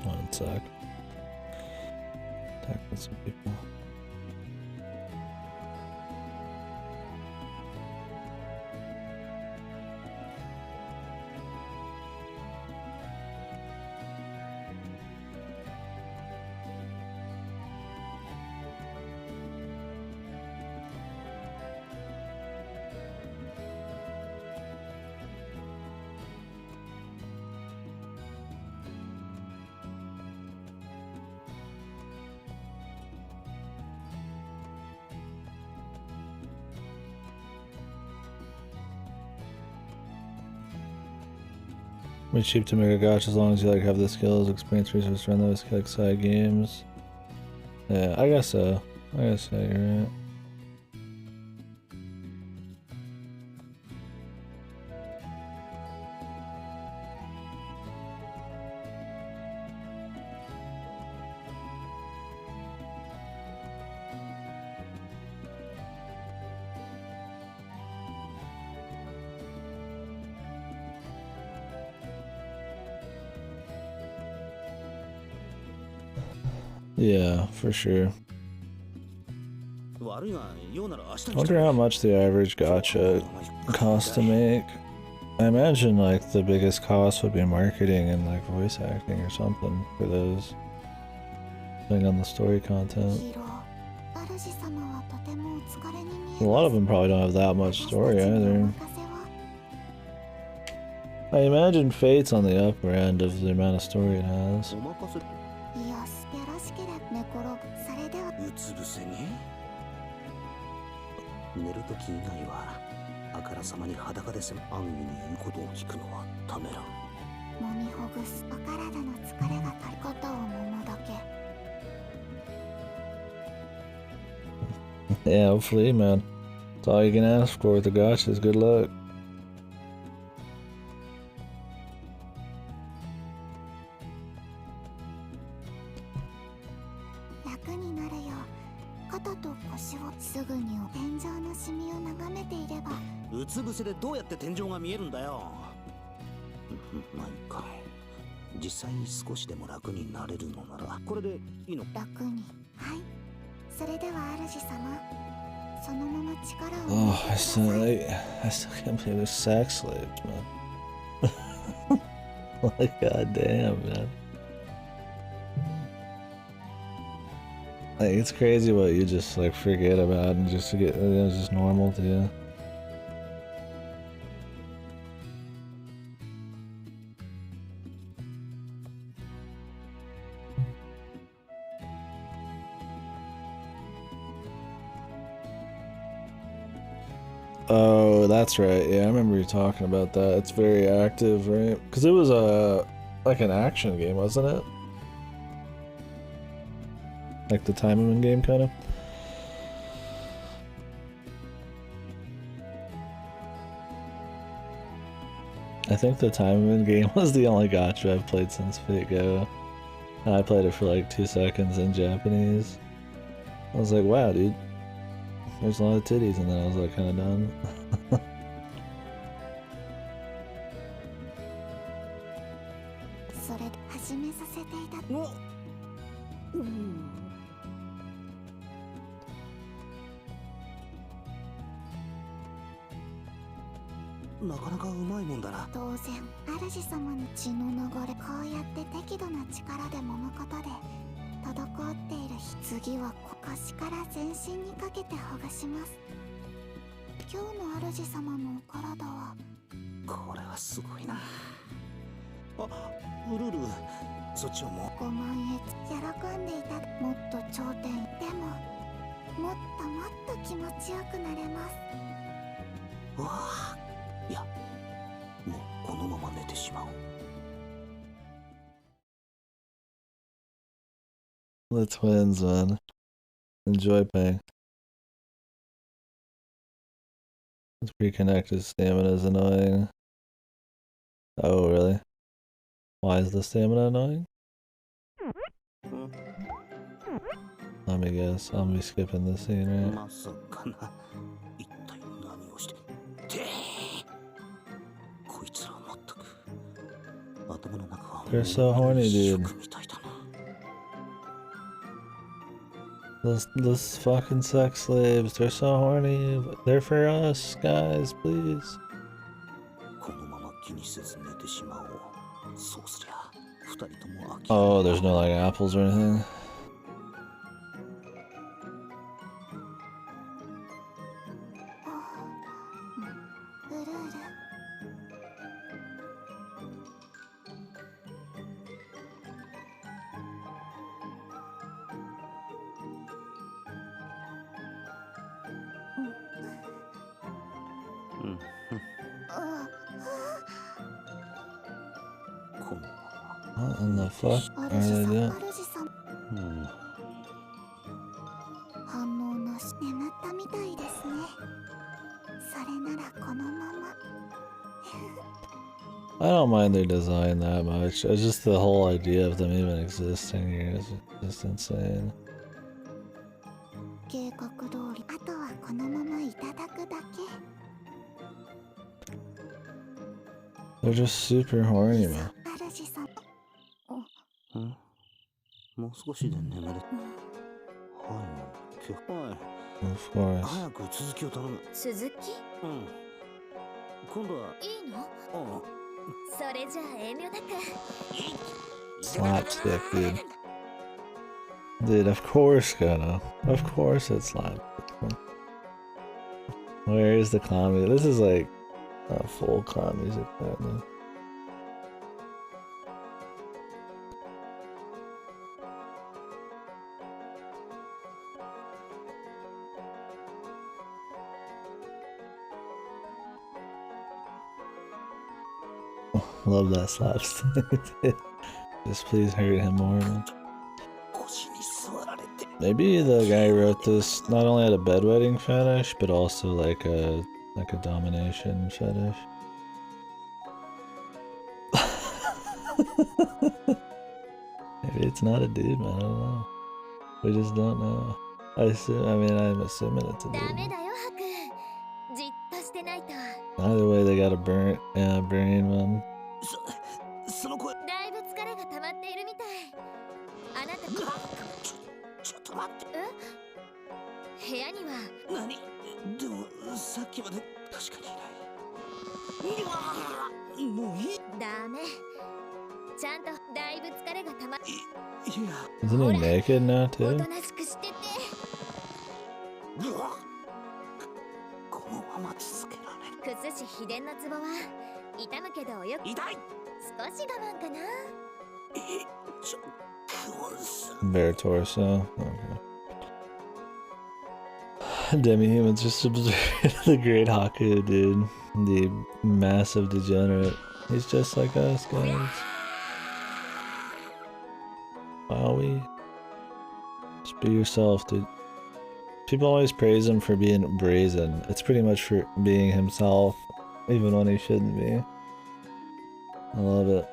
One sec. Attacking some people. It's cheap to make a gacha as long as you like have the skills, experience, resources, run those like side games. Yeah, I guess so. I guess so, you're right. Yeah, for sure. I wonder how much the average gacha costs to make. I imagine like the biggest cost would be marketing and like voice acting or something for those, depending on the story content. A lot of them probably don't have that much story either. I imagine Fate's on the upper end of the amount of story it has. Yeah, hopefully, man. That's all you can ask for with the gachas. Good luck. Oh, I still can't believe it's sex slaves, man. Like, goddamn, man. Like, it's crazy what you just like forget about and just get it's just normal to you. Oh, that's right. Yeah, I remember you talking about that. It's very active, right? Because it was like an action game, wasn't it? Like the Time game, kind of. I think the Time game was the only gacha I've played since Fate Go. And I played it for like 2 seconds in Japanese. I was like, wow, dude. There's a lot of titties, and then I was like, kind of done. The twins, man. Enjoy paying. This reconnected stamina is annoying. Oh, really? Why is the stamina annoying? Let me guess. I'll be skipping this scene, right? They're so horny, dude. Those fucking sex slaves, they're so horny. They're for us, guys, please. Oh, there's no like apples or anything. What in the fuck are they doing? I don't mind their design that much. It's just the whole idea of them even existing here is just insane. They're just super horny, man. Of course. Slapstick, dude. Dude, of course, gonna. Of course it's slapstick. Where is the clown music? This is like a full clown music band. Love that slapstick. Just please hurt him more, man. Maybe the guy who wrote this not only had a bedwetting fetish, but also like a domination fetish. Maybe it's not a dude, man. I don't know. We just don't know. I'm assuming it's a dude. Either way, they got a brain, man. Isn't he naked now too? Bare torso. Okay. Demi-humans just observe the great Haku, dude. The massive degenerate. He's just like us, guys. Wowie. Just be yourself, dude. People always praise him for being brazen. It's pretty much for being himself, even when he shouldn't be. I love it.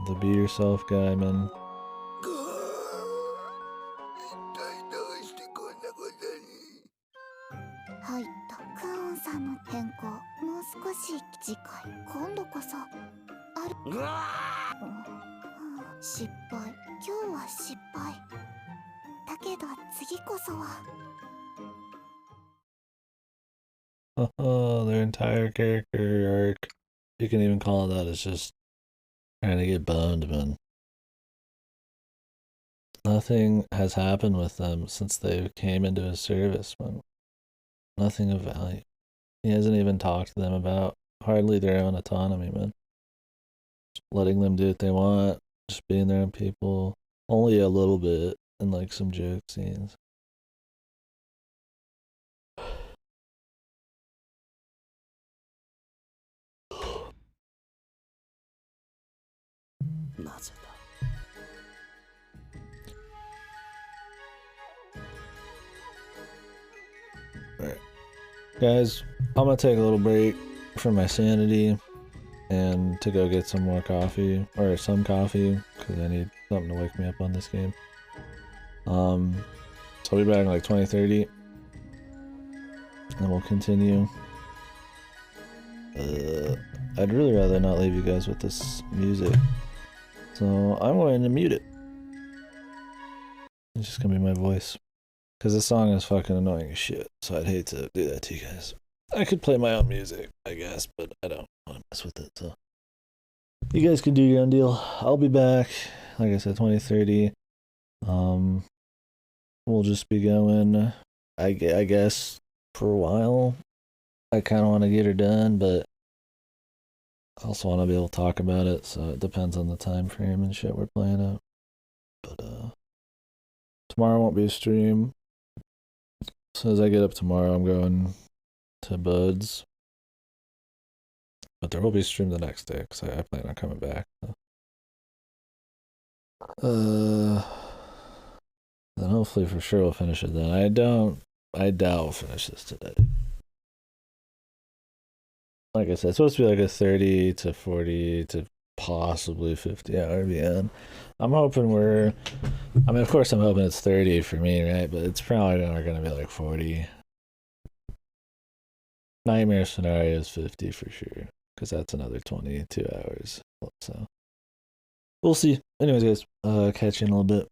The be yourself guy, man. 入ったクーンさんの変更もう少し次回今度こそある失敗今日は失敗だけど次こそは Oh, their entire character arc, you can even call it that, is just trying to get boned, man. Nothing has happened with them since they came into his service, man. Nothing of value. He hasn't even talked to them about hardly their own autonomy, man. Just letting them do what they want, just being their own people. Only a little bit in like some joke scenes. Alright. Guys, I'm gonna take a little break for my sanity and to go get some more coffee, or some coffee, because I need something to wake me up on this game. So I'll be back in like 20-30, and we'll continue. I'd really rather not leave you guys with this music, so I'm going to mute it. It's just gonna be my voice, because this song is fucking annoying as shit, so I'd hate to do that to you guys. I could play my own music, I guess, but I don't want to mess with it, so you guys can do your own deal. I'll be back, like I said, 20-30. We'll just be going, I guess, for a while. I kind of want to get her done, but I also want to be able to talk about it, so it depends on the time frame and shit we're playing at. But tomorrow won't be a stream. As soon as I get up tomorrow, I'm going to Bud's. But there will be a stream the next day, because I plan on coming back. Then hopefully for sure we'll finish it then. I doubt we'll finish this today. Like I said, it's supposed to be like a 30 to 40 to possibly 50 hour VN. I'm hoping of course I'm hoping it's 30 for me, right? But it's probably gonna be like 40. Nightmare scenario is 50 for sure, because that's another 22 hours. So we'll see. Anyways, guys, catch you in a little bit.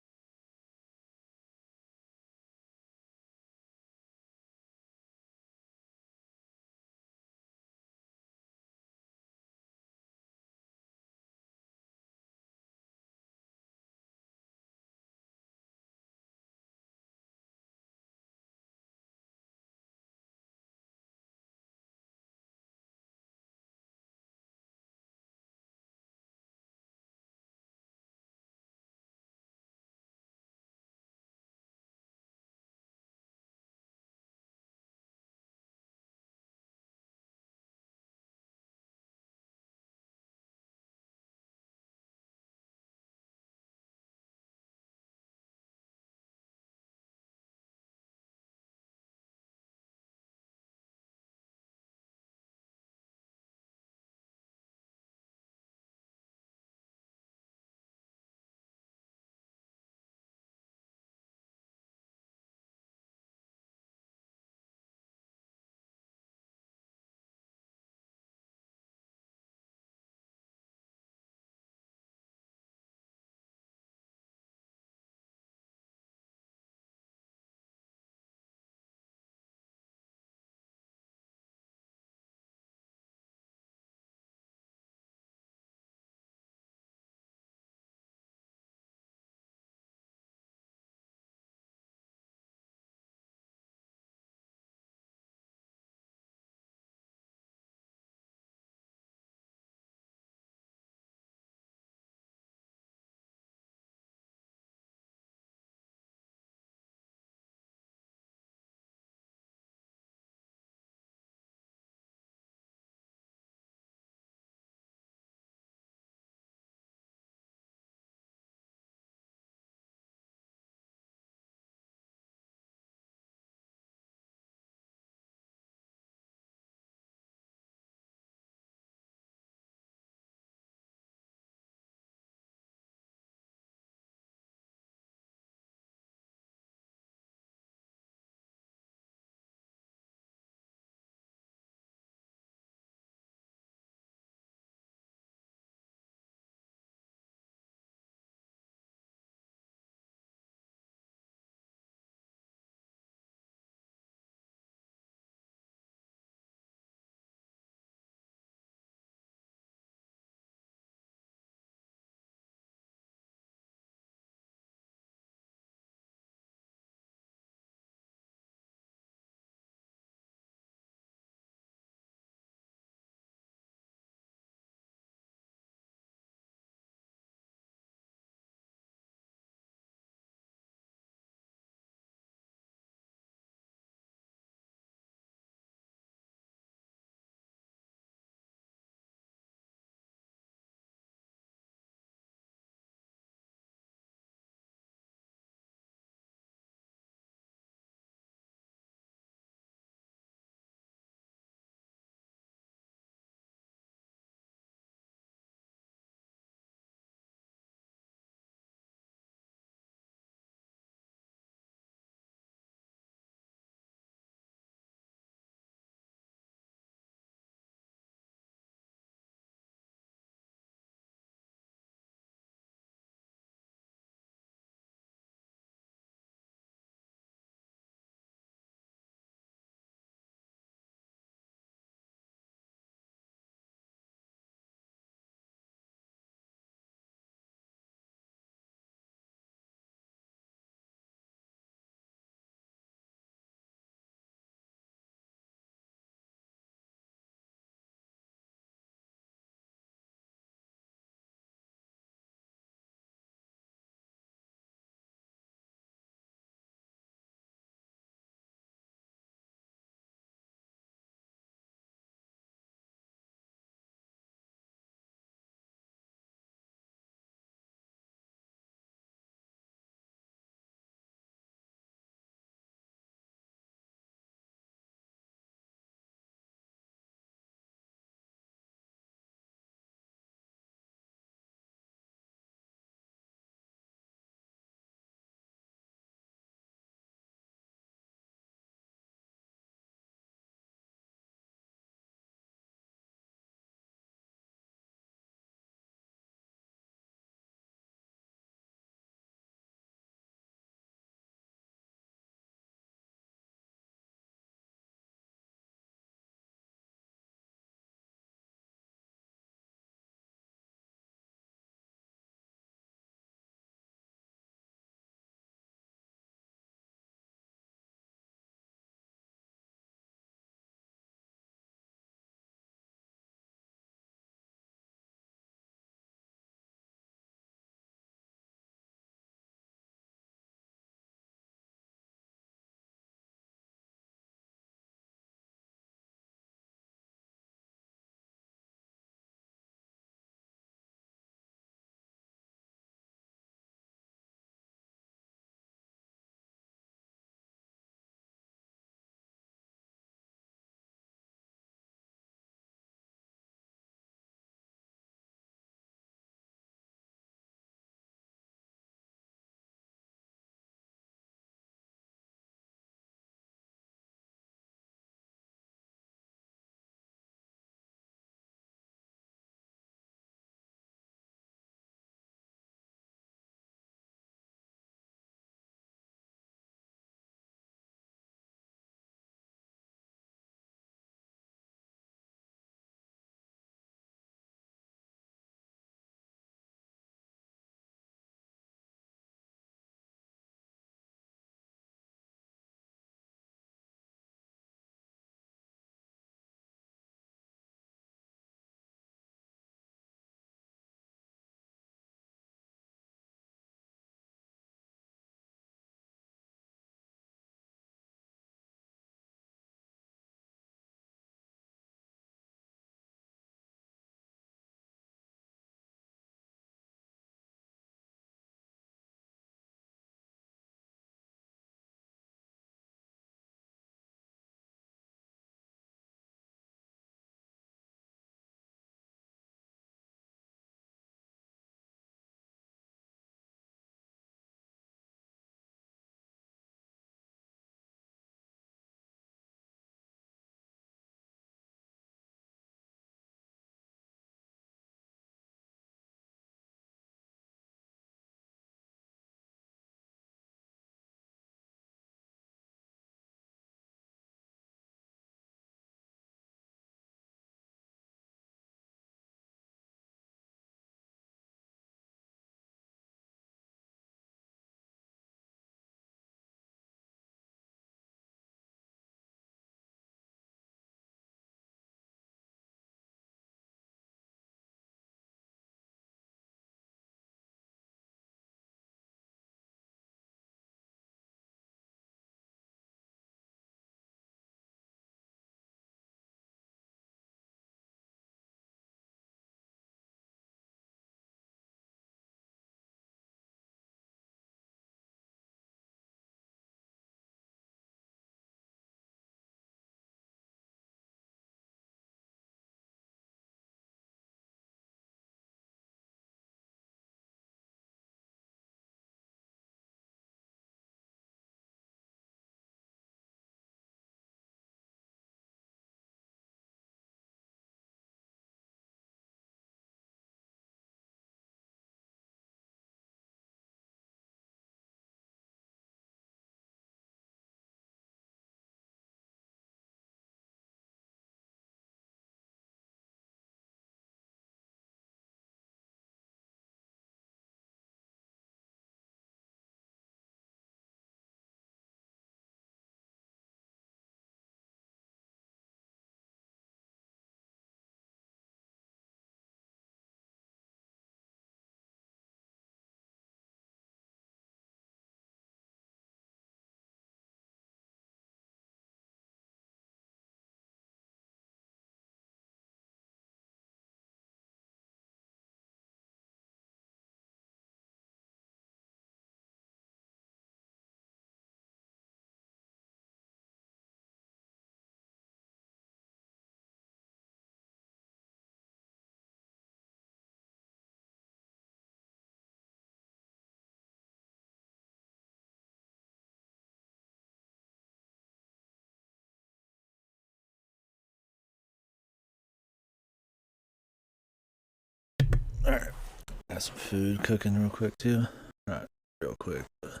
Got some food cooking real quick too. Not real quick, but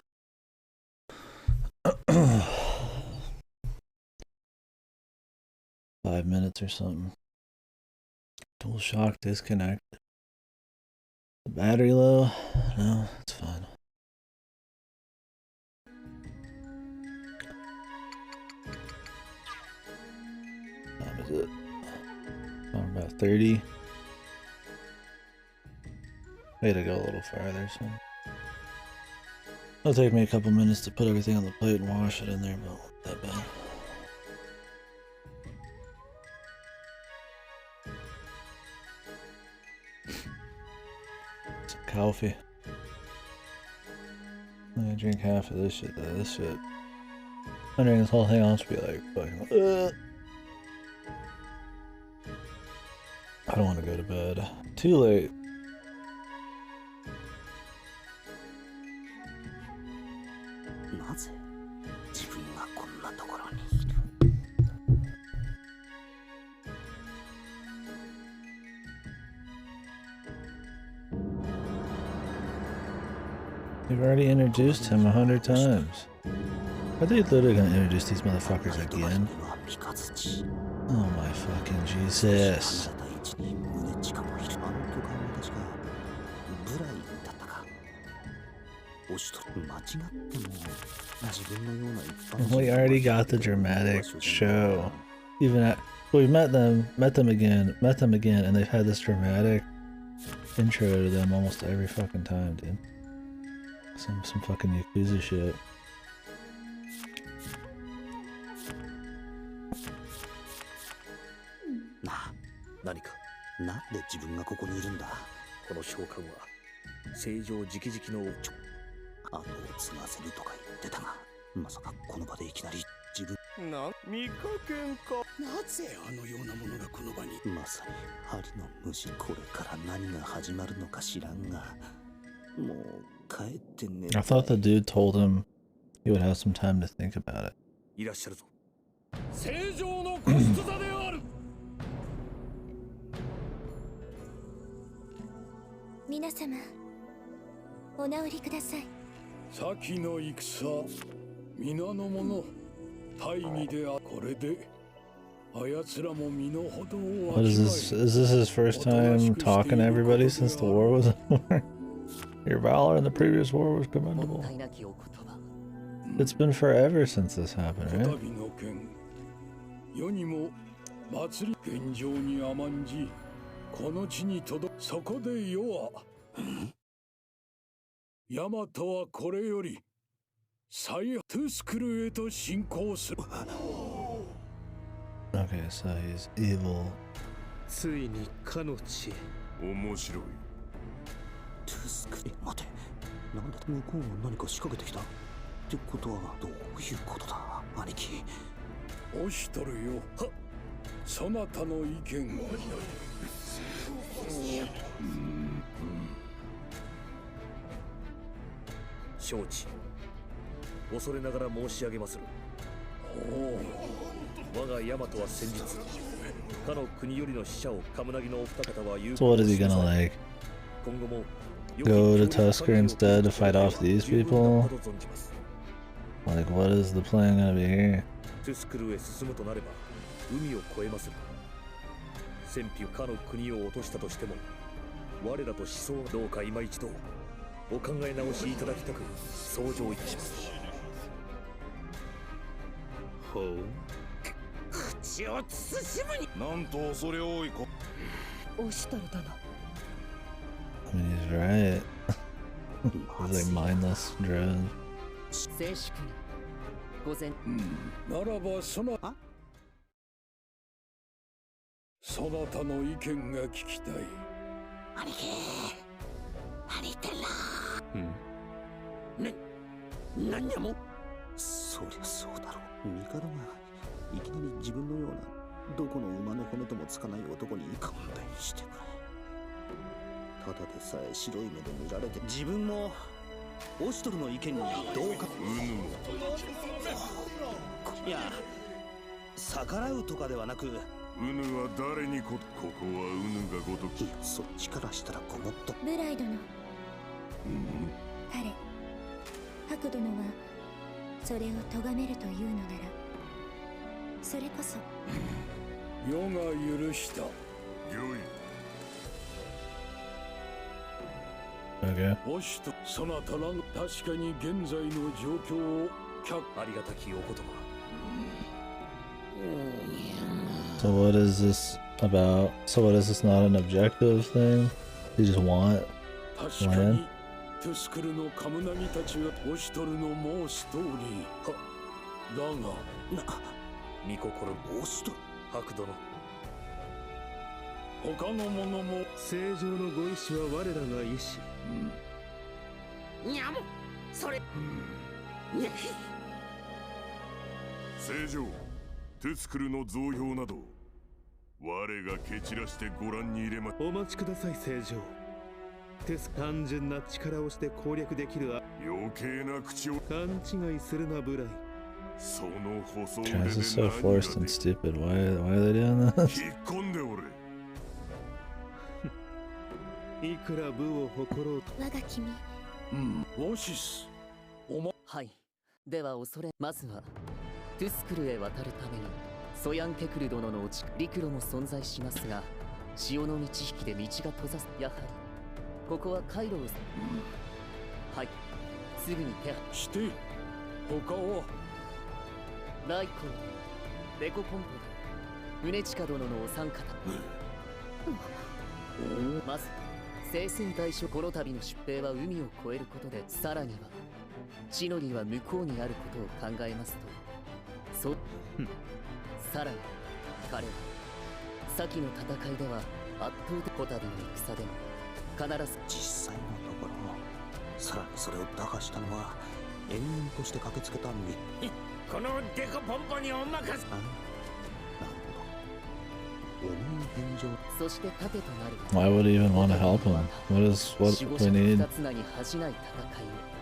5 minutes or something. Dual shock disconnect. The battery low? No, it's fine. What time is it? I'm about 30. Way to go a little farther, so. It'll take me a couple minutes to put everything on the plate and wash it in there, but not that bad. Some coffee. I'm gonna drink half of this shit though. This shit. I'm drinking this whole thing, I'll just be like, fucking, I don't want to go to bed. Too late. You've already introduced him 100 times. Are they literally gonna introduce these motherfuckers again? Oh my fucking Jesus. We already got the dramatic show. Even at we've met them again, and they've had this dramatic intro to them almost every fucking time, dude. Some fucking Yakuza shit. I thought the dude told him he would have some time to think about it. 皆様、お直りください。先の戦、皆の者、大義であこれで、あやつらも身の程を What is this? Is this his first time talking to everybody since the war was over? Your valor in the previous war was commendable. It's been forever since this happened, right? 世にも祭り現状に甘んじ、この地に届そこで世は、ヤマトはこれより最トゥスクルへと進行する。Okay, so he's evil. ついにかの地。面白い。トゥスクル、待て、なんだ向こうも何か仕掛けてきたってことはどういうことだ、兄貴。押しとるよ。は、そなたの意見は。承知。恐れながら申し上げまする。我がヤマトは先日、かの国よりの使者をカムナギのお二方は有 So what is he gonna like? Go to Tusker instead to fight off these people? Like, what is the plan gonna be here? トゥスクルへ進むとなれば海を越えまする。戦費かの国を落としたとしても我らと思想はどうか今一度お考え直しいただきたく奏上いたします。ほう、口を慎むになんと恐れ多いこ。おしとる殿。I mean, he's right. He's like mindless drones. 静粛に。午前。ならばそなたの意見が聞きたい。兄貴、何言ってんだ。なんやも。そりゃそうだろう。帝がいきなり自分のようなどこの馬の骨ともつかない男に勘弁してくれ。ただでさえ白い目で見られて、自分もオシトルの意見にどうか。いや、逆らうとかではなく、うぬは誰にここはうぬがごとき。そっちからしたらごもっと。ブライ殿、彼白殿はそれを咎めるというのなら、それこそ世が許した。よい。Okay. おしとそなたらの確かに現在の状況をありがたきお言葉。So what is this about? So what is this not an objective thing? You just want 確か land? にトゥスクルのカムナギたちはオシトルのもうストーリーだが見心オシトル白殿、他の者も正常のご意志は我らが意志。にゃもそれ正常トゥスクルの増票など我が蹴散らしてご覧に入れま。お待ちください正常。単純な力をして攻略できる。余計な口を勘違いするなブライ。その細腕 Guys, で it's so forced and stupid. Why are they doing that? 引っ込んでおれ。いくら部を誇ろうと。我が君。オシス、おま。はい。では恐れ、まずはトゥスクルへ渡るためにソヤンケクル殿の落ち陸路も存在しますが、潮の満ち引きで道が閉ざす。やはりここは回路を、はい、すぐに手配して他はライコーデココンポド宗近殿のお三方、まず聖戦大将。この度の出兵は海を越えることで、さらには地の利は向こうにあることを考えますと、そうさらに彼は先の戦いでは圧倒的。こたびの戦でも必ず実際のところさらにそれを打破したのは援軍として駆けつけたこのデコポンポにお任せ。重い返上。そして盾となる。 Why would he even want to help him? What we need?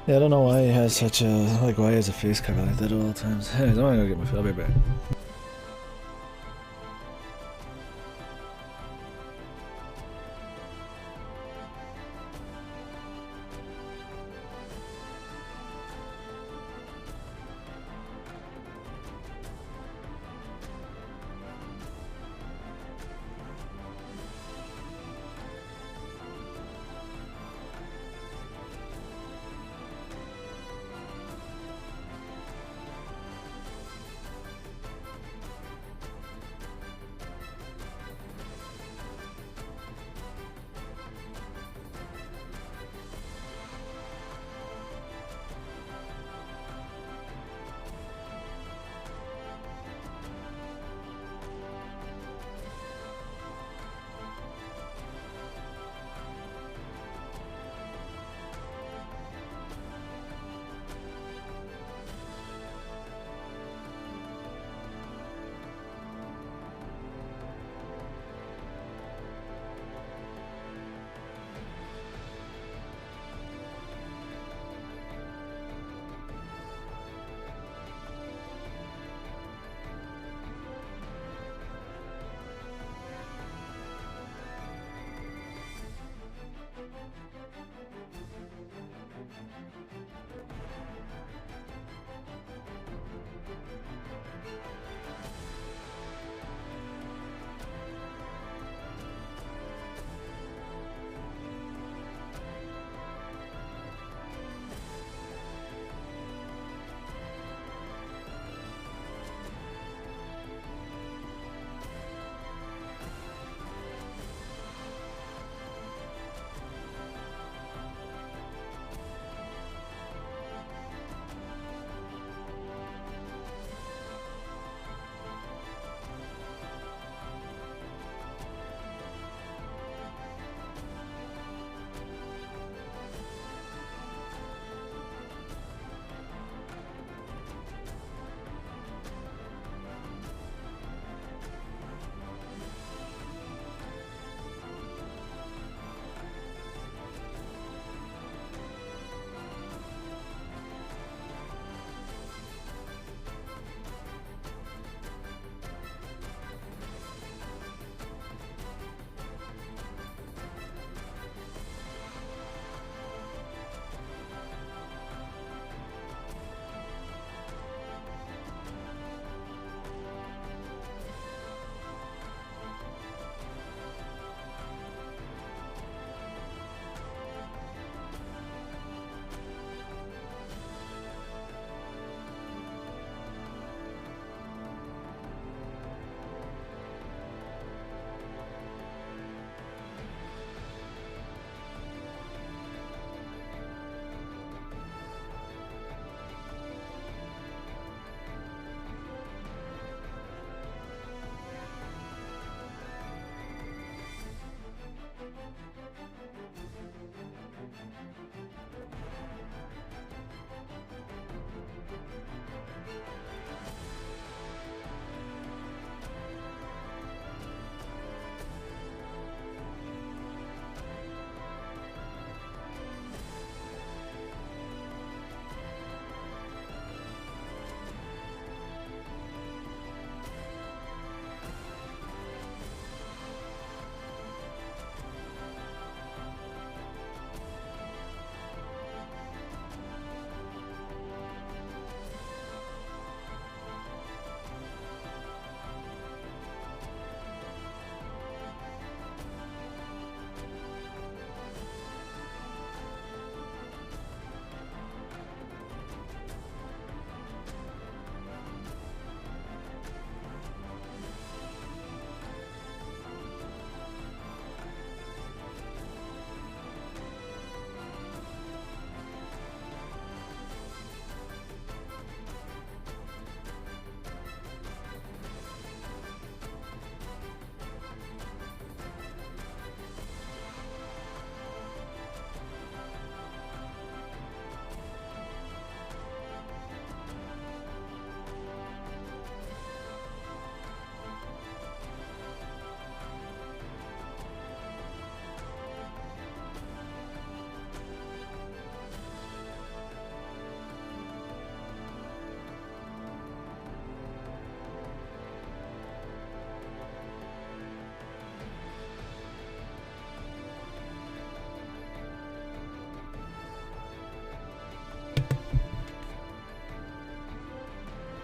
Yeah, I don't know why he has such a why he has a face cover like that all the times. Anyways, I'm gonna go get my food. I'll be back.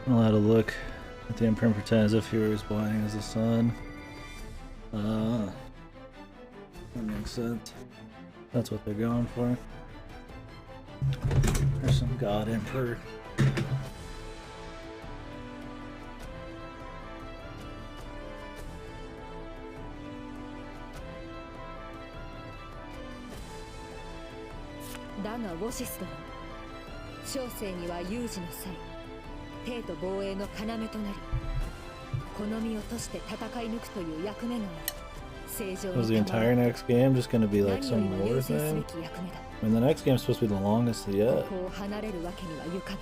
I'm allowed to look at the imprint pretend as if he was blind as the sun. That makes sense. That's what they're going for. There's some god emperor.だがウォシス殿、小生には有事の際、帝都防衛の要となり、この身を賭して戦い抜くという役目がある。Was the entire next game just going to be like some war thing? I mean, the next game's supposed to be the longest yet. ここを離れるわけにはいかぬ。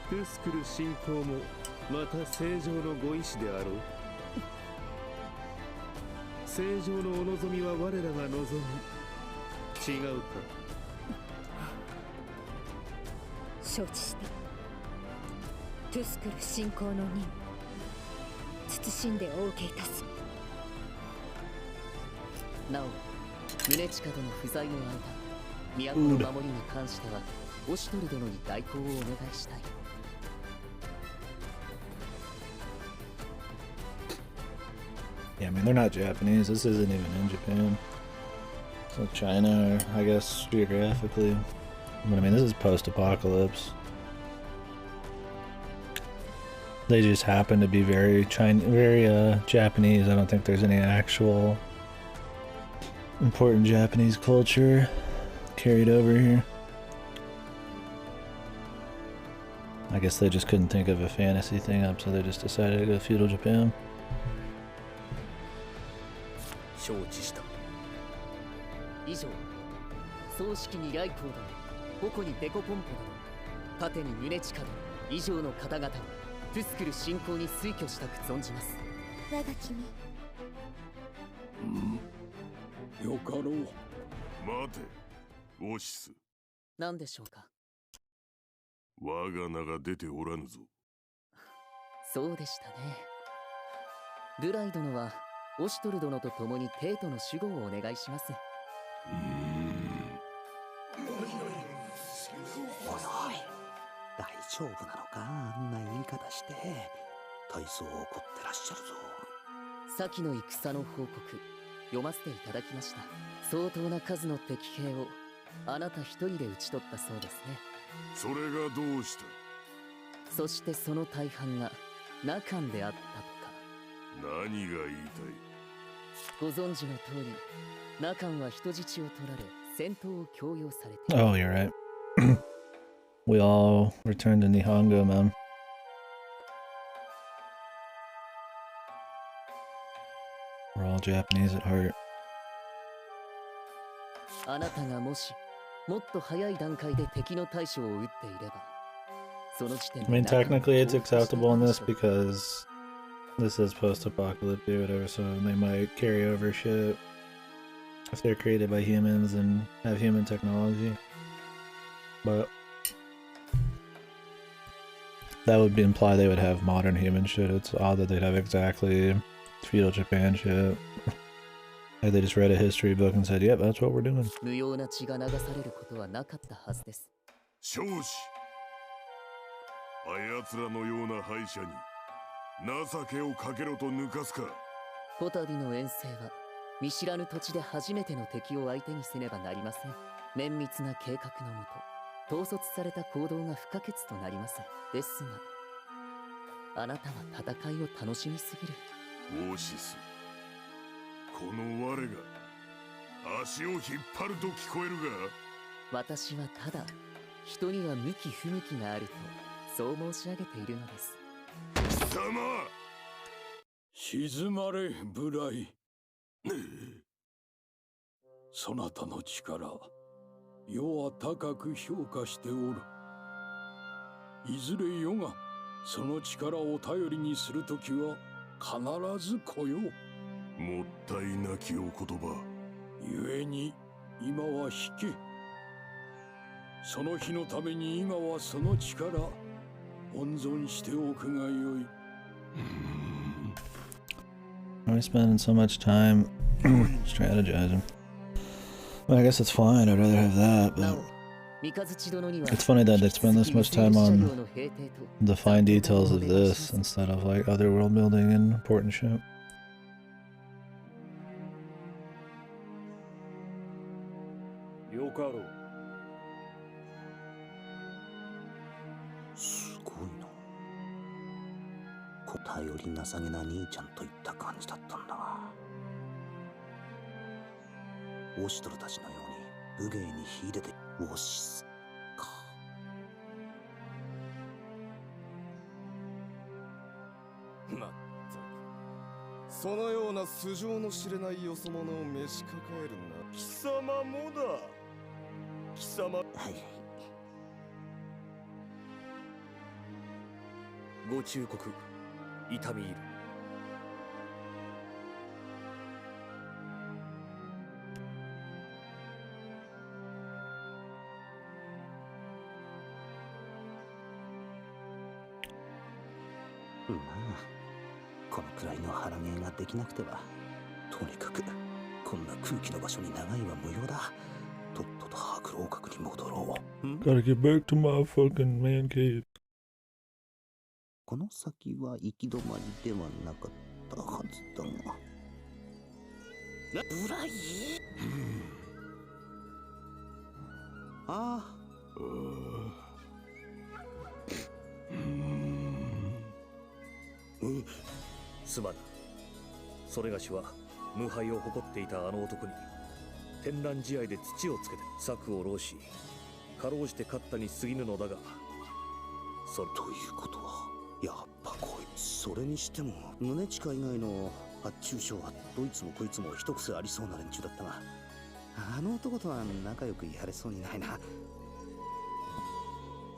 トゥスクル侵攻もまた正常のご意志であろう。正常のお望みは我らが望む。違うか。承知した。トゥスクル侵攻の任務、慎んでお受けいたす。なお、宗近殿不在の間、都の守りに関してはオシュトル殿に代行をお願いしたい。Yeah, I mean, they're not Japanese. This isn't even in Japan. It's like China, I guess, geographically. But I mean, this is post-apocalypse. They just happen to be very Japanese. I don't think there's any actual important Japanese culture carried over here. I guess they just couldn't think of a fantasy thing up, so they just decided to go feudal Japan. 承知した。以上、葬式にライコー殿、矛にデコポンポ殿、盾に宗近殿、以上の方々をトゥスクル侵攻に推挙したく存じます。我が君。よかろう。待て、オシス。何でしょうか。我が名が出ておらぬぞ。そうでしたね。ルライ殿はオシュトル殿と共に帝都の守護をお願いします。おいおい、大丈夫なのか、あんな言い方して。大層怒ってらっしゃるぞ。先の戦の報告読ませていただきました。相当な数の敵兵をあなた一人で討ち取ったそうですね。それがどうした？そしてその大半がナカンであったとか。何が言いたい？ご存知の通り、ナカンは人質を取られ戦闘を強要されて。Oh, you're right. We all returned to Nihongo, man. We're all Japanese at heart. あなたがもしもっと早い段階で敵の対処を撃っていれば、その時点 I で mean, 仲間 technically を it's 降伏して acceptable in いた this でしょう。 because this is post-apocalyptic or whatever, so they might carry over shit if they're created by humans and have human technology. But that would imply they would have modern human shit. It's odd that they'd have exactly feudal Japan shit. Like they just read a history book and said, yep, that's what we're doing. 無用な血が流されることはなかったはずです。少子あやつらのような敗者に情けをかけろと抜かすか。こたびの遠征は見知らぬ土地で初めての敵を相手にせねばなりません。綿密な計画のもと統率された行動が不可欠となります。ですがあなたは戦いを楽しみすぎる。オーシス、この我が足を引っ張ると聞こえるが。私はただ人には向き不向きがあるとそう申し上げているのです。貴様、静まれブライ。そなたの力、世は高く評価しておる。いずれ世がその力を頼りにするときは必ず来よう。もったいなきお言葉。故に今は引け。その日のために今はその力温存しておくがよい。Why are we spending so much time strategizing? Well, I guess it's fine. I'd rather have that, but it's funny that they spend this much time on the fine details of this instead of like other world building and important shit. よかろう。すごいな。頼りなさげな兄ちゃんといった感じだったんだが、オシトロたちのように武芸に秀でてオシスか。まったくそのような素性の知れないよそ者を召し抱えるな。貴様もだ。貴様。はいはい。ご忠告、痛み入る。まあ、このくらいの腹芸ができなくては、とにかくこんな空気の場所に長いは無用だ。とっとと白老閣に戻ろう。Gotta get back to my fucking man cave. この先は行き止まりではなかったはずだが。ブライああ。すまん。それがしは無敗を誇っていたあの男に天覧試合で土をつけて策を浪し、かろうじて勝ったに過ぎぬのだが、それということはやっぱこいつ。それにしても宗近以外の発注将はどいつもこいつも一癖ありそうな連中だったが、あの男とは仲良くやれそうにないな。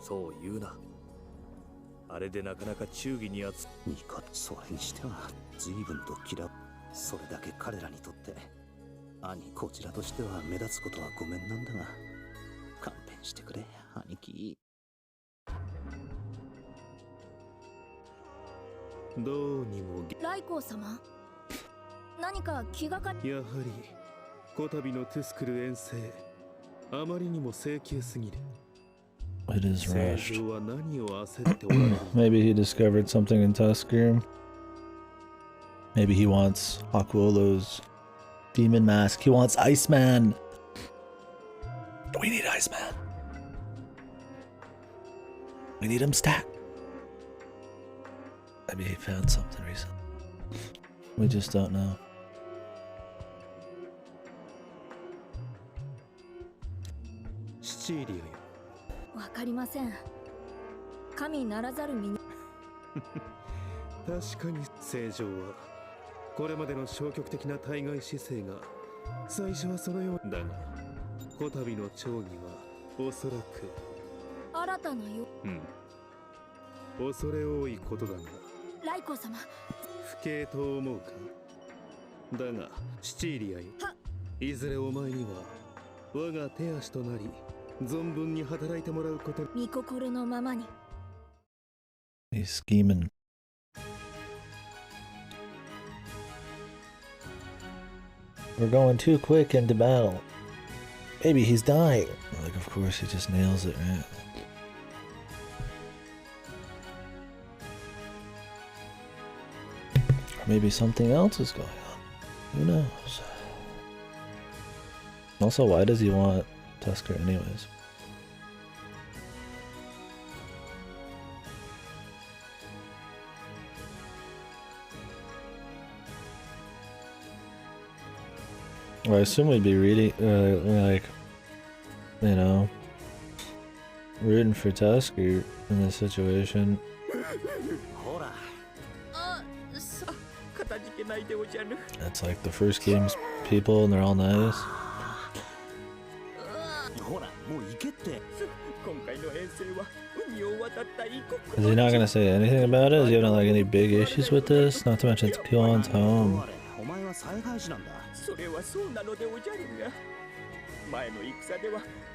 そう言うな。あれでなかなか忠義に厚いか。それにしては随分と嫌う。それだけ彼らにとって兄、こちらとしては目立つことはごめんなんだが、勘弁してくれ兄貴。どうにも。ライコー様、何か気がかり。やはりこたびのトゥスクル遠征、あまりにも整形すぎる。It is rushed. 聖女は何を焦っておられる。Maybe he discovered something in Tusker. Maybe he wants Hakuolo's demon mask. He wants Iceman. We need Iceman. We need him stat. Maybe he found something recently. We just don't know. シチーリアよ。わかりません。神ならざる身に。確かに聖女はこれまでの消極的な対外姿勢が最初はそのようだが、こたびの町議はおそらく新たなよ。恐れ多いことだがライコ様。不敬と思うか。だがシチーリアよ、いずれお前には我が手足となり存分に働いてもらうこと。御心のままに。 He's scheming. We're going too quick into battle. Maybe he's dying. Like, of course, he just nails it, right? Or maybe something else is going on. Who knows? Also, why does he want Tusker anyways? Well, I assume we'd be reading, like, you know, rooting for Tusker in this situation. That's like the first game's people and they're all nice. Is he not gonna say anything about it? Is he having like any big issues with this? Not to mention it's Pion's home.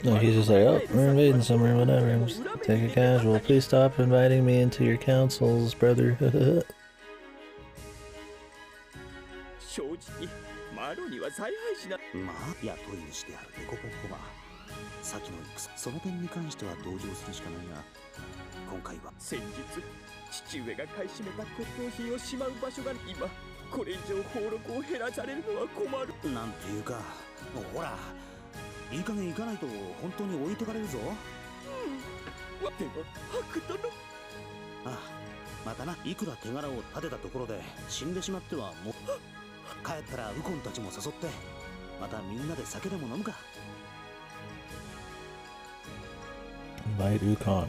No, he's just like, oh, we're invading somewhere, whatever. Just take it casual. Please stop inviting me into your councils, brother. その点に関しては同情するしかないが、今回は先日父上が買い占めた骨董品をしまう場所が今これ以上俸禄を減らされるのは困る。なんていうか、ほら、いい加減行かないと本当に置いてかれるぞ。でも白殿。ああ、またな。いくら手柄を立てたところで死んでしまってはもう。帰ったらウコンたちも誘ってまたみんなで酒でも飲むか。Invite Ukon.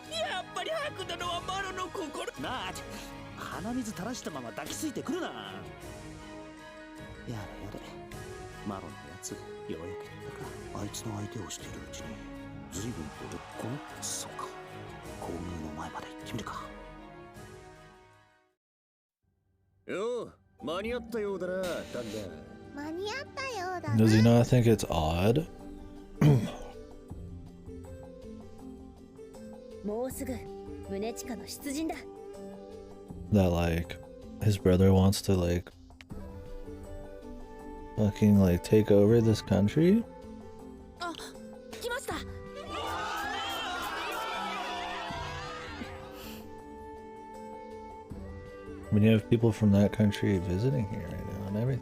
やっぱり白殿はマロの心。なあ、鼻水垂らしたまま抱きついてくるな。やれやれ、マロのやつ、ようやく言ったか。あいつの相手をしているうちに随分とこのそうか、公宮の前まで行ってみるか。よう、間に合ったようだな、ダンダン。間に合ったようだな。 Does he not think it's odd? もうすぐ宗近の出陣だ。 That like his brother wants to like fucking like take over this country? あ、来ました。When you have people from that country visiting here right now and everything.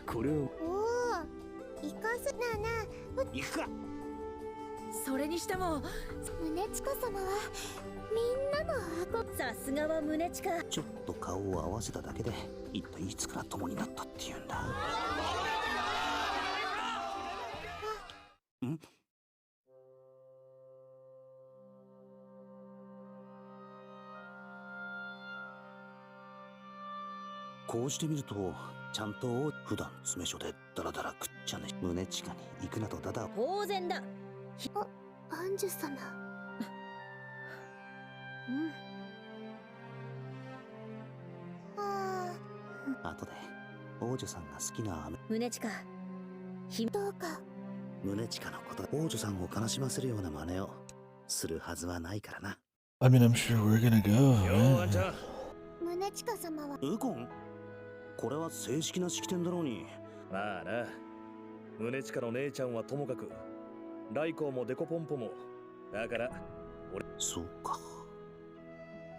これを。おお、行かすなな。行くか。それにしても宗近様はみんなのさすがは宗近。ちょっと顔を合わせただけで一体いつから共になったっていうんだ。ん？こうしてみるとちゃんと普段詰め所でダラダラ食っちゃね。宗近に行くなとダダ。当然だ。アンジュ様。後で王女さんが好きな飴。宗近、どうか宗近のこと、王女さんを悲しませるような真似をするはずはないからな。I mean, I'm sure we're gonna go. Right? 宗近様はウコン？これは正式な式典だろうに。まあな、宗近の姉ちゃんはともかくライコもデコポンポもだから俺。そうか。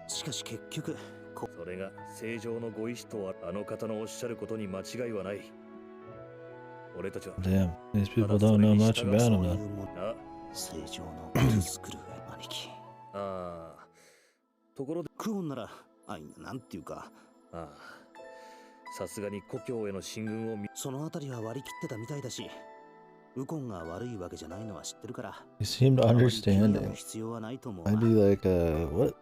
しかし結局それが正常のご意思とはあの方のおっしゃることに間違いはない。俺たちは Damn, these people don't know much about him though. 正常のこと作る兄貴。ああ、ところでクオンならなんていうか、ああ、さすがに故郷への進軍をそのあたりは割り切ってたみたいだし、ウコンが悪いわけじゃないのは知ってるから。He seemed understanding. 必要はないと思う。 I'd be like, what?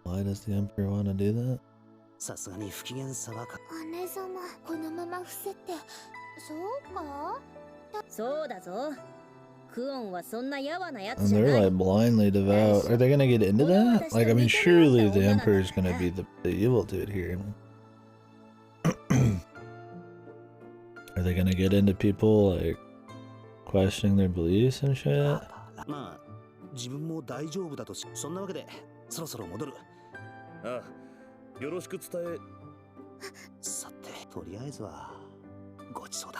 Why does the Emperor want to do that? さすがに不機嫌さはか。姉様、このまま伏せて、そうか？そうだぞ。クオンはそんなやわなやつ And じゃ they're ない。 like blindly devout. Are they gonna get into that? Like, I mean, surely the Emperor's gonna be the evil dude here. Are they gonna get into people, like, questioning their beliefs and shit? まあ、自分も大丈夫だとし、そんなわけで、そろそろ戻る。ああ、よろしく伝え。さて、とりあえずは、ごちそうだ。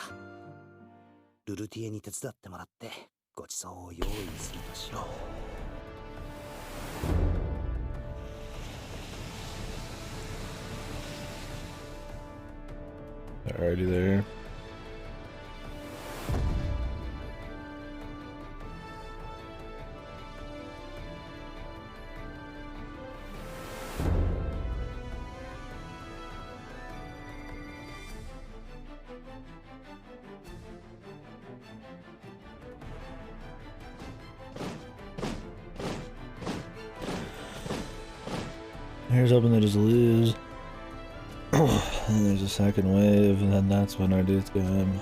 ルルティエに手伝ってもらって、ごちそうを用意するとしよう。They're already there. Here's hoping they just lose. And there's a second wave, and then that's when our dudes go in.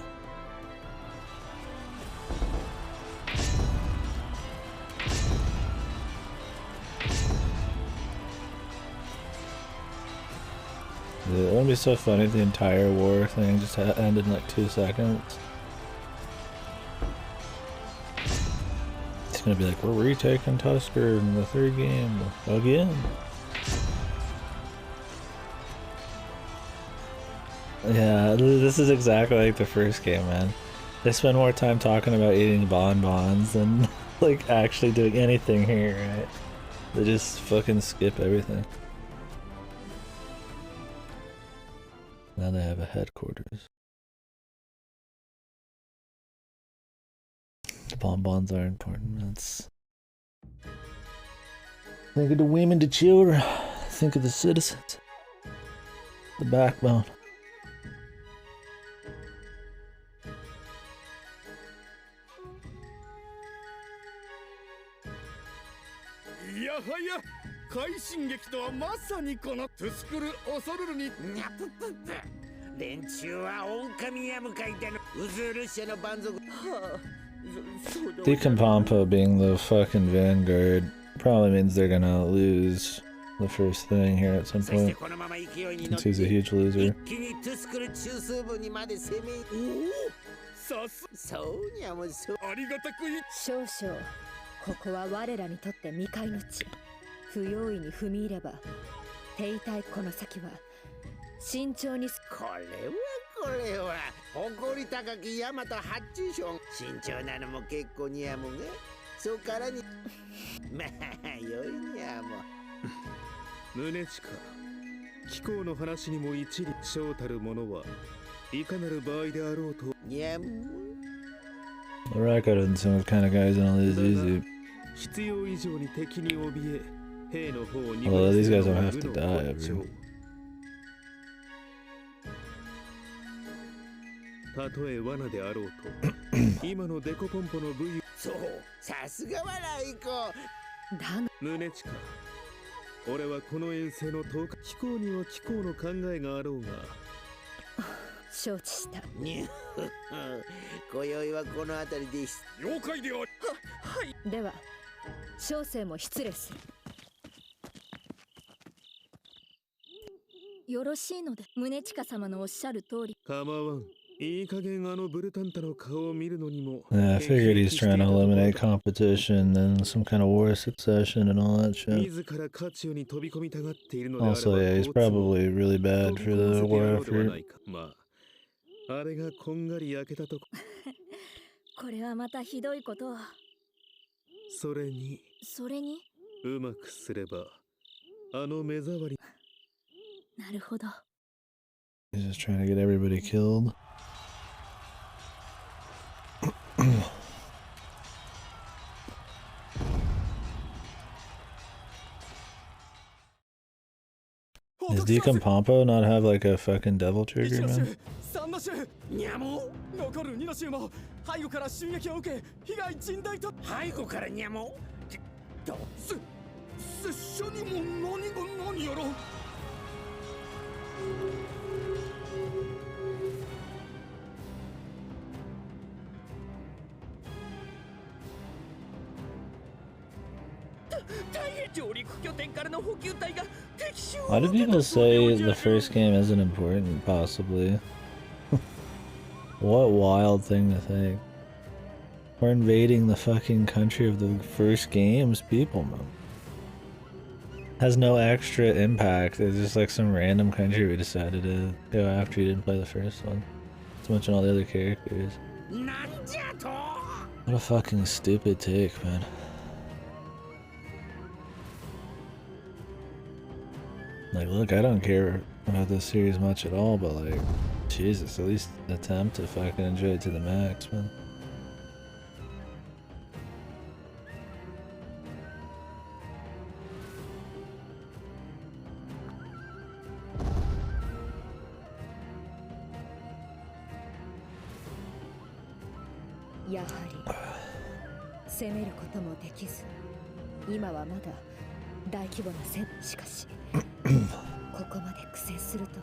Dude, it wouldn't be so funny if the entire war thing just ended in like 2 seconds. It's gonna be like, we're retaking Tusker in the 3rd game again. Yeah, this is exactly like the 1st game, man. They spend more time talking about eating bonbons than like actually doing anything here, right? They just fucking skip everything. Now they have a headquarters. Bonbons are important. That's think of the women, the children. Think of the citizens. The backbone. Decompompo being the fucking vanguard probably means they're gonna lose the first thing here at some point, since he's a huge loser. ここは我らにとって未開の地。不用意に踏み入れば、手痛いこの先は慎重に。これは誇り高き大和発注賞。慎重なのも結構にゃもが、そっからにまあよいにゃも。宗近、貴公の話にも一理小たるものはいかなる場合であろうと。にゃも。 The record doesn't seem the kind of guys gonna lose easy. Although these guys don't have to die ever. たとえ罠であろうと今のデコポンポの部位。そう、さすがはライコ。だが宗近、俺はこの遠征の10日、貴公には貴公の考えがあろうが。承知した。今宵はこの辺りです。了解である。はい。では、小生も失礼する。よろしいので、宗近様のおっしゃる通り。構わん。いい加減あのブルタンタの顔を見るのにも。Yeah, I figured he's trying to eliminate competition and some kind of war succession and all that shit. Also, yeah, he's probably really bad for the war effort. あれがこんがり焼けたとこ。これはまたひどいことを。それにうまくすればあの目障り。なるほど。He's just trying to get everybody killed. Does Decompompo not have like a fucking devil trigger, man? にゃも残る2の州も背後から襲撃を受け被害甚大と。背後からにゃも拙者にも何やら。Why do people say the first game isn't important, possibly? What wild thing to think. We're invading the fucking country of the first game's people, man. Has no extra impact. It's just like some random country we decided to go after you didn't play the first one. Not to mention all the other characters. What a fucking stupid take, man. Like, look, I don't care about this series much at all, but like, Jesus, at least attempt to fucking enjoy it to the max, man.やはり攻めることもできず、今はまだ大規模な戦。しかしここまで苦戦すると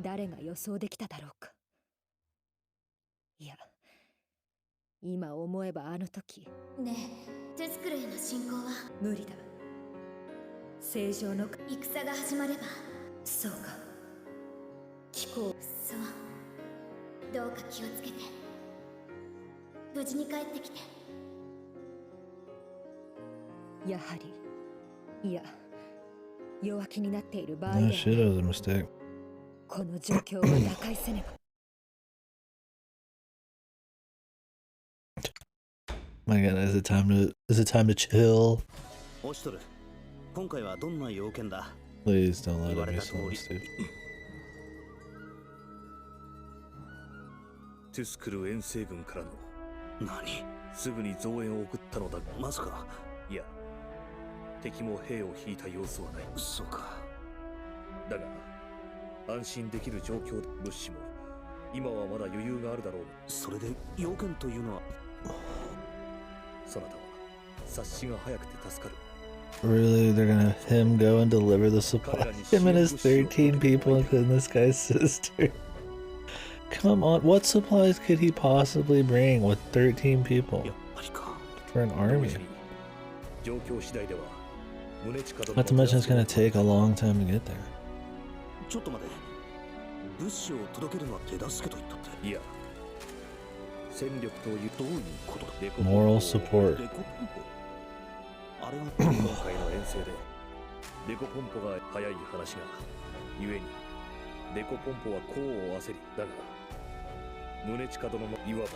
誰が予想できただろうか。いや、今思えばあの時。ねえ、テスクルへの進行は無理だ。正常の戦が始まれば。そうか。気候。そう。どうか気をつけて。無事に帰ってきて。やはり、いや、弱気になっている場合 Oh では shit, that was a mistake. この状況を打開せねば。My god, is it time to chill? オシトル、今回はどんな要件だ？ Please don't let it be so stupid. トゥスクル遠征軍からの何？すぐに増援を送ったのだが、まさか。いや、敵も兵を引いた様子はない。そうか。だが安心できる状況で、物資も今はまだ余裕があるだろう。それで要件というのは、そなたは察しが早くて助かる。 Really? They're gonna have him go and deliver the supply? Him and his 13 people, including this guy's sister. Come on, what supplies could he possibly bring with 13 people? For an army. Not to mention it's gonna take a long time to get there. ちょっと待て。物資を届けるのは手助けと言ったって。いや、戦力というどういうことだ。 Moral support. あれは今回の遠征でデコポンポが早い話がゆえにデコポンポは功を焦り、だが宗近殿のいわば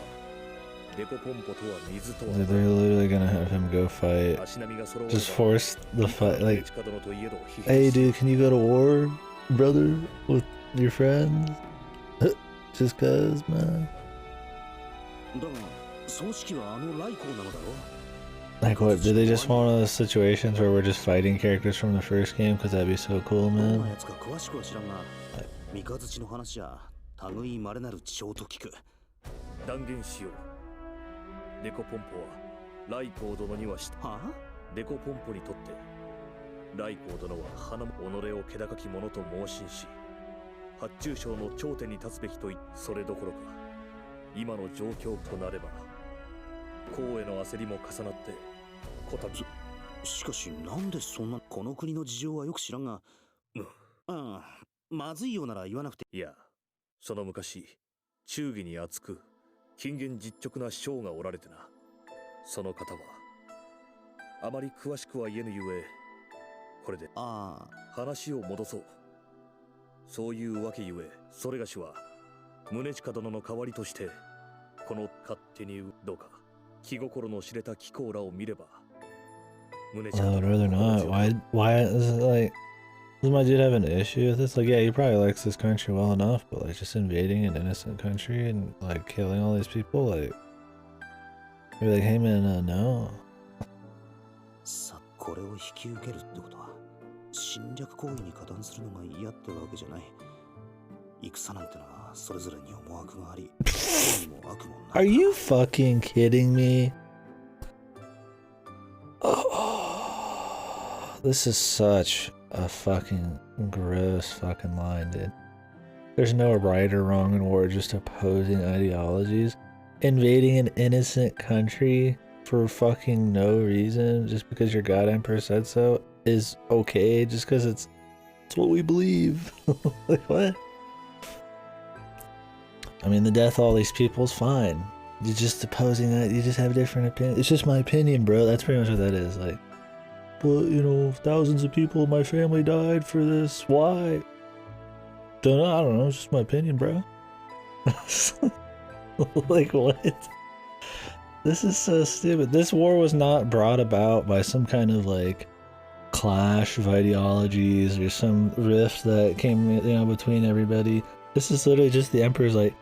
デコポンポとは水とは They're literally gonna have him go fight. Just force the fight. Like, hey dude, can you go to war, brother, with your friends? Just cause, man. だが葬式はあの来光なのだろう。 Like what, do they just want one of those situations where we're just fighting characters from the first game? Cause that'd be so cool, man. 詳しくは知らんが、三日月の話じゃ類いまれなる事象と聞く。断言しよう。デコポンポは来光殿にはした。はあ？デコポンポにとって来光殿は花も己を気高き者と盲信し、発注賞の頂点に立つべきと言い、それどころか今の状況となれば功への焦りも重なってこたび。しかしなんでそんな、この国の事情はよく知らんが、まずいようなら言わなくて。いや、その昔忠義に厚く謹厳実直な将がおられてな。その方はあまり詳しくは言えぬゆえ、これで話を戻そう。そういうわけゆえ、それがしは宗近殿の代わりとしてこの勝手にどうか気心の知れた貴公らを見れば。 I would rather not. Why is it like, does my dude have an issue with this? Like, yeah, he probably likes this country well enough, but like just invading an innocent country and like killing all these people, like, be like, hey man, no. さ、これを引き受けるってことは侵略行為に加担するのが嫌ってわけじゃない。戦なんてのはそれぞれに思惑があり、善も悪もない。 Are you fucking kidding me? This is such a fucking gross fucking line, dude. There's no right or wrong in war, just opposing ideologies. Invading an innocent country for fucking no reason, just because your god emperor said so, is okay, just because it's what we believe. Like, what? I mean, the death of all these people is fine. You're just opposing that, you just have a different opinion. It's just my opinion, bro. That's pretty much what that is. Like, but, you know, thousands of people in my family died for this. Why? I don't know. It's just my opinion, bro. Like, what? This is so stupid. This war was not brought about by some kind of, like, clash of ideologies or some rift that came, you know, between everybody. This is literally just the Emperor's like,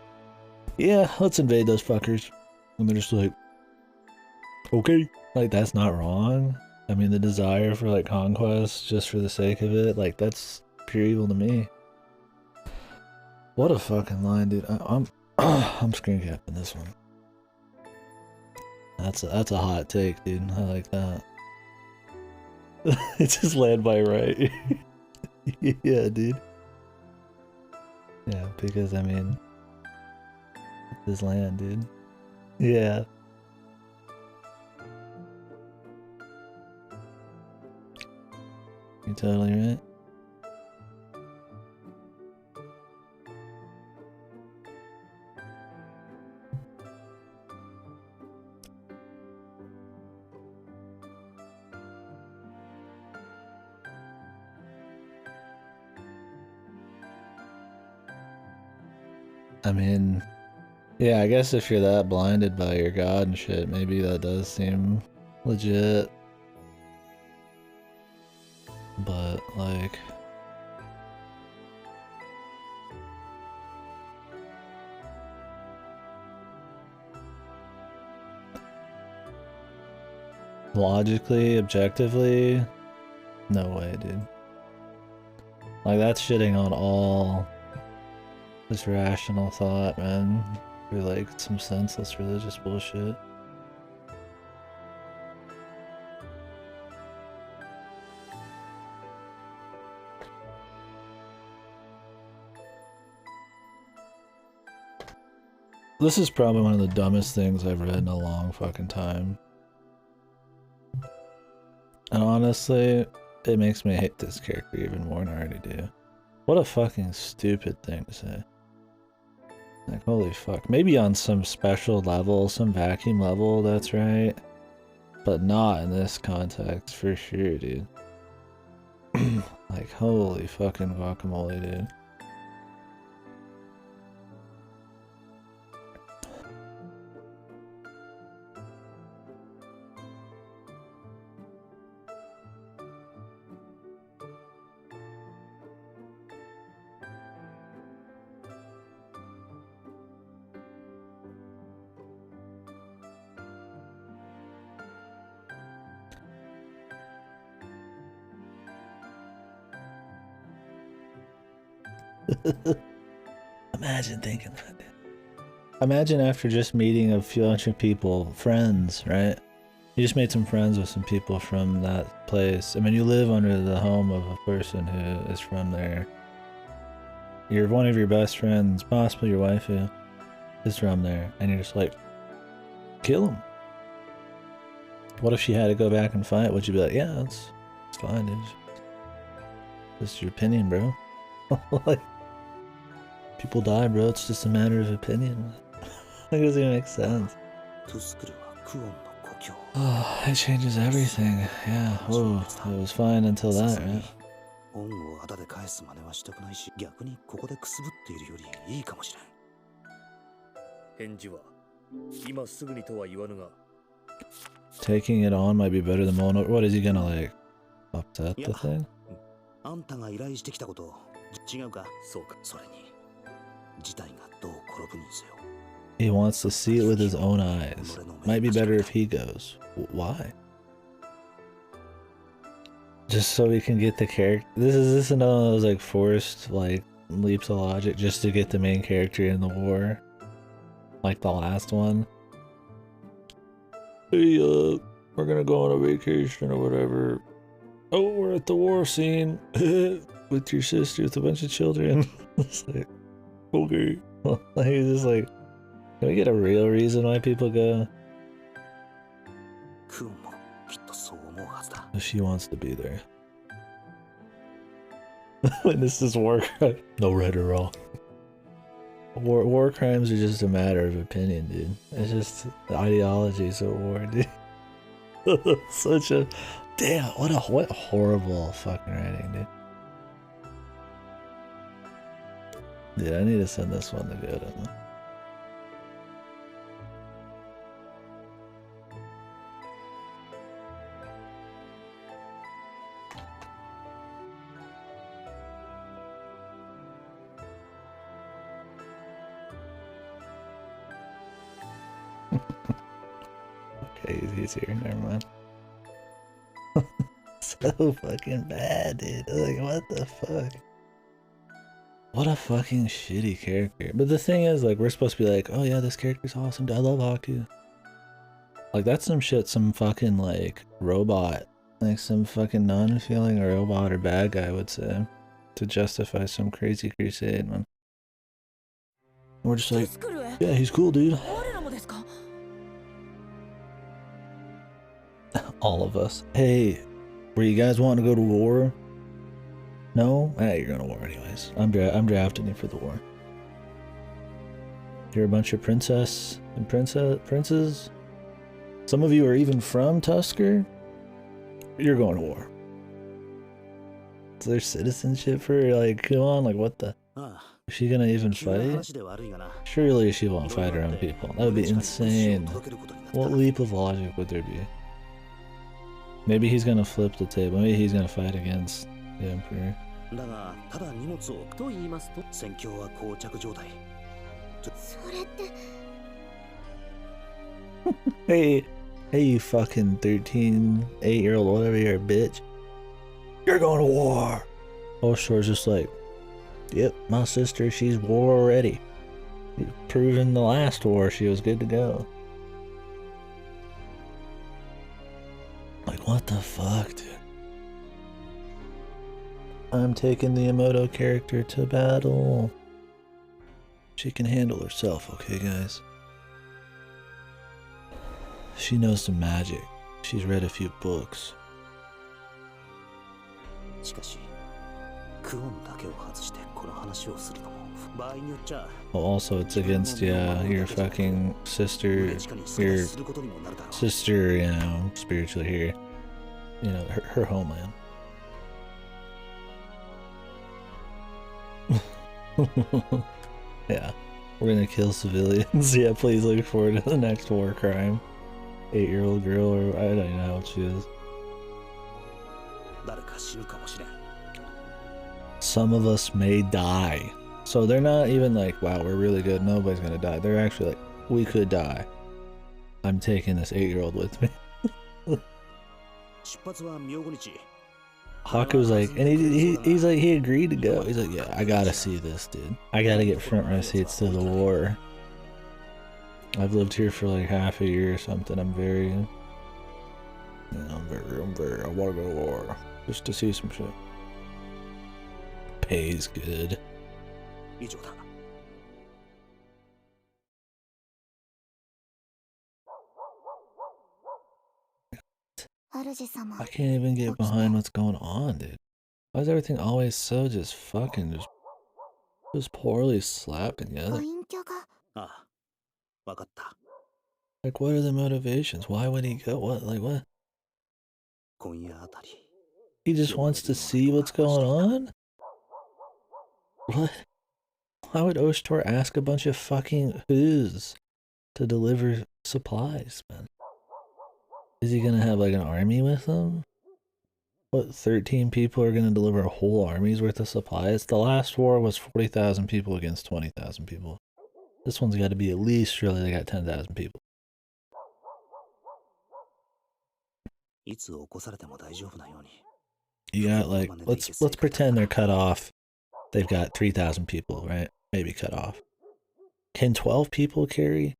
yeah, let's invade those fuckers. And they're just like, okay. Like, that's not wrong. I mean, the desire for, like, conquest just for the sake of it, like, that's pure evil to me. What a fucking line, dude. I'm screen capping this one. That's a hot take, dude. I like that. It's just land by right. Yeah, dude. Yeah, because I mean, this land, dude. Yeah. You're totally right. I mean, yeah, I guess if you're that blinded by your god and shit, maybe that does seem legit. But, like... logically, objectively, no way, dude. Like, that's shitting on all this rational thought, man. For, like, some senseless religious bullshit. This is probably one of the dumbest things I've read in a long fucking time. And honestly, it makes me hate this character even more than I already do. What a fucking stupid thing to say. Like, holy fuck. Maybe on some special level, some vacuum level, that's right. But not in this context, for sure, dude. Like, holy fucking guacamole, dude. Imagine thinking that, dude. Imagine after just meeting a few bunch of people, friends, right? You just made some friends with some people from that place. I mean, you live under the home of a person who is from there. You're one of your best friends, possibly your wife, who is from there, and you're just like, kill him. What if she had to go back and fight? Would you be like, yeah, it's fine, dude. This is your opinion, bro. Like, people die, bro. It's just a matter of opinion. It doesn't even make sense. Oh, it changes everything. Yeah. Whoa. It was fine until that, right? 恩をあだで返す真似はしたくないし、逆にここでくすぶっているよりいいかもしれん。返事は今すぐにとは言わぬが。Taking it on might be better than mono. What is he gonna like? Upset the thing? あんたが依頼してきたこと、違うか？そうか。それに事態がどう転ぶにせよ。He wants to see it with his own eyes. Might be better if he goes. Why? Just so we can get the character. This is another one of those like forced like leaps of logic just to get the main character in the war, like the last one. Hey, we're gonna go on a vacation or whatever. Oh, we're at the war scene with your sister with a bunch of children. It's like, okay. Like, he's just like, can we get a real reason why people go? She wants to be there. This is war crime. No right or wrong. War crimes are just a matter of opinion, dude. It's just the ideologies of war, dude. Such a damn. What horrible fucking writing, dude. Dude, I need to send this one to go to him. Okay, he's here. Never mind. So fucking bad, dude. Like, what the fuck? What a fucking shitty character. But the thing is, like, we're supposed to be like, oh yeah, this character's awesome. I love Haku. Like, that's some shit some fucking, like, robot, like some fucking non-feeling robot or bad guy would say to justify some crazy crusade, man. We're just like, yeah, he's cool, dude. All of us. Hey, were you guys wanting to go to war? No? You're going to war anyways. I'm drafting you for the war. You're a bunch of princes. Some of you are even from Tusker. You're going to war. Is there citizenship for, like, come on, like, what the? Is she gonna even fight? Surely she won't fight her own people. That would be insane. What leap of logic would there be? Maybe he's gonna flip the table. Maybe he's gonna fight against the Emperor. Hey, you fucking 8-year-old, whatever you're, bitch. You're going to war. Oshore's just like, yep, my sister, she's war ready. Proven the last war she was good to go. Like, what the fuck, dude? I'm taking the Emoto character to battle. She can handle herself, okay, guys? She knows some magic. She's read a few books. Well, also, it's against, yeah, your fucking sister, you know, spiritually here. You know, her homeland. Yeah, we're gonna kill civilians. Yeah, please look forward to the next war crime. 8-year-old girl, or I don't even know how old she is. Some of us may die. So they're not even like, wow, we're really good, nobody's gonna die. They're actually like, we could die. I'm taking this 8-year-old with me. Haku's like, and he's like, he agreed to go. He's like, yeah, I gotta see this, dude. I gotta get front row seats to the war. I've lived here for like half a year or something. I'm very, you know, I wanna go to war. Just to see some shit. Pays good. I can't even get behind what's going on, dude. Why is everything always so just fucking just poorly slapped together? Like, what are the motivations? Why would he go? What? Like, what? He just wants to see what's going on? What? Why would Oshtor ask a bunch of fucking who's to deliver supplies, man? Is he gonna have like an army with him? What, 13 people are gonna deliver a whole army's worth of supplies? The last war was 40,000 people against 20,000 people. This one's gotta be at least, surely they got 10,000 people. You got like, let's pretend they're cut off. They've got 3,000 people, right? Maybe cut off. Can 12 people carry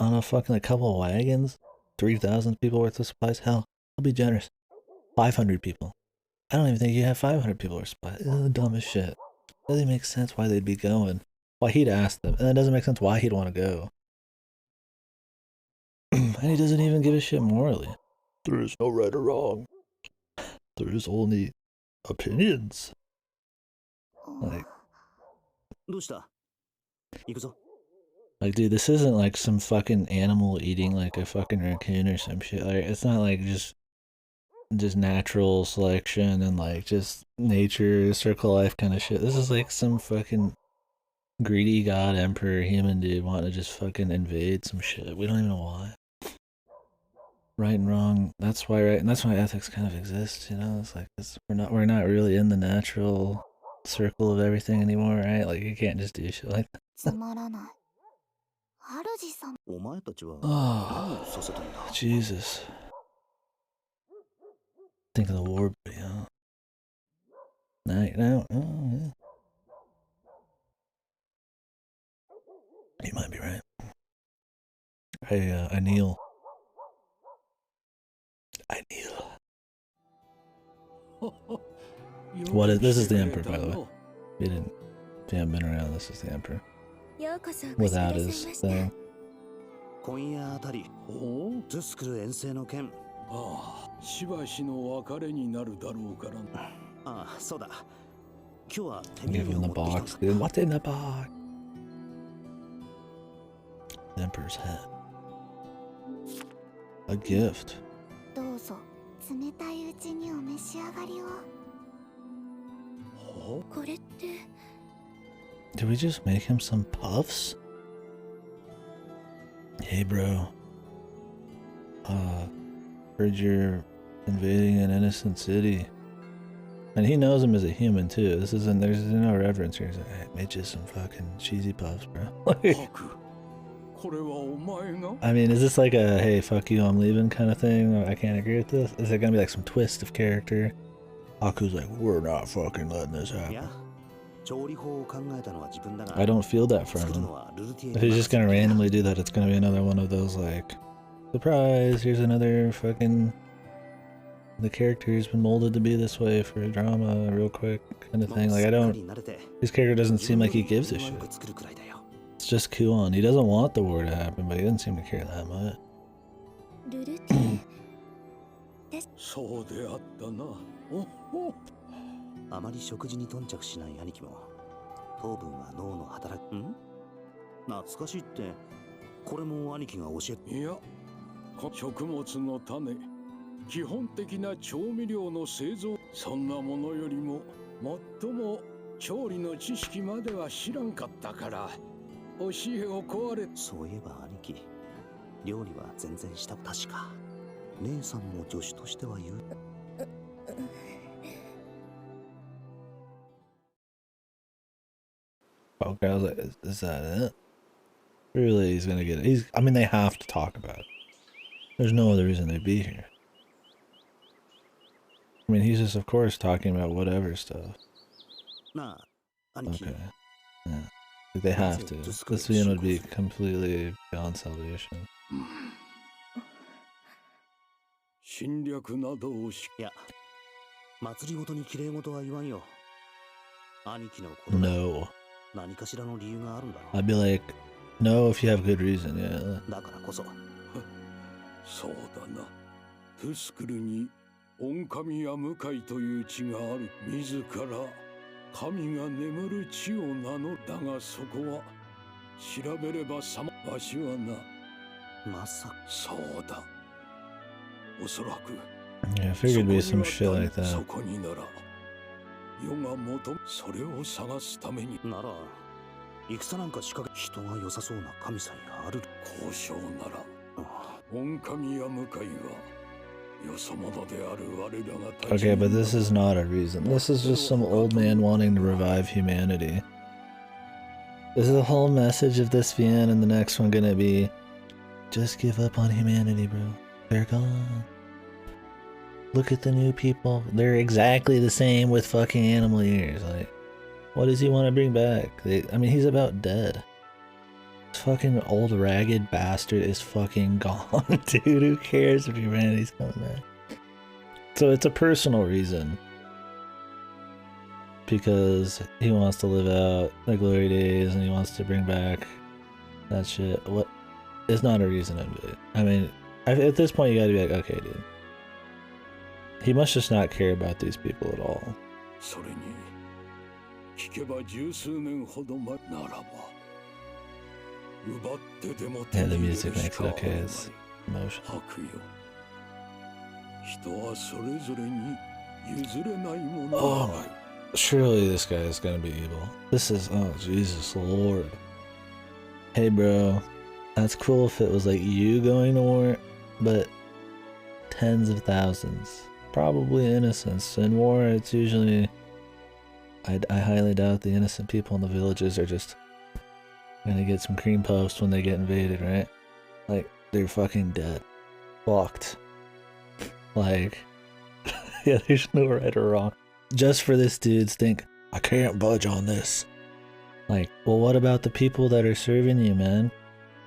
on a fucking a couple of wagons 3,000 people worth of supplies? Hell, I'll be generous. 500 people. I don't even think you have 500 people respond. Dumb as shit. Doesn't make sense why they'd be going. Why he'd ask them. And it doesn't make sense why he'd want to go. And he doesn't even give a shit morally. There is no right or wrong. There is only opinions. Like, dude, this isn't like some fucking animal eating like a fucking raccoon or some shit. Like, it's not like just natural selection and like just nature, circle life kind of shit. This is like some fucking greedy god emperor human dude wanting to just fucking invade some shit. We don't even know why. Right and wrong. That's why, right? And that's why ethics kind of exists, you know? It's like we're not really in the natural circle of everything anymore, right? Like you can't just do shit like that. Oh, Jesus. Think of the war, yeah. No, oh, yeah. You might be right. Hey, I kneel. What is this? Is the Emperor, by the way. If you haven't been around, this is the Emperor. Without his thing. Give him the box, dude. What's in the box? The Emperor's head. A gift. Did we just make him some puffs? Hey bro. Heard you're invading an innocent city. And he knows him as a human too. There's no reverence here. He's like, hey, made you some fucking cheesy puffs, bro. I mean, is this like a, hey, fuck you, I'm leaving kind of thing? I can't agree with this. Is it gonna be like some twist of character? Aku's like, we're not fucking letting this happen. I don't feel that from him. If he's just gonna randomly do that, it's gonna be another one of those like, surprise, here's another fucking, the character's been molded to be this way for a drama real quick kind of thing. Like his character doesn't seem like he gives a shit. It's just Kuon. He doesn't want the war to happen, but he doesn't seem to care that much. Okay, I was like, is that it? Really, he's gonna get it. I mean, they have to talk about it. There's no other reason they'd be here. I mean, he's just, of course, talking about whatever stuff. Okay. Yeah. Like they have to. This video would be completely beyond salvation. No. I'd be like, no if you have good reason, yeah. そうだな。トゥスクルに御神や向かいという地がある。自ら神が眠る地を名乗る。だがそこは調べればさま。わしはな。まさか。そうだ。おそらく。Yeah, I figured it'd be some shit like that. そこになら世が求めそれを探すためになら戦なんか仕掛け人が良さそうな神さえある。交渉なら。御神や向かいはよそ者である我らが立ち。 Okay, but this is not a reason. This is just some old man wanting to revive humanity. Is the whole message of this VN and the next one gonna be just give up on humanity, bro? They're gone. Look at the new people. They're exactly the same with fucking animal ears. Like, what does he want to bring back? I mean, he's about dead. This fucking old ragged bastard is fucking gone, dude. Who cares if humanity's coming back? So it's a personal reason. Because he wants to live out the glory days and he wants to bring back that shit. What? It's not a reason to do it. I mean, at this point you gotta be like, okay, dude. He must just not care about these people at all. それに聞けば十数年ほど前ならば奪ってでも手 Yeah, the に入れ music るし makes か it okay. It's emotional. 白よ人はそれぞれに譲れないもの Oh がある Surely this guy is gonna be evil. This is, oh Jesus Lord. Hey bro, that's cool if it was like you going to war, but tens of thousands, probably innocents. In war, it's usually, I highly doubt the innocent people in the villages are just gonna get some cream puffs when they get invaded, right? Like, they're fucking dead. Fucked. Like, yeah, there's no right or wrong. Just for this dude's think, I can't budge on this. Like, well, what about the people that are serving you, man?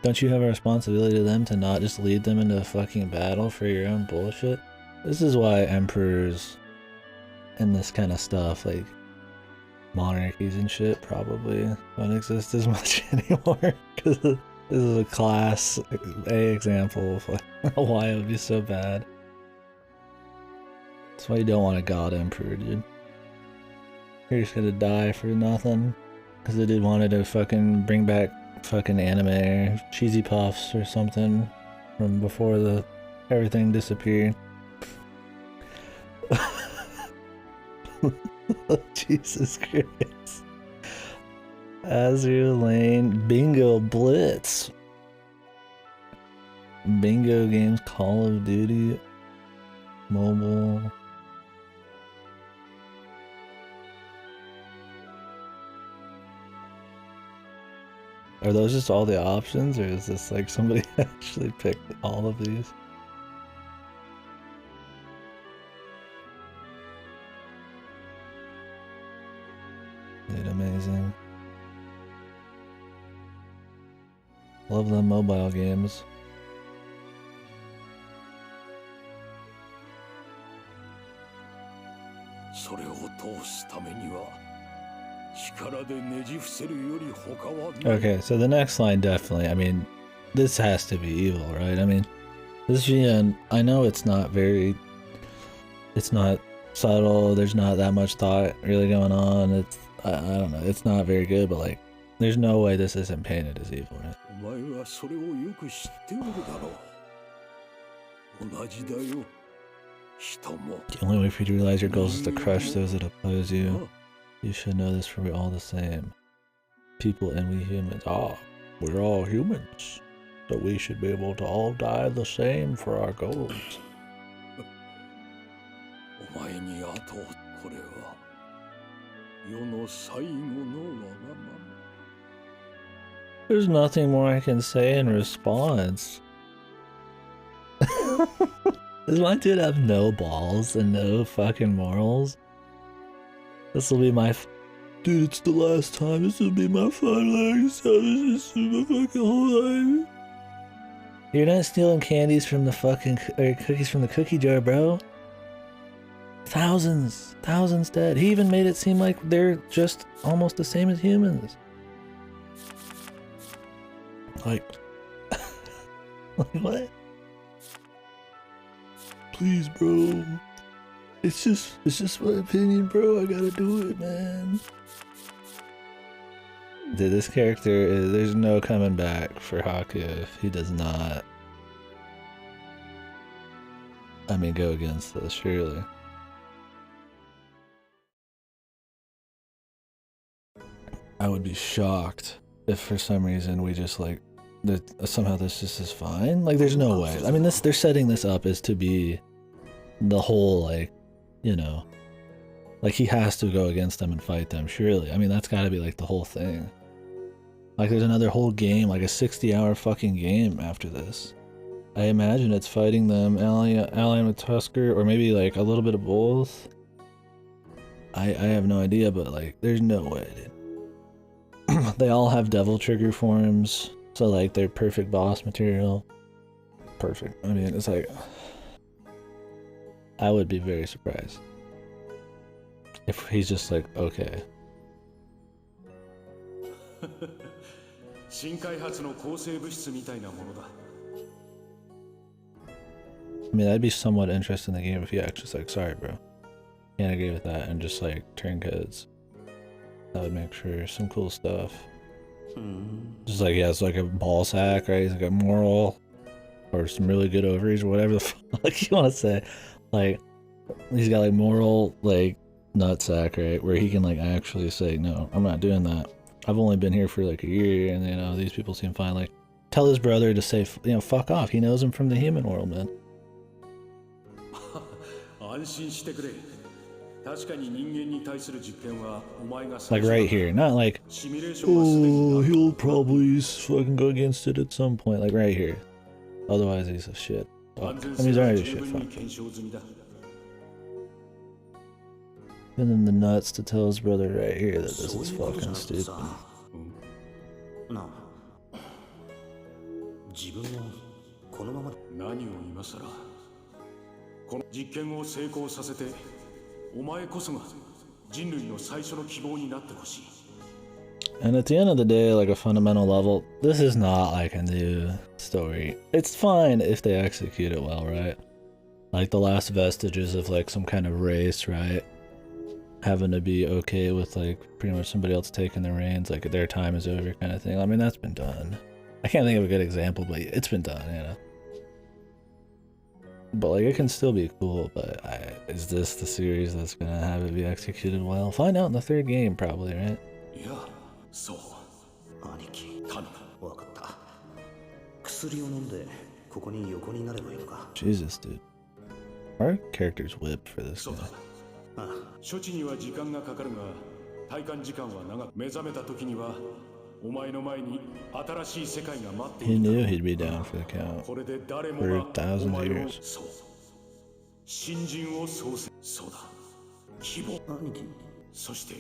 Don't you have a responsibility to them to not just lead them into a fucking battle for your own bullshit? This is why emperors and this kind of stuff, like monarchies and shit, probably don't exist as much anymore. Because this is a class A example of like, why it would be so bad. That's why you don't want a god emperor, dude. You're just gonna die for nothing. Because the dude wanted to fucking bring back fucking anime or cheesy puffs or something from before everything disappeared. Jesus Christ. Azure Lane Bingo Blitz. Bingo games, Call of Duty, mobile. Are those just all the options, or is this like somebody actually picked all of these? Dude, amazing. Love them mobile games. Okay, so the next line definitely, I mean, this has to be evil, right? I mean, this GN, I know it's not subtle, there's not that much thought really going on, I don't know, it's not very good, but like, there's no way this isn't painted as evil, right? The only way for you to realize your goals is to crush those that oppose you. You should know this, for we're all the same. People and we humans. We're all humans. So we should be able to all die the same for our goals. There's nothing more I can say in response. Does my dude have no balls and no fucking morals? This will be my dude, it's the last time. This will be my final exercise. This is my fucking whole life. You're not stealing candies from the fucking cookies from the cookie jar, bro. Thousands dead. He even made it seem like they're just almost the same as humans. Like, what? Please, bro. It's just my opinion, bro. I gotta do it, man. Dude, this character there's no coming back for Haku if he does not, I mean, go against this, surely. I would be shocked if for some reason we just like, somehow this just is fine. Like, there's no way. I mean, they're setting this up as to be the whole, like, you know, like he has to go against them and fight them, surely. I mean, that's gotta be like the whole thing. Like, there's another whole game, like a 60-hour fucking game after this. I imagine it's fighting them, allying with Tusker, or maybe like a little bit of both. I have no idea, but like, there's no way, dude. They all have devil trigger forms, so like they're perfect boss material. Perfect. I mean, it's like, I would be very surprised if he's just like, okay. 新開発の抗生物質みたいなものだ。 I mean, I'd be somewhat interested in the game if he actually was like, sorry, bro. Can't agree with that, and just like turn codes. That would make sure some cool stuff. Just like, yeah, it's like a ball sack, right? He's like a moral, or some really good ovaries, or whatever the fuck you want to say. Like, he's got like moral, like, nut sack, right? Where he can like actually say, no, I'm not doing that. I've only been here for like a year, and you know, these people seem fine. Like, tell his brother to say, you know, fuck off. He knows him from the human world, man. 安心してくれ。確かに人間に対する実験はお前が Like right here, not like, oh, he'll probably fucking go against it at some point. Like right here. Otherwise, he's a shit. Fuck. I mean, he's already a shit. Fuck. And then the nuts to tell his brother right here that this is fucking stupid. なあ。自分もこのまま何を今さら。この実験を成功させて、お前こそが人類の最初の希望になってほしい。 And at the end of the day, like a fundamental level, this is not like a new story. It's fine if they execute it well, right? Like the last vestiges of like some kind of race, right? Having to be okay with like pretty much somebody else taking the reins, like their time is over kind of thing. I mean, that's been done. I can't think of a good example, but it's been done, you know? But like, it can still be cool, but is this the series that's gonna have it be executed well? Find out in the third game, probably, right? Yeah, so. 兄貴、頼む。わかった。薬を飲んで、ここに横になればいいのか。Jesus, dude. Our character's whipped for this guy. ああ、処置には時間がかかるが、体感時間は長く、目覚めた時には、お前の前に新しい世界が待っている。 He knew he'd be down for the count for thousands of years. そう。新人を創生。そうだ。希望。兄貴。そして。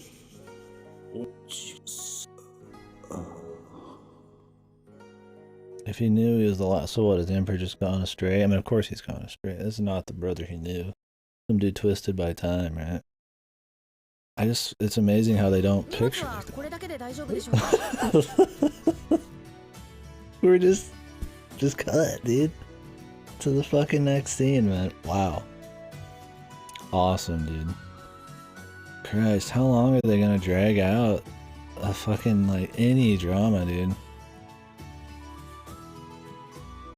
If he knew he was the last, so what? Has the Emperor just gone astray? I mean, of course he's gone astray. This is not the brother he knew. Some dude twisted by time, right? It's amazing how they don't picture We're just cut, dude. To the fucking next scene, man. Wow. Awesome, dude. Christ, how long are they gonna drag out a fucking, like, any drama, dude?